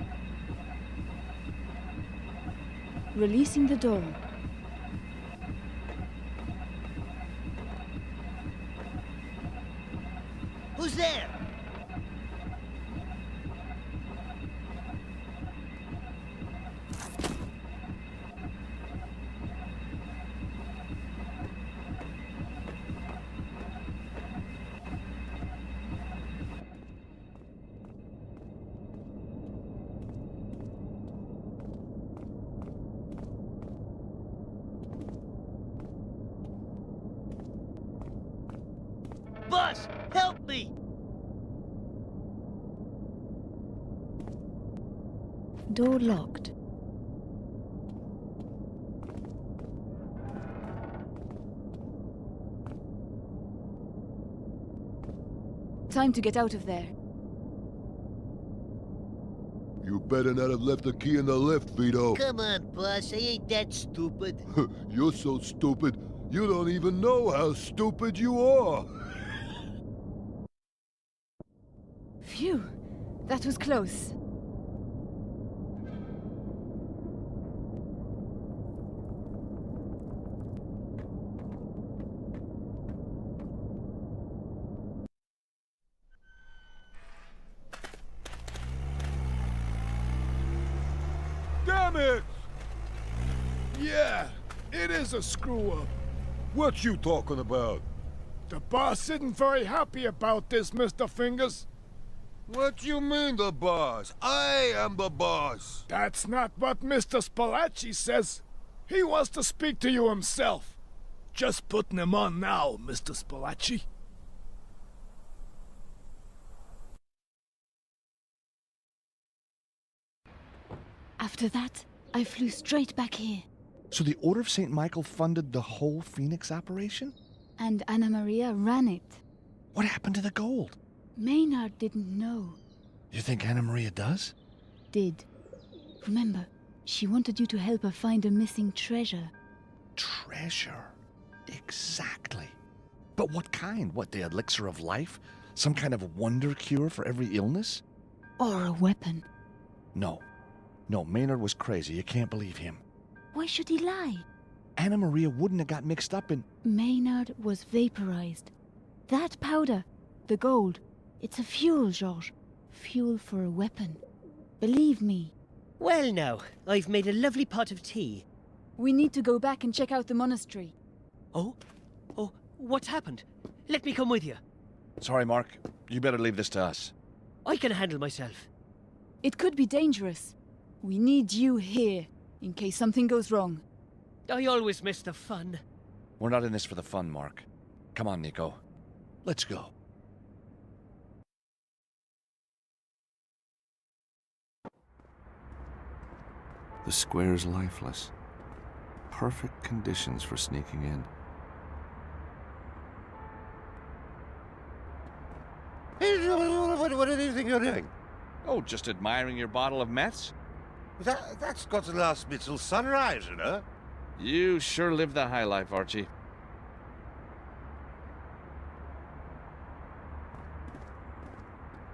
Releasing the door. Who's there? Boss, help me! Door locked. Time to get out of there. You better not have left the key in the lift, Vito. Come on, boss, I ain't that stupid. You're so stupid, you don't even know how stupid you are. Phew, that was close. Damn it! Yeah, it is a screw-up. What you talking about? The boss isn't very happy about this, Mr. Fingers. What you mean, the boss? I am the boss. That's not what Mr. Spalacci says. He wants to speak to you himself. Just putting him on now, Mr. Spalacci. After that, I flew straight back here. So the Order of St. Michael funded the whole Phoenix operation? And Anna Maria ran it. What happened to the gold? Maynard didn't know. You think Anna Maria does? Did. Remember, she wanted you to help her find a missing treasure. Treasure? Exactly. But what kind? What, the elixir of life? Some kind of wonder cure for every illness? Or a weapon. No. No, Maynard was crazy. You can't believe him. Why should he lie? Anna Maria wouldn't have got mixed up in... Maynard was vaporized. That powder, the gold, it's a fuel, Georges. Fuel for a weapon. Believe me. Well now, I've made a lovely pot of tea. We need to go back and check out the monastery. Oh? Oh, what's happened? Let me come with you. Sorry, Mark. You better leave this to us. I can handle myself. It could be dangerous. We need you here, in case something goes wrong. I always miss the fun. We're not in this for the fun, Mark. Come on, Nico. Let's go. The square's lifeless. Perfect conditions for sneaking in. What do you think you're doing? Oh, just admiring your bottle of meths? That's got to last me till sunrise, you know? You sure live the high life, Archie.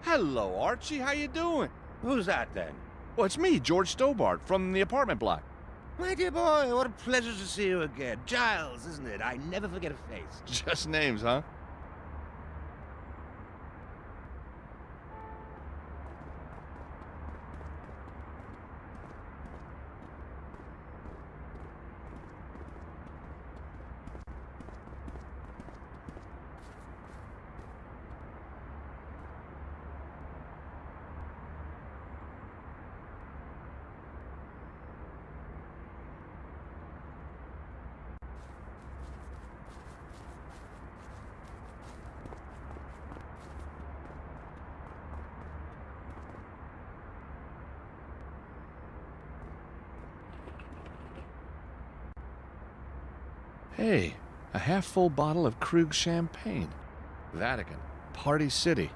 Hello, Archie. How you doing? Who's that, then? Well, it's me, George Stobart, from the apartment block. My dear boy, what a pleasure to see you again. Giles, isn't it? I never forget a face. Just names, huh? Hey, a half-full bottle of Krug champagne. Vatican, Party City.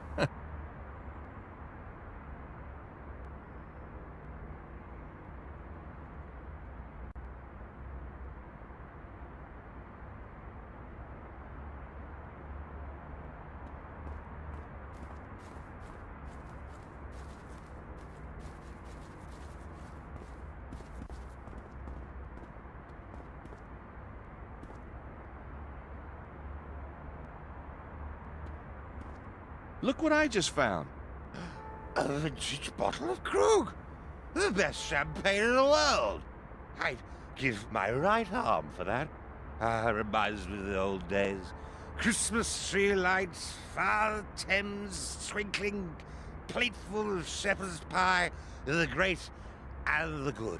Look what I just found. A vintage bottle of Krug. The best champagne in the world. I'd give my right arm for that. Reminds me of the old days. Christmas tree lights, Father Thames twinkling, plateful of shepherd's pie, the great and the good.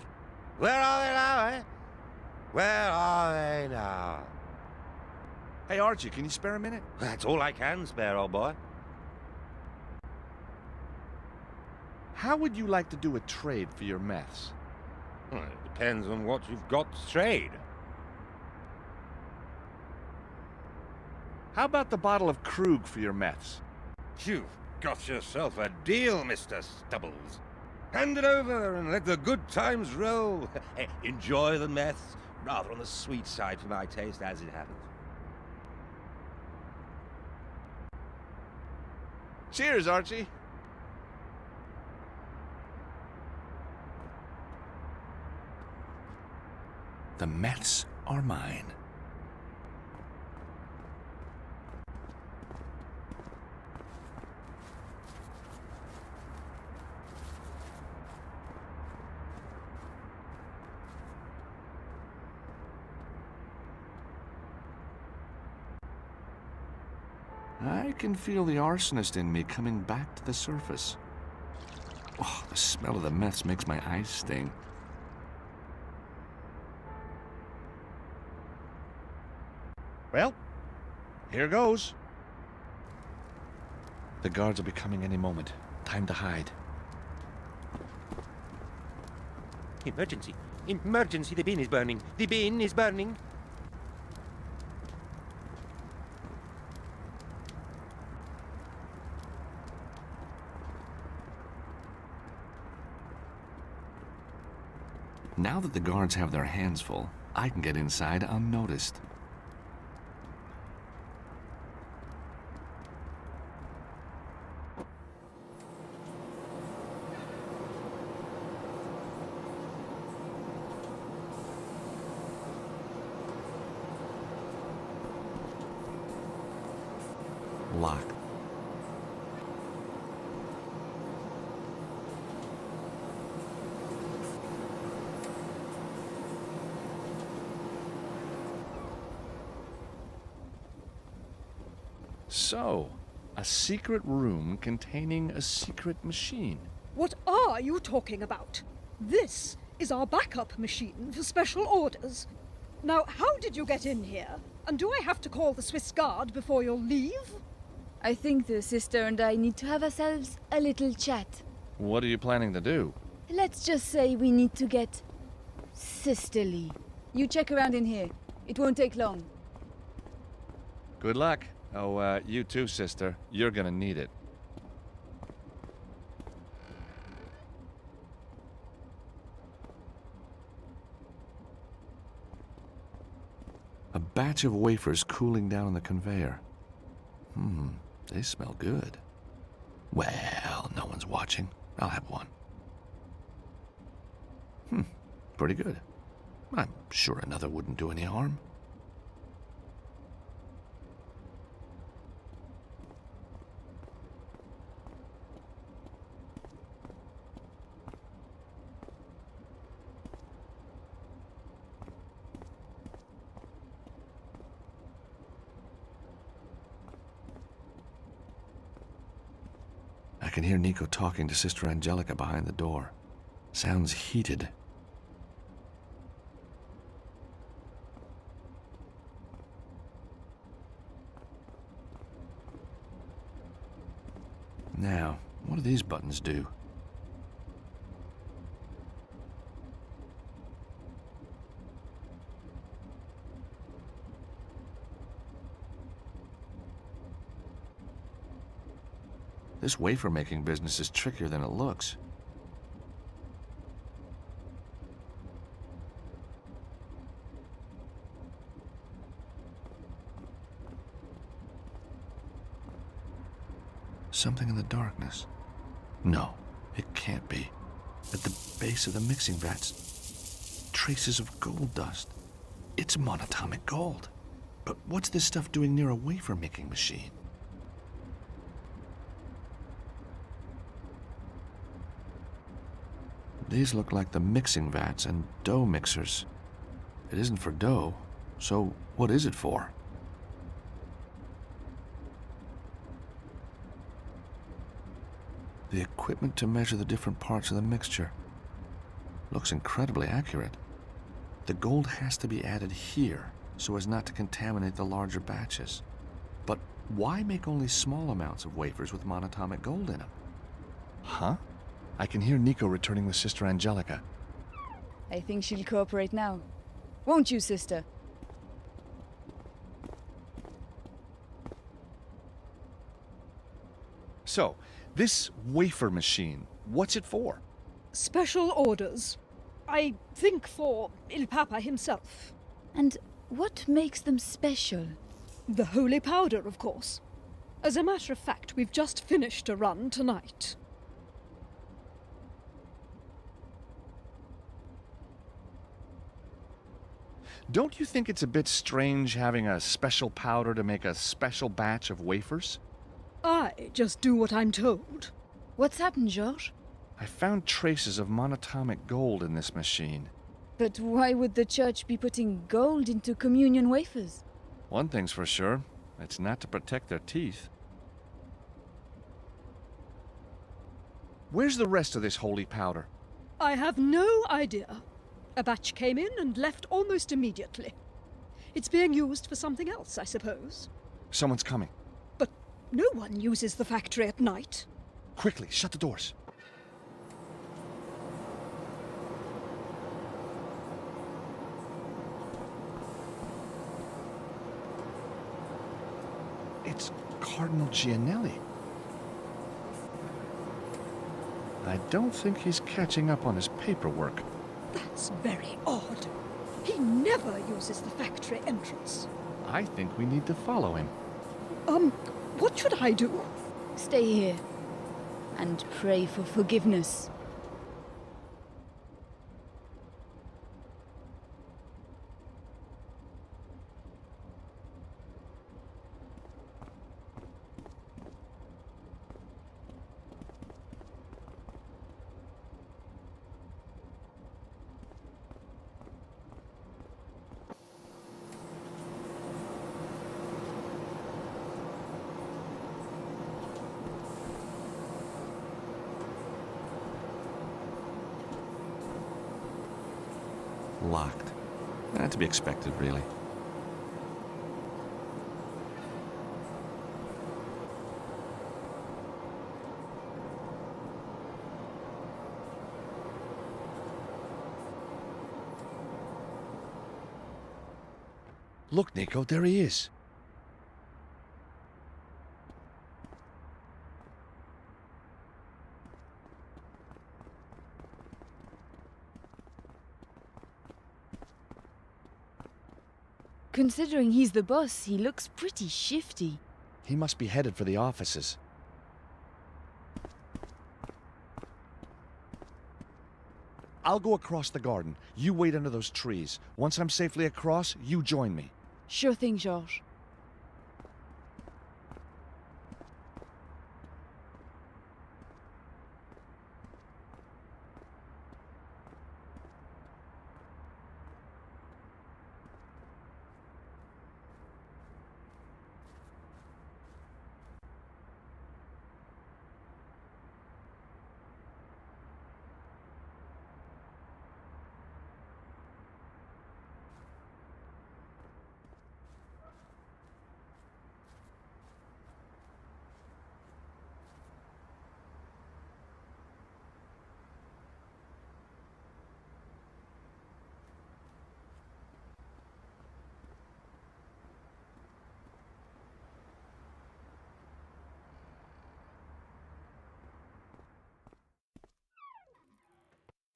Where are they now, eh? Where are they now? Hey, Archie, can you spare a minute? That's all I can spare, old boy. How would you like to do a trade for your meths? Well, it depends on what you've got to trade. How about the bottle of Krug for your meths? You've got yourself a deal, Mr. Stubbles. Hand it over and let the good times roll. Enjoy the meths, rather on the sweet side for my taste, as it happens. Cheers, Archie. The meths are mine. I can feel the arsonist in me coming back to the surface. Oh, the smell of the meths makes my eyes sting. Well, here goes. The guards will be coming any moment. Time to hide. Emergency! Emergency! The bin is burning! The bin is burning! Now that the guards have their hands full, I can get inside unnoticed. Locked. So, a secret room containing a secret machine. What are you talking about? This is our backup machine for special orders. Now, how did you get in here? And do I have to call the Swiss Guard before you'll leave? I think the sister and I need to have ourselves a little chat. What are you planning to do? Let's just say we need to get sisterly. You check around in here. It won't take long. Good luck. Oh, you too, sister. You're gonna need it. A batch of wafers cooling down on the conveyor. They smell good. Well, no one's watching. I'll have one. Pretty good. I'm sure another wouldn't do any harm. I can hear Nico talking to Sister Angelica behind the door. Sounds heated. Now, what do these buttons do? This wafer-making business is trickier than it looks. Something in the darkness. No, it can't be. At the base of the mixing vats, traces of gold dust. It's monatomic gold. But what's this stuff doing near a wafer-making machine? These look like the mixing vats and dough mixers. It isn't for dough, so what is it for? The equipment to measure the different parts of the mixture. Looks incredibly accurate. The gold has to be added here so as not to contaminate the larger batches. But why make only small amounts of wafers with monatomic gold in them? Huh? I can hear Nico returning with Sister Angelica. I think she'll cooperate now. Won't you, sister? So, this wafer machine, what's it for? Special orders. I think for Il Papa himself. And what makes them special? The holy powder, of course. As a matter of fact, we've just finished a run tonight. Don't you think it's a bit strange having a special powder to make a special batch of wafers? I just do what I'm told. What's happened, Georges? I found traces of monatomic gold in this machine. But why would the church be putting gold into communion wafers? One thing's for sure, it's not to protect their teeth. Where's the rest of this holy powder? I have no idea. A batch came in and left almost immediately. It's being used for something else, I suppose. Someone's coming. But no one uses the factory at night. Quickly, shut the doors. It's Cardinal Gianelli. I don't think he's catching up on his paperwork. That's very odd. He never uses the factory entrance. I think we need to follow him. What should I do? Stay here and pray for forgiveness. Locked. To be expected, really. Look, Nico, there he is. Considering he's the boss, he looks pretty shifty. He must be headed for the offices. I'll go across the garden. You wait under those trees. Once I'm safely across, you join me. Sure thing, Georges.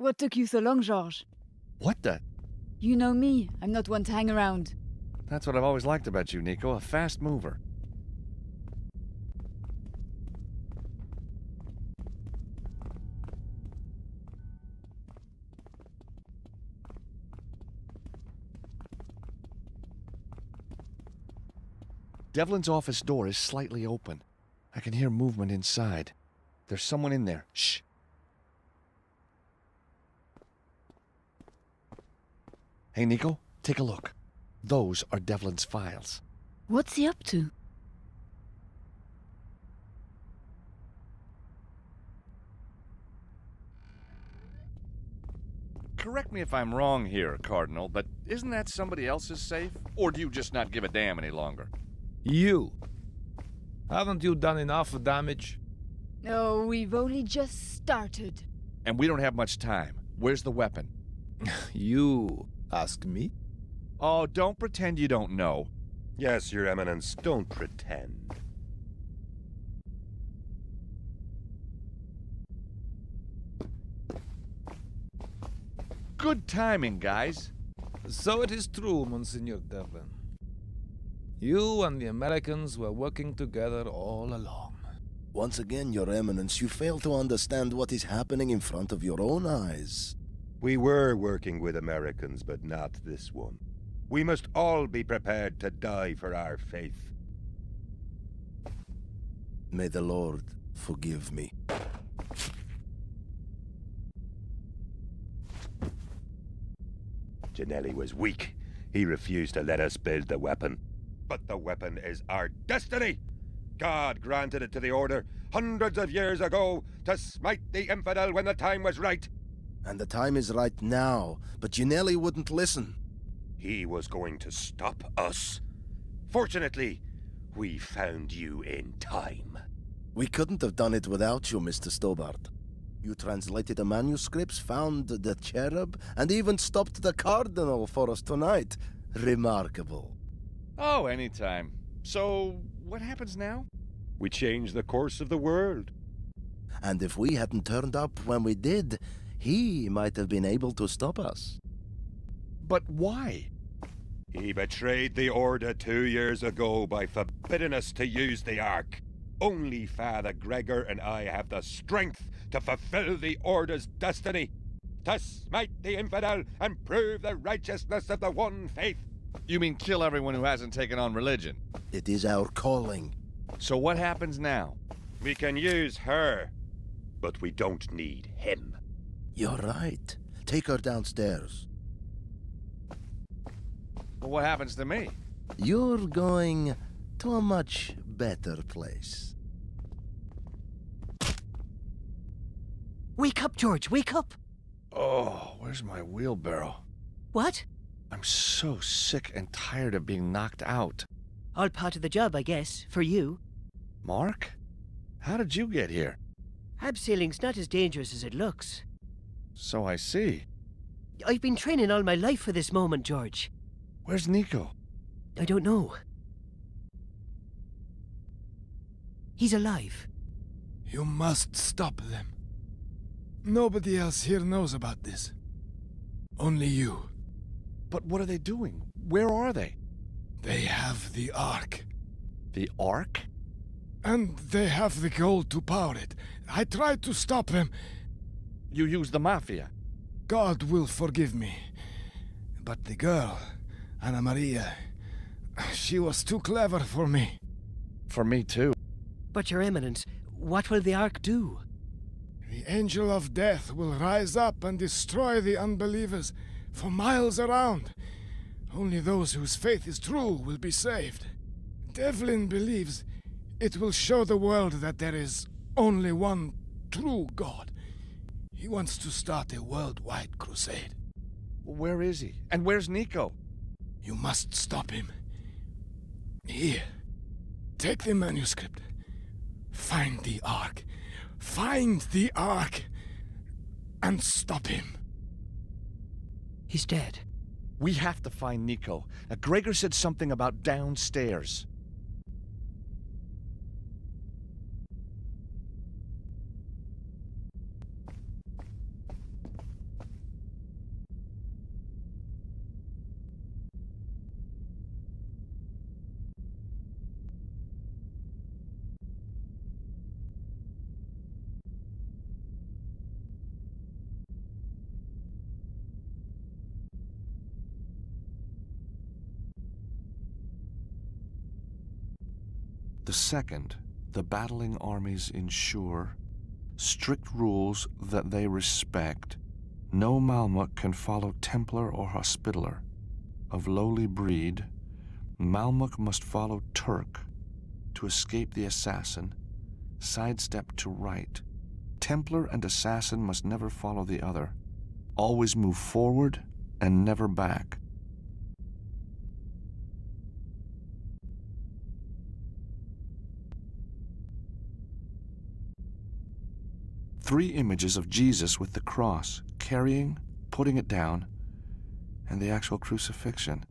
What took you so long, Georges? What the? You know me. I'm not one to hang around. That's what I've always liked about you, Nico. A fast mover. Devlin's office door is slightly open. I can hear movement inside. There's someone in there. Shh. Hey, Nico, take a look. Those are Devlin's files. What's he up to? Correct me if I'm wrong here, Cardinal, but isn't that somebody else's safe? Or do you just not give a damn any longer? You. Haven't you done enough damage? Oh, we've only just started. And we don't have much time. Where's the weapon? You ask me? Oh, don't pretend you don't know. Yes, Your Eminence, don't pretend. Good timing, guys. So it is true, Monsignor Devlin. You and the Americans were working together all along. Once again, Your Eminence, you fail to understand what is happening in front of your own eyes. We were working with Americans, but not this one. We must all be prepared to die for our faith. May the Lord forgive me. Ginelli was weak. He refused to let us build the weapon. But the weapon is our destiny! God granted it to the Order hundreds of years ago to smite the infidel when the time was right. And the time is right now, but Ginelli wouldn't listen. He was going to stop us. Fortunately, we found you in time. We couldn't have done it without you, Mr. Stobart. You translated the manuscripts, found the cherub, and even stopped the Cardinal for us tonight. Remarkable. Oh, anytime. So, what happens now? We changed the course of the world. And if we hadn't turned up when we did, he might have been able to stop us. But why? He betrayed the Order 2 years ago by forbidding us to use the Ark. Only Father Gregor and I have the strength to fulfill the Order's destiny, to smite the infidel and prove the righteousness of the one faith. You mean kill everyone who hasn't taken on religion? It is our calling. So what happens now? We can use her, but we don't need him. You're right. Take her downstairs. Well, what happens to me? You're going to a much better place. Wake up, George, wake up! Oh, where's my wheelbarrow? What? I'm so sick and tired of being knocked out. All part of the job, I guess, for you. Mark? How did you get here? Abseiling's not as dangerous as it looks. So I see. I've been training all my life for this moment, George. Where's Nico? I don't know. He's alive. You must stop them. Nobody else here knows about this. Only you. But what are they doing? Where are they? They have the Ark. The Ark? And they have the gold to power it. I tried to stop them. You used the Mafia. God will forgive me. But the girl, Anna Maria, she was too clever for me. For me too. But, Your Eminence, what will the Ark do? The angel of death will rise up and destroy the unbelievers for miles around. Only those whose faith is true will be saved. Devlin believes it will show the world that there is only one true God. He wants to start a worldwide crusade. Where is he? And where's Nico? You must stop him. Here, take the manuscript. Find the Ark. Find the Ark. And stop him. He's dead. We have to find Nico. Now, Gregor said something about downstairs. second, the battling armies ensure strict rules that they respect. No Malmuk can follow Templar or Hospitaller. Of lowly breed, Malmuk must follow Turk to escape the assassin, sidestep to right. Templar and assassin must never follow the other. Always move forward and never back. Three images of Jesus with the cross, carrying, putting it down, and the actual crucifixion.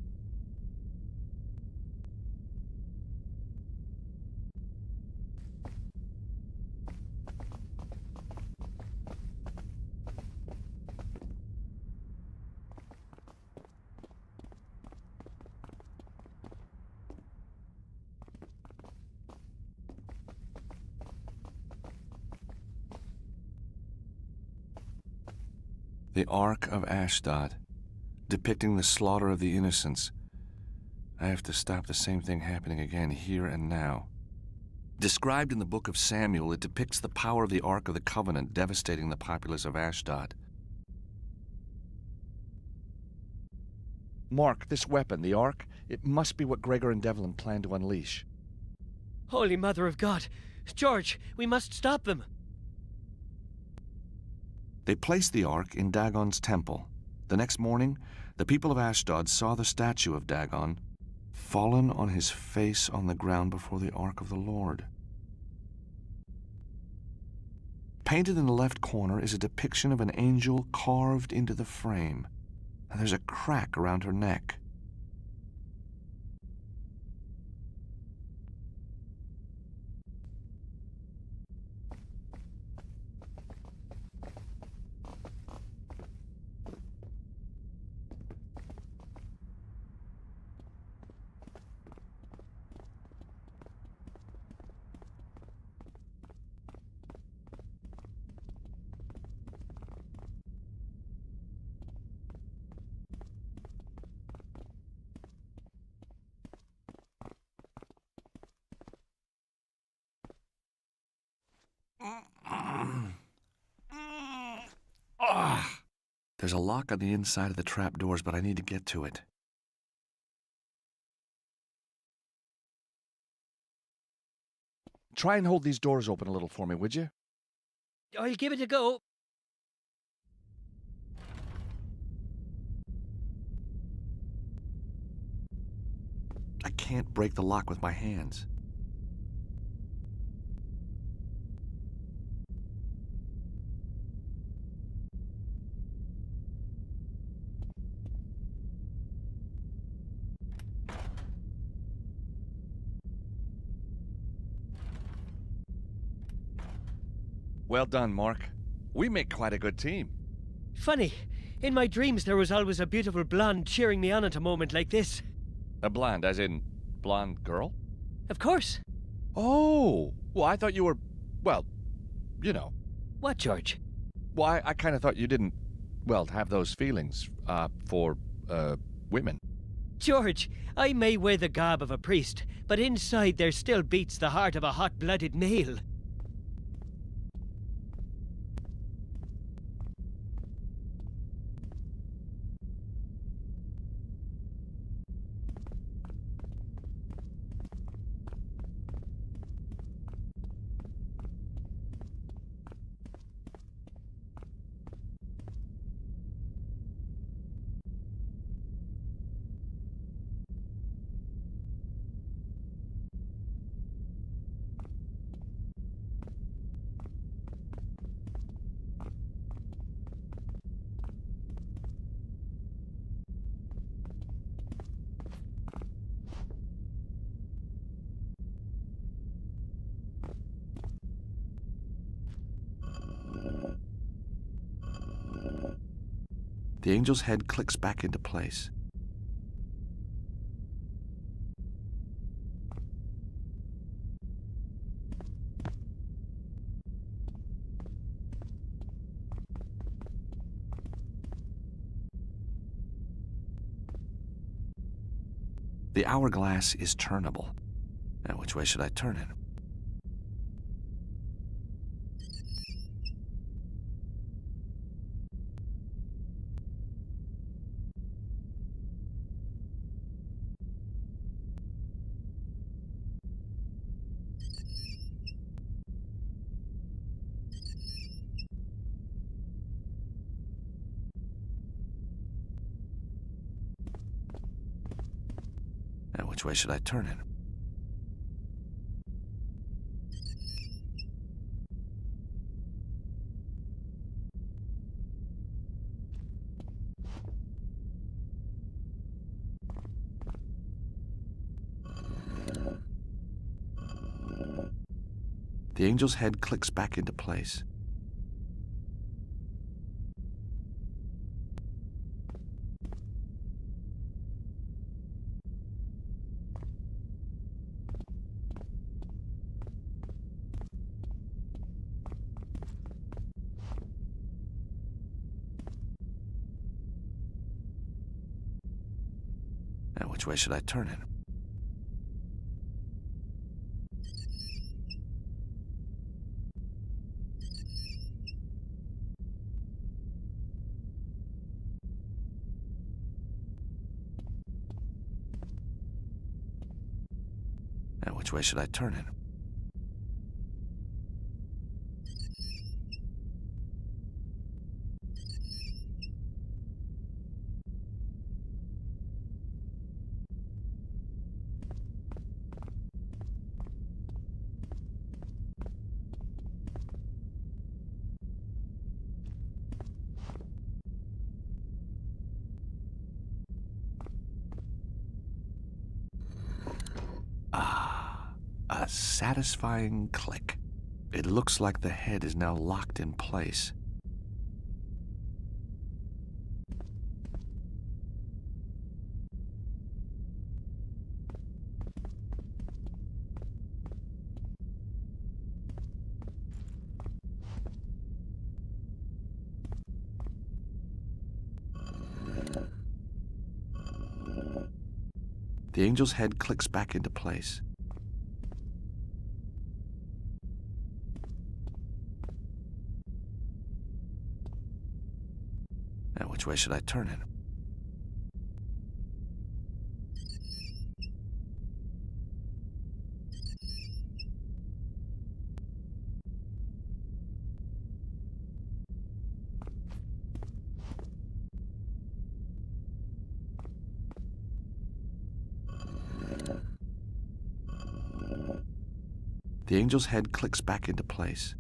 The Ark of Ashdod, depicting the slaughter of the innocents. I have to stop the same thing happening again here and now. Described in the book of Samuel, it depicts the power of the Ark of the Covenant devastating the populace of Ashdod. Mark, this weapon, the Ark, it must be what Gregor and Devlin plan to unleash. Holy Mother of God! George, we must stop them! They placed the Ark in Dagon's temple. The next morning, the people of Ashdod saw the statue of Dagon fallen on his face on the ground before the Ark of the Lord. Painted in the left corner is a depiction of an angel carved into the frame, and there's a crack around her neck. There's a lock on the inside of the trapdoors, but I need to get to it. Try and hold these doors open a little for me, would you? I'll give it a go. I can't break the lock with my hands. Well done, Mark. We make quite a good team. Funny, in my dreams there was always a beautiful blonde cheering me on at a moment like this. A blonde, as in blonde girl? Of course. Oh, well, I thought you were, well, you know. What, George? Well, I kind of thought you didn't, well, have those feelings, for, women. George, I may wear the garb of a priest, but inside there still beats the heart of a hot-blooded male. The angel's head clicks back into place. The hourglass is turnable. Now, which way should I turn it? Now, which way should I turn it? The angel's head clicks back into place. Now, which way should I turn it? Now, which way should I turn it? A satisfying click. It looks like the head is now locked in place. The angel's head clicks back into place. Now, which way should I turn it? The angel's head clicks back into place.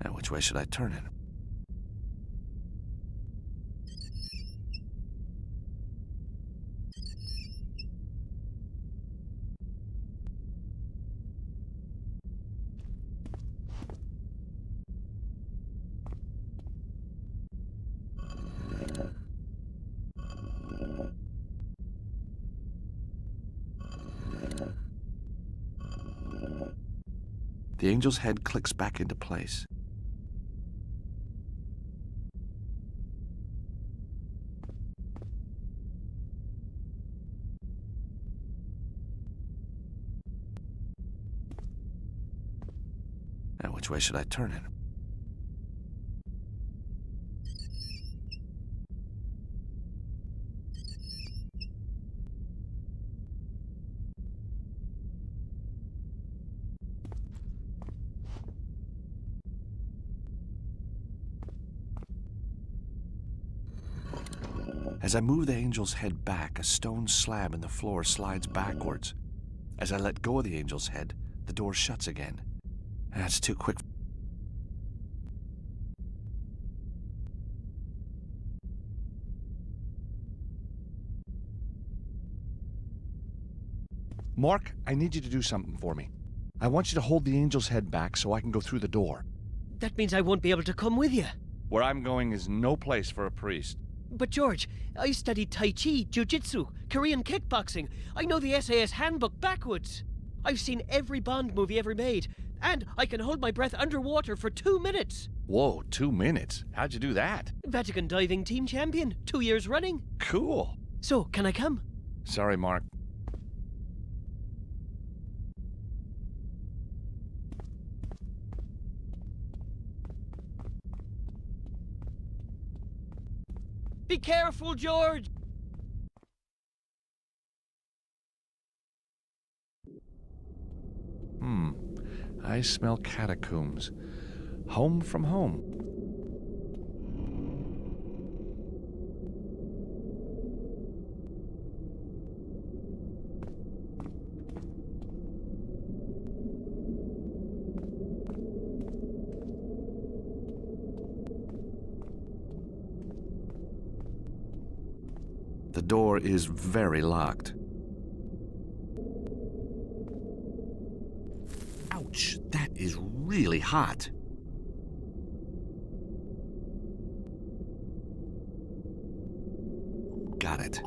Now, which way should I turn it? The angel's head clicks back into place. Now, which way should I turn it? As I move the angel's head back, a stone slab in the floor slides backwards. As I let go of the angel's head, the door shuts again. That's too quick. Mark, I need you to do something for me. I want you to hold the angel's head back so I can go through the door. That means I won't be able to come with you. Where I'm going is no place for a priest. But George, I studied Tai Chi, Jiu-Jitsu, Korean kickboxing. I know the SAS handbook backwards. I've seen every Bond movie ever made, and I can hold my breath underwater for 2 minutes. Whoa, 2 minutes? How'd you do that? Vatican diving team champion, 2 years running. Cool. So, can I come? Sorry, Mark. Be careful, George! I smell catacombs. Home from home. The door is very locked. Ouch, that is really hot. Got it.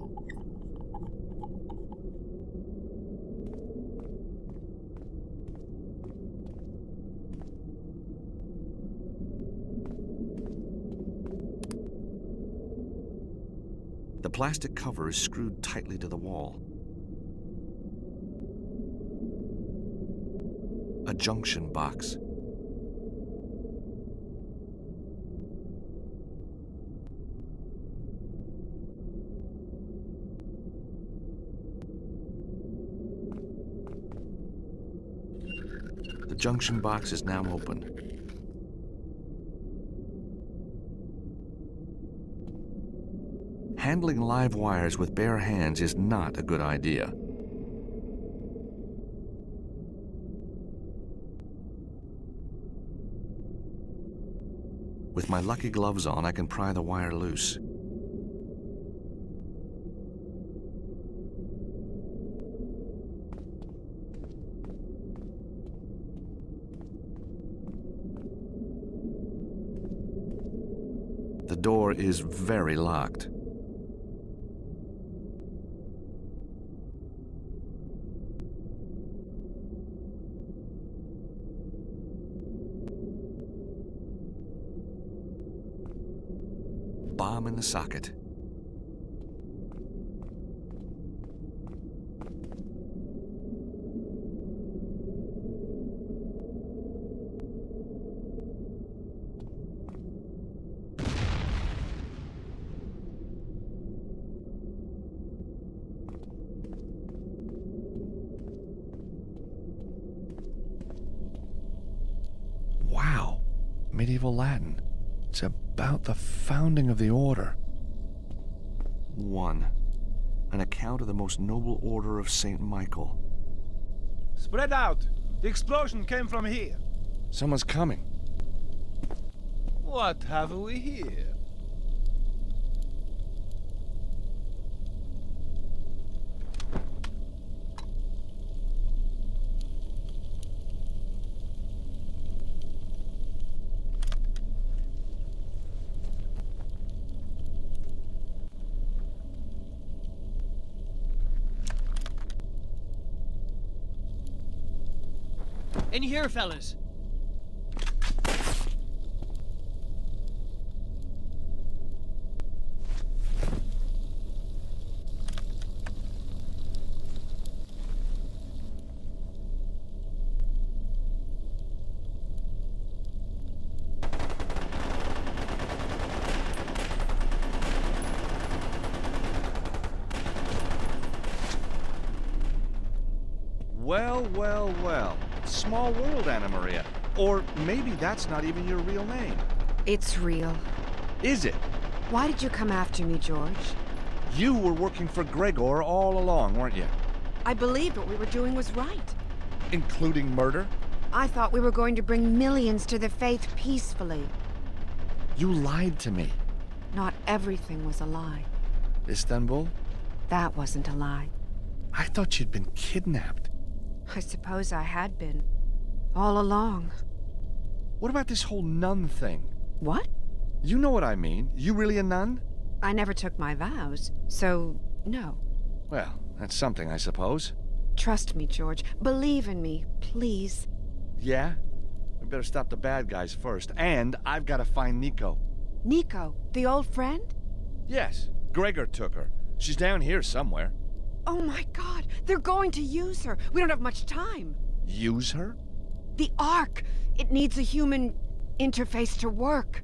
The plastic cover is screwed tightly to the wall. A junction box. The junction box is now open. Handling live wires with bare hands is not a good idea. With my lucky gloves on, I can pry the wire loose. The door is very locked. Bomb in the socket. Wow, medieval Latin. It's about the founding of the order. 1. An account of the most noble order of St. Michael. Spread out. The explosion came from here. Someone's coming. What have we here? In here, fellas. Well, well, well. Small world, Anna Maria. Or maybe that's not even your real name. It's real. Is it? Why did you come after me, George? You were working for Gregor all along, weren't you? I believed what we were doing was right. Including murder? I thought we were going to bring millions to the faith peacefully. You lied to me. Not everything was a lie. Istanbul? That wasn't a lie. I thought you'd been kidnapped. I suppose I had been. All along. What about this whole nun thing? What? You know what I mean. You really a nun? I never took my vows, so no. Well, that's something, I suppose. Trust me, George. Believe in me, please. Yeah? We better stop the bad guys first, and I've got to find Nico. Nico, the old friend? Yes, Gregor took her. She's down here somewhere. Oh my god, they're going to use her. We don't have much time. Use her? The Ark. It needs a human interface to work.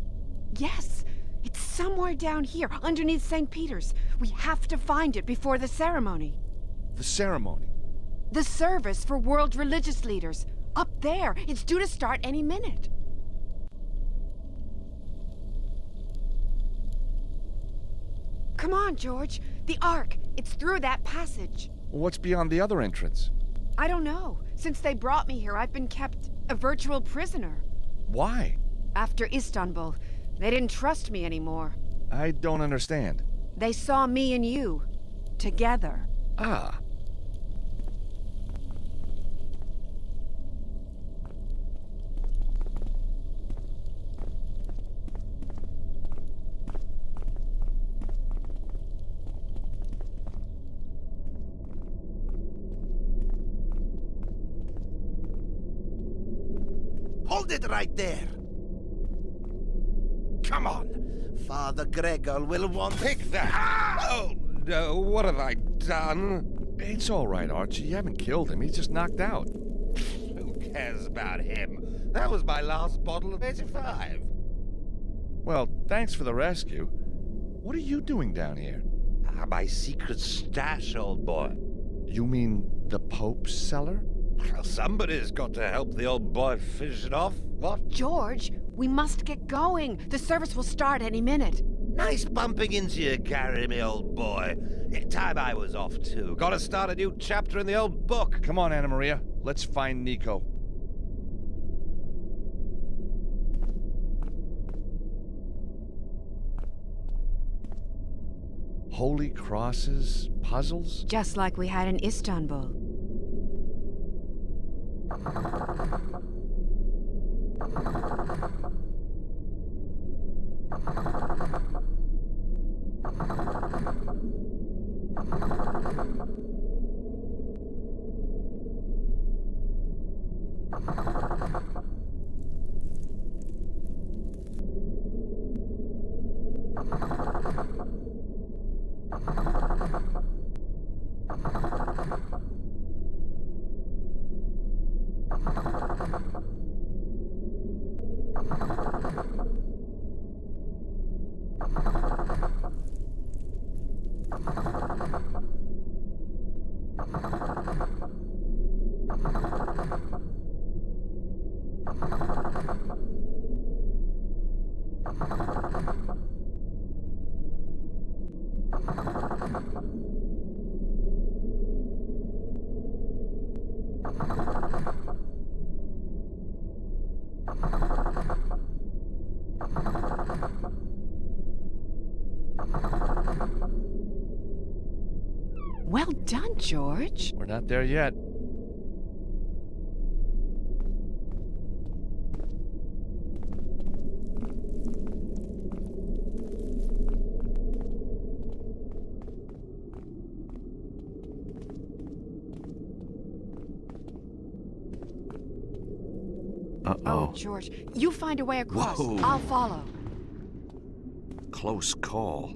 Yes, it's somewhere down here, underneath St. Peter's. We have to find it before the ceremony. The ceremony? The service for world religious leaders. Up there. It's due to start any minute. Come on, George. The Ark. It's through that passage. What's beyond the other entrance? I don't know. Since they brought me here, I've been kept a virtual prisoner. Why? After Istanbul, they didn't trust me anymore. I don't understand. They saw me and you. Together. Ah. Hold it right there. Come on. Father Gregor will want... Pick that! Oh, no, what have I done? It's all right, Archie. You haven't killed him. He's just knocked out. Who cares about him? That was my last bottle of 85. Well, thanks for the rescue. What are you doing down here? My secret stash, old boy. You mean the Pope's cellar? Well, somebody's got to help the old boy finish it off. What? George, we must get going. The service will start any minute. Nice bumping into you, carry me, old boy. Time I was off, too. Gotta start a new chapter in the old book. Come on, Anna Maria. Let's find Nico. Holy crosses, puzzles? Just like we had in Istanbul. Well done, George. We're not there yet. Oh, George, you find a way across. Whoa. I'll follow. Close call.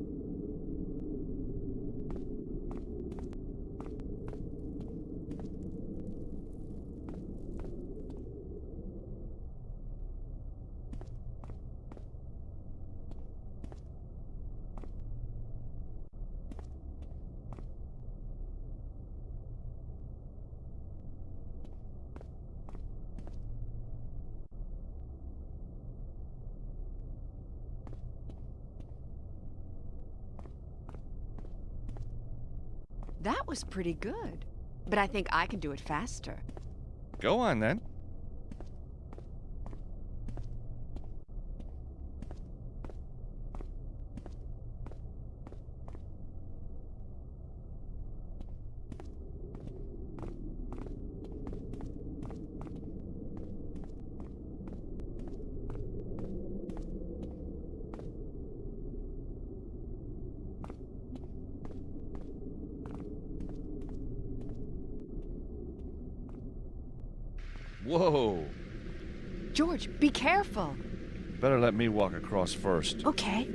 That was pretty good. But I think I can do it faster. Go on, then. Whoa. George, be careful. Better let me walk across first. Okay.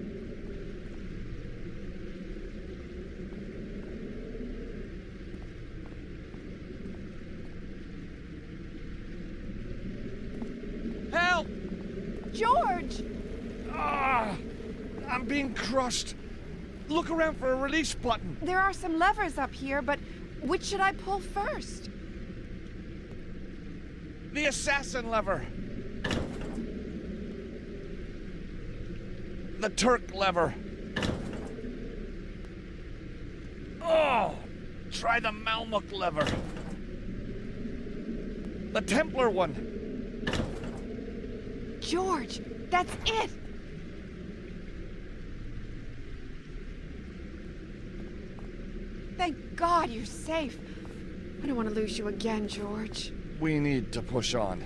Help! George! Ah! I'm being crushed. Look around for a release button. There are some levers up here, but which should I pull first? The assassin lever. The Turk lever. Oh! Try the Malmuk lever. The Templar one. George, that's it! Thank God you're safe. I don't want to lose you again, George. We need to push on.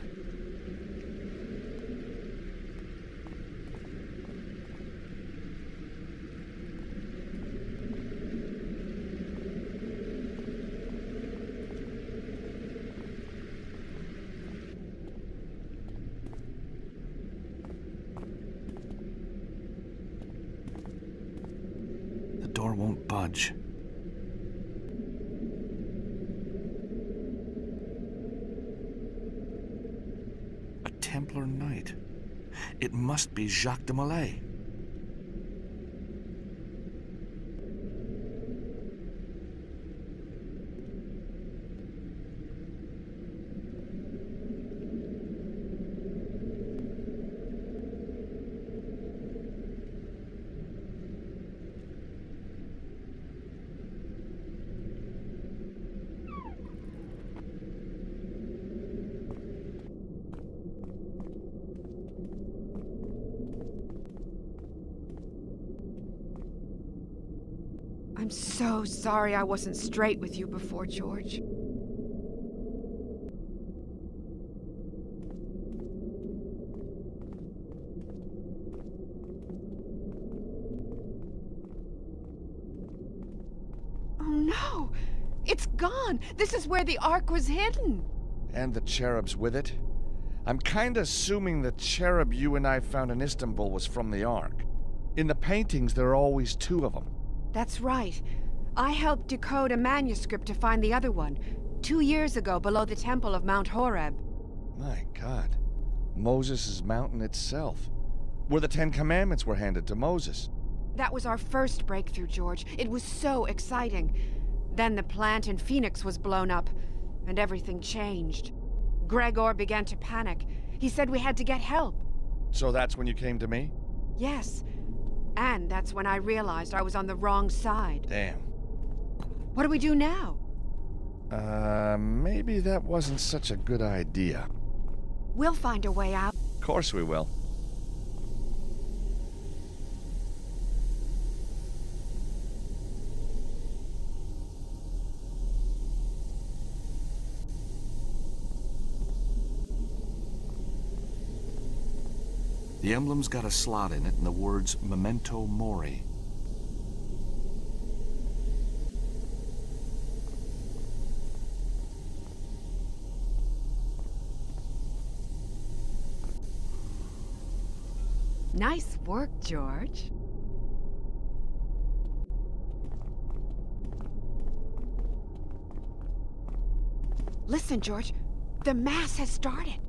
The door won't budge. Templar Knight. It must be Jacques de Molay. I'm so sorry I wasn't straight with you before, George. Oh no! It's gone! This is where the Ark was hidden! And the cherubs with it? I'm kinda assuming the cherub you and I found in Istanbul was from the Ark. In the paintings, there are always two of them. That's right. I helped decode a manuscript to find the other one, 2 years ago below the temple of Mount Horeb. My God. Moses' mountain itself. Where the Ten Commandments were handed to Moses. That was our first breakthrough, George. It was so exciting. Then the plant in Phoenix was blown up, and everything changed. Gregor began to panic. He said we had to get help. So that's when you came to me? Yes. And that's when I realized I was on the wrong side. Damn. What do we do now? Maybe that wasn't such a good idea. We'll find a way out. Of course we will. The emblem's got a slot in it and the words Memento Mori. Nice work, George. Listen, George. The Mass has started.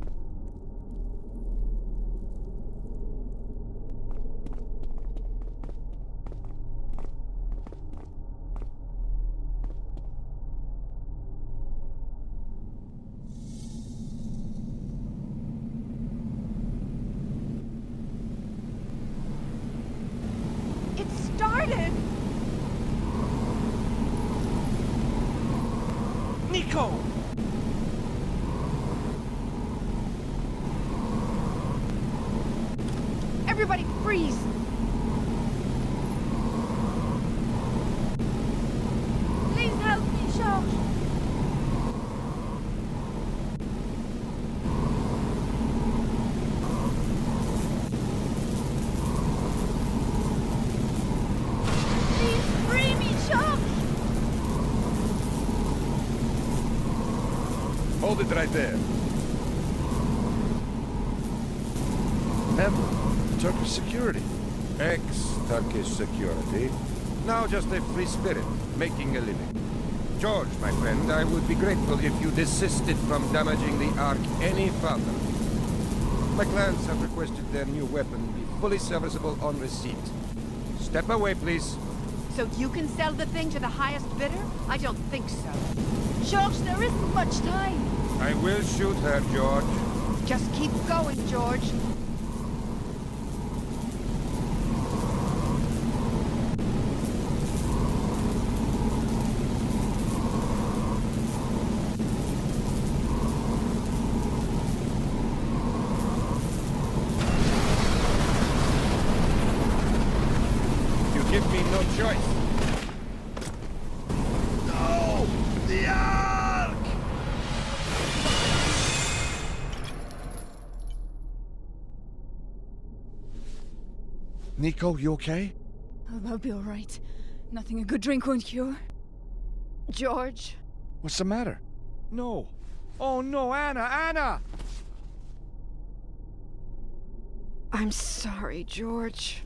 Nico! Everybody freeze! Please help me, George! Please free me, George! Hold it right there. Emblem, Turkish security. Ex-Turkish security. Now just a free spirit, making a living. George, my friend, I would be grateful if you desisted from damaging the Ark any further. My clients have requested their new weapon be fully serviceable on receipt. Step away, please. So you can sell the thing to the highest bidder? I don't think so. George, there isn't much time. I will shoot her, George. Just keep going, George. Give me no choice. No! The Ark! Nico, you okay? I'll be all right. Nothing a good drink won't cure. George? What's the matter? No. Oh no, Anna! Anna! I'm sorry, George.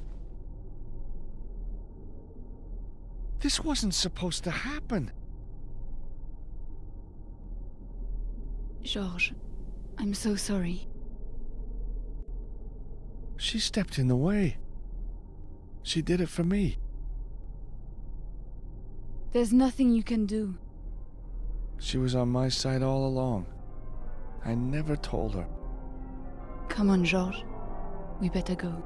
This wasn't supposed to happen. George, I'm so sorry. She stepped in the way. She did it for me. There's nothing you can do. She was on my side all along. I never told her. Come on, George. We better go.